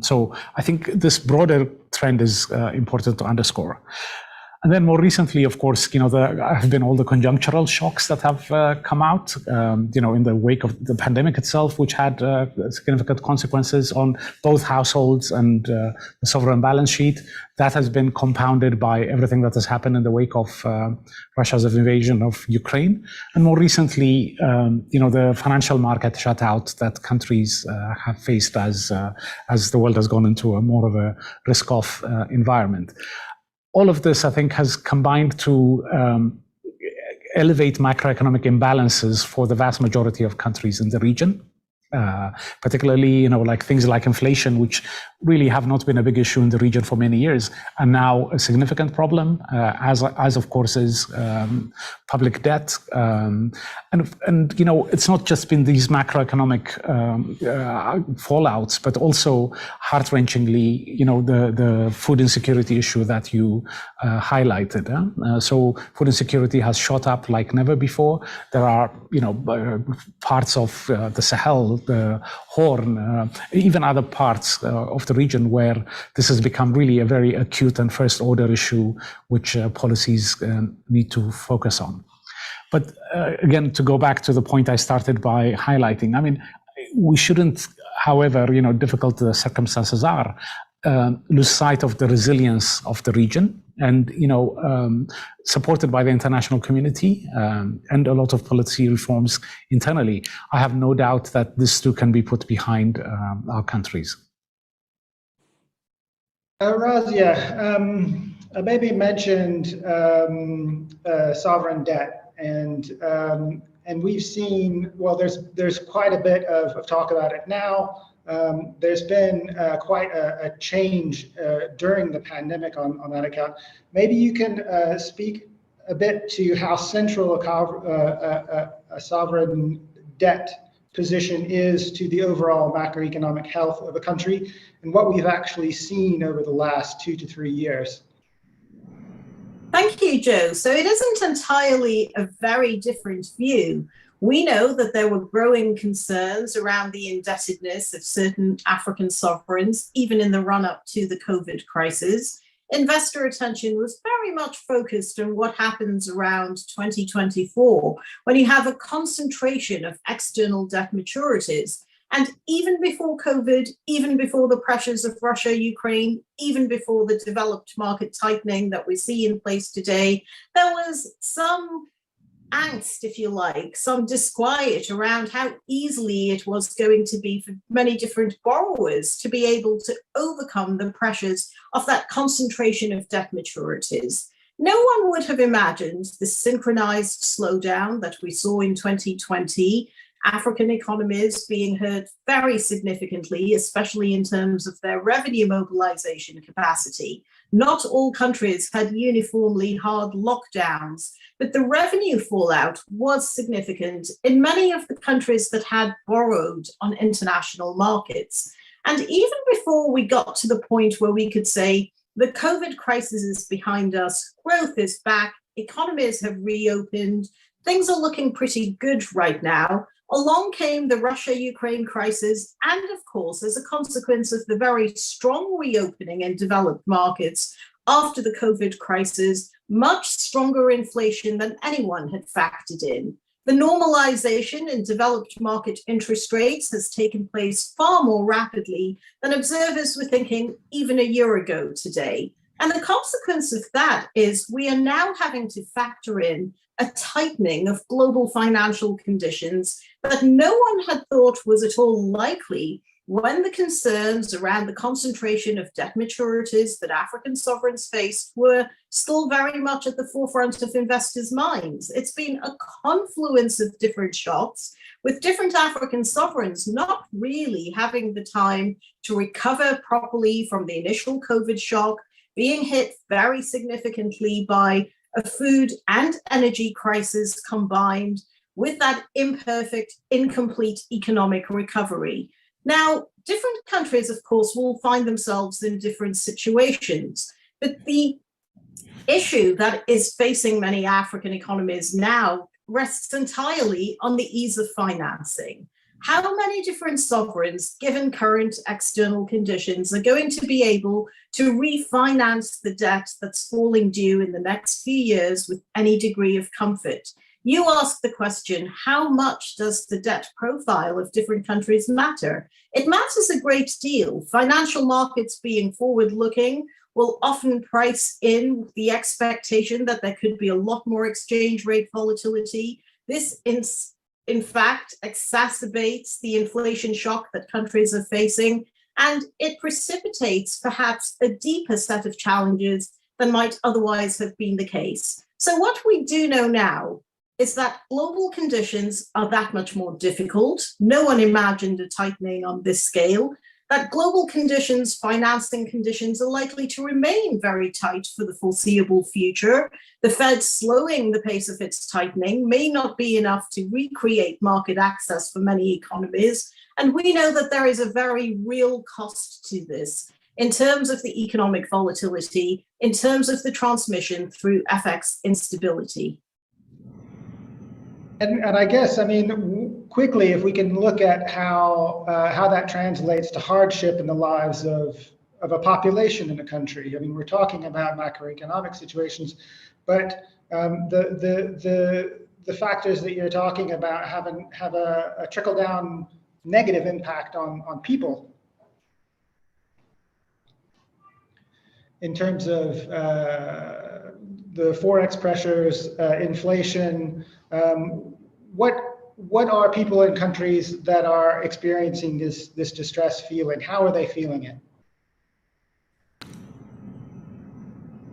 So I think this broader trend is important to underscore. And then more recently, of course, there have been all the conjunctural shocks that have come out, in the wake of the pandemic itself, which had significant consequences on both households and the sovereign balance sheet. That has been compounded by everything that has happened in the wake of Russia's invasion of Ukraine. And more recently, the financial market shutout that countries have faced as the world has gone into a more of a risk-off environment. All of this, I think, has combined to elevate macroeconomic imbalances for the vast majority of countries in the region. Particularly, like things like inflation, which really have not been a big issue in the region for many years, are now a significant problem, as of course is public debt. And it's not just been these macroeconomic fallouts, but also heart-wrenchingly, the food insecurity issue that you highlighted. So food insecurity has shot up like never before. There are, parts of the Sahel, the Horn, even other parts of the region where this has become really a very acute and first order issue, which policies need to focus on. But again, to go back to the point I started by highlighting, I mean, we shouldn't, however, difficult the circumstances are, lose sight of the resilience of the region and, supported by the international community and a lot of policy reforms internally. I have no doubt that this too can be put behind our countries. Razia, Abebe mentioned sovereign debt, and we've seen, well, there's quite a bit of talk about it now. There's been quite a change during the pandemic on that account. Maybe you can speak a bit to how central a sovereign debt position is to the overall macroeconomic health of a country and what we've actually seen over the last 2 to 3 years. Thank you, Joe. So it isn't entirely a very different view. We know that there were growing concerns around the indebtedness of certain African sovereigns, even in the run-up to the COVID crisis. Investor attention was very much focused on what happens around 2024, when you have a concentration of external debt maturities. And even before COVID, even before the pressures of Russia, Ukraine, even before the developed market tightening that we see in place today, there was some angst, if you like, some disquiet around how easily it was going to be for many different borrowers to be able to overcome the pressures of that concentration of debt maturities. No one would have imagined the synchronized slowdown that we saw in 2020, African economies being hurt very significantly, especially in terms of their revenue mobilization capacity. Not all countries had uniformly hard lockdowns, but the revenue fallout was significant in many of the countries that had borrowed on international markets. And even before we got to the point where we could say the COVID crisis is behind us, growth is back, economies have reopened, things are looking pretty good right now, along came the Russia-Ukraine crisis, and of course, as a consequence of the very strong reopening in developed markets after the COVID crisis, much stronger inflation than anyone had factored in. The normalization in developed market interest rates has taken place far more rapidly than observers were thinking even a year ago today. And the consequence of that is we are now having to factor in a tightening of global financial conditions that no one had thought was at all likely when the concerns around the concentration of debt maturities that African sovereigns faced were still very much at the forefront of investors' minds. It's been a confluence of different shocks, with different African sovereigns not really having the time to recover properly from the initial COVID shock, being hit very significantly by a food and energy crisis combined with that imperfect, incomplete economic recovery. Now, different countries, of course, will find themselves in different situations, but the issue that is facing many African economies now rests entirely on the ease of financing. How many different sovereigns, given current external conditions, are going to be able to refinance the debt that's falling due in the next few years with any degree of comfort? You ask the question, how much does the debt profile of different countries matter? It matters a great deal. Financial markets being forward-looking will often price in the expectation that there could be a lot more exchange rate volatility. This in fact, exacerbates the inflation shock that countries are facing, and it precipitates perhaps a deeper set of challenges than might otherwise have been the case. So what we do know now is that global conditions are that much more difficult. No one imagined a tightening on this scale. That global conditions, financing conditions, are likely to remain very tight for the foreseeable future. The Fed slowing the pace of its tightening may not be enough to recreate market access for many economies. And we know that there is a very real cost to this in terms of the economic volatility, in terms of the transmission through FX instability. And I guess, I mean, quickly, if we can look at how that translates to hardship in the lives of a population in a country. I mean, we're talking about macroeconomic situations, but the factors that you're talking about have a trickle-down negative impact on people in terms of the forex pressures, inflation. What are people in countries that are experiencing this distress feeling? How are they feeling it?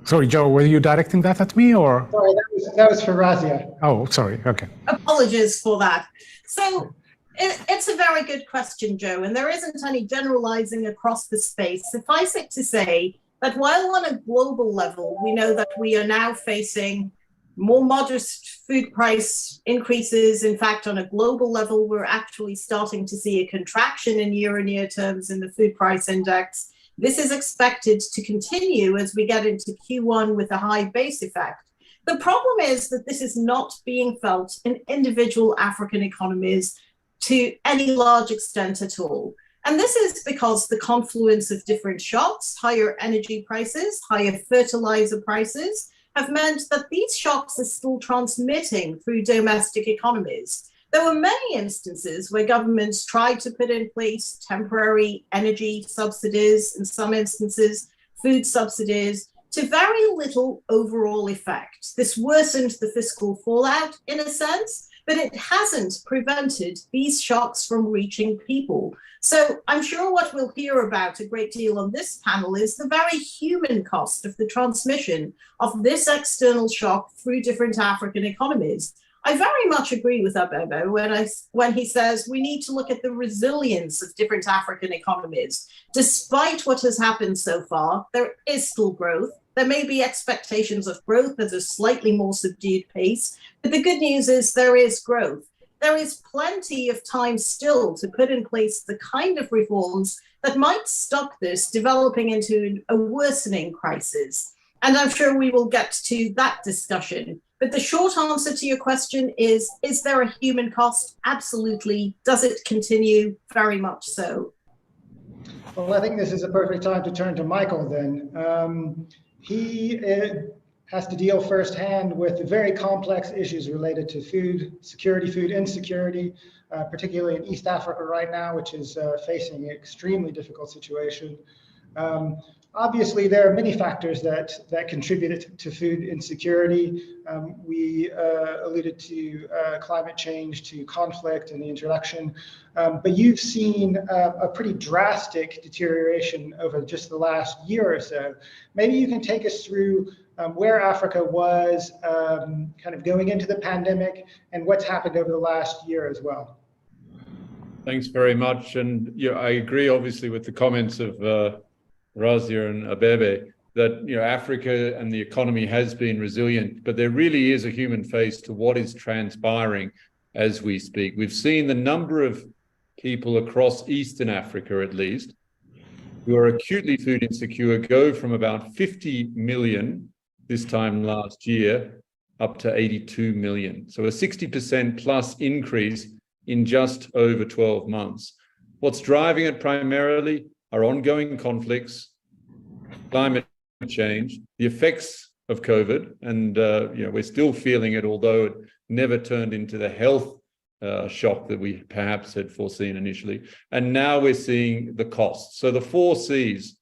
Sorry, Joe, were you directing that at me or? Sorry, that was for Razia. Oh, sorry. Okay. Apologies for that. So it's a very good question, Joe, and there isn't any generalizing across the space. Suffice it to say that while on a global level, we know that we are now facing more modest food price increases. In fact, on a global level, we're actually starting to see a contraction in year-on-year terms in the food price index. This is expected to continue as we get into Q1 with a high base effect. The problem is that this is not being felt in individual African economies to any large extent at all. And this is because the confluence of different shocks, higher energy prices, higher fertilizer prices, have meant that these shocks are still transmitting through domestic economies. There were many instances where governments tried to put in place temporary energy subsidies, in some instances, food subsidies, to very little overall effect. This worsened the fiscal fallout in a sense, but it hasn't prevented these shocks from reaching people. So I'm sure what we'll hear about a great deal on this panel is the very human cost of the transmission of this external shock through different African economies. I very much agree with Abebe when he says we need to look at the resilience of different African economies. Despite what has happened so far, there is still growth. There may be expectations of growth at a slightly more subdued pace, but the good news is there is growth. There is plenty of time still to put in place the kind of reforms that might stop this developing into a worsening crisis. And I'm sure we will get to that discussion. But the short answer to your question is there a human cost? Absolutely. Does it continue? Very much so. Well, I think this is a perfect time to turn to Michael then. He has to deal firsthand with very complex issues related to food security, food insecurity, particularly in East Africa right now, which is facing an extremely difficult situation. Obviously, there are many factors that contribute to food insecurity. We alluded to climate change, to conflict and the introduction, but you've seen a pretty drastic deterioration over just the last year or so. Maybe you can take us through where Africa was kind of going into the pandemic and what's happened over the last year as well. Thanks very much. And yeah, I agree obviously with the comments of Razia and Abebe that Africa and the economy has been resilient, but there really is a human face to what is transpiring as we speak. We've seen the number of people across Eastern Africa, at least, who are acutely food insecure go from about 50 million this time last year up to 82 million. So a 60% plus increase in just over 12 months. What's driving it primarily are ongoing conflicts, climate change, the effects of COVID, and we're still feeling it, although it never turned into the health shock that we perhaps had foreseen initially. And now we're seeing the costs. So the 4 Cs,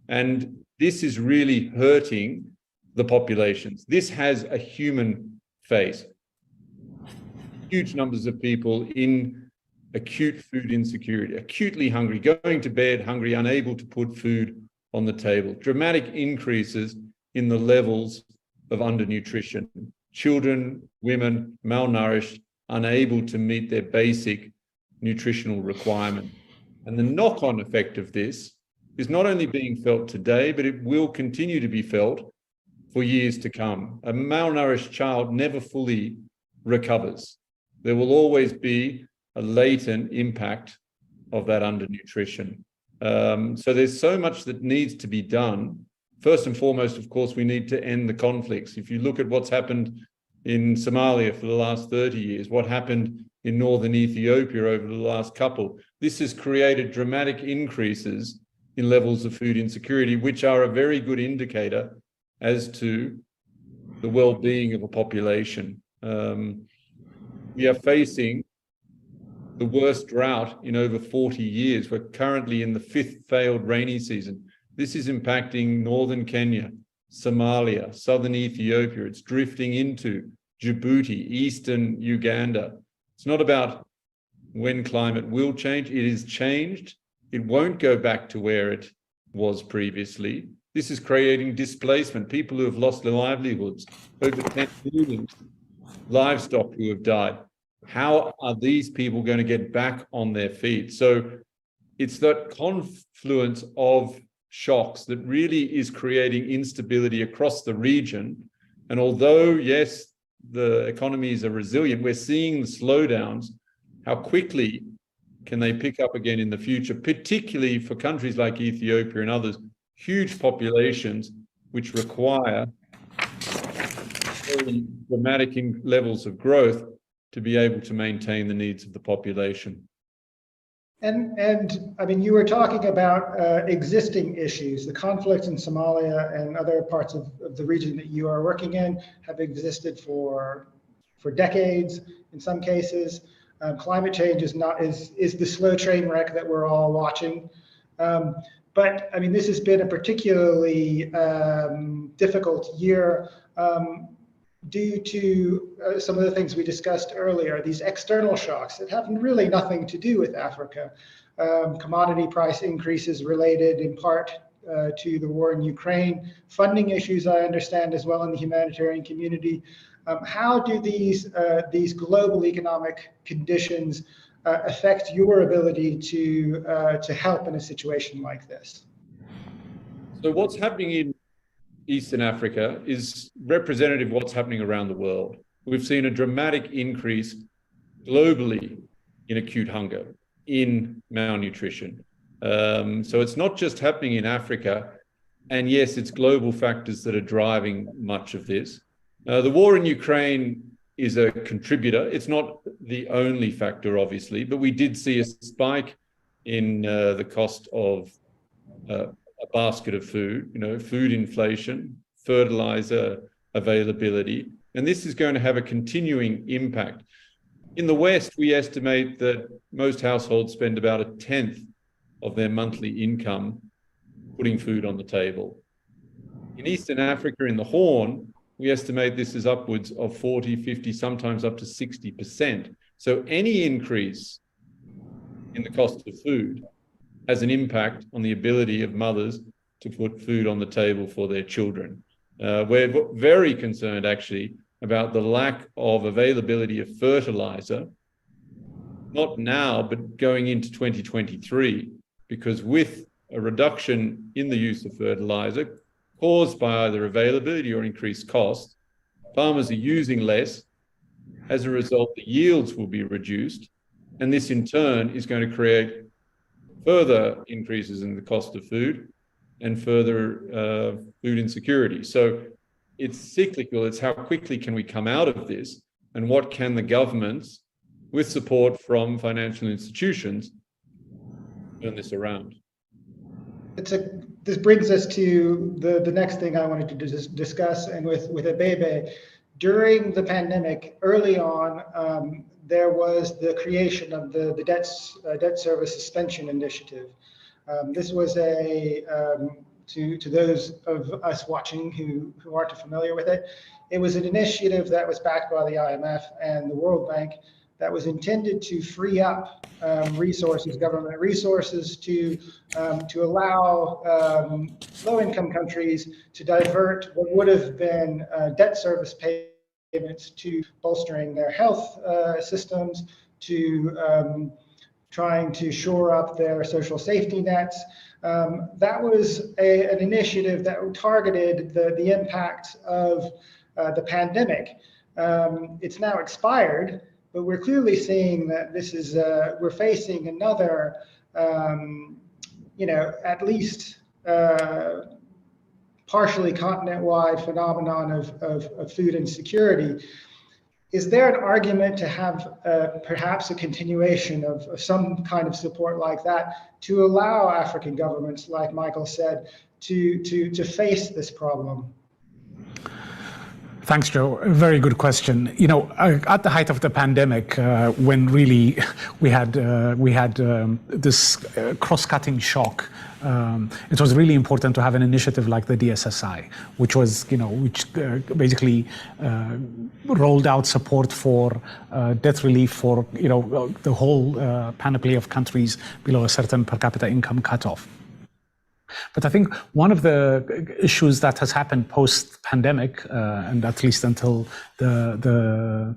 and this is really hurting the populations. This has a human face. Huge numbers of people in acute food insecurity, acutely hungry, going to bed hungry, unable to put food on the table. Dramatic increases in the levels of undernutrition. Children, women, malnourished, unable to meet their basic nutritional requirement. And the knock-on effect of this is not only being felt today, but it will continue to be felt for years to come. A malnourished child never fully recovers. There will always be a latent impact of that undernutrition. So there's so much that needs to be done. First and foremost, of course, we need to end the conflicts. If you look at what's happened in Somalia for the last 30 years, what happened in northern Ethiopia over the last couple, this has created dramatic increases in levels of food insecurity, which are a very good indicator as to the well-being of a population. We are facing the worst drought in over 40 years. We're currently in the 5th failed rainy season. This is impacting northern Kenya, Somalia, southern Ethiopia. It's drifting into Djibouti, eastern Uganda. It's not about when climate will change. It is changed. It won't go back to where it was previously. This is creating displacement, people who have lost their livelihoods, over 10 million livestock who have died. How are these people going to get back on their feet? So it's that confluence of shocks that really is creating instability across the region. And although, yes, the economies are resilient, we're seeing the slowdowns, how quickly can they pick up again in the future, particularly for countries like Ethiopia and others, huge populations which require very dramatic levels of growth to be able to maintain the needs of the population. And I mean, you were talking about existing issues. The conflicts in Somalia and other parts of the region that you are working in have existed for decades in some cases. Climate change is the slow train wreck that we're all watching. But I mean, this has been a particularly difficult year due to some of the things we discussed earlier, these external shocks that have really nothing to do with Africa. Commodity price increases related in part to the war in Ukraine, funding issues, I understand, as well in the humanitarian community. How do these global economic conditions affect your ability to help in a situation like this? So what's happening in Eastern Africa is representative of what's happening around the world. We've seen a dramatic increase globally in acute hunger, in malnutrition. So it's not just happening in Africa, and yes, it's global factors that are driving much of this. The war in Ukraine is a contributor. It's not the only factor, obviously, but we did see a spike in the cost of a basket of food, food inflation, fertilizer availability, and this is going to have a continuing impact. In the West, we estimate that most households spend about 1/10 of their monthly income putting food on the table. In Eastern Africa, in the Horn, we estimate this is upwards of 40, 50, sometimes up to 60%. So any increase in the cost of food has an impact on the ability of mothers to put food on the table for their children. We're very concerned, actually, about the lack of availability of fertilizer, not now, but going into 2023, because with a reduction in the use of fertilizer caused by either availability or increased cost, farmers are using less. As a result, the yields will be reduced, and this in turn is going to create further increases in the cost of food and further food insecurity. So it's cyclical. It's how quickly can we come out of this, and what can the governments, with support from financial institutions, turn this around. This brings us to the next thing I wanted to discuss, and with Abebe. During the pandemic, early on, there was the creation of the debt service suspension initiative. This was to those of us watching who aren't familiar with it, it was an initiative that was backed by the IMF and the World Bank that was intended to free up resources, government resources, to allow low-income countries to divert what would have been debt service payments to bolstering their health systems, to trying to shore up their social safety nets. That was an initiative that targeted the impact of the pandemic. It's now expired, but we're clearly seeing that this is we're facing another, at least partially continent-wide phenomenon of food insecurity. Is there an argument to have perhaps a continuation of some kind of support like that to allow African governments, like Michael said, to face this problem? Thanks, Joe. A very good question. At the height of the pandemic, when really we had this cross-cutting shock, it was really important to have an initiative like the DSSI, which was, which basically rolled out support for debt relief for, the whole panoply of countries below a certain per capita income cutoff. But I think one of the issues that has happened post-pandemic, and at least until the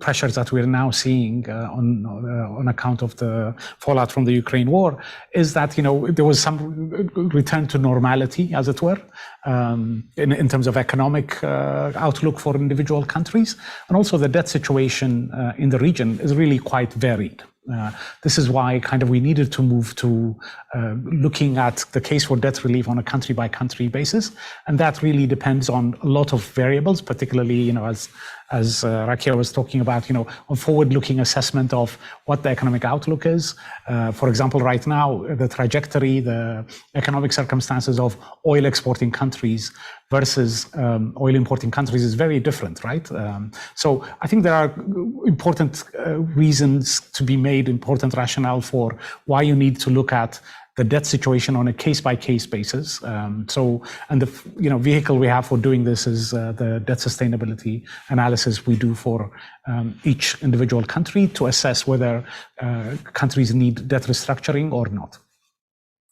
pressures that we're now seeing on account of the fallout from the Ukraine war, is that there was some return to normality, as it were, in terms of economic outlook for individual countries, and also the debt situation in the region is really quite varied. This is why kind of we needed to move to looking at the case for debt relief on a country by country basis, and that really depends on a lot of variables, particularly as Rakia was talking about, a forward-looking assessment of what the economic outlook is. For example, right now, the trajectory, the economic circumstances of oil exporting countries versus oil importing countries is very different, right? So I think there are important reasons to be made, important rationale for why you need to look at the debt situation on a case-by-case basis. And the vehicle we have for doing this is the debt sustainability analysis we do for each individual country to assess whether countries need debt restructuring or not.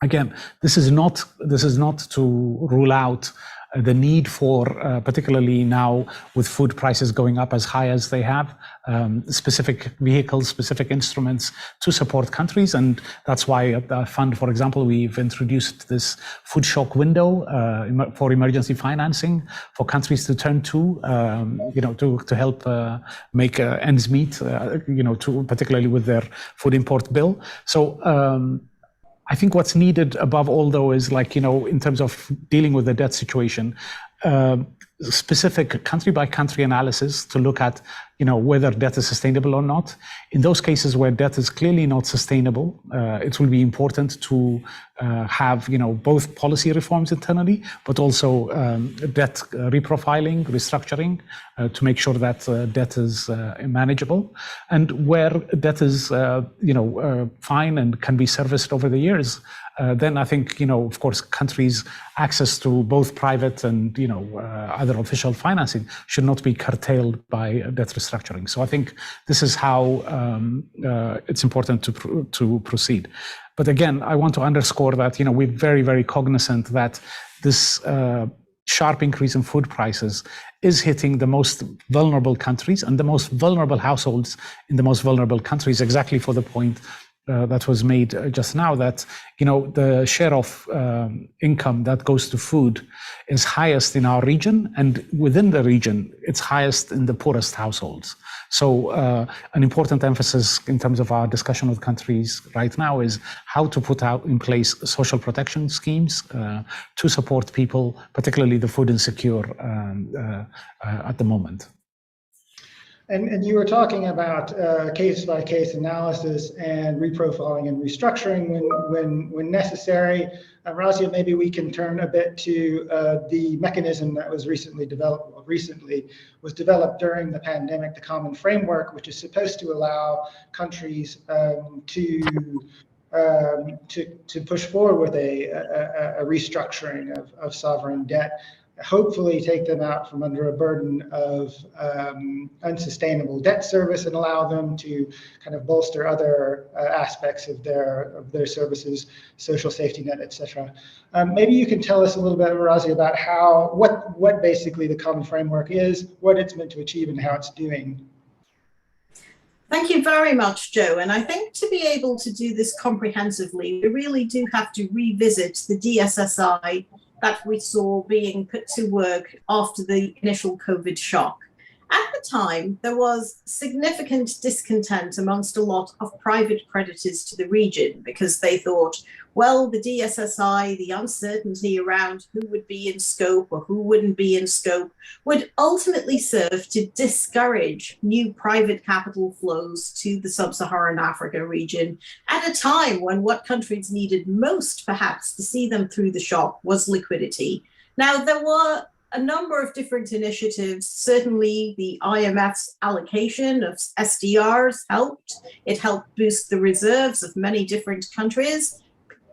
Again, this is not to rule out the need for, particularly now with food prices going up as high as they have, specific vehicles, specific instruments to support countries. And that's why at the fund, for example, we've introduced this food shock window for emergency financing for countries to turn to, to help make ends meet, particularly with their food import bill. So, I think what's needed above all, though, is in terms of dealing with the debt situation, specific country by country analysis to look at, whether debt is sustainable or not. In those cases where debt is clearly not sustainable, it will be important to have, both policy reforms internally, but also debt reprofiling, restructuring, to make sure that debt is manageable. And where debt is, fine and can be serviced over the years, then I think, of course, countries' access to both private and, other official financing should not be curtailed by debt restructuring. So I think this is how it's important to proceed. But again, I want to underscore that, we're very, very cognizant that this sharp increase in food prices is hitting the most vulnerable countries and the most vulnerable households in the most vulnerable countries, exactly for the point that was made just now, that the share of income that goes to food is highest in our region, and within the region it's highest in the poorest households. So an important emphasis in terms of our discussion with countries right now is how to put out in place social protection schemes to support people, particularly the food insecure at the moment. And you were talking about case-by-case analysis and reprofiling and restructuring when necessary. Razia, maybe we can turn a bit to the mechanism that was recently developed during the pandemic, the Common Framework, which is supposed to allow countries to push forward with a restructuring of sovereign debt, hopefully take them out from under a burden of unsustainable debt service and allow them to kind of bolster other aspects of their services, social safety net, etc. Maybe you can tell us a little bit, Razi, about what basically the Common Framework is, what it's meant to achieve, and how it's doing. Thank you very much, Joe. And I think to be able to do this comprehensively, we really do have to revisit the DSSI that we saw being put to work after the initial COVID shock. At the time, there was significant discontent amongst a lot of private creditors to the region because they thought, well, the DSSI, the uncertainty around who would be in scope or who wouldn't be in scope, would ultimately serve to discourage new private capital flows to the sub-Saharan Africa region at a time when what countries needed most, perhaps, to see them through the shock was liquidity. Now, there were a number of different initiatives. Certainly the IMF's allocation of SDRs helped. It helped boost the reserves of many different countries.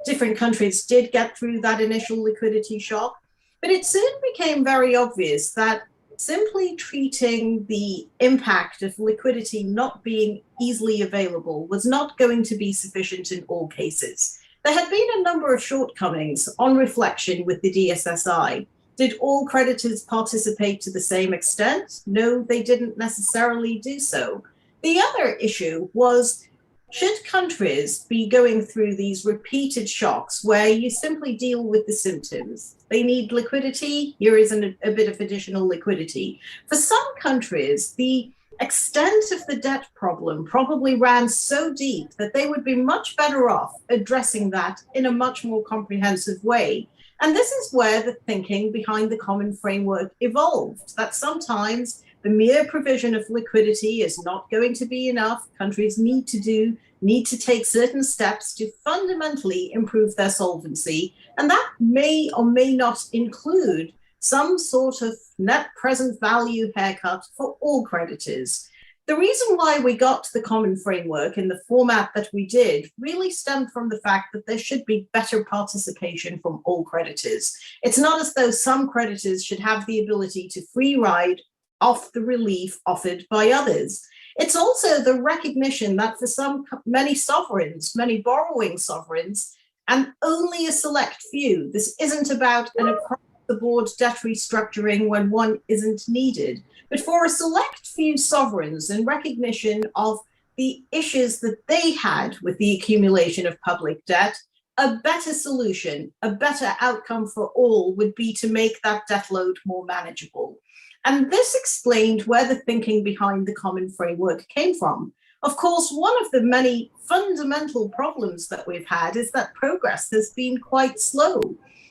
Different countries did get through that initial liquidity shock, but it soon became very obvious that simply treating the impact of liquidity not being easily available was not going to be sufficient in all cases. There had been a number of shortcomings on reflection with the DSSI. Did all creditors participate to the same extent? No, they didn't necessarily do so. The other issue was, should countries be going through these repeated shocks where you simply deal with the symptoms? They need liquidity, here is a bit of additional liquidity. For some countries, the extent of the debt problem probably ran so deep that they would be much better off addressing that in a much more comprehensive way. And this is where the thinking behind the common framework evolved, that sometimes the mere provision of liquidity is not going to be enough. Countries need to take certain steps to fundamentally improve their solvency. And that may or may not include some sort of net present value haircut for all creditors. The reason why we got the common framework in the format that we did really stemmed from the fact that there should be better participation from all creditors. It's not as though some creditors should have the ability to free ride off the relief offered by others. It's also the recognition that for many sovereigns, many borrowing sovereigns, and only a select few, this isn't about an across-the-board debt restructuring when one isn't needed, but for a select few sovereigns in recognition of the issues that they had with the accumulation of public debt, a better solution, a better outcome for all would be to make that debt load more manageable. And this explained where the thinking behind the common framework came from. Of course, one of the many fundamental problems that we've had is that progress has been quite slow.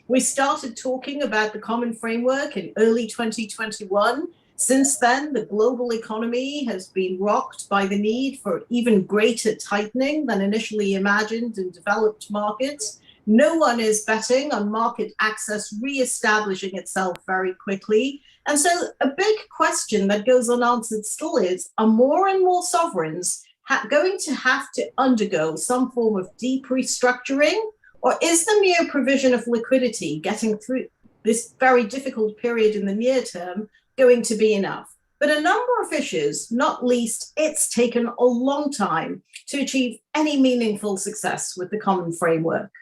We started talking about the common framework in early 2021. Since then, the global economy has been rocked by the need for even greater tightening than initially imagined in developed markets. No one is betting on market access re-establishing itself very quickly. And so a big question that goes unanswered still is, are more and more sovereigns going to have to undergo some form of deep restructuring? Or is the mere provision of liquidity getting through this very difficult period in the near term going to be enough? But a number of issues, not least, it's taken a long time to achieve any meaningful success with the common framework.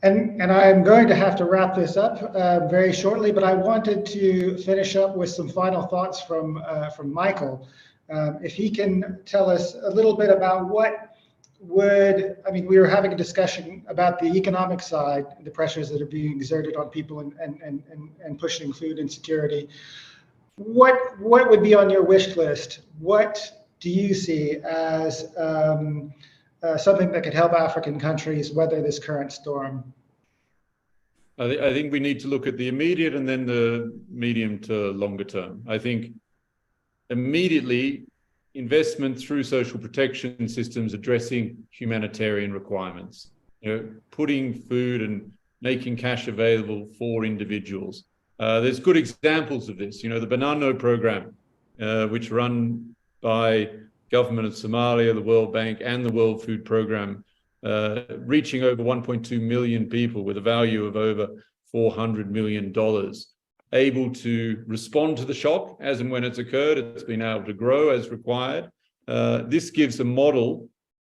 And I'm going to have to wrap this up very shortly, but I wanted to finish up with some final thoughts from Michael. If he can tell us a little bit about we were having a discussion about the economic side, the pressures that are being exerted on people and pushing food insecurity. What would be on your wish list? What do you see as something that could help African countries weather this current storm? I think we need to look at the immediate and then the medium to longer term. I think immediately, investment through social protection systems addressing humanitarian requirements, putting food and making cash available for individuals. There's good examples of this. The Bonanno program, which run by government of Somalia, the World Bank, and the World Food Programme, reaching over 1.2 million people with a value of over $400 million, able to respond to the shock as and when it's occurred. It's been able to grow as required. This gives a model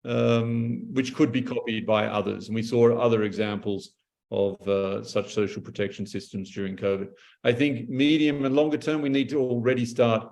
which could be copied by others. And we saw other examples of such social protection systems during COVID. I think medium and longer term, we need to already start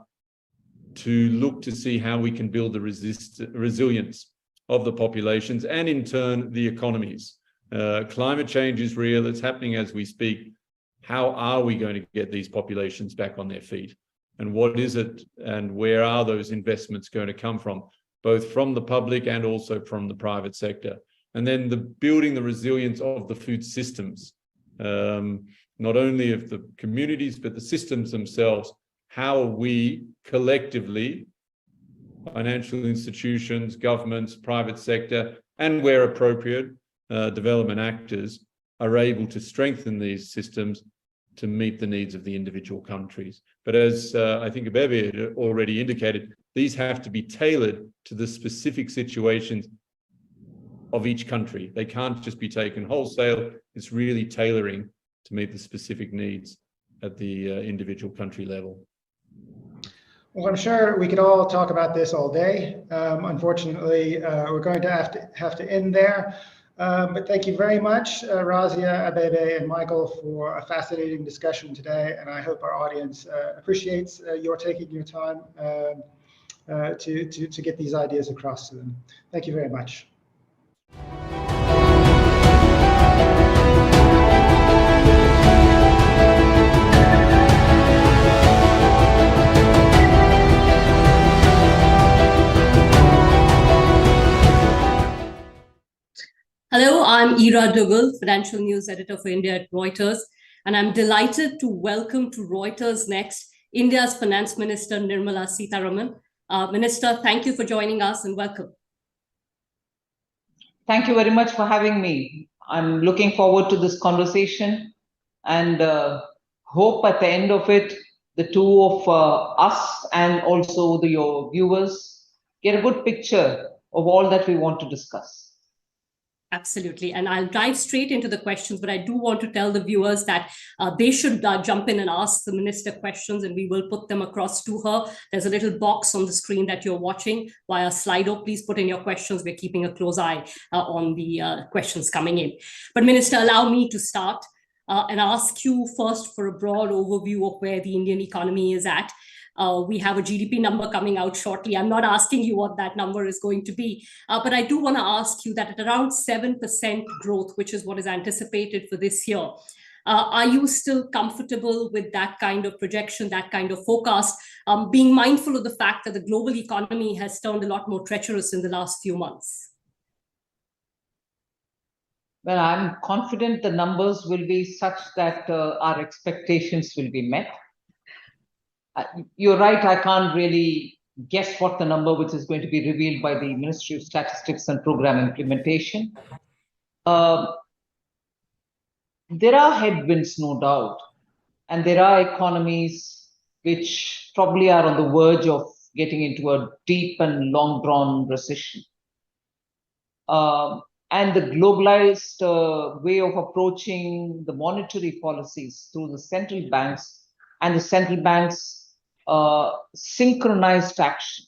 to look to see how we can build the resilience of the populations and in turn the economies. Climate change is real, it's happening as we speak. How are we going to get these populations back on their feet? And what is it and where are those investments going to come from, both from the public and also from the private sector? And then building the resilience of the food systems, not only of the communities, but the systems themselves. How are we collectively, financial institutions, governments, private sector, and where appropriate, development actors are able to strengthen these systems to meet the needs of the individual countries. But as I think Abebe had already indicated, these have to be tailored to the specific situations of each country. They can't just be taken wholesale. It's really tailoring to meet the specific needs at the individual country level. Well, I'm sure we could all talk about this all day. Unfortunately, we're going to have to end there. But thank you very much, Razia, Abebe, and Michael, for a fascinating discussion today. And I hope our audience appreciates your taking your time to get these ideas across to them. Thank you very much. Ira Duggal, Financial News Editor for India at Reuters, and I'm delighted to welcome to Reuters Next India's Finance Minister Nirmala Sitharaman. Minister, thank you for joining us and welcome. Thank you very much for having me. I'm looking forward to this conversation and hope at the end of it, the two of us and also your viewers get a good picture of all that we want to discuss. Absolutely. And I'll dive straight into the questions, but I do want to tell the viewers that they should jump in and ask the minister questions, and we will put them across to her. There's a little box on the screen that you're watching via Slido. Please put in your questions. We're keeping a close eye on the questions coming in. But Minister, allow me to start and ask you first for a broad overview of where the Indian economy is at. We have a GDP number coming out shortly. I'm not asking you what that number is going to be, but I do want to ask you that at around 7% growth, which is what is anticipated for this year, are you still comfortable with that kind of projection, that kind of forecast, being mindful of the fact that the global economy has turned a lot more treacherous in the last few months? Well, I'm confident the numbers will be such that our expectations will be met. You're right, I can't really guess what the number which is going to be revealed by the Ministry of Statistics and Program Implementation. There are headwinds, no doubt, and there are economies which probably are on the verge of getting into a deep and long-drawn recession. And the globalized way of approaching the monetary policies through the central banks and the central banks' synchronized action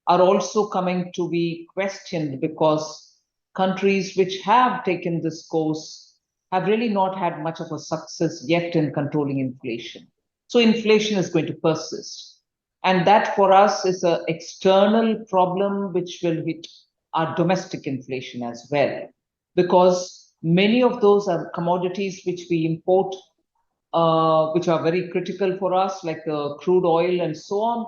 are also coming to be questioned, because countries which have taken this course have really not had much of a success yet in controlling inflation. So inflation is going to persist. And that for us is an external problem which will hit our domestic inflation as well, because many of those are commodities which we import, which are very critical for us, like crude oil and so on,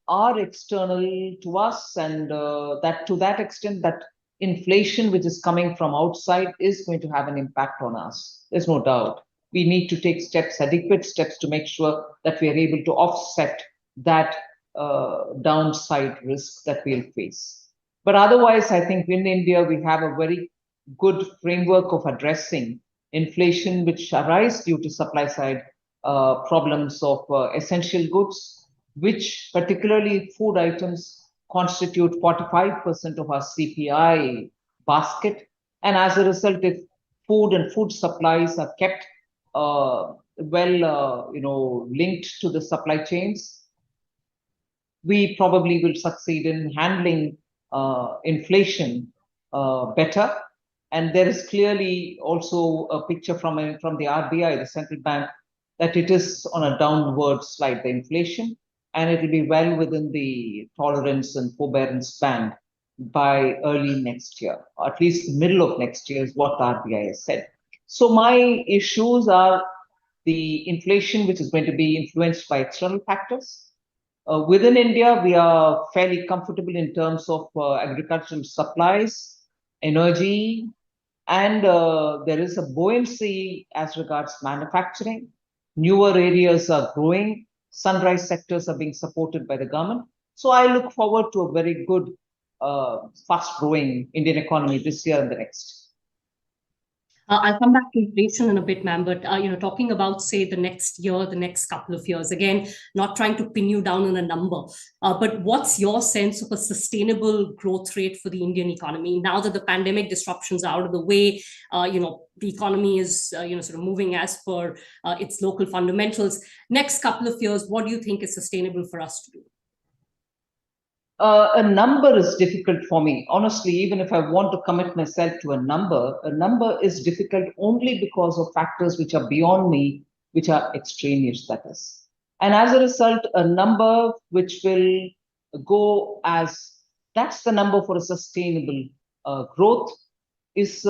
are external to us, and that to that extent, that inflation which is coming from outside is going to have an impact on us. There's no doubt. We need to take steps, adequate steps, to make sure that we are able to offset that downside risk that we'll face. But otherwise, I think in India, we have a very good framework of addressing inflation, which arise due to supply side problems of essential goods, which particularly food items constitute 45% of our CPI basket. And as a result, if food and food supplies are kept linked to the supply chains, we probably will succeed in handling inflation better. And there is clearly also a picture from the RBI, the central bank, that it is on a downward slide, the inflation, and it will be well within the tolerance and forbearance band by early next year, or at least the middle of next year is what the RBI has said. So my issues are the inflation, which is going to be influenced by external factors. Within India, we are fairly comfortable in terms of agricultural supplies, energy, and there is a buoyancy as regards manufacturing. Newer areas are growing. Sunrise sectors are being supported by the government. So I look forward to a very good, fast-growing Indian economy this year and the next. I'll come back to inflation in a bit, ma'am, but talking about, say, the next year, the next couple of years, again, not trying to pin you down on a number, but what's your sense of a sustainable growth rate for the Indian economy now that the pandemic disruptions are out of the way? The economy is sort of moving as per its local fundamentals. Next couple of years, what do you think is sustainable for us to do? A number is difficult for me. Honestly, even if I want to commit myself to a number is difficult only because of factors which are beyond me, which are extraneous, that is. And as a result, a number which will go as, that's the number for a sustainable growth is,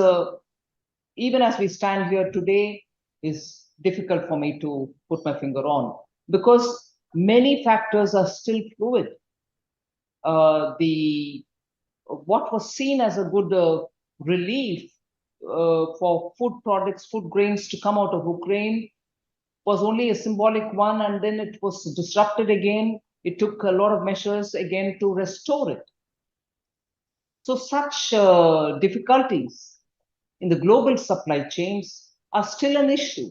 even as we stand here today, is difficult for me to put my finger on, because many factors are still fluid. What was seen as a good relief for food products, food grains to come out of Ukraine was only a symbolic one, and then it was disrupted again. It took a lot of measures again to restore it. So such difficulties in the global supply chains are still an issue,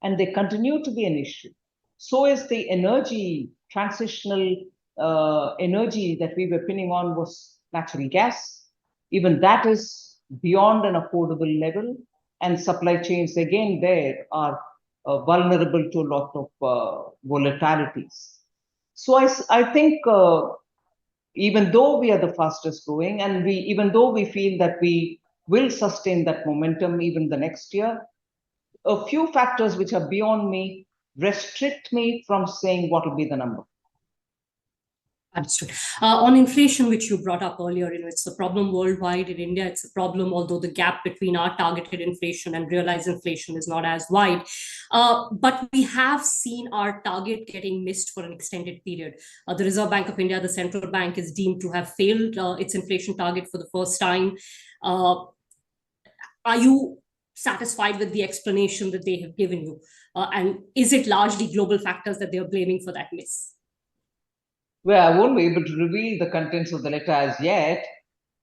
and they continue to be an issue. So is the energy, transitional energy that we were pinning on was natural gas. Even that is beyond an affordable level, and supply chains again there are vulnerable to a lot of volatilities. So I think even though we are the fastest growing, and even though we feel that we will sustain that momentum even the next year, a few factors which are beyond me restrict me from saying what will be the number. Understood. On inflation, which you brought up earlier, it's a problem worldwide. In India, it's a problem, although the gap between our targeted inflation and realized inflation is not as wide. But we have seen our target getting missed for an extended period. The Reserve Bank of India, the central bank, is deemed to have failed its inflation target for the first time. Are you satisfied with the explanation that they have given you? And is it largely global factors that they are blaming for that miss? Well, I won't be able to reveal the contents of the letter as yet,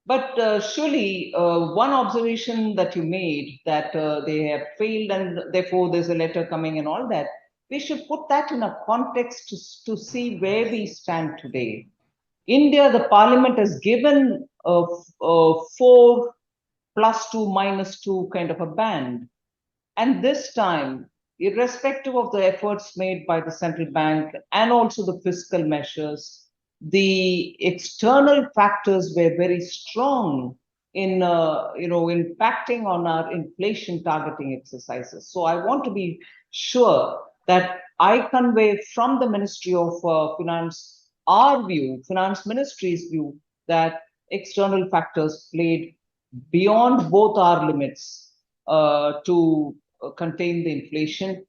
but surely one observation that you made, that they have failed and therefore there's a letter coming and all that, we should put that in a context to see where we stand today. India, the parliament has given a 4 +2 -2 kind of a band. And this time, irrespective of the efforts made by the central bank and also the fiscal measures, the external factors were very strong in impacting on our inflation targeting exercises. So I want to be sure that I convey from the Ministry of Finance our view, Finance Ministry's view, that external factors played beyond both our limits to contain the inflation.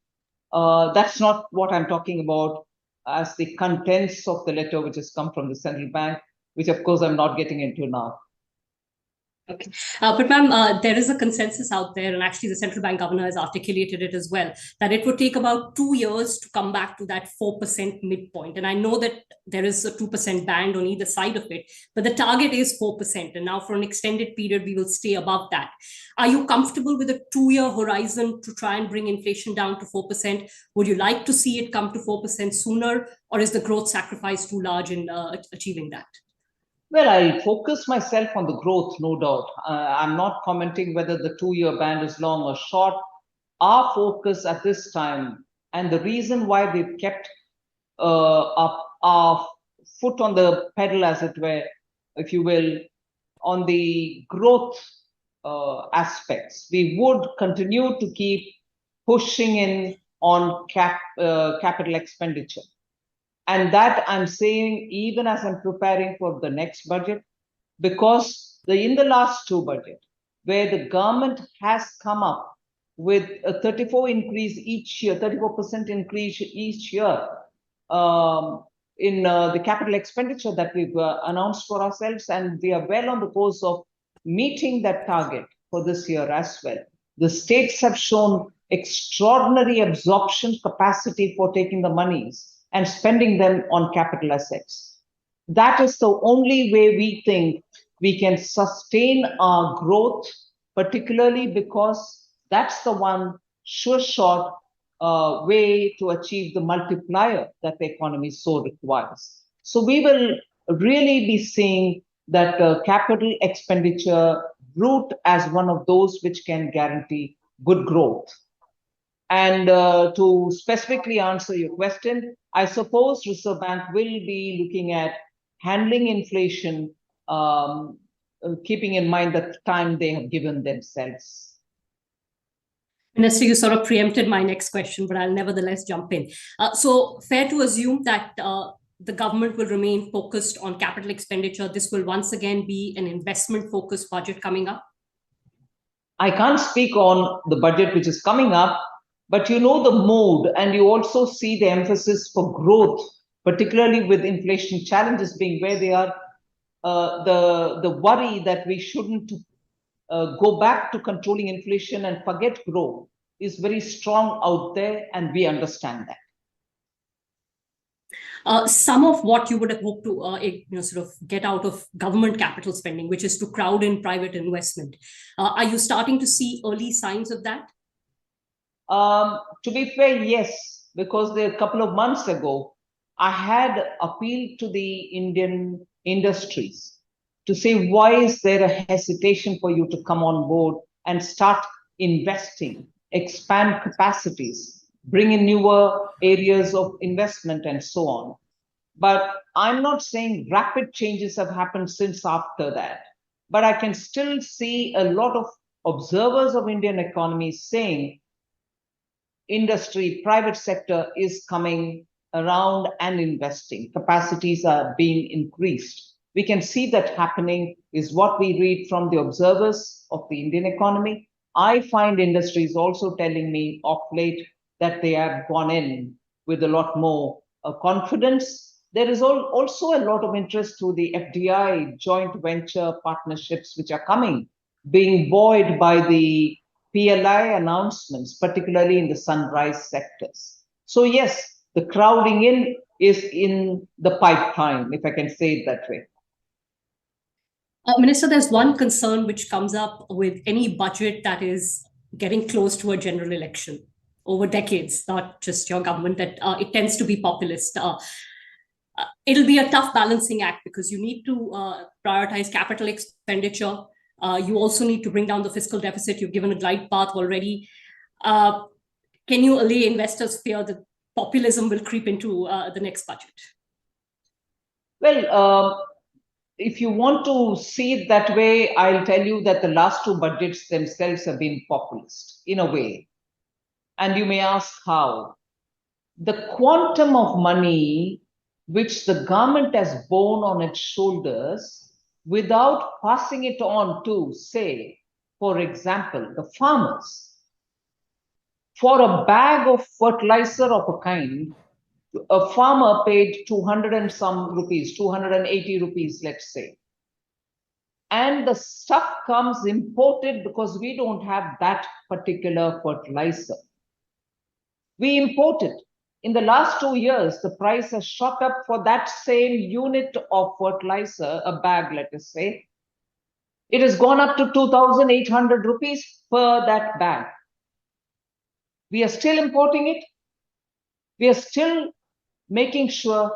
That's not what I'm talking about as the contents of the letter which has come from the central bank, which of course I'm not getting into now. Okay. But ma'am, there is a consensus out there, and actually the central bank governor has articulated it as well, that it would take about 2 years to come back to that 4% midpoint. And I know that there is a 2% band on either side of it, but the target is 4%. And now for an extended period, we will stay above that. Are you comfortable with a 2-year horizon to try and bring inflation down to 4%? Would you like to see it come to 4% sooner, or is the growth sacrifice too large in achieving that? Well, I'll focus myself on the growth, no doubt. I'm not commenting whether the 2-year band is long or short. Our focus at this time, and the reason why we've kept our foot on the pedal, as it were, if you will, on the growth aspects, we would continue to keep pushing in on capital expenditure. And that I'm saying even as I'm preparing for the next budget, because in the last 2 budgets, where the government has come up with a 34% increase each year in the capital expenditure that we've announced for ourselves, and we are well on the course of meeting that target for this year as well. The states have shown extraordinary absorption capacity for taking the monies and spending them on capital assets. That is the only way we think we can sustain our growth, particularly because that's the one sure shot way to achieve the multiplier that the economy so requires. So we will really be seeing that capital expenditure route as one of those which can guarantee good growth. And to specifically answer your question, I suppose Reserve Bank will be looking at handling inflation, keeping in mind the time they have given themselves. Minister, you sort of preempted my next question, but I'll nevertheless jump in. So fair to assume that the government will remain focused on capital expenditure. This will once again be an investment-focused budget coming up? I can't speak on the budget which is coming up, but you know the mood, and you also see the emphasis for growth, particularly with inflation challenges being where they are, the worry that we shouldn't go back to controlling inflation and forget growth is very strong out there, and we understand that. Some of what you would have hoped to sort of get out of government capital spending, which is to crowd in private investment. Are you starting to see early signs of that? To be fair, yes, because a couple of months ago, I had appealed to the Indian industries to say, why is there a hesitation for you to come on board and start investing, expand capacities, bring in newer areas of investment and so on. But I'm not saying rapid changes have happened since after that, but I can still see a lot of observers of Indian economy saying industry, private sector is coming around and investing. Capacities are being increased. We can see that happening is what we read from the observers of the Indian economy. I find industries also telling me of late that they have gone in with a lot more confidence. There is also a lot of interest through the FDI joint venture partnerships which are coming, being buoyed by the PLI announcements, particularly in the sunrise sectors. So yes, the crowding in is in the pipeline, if I can say it that way. Minister, there's one concern which comes up with any budget that is getting close to a general election over decades, not just your government, that it tends to be populist. It'll be a tough balancing act because you need to prioritize capital expenditure. You also need to bring down the fiscal deficit. You've given a glide path already. Can you allay investors' fear that populism will creep into the next budget? Well, if you want to see it that way, I'll tell you that the last two budgets themselves have been populist in a way. And you may ask how. The quantum of money which the government has borne on its shoulders without passing it on to, say, for example, the farmers. For a bag of fertilizer of a kind, a farmer paid 200 and some rupees, 280 rupees, let's say. And the stuff comes imported because we don't have that particular fertilizer. We import it. In the last 2 years, the price has shot up for that same unit of fertilizer, a bag, let us say. It has gone up to 2,800 rupees per that bag. We are still importing it. We are still making sure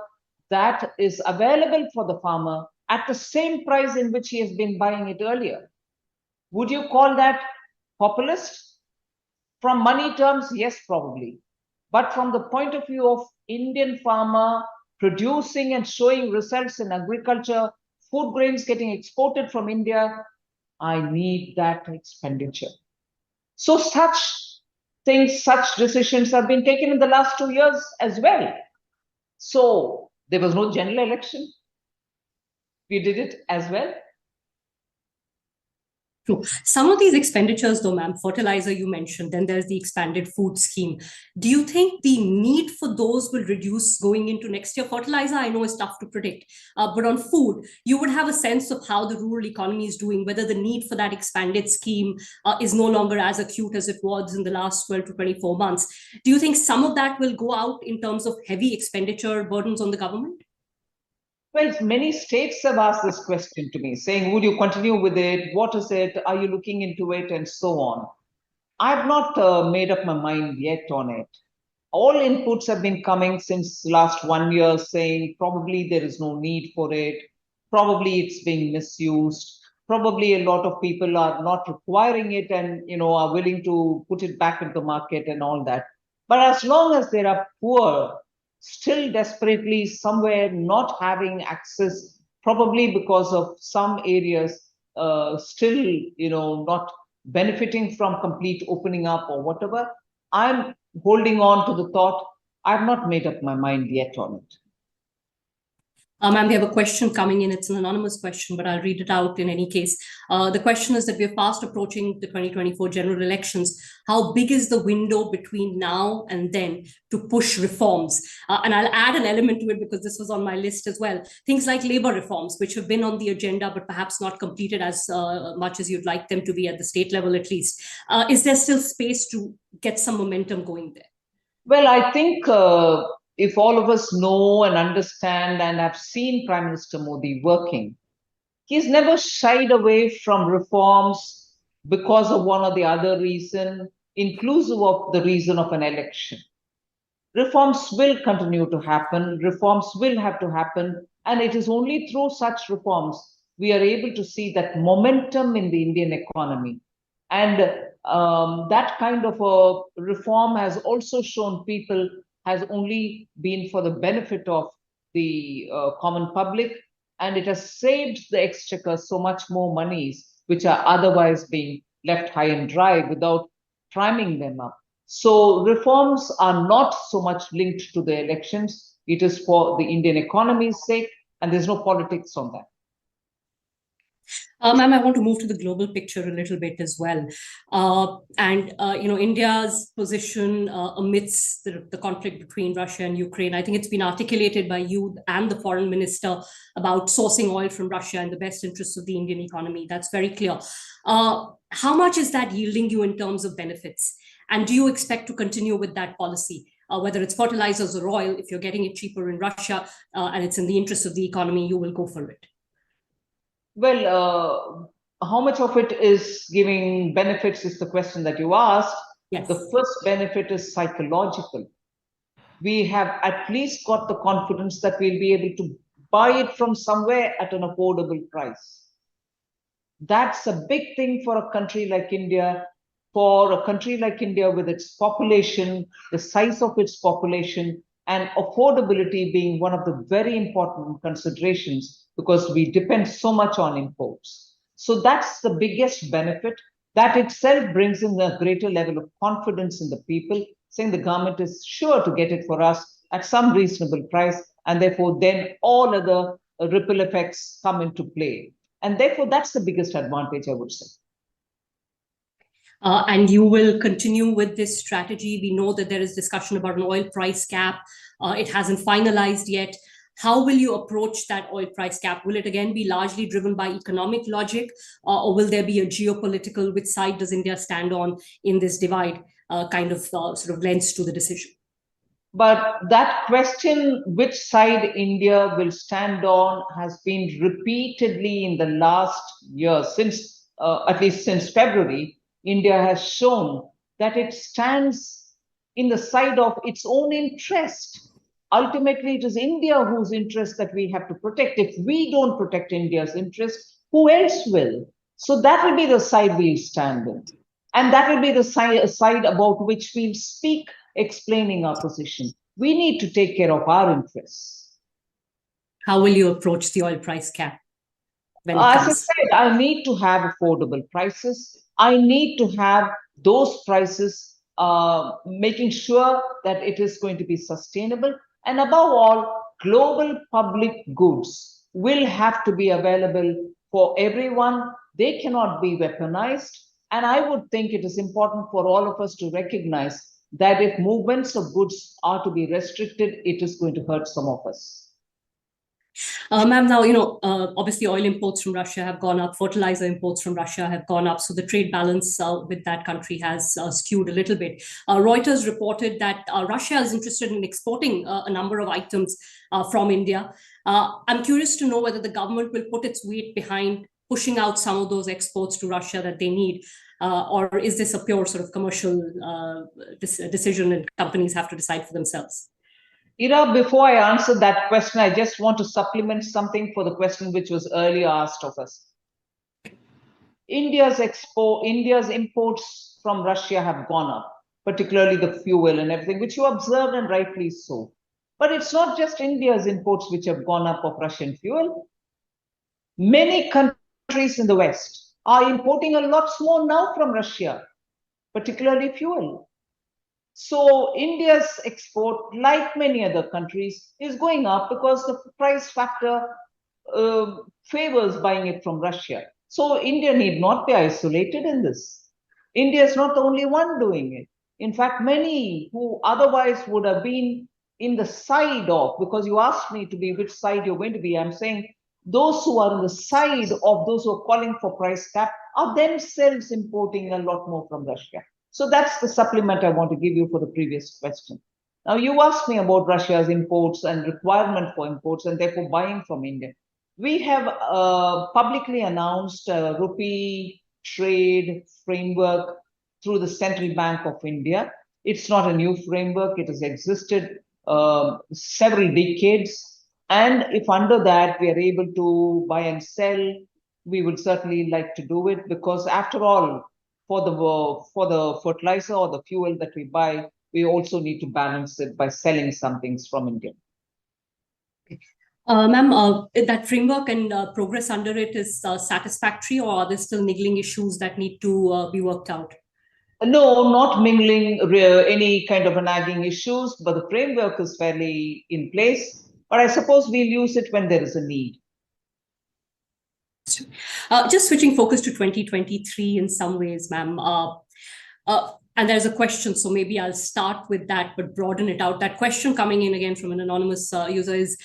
that is available for the farmer at the same price in which he has been buying it earlier. Would you call that populist? From money terms, yes, probably. But from the point of view of Indian farmer producing and showing results in agriculture, food grains getting exported from India, I need that expenditure. So such things, such decisions have been taken in the last 2 years as well. So there was no general election. We did it as well. True. Some of these expenditures, though, ma'am, fertilizer you mentioned, then there's the expanded food scheme. Do you think the need for those will reduce going into next year? Fertilizer, I know, is tough to predict, but on food, you would have a sense of how the rural economy is doing, whether the need for that expanded scheme is no longer as acute as it was in the last 12 to 24 months. Do you think some of that will go out in terms of heavy expenditure burdens on the government? Well, many states have asked this question to me, saying, would you continue with it? What is it? Are you looking into it? And so on. I've not made up my mind yet on it. All inputs have been coming since last 1 year saying probably there is no need for it. Probably it's being misused. Probably a lot of people are not requiring it and are willing to put it back into the market and all that. But as long as there are poor, still desperately somewhere not having access, probably because of some areas still, not benefiting from complete opening up or whatever, I'm holding on to the thought. I've not made up my mind yet on it. Ma'am, we have a question coming in. It's an anonymous question, but I'll read it out in any case. The question is that we're fast approaching the 2024 general elections. How big is the window between now and then to push reforms? And I'll add an element to it because this was on my list as well. Things like labor reforms, which have been on the agenda, but perhaps not completed as much as you'd like them to be at the state level, at least. Is there still space to get some momentum going there? Well, I think if all of us know and understand and have seen Prime Minister Modi working, he's never shied away from reforms because of one or the other reason, inclusive of the reason of an election. Reforms will continue to happen, reforms will have to happen, and it is only through such reforms we are able to see that momentum in the Indian economy. And that kind of a reform has also shown people has only been for the benefit of the common public, and it has saved the exchequer so much more monies which are otherwise being left high and dry without priming them up. So reforms are not so much linked to the elections. It is for the Indian economy's sake, and there's no politics on that. Ma'am, I want to move to the global picture a little bit as well. India's position amidst the conflict between Russia and Ukraine, I think it's been articulated by you and the foreign minister about sourcing oil from Russia in the best interests of the Indian economy. That's very clear. How much is that yielding you in terms of benefits? And do you expect to continue with that policy? Whether it's fertilizers or oil, if you're getting it cheaper in Russia and it's in the interest of the economy, you will go for it. Well, how much of it is giving benefits is the question that you asked. Yes. The first benefit is psychological. We have at least got the confidence that we'll be able to buy it from somewhere at an affordable price. That's a big thing for a country like India. For a country like India with its population, the size of its population, and affordability being one of the very important considerations because we depend so much on imports. So that's the biggest benefit. That itself brings in a greater level of confidence in the people, saying the government is sure to get it for us at some reasonable price, and therefore then all other ripple effects come into play. And therefore that's the biggest advantage, I would say. And you will continue with this strategy. We know that there is discussion about an oil price cap. It hasn't finalized yet. How will you approach that oil price cap? Will it again be largely driven by economic logic, or will there be a geopolitical, which side does India stand on in this divide, sort of lens to the decision? But that question, which side India will stand on, has been repeatedly in the last year, since at least since February. India has shown that it stands in the side of its own interest. Ultimately, it is India whose interest that we have to protect. If we don't protect India's interest, who else will? So that will be the side we'll stand in. And that will be the side about which we'll speak, explaining our position. We need to take care of our interests. How will you approach the oil price cap? As I said, I need to have affordable prices. I need to have those prices, making sure that it is going to be sustainable. And above all, global public goods will have to be available for everyone. They cannot be weaponized. And I would think it is important for all of us to recognize that if movements of goods are to be restricted, it is going to hurt some of us. Ma'am, now, obviously oil imports from Russia have gone up, fertilizer imports from Russia have gone up, so the trade balance with that country has skewed a little bit. Reuters reported that Russia is interested in exporting a number of items from India. I'm curious to know whether the government will put its weight behind pushing out some of those exports to Russia that they need, or is this a pure sort of commercial decision and companies have to decide for themselves? Ira, before I answer that question, I just want to supplement something for the question which was earlier asked of us. India's imports from Russia have gone up, particularly the fuel and everything, which you observed, and rightly so. But it's not just India's imports which have gone up of Russian fuel. Many countries in the West are importing a lot more now from Russia, particularly fuel. So India's export, like many other countries, is going up because the price factor favors buying it from Russia. So India need not be isolated in this. India is not the only one doing it. In fact, many who otherwise would have been in the side of, because you asked me to be which side you're going to be, I'm saying those who are on the side of those who are calling for price cap are themselves importing a lot more from Russia. So that's the supplement I want to give you for the previous question. Now, you asked me about Russia's imports and requirement for imports and therefore buying from India. We have publicly announced a rupee trade framework through the Central Bank of India. It's not a new framework. It has existed several decades. And if under that we are able to buy and sell, we would certainly like to do it, because after all, for the fertilizer or the fuel that we buy, we also need to balance it by selling some things from India. Ma'am, that framework and progress under it is satisfactory, or are there still niggling issues that need to be worked out? No, not mingling any kind of nagging issues, but the framework is fairly in place. But I suppose we'll use it when there is a need. Just switching focus to 2023 in some ways, ma'am. And there's a question, so maybe I'll start with that, but broaden it out. That question coming in again from an anonymous user is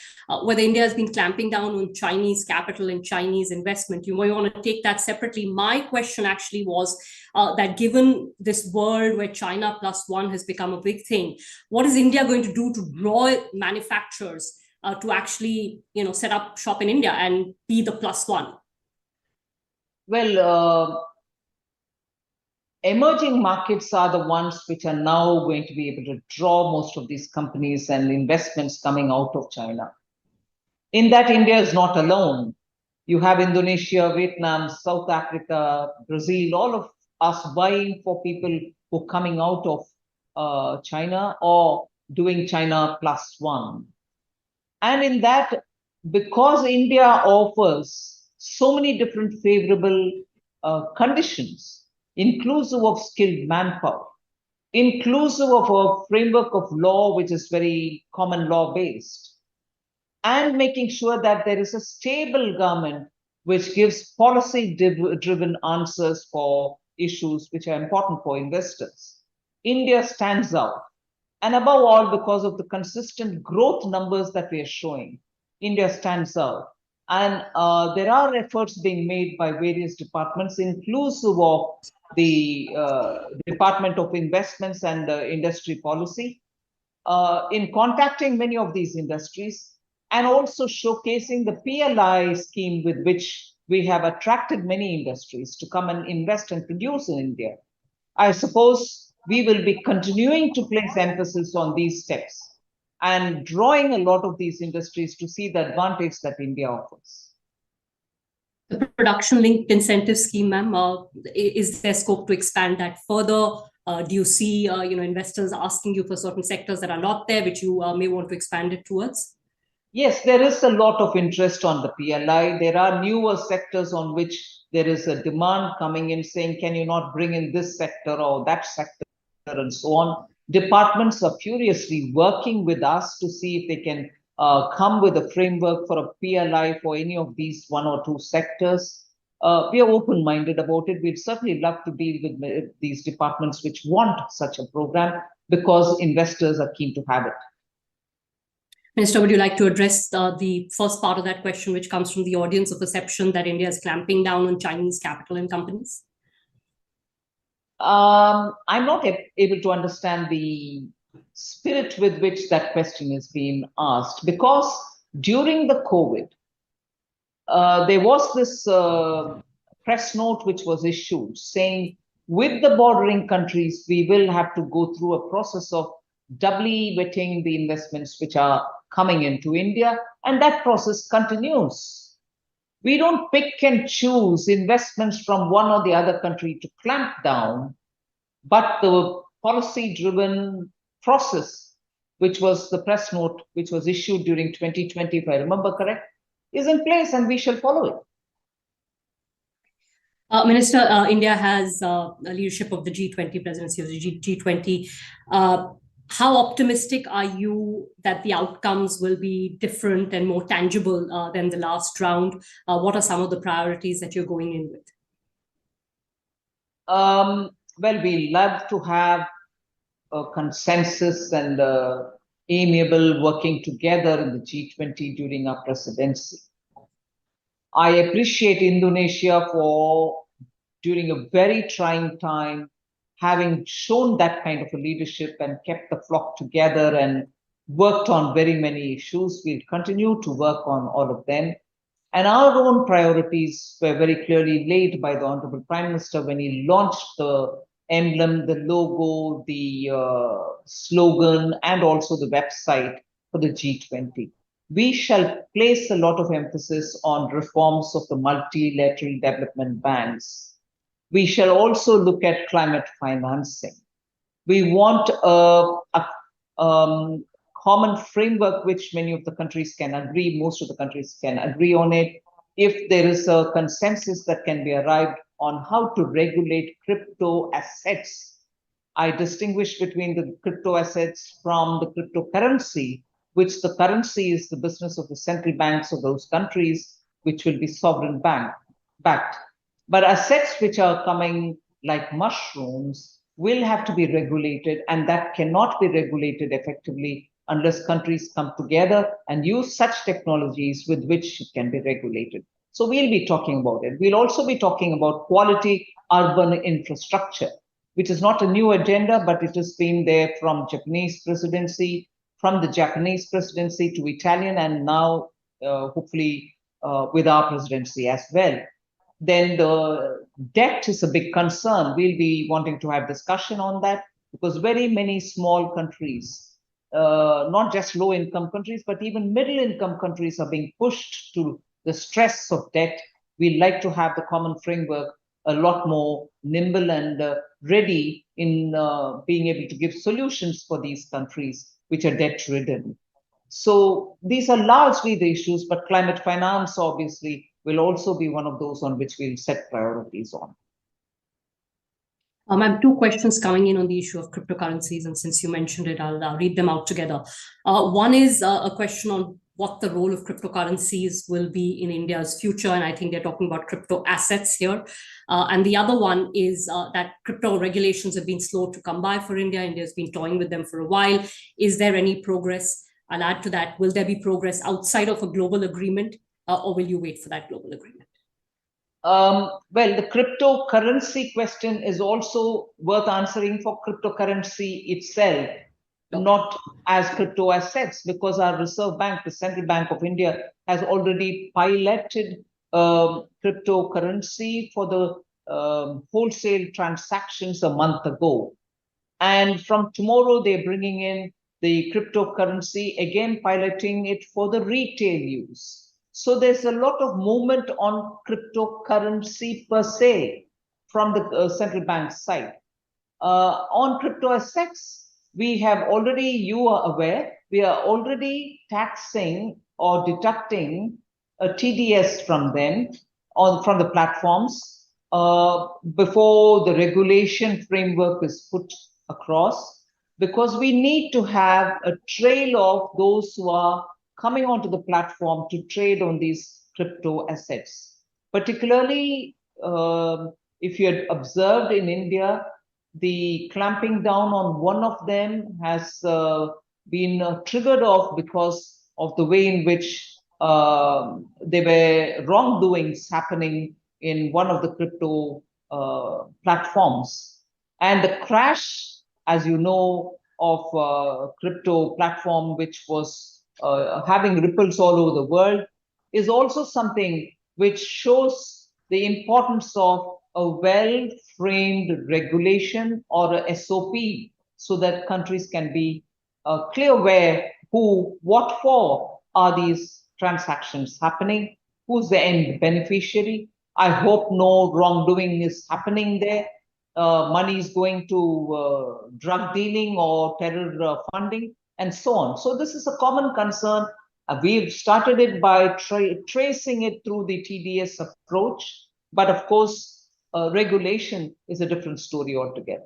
whether India has been clamping down on Chinese capital and Chinese investment. You might want to take that separately. My question actually was that given this world where China plus one has become a big thing, what is India going to do to draw manufacturers to actually, set up shop in India and be the plus one? Well, emerging markets are the ones which are now going to be able to draw most of these companies and investments coming out of China. In that, India is not alone. You have Indonesia, Vietnam, South Africa, Brazil, all of us buying for people who are coming out of China or doing China plus one. And in that, because India offers so many different favorable conditions, inclusive of skilled manpower, inclusive of a framework of law which is very common law based, and making sure that there is a stable government which gives policy driven answers for issues which are important for investors. India stands out. And above all, because of the consistent growth numbers that we are showing, India stands out. And there are efforts being made by various departments, inclusive of the Department of Investments and Industry Policy, in contacting many of these industries and also showcasing the PLI scheme with which we have attracted many industries to come and invest and produce in India. I suppose we will be continuing to place emphasis on these steps and drawing a lot of these industries to see the advantage that India offers. The production-linked incentive scheme, ma'am, is there scope to expand that further? Do you see, investors asking you for certain sectors that are not there, which you may want to expand it towards? Yes, there is a lot of interest on the PLI. There are newer sectors on which there is a demand coming in saying, can you not bring in this sector or that sector and so on. Departments are furiously working with us to see if they can come with a framework for a PLI for any of these one or two sectors. We are open-minded about it. We'd certainly love to deal with these departments which want such a program because investors are keen to have it. Minister, would you like to address the first part of that question, which comes from the audience, of perception that India is clamping down on Chinese capital and companies? I'm not able to understand the spirit with which that question is being asked, because during the COVID, there was this press note which was issued saying, with the bordering countries, we will have to go through a process of doubly vetting the investments which are coming into India, and that process continues. We don't pick and choose investments from one or the other country to clamp down, but the policy-driven process, which was the press note which was issued during 2020, if I remember correct, is in place and we shall follow it. Minister, India has leadership of the G20 presidency of the G20. How optimistic are you that the outcomes will be different and more tangible than the last round? What are some of the priorities that you're going in with? Well, we love to have a consensus and amiable working together in the G20 during our presidency. I appreciate Indonesia for, during a very trying time, having shown that kind of a leadership and kept the flock together and worked on very many issues. We'll continue to work on all of them. And our own priorities were very clearly laid by the Honorable Prime Minister when he launched the emblem, the logo, the slogan, and also the website for the G20. We shall place a lot of emphasis on reforms of the multilateral development banks. We shall also look at climate financing. We want a common framework which many of the countries can agree, most of the countries can agree on it. If there is a consensus that can be arrived on how to regulate crypto assets, I distinguish between the crypto assets from the cryptocurrency, which the currency is the business of the central banks of those countries, which will be sovereign backed. But assets which are coming like mushrooms will have to be regulated, and that cannot be regulated effectively unless countries come together and use such technologies with which it can be regulated. So we'll be talking about it. We'll also be talking about quality urban infrastructure, which is not a new agenda, but it has been there from Japanese presidency, from the Japanese presidency to Italian, and now hopefully with our presidency as well. Then the debt is a big concern. We'll be wanting to have discussion on that because very many small countries, not just low-income countries, but even middle-income countries are being pushed to the stress of debt. We'd like to have the common framework a lot more nimble and ready in being able to give solutions for these countries which are debt-ridden. So these are largely the issues, but climate finance obviously will also be one of those on which we'll set priorities on. I have two questions coming in on the issue of cryptocurrencies, and since you mentioned it, I'll read them out together. One is a question on what the role of cryptocurrencies will be in India's future, and I think they're talking about crypto assets here. And the other one is that crypto regulations have been slow to come by for India. India's been toying with them for a while. Is there any progress? I'll add to that, will there be progress outside of a global agreement, or will you wait for that global agreement? Well, the cryptocurrency question is also worth answering for cryptocurrency itself, not as crypto assets, because our Reserve Bank, the Central Bank of India, has already piloted cryptocurrency for the wholesale transactions a month ago. And from tomorrow, they're bringing in the cryptocurrency, again piloting it for the retail use. So there's a lot of movement on cryptocurrency per se from the central bank side. On crypto assets, we have already, you are aware, we are already taxing or deducting a TDS from them, from the platforms, before the regulation framework is put across, because we need to have a trail of those who are coming onto the platform to trade on these crypto assets. Particularly, if you had observed in India, the clamping down on one of them has been triggered off because of the way in which there were wrongdoings happening in one of the crypto platforms. And the crash, as you know, of crypto platform, which was having ripples all over the world, is also something which shows the importance of a well-framed regulation or a SOP, so that countries can be clear where, who, what for are these transactions happening, who's the end beneficiary. I hope no wrongdoing is happening there. Money is going to drug dealing or terror funding, and so on. So this is a common concern. We've started it by tracing it through the TDS approach. But of course, regulation is a different story altogether.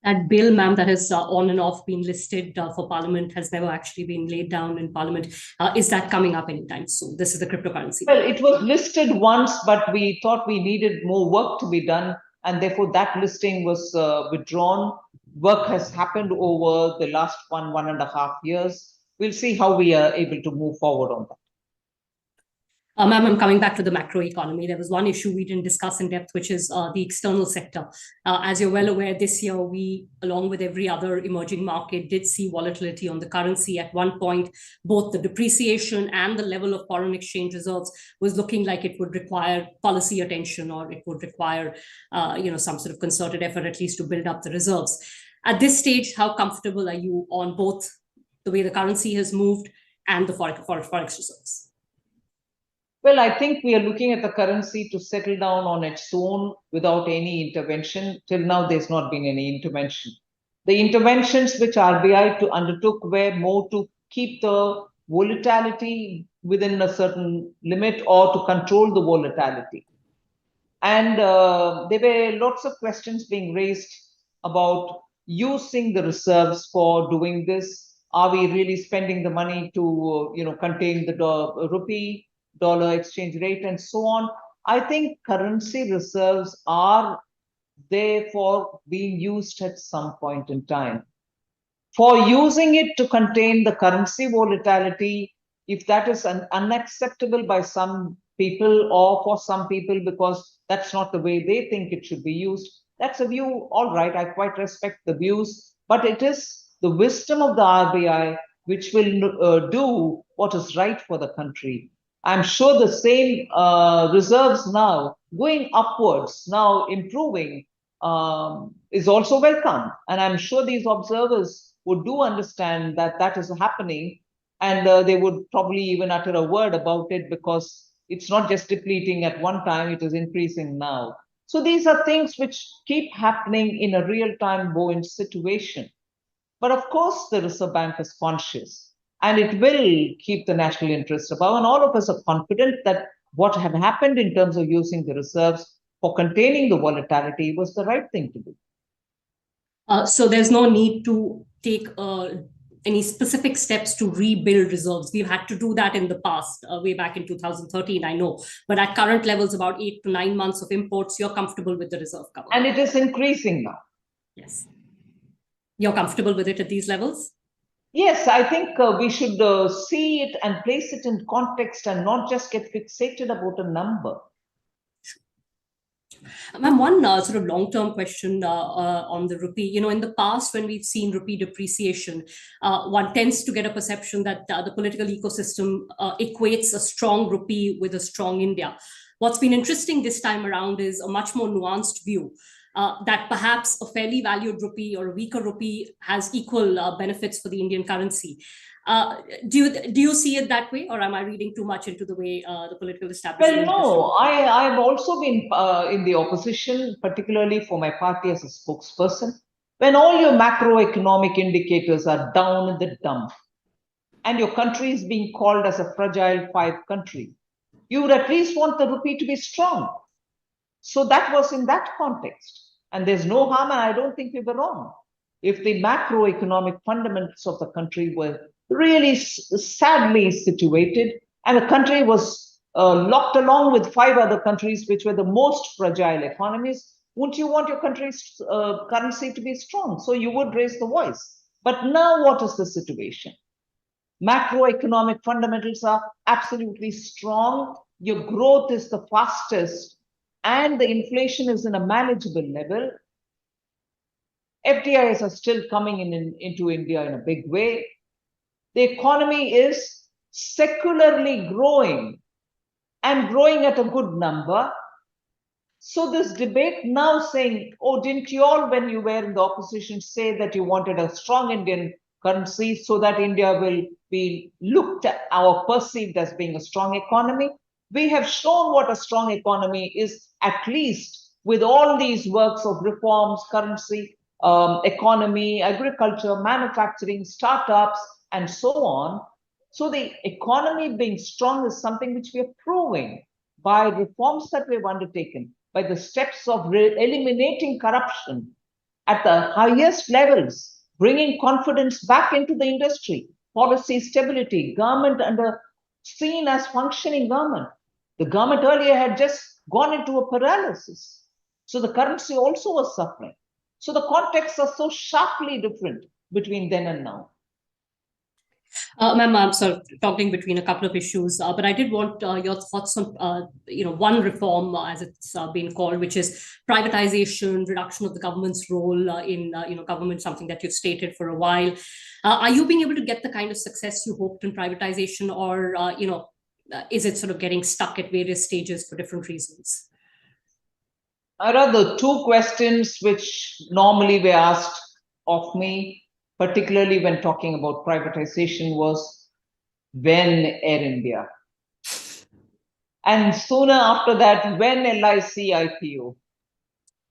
That bill, ma'am, that has on and off been listed for Parliament has never actually been laid down in Parliament. Is that coming up anytime soon? This is the cryptocurrency. Well, it was listed once, but we thought we needed more work to be done, and therefore that listing was withdrawn. Work has happened over the last 1.5 years. We'll see how we are able to move forward on that. Ma'am, I'm coming back to the macro economy. There was one issue we didn't discuss in depth, which is the external sector. As you're well aware, this year we, along with every other emerging market, did see volatility on the currency. At one point, both the depreciation and the level of foreign exchange reserves was looking like it would require policy attention, or it would require some sort of concerted effort, at least to build up the reserves. At this stage, how comfortable are you on both the way the currency has moved and the forex reserves? Well, I think we are looking at the currency to settle down on its own without any intervention. Till now, there's not been any intervention. The interventions which RBI undertook were more to keep the volatility within a certain limit or to control the volatility. And there were lots of questions being raised about using the reserves for doing this. Are we really spending the money to contain the rupee, dollar exchange rate, and so on? I think currency reserves are therefore being used at some point in time. For using it to contain the currency volatility, if that is unacceptable by some people or for some people because that's not the way they think it should be used, that's a view, all right, I quite respect the views, but it is the wisdom of the RBI which will do what is right for the country. I'm sure the same reserves now going upwards, now improving, is also welcome. And I'm sure these observers would do understand that that is happening, and they would probably even utter a word about it, because it's not just depleting at one time, it is increasing now. So these are things which keep happening in a real-time buoyant situation. But of course, the Reserve Bank is conscious, and it will keep the national interest above. And all of us are confident that what had happened in terms of using the reserves for containing the volatility was the right thing to do. So there's no need to take any specific steps to rebuild reserves. We've had to do that in the past, way back in 2013, I know. But at current levels, about 8 to 9 months of imports, you're comfortable with the reserve cover. And it is increasing now. Yes. You're comfortable with it at these levels? Yes, I think we should see it and place it in context and not just get fixated about a number. Ma'am, one sort of long-term question on the rupee. In the past, when we've seen rupee depreciation, one tends to get a perception that the political ecosystem equates a strong rupee with a strong India. What's been interesting this time around is a much more nuanced view. That perhaps a fairly valued rupee or a weaker rupee has equal benefits for the Indian currency. Do you see it that way, or am I reading too much into the way the political establishment? Well, no, I've also been in the opposition, particularly for my party as a spokesperson. When all your macroeconomic indicators are down in the dump and your country is being called as a fragile 5 country, you would at least want the rupee to be strong. So that was in that context. And there's no harm, and I don't think we were wrong. If the macroeconomic fundamentals of the country were really sadly situated, and the country was locked along with 5 other countries which were the most fragile economies, wouldn't you want your country's currency to be strong? So you would raise the voice. But now what is the situation? Macroeconomic fundamentals are absolutely strong. Your growth is the fastest, and the inflation is in a manageable level. FDIs are still coming into India in a big way. The economy is secularly growing and growing at a good number. So this debate now saying, oh, didn't you all, when you were in the opposition, say that you wanted a strong Indian currency so that India will be looked at or perceived as being a strong economy? We have shown what a strong economy is, at least with all these works of reforms, currency, economy, agriculture, manufacturing, startups, and so on. So the economy being strong is something which we are proving by reforms that we have undertaken. by the steps of eliminating corruption at the highest levels, bringing confidence back into the industry, policy stability, government seen as functioning government. The government earlier had just gone into a paralysis. So the currency also was suffering. So the contexts are so sharply different between then and now. Ma'am, I'm sort of talking between a couple of issues, but I did want your thoughts on, one reform, as it's been called, which is privatization, reduction of the government's role in, government, something that you've stated for a while. Are you being able to get the kind of success you hoped in privatization, or, is it sort of getting stuck at various stages for different reasons? There are the two questions which normally were asked of me, particularly when talking about privatization, was when Air India? And sooner after that, when LIC IPO?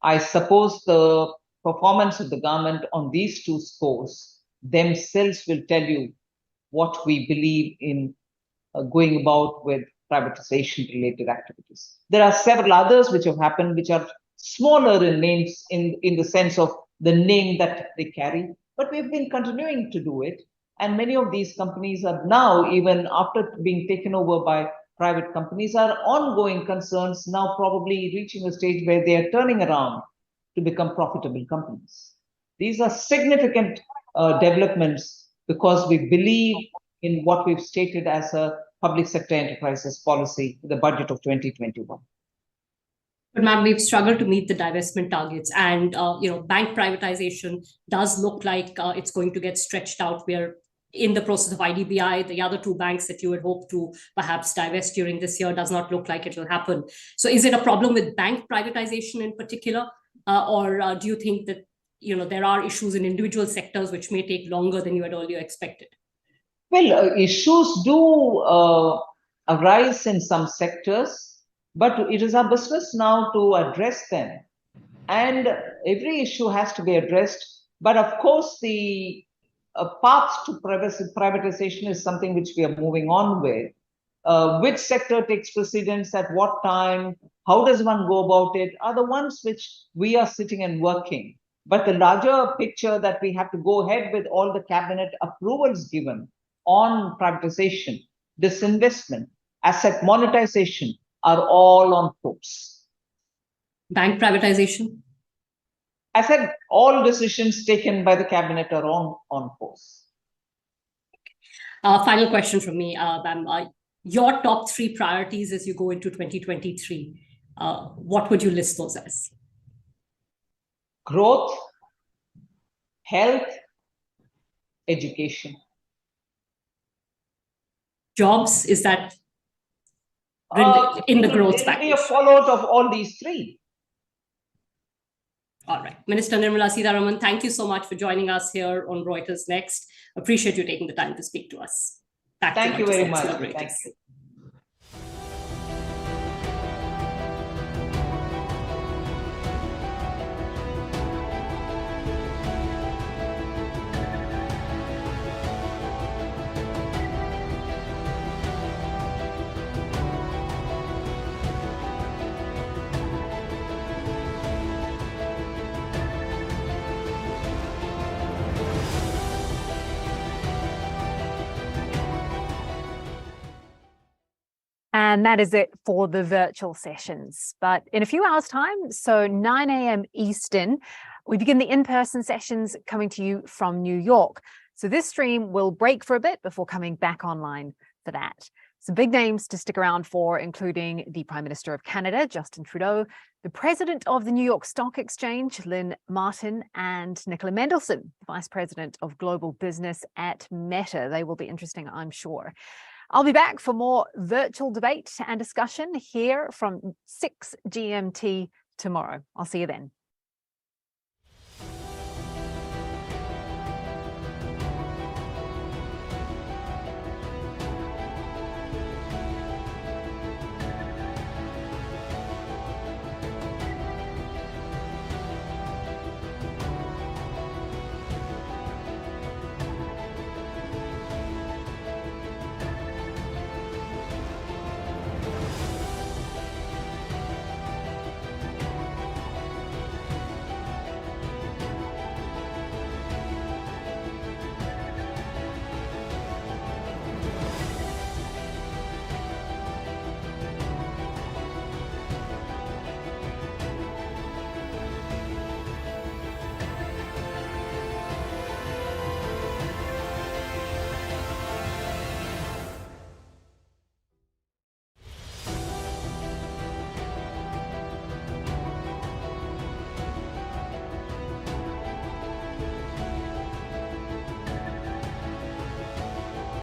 I suppose the performance of the government on these two scores themselves will tell you what we believe in going about with privatization related activities. There are several others which have happened, which are smaller in names in the sense of the name that they carry. But we've been continuing to do it. And many of these companies are now, even after being taken over by private companies, are ongoing concerns, now probably reaching a stage where they are turning around to become profitable companies. These are significant developments because we believe in what we've stated as a public sector enterprises policy, the budget of 2021. But ma'am, we've struggled to meet the divestment targets, and bank privatization does look like it's going to get stretched out. We're in the process of IDBI. The other two banks that you would hope to perhaps divest during this year does not look like it will happen. So is it a problem with bank privatization in particular, or do you think that there are issues in individual sectors which may take longer than you had earlier expected? Well, issues do arise in some sectors, but it is our business now to address them. And every issue has to be addressed. But of course, the path to privatization is something which we are moving on with. Which sector takes precedence at what time, how does one go about it, are the ones which we are sitting and working. But the larger picture that we have to go ahead with all the cabinet approvals given on privatization, disinvestment, asset monetization, are all on course. Bank privatization? I said all decisions taken by the cabinet are on course. Final question from me, your top 3 priorities as you go into 2023, what would you list those as? Growth, health, education. Jobs, is that in the growth package? It will be a fallout of all these 3. All right. Minister Nirmala Sitharaman, thank you so much for joining us here on Reuters Next. Appreciate you taking the time to speak to us. Thank you very much. Thank you. And that is it for the virtual sessions. But in a few hours' time, so 9 a.m. Eastern, we begin the in-person sessions coming to you from New York. So this stream will break for a bit before coming back online for that. Some big names to stick around for, including the Prime Minister of Canada, Justin Trudeau, the President of the New York Stock Exchange, Lynn Martin, and Nicola Mendelsohn, Vice President of Global Business at Meta. They will be interesting, I'm sure. I'll be back for more virtual debate and discussion here from 6 GMT tomorrow. I'll see you then.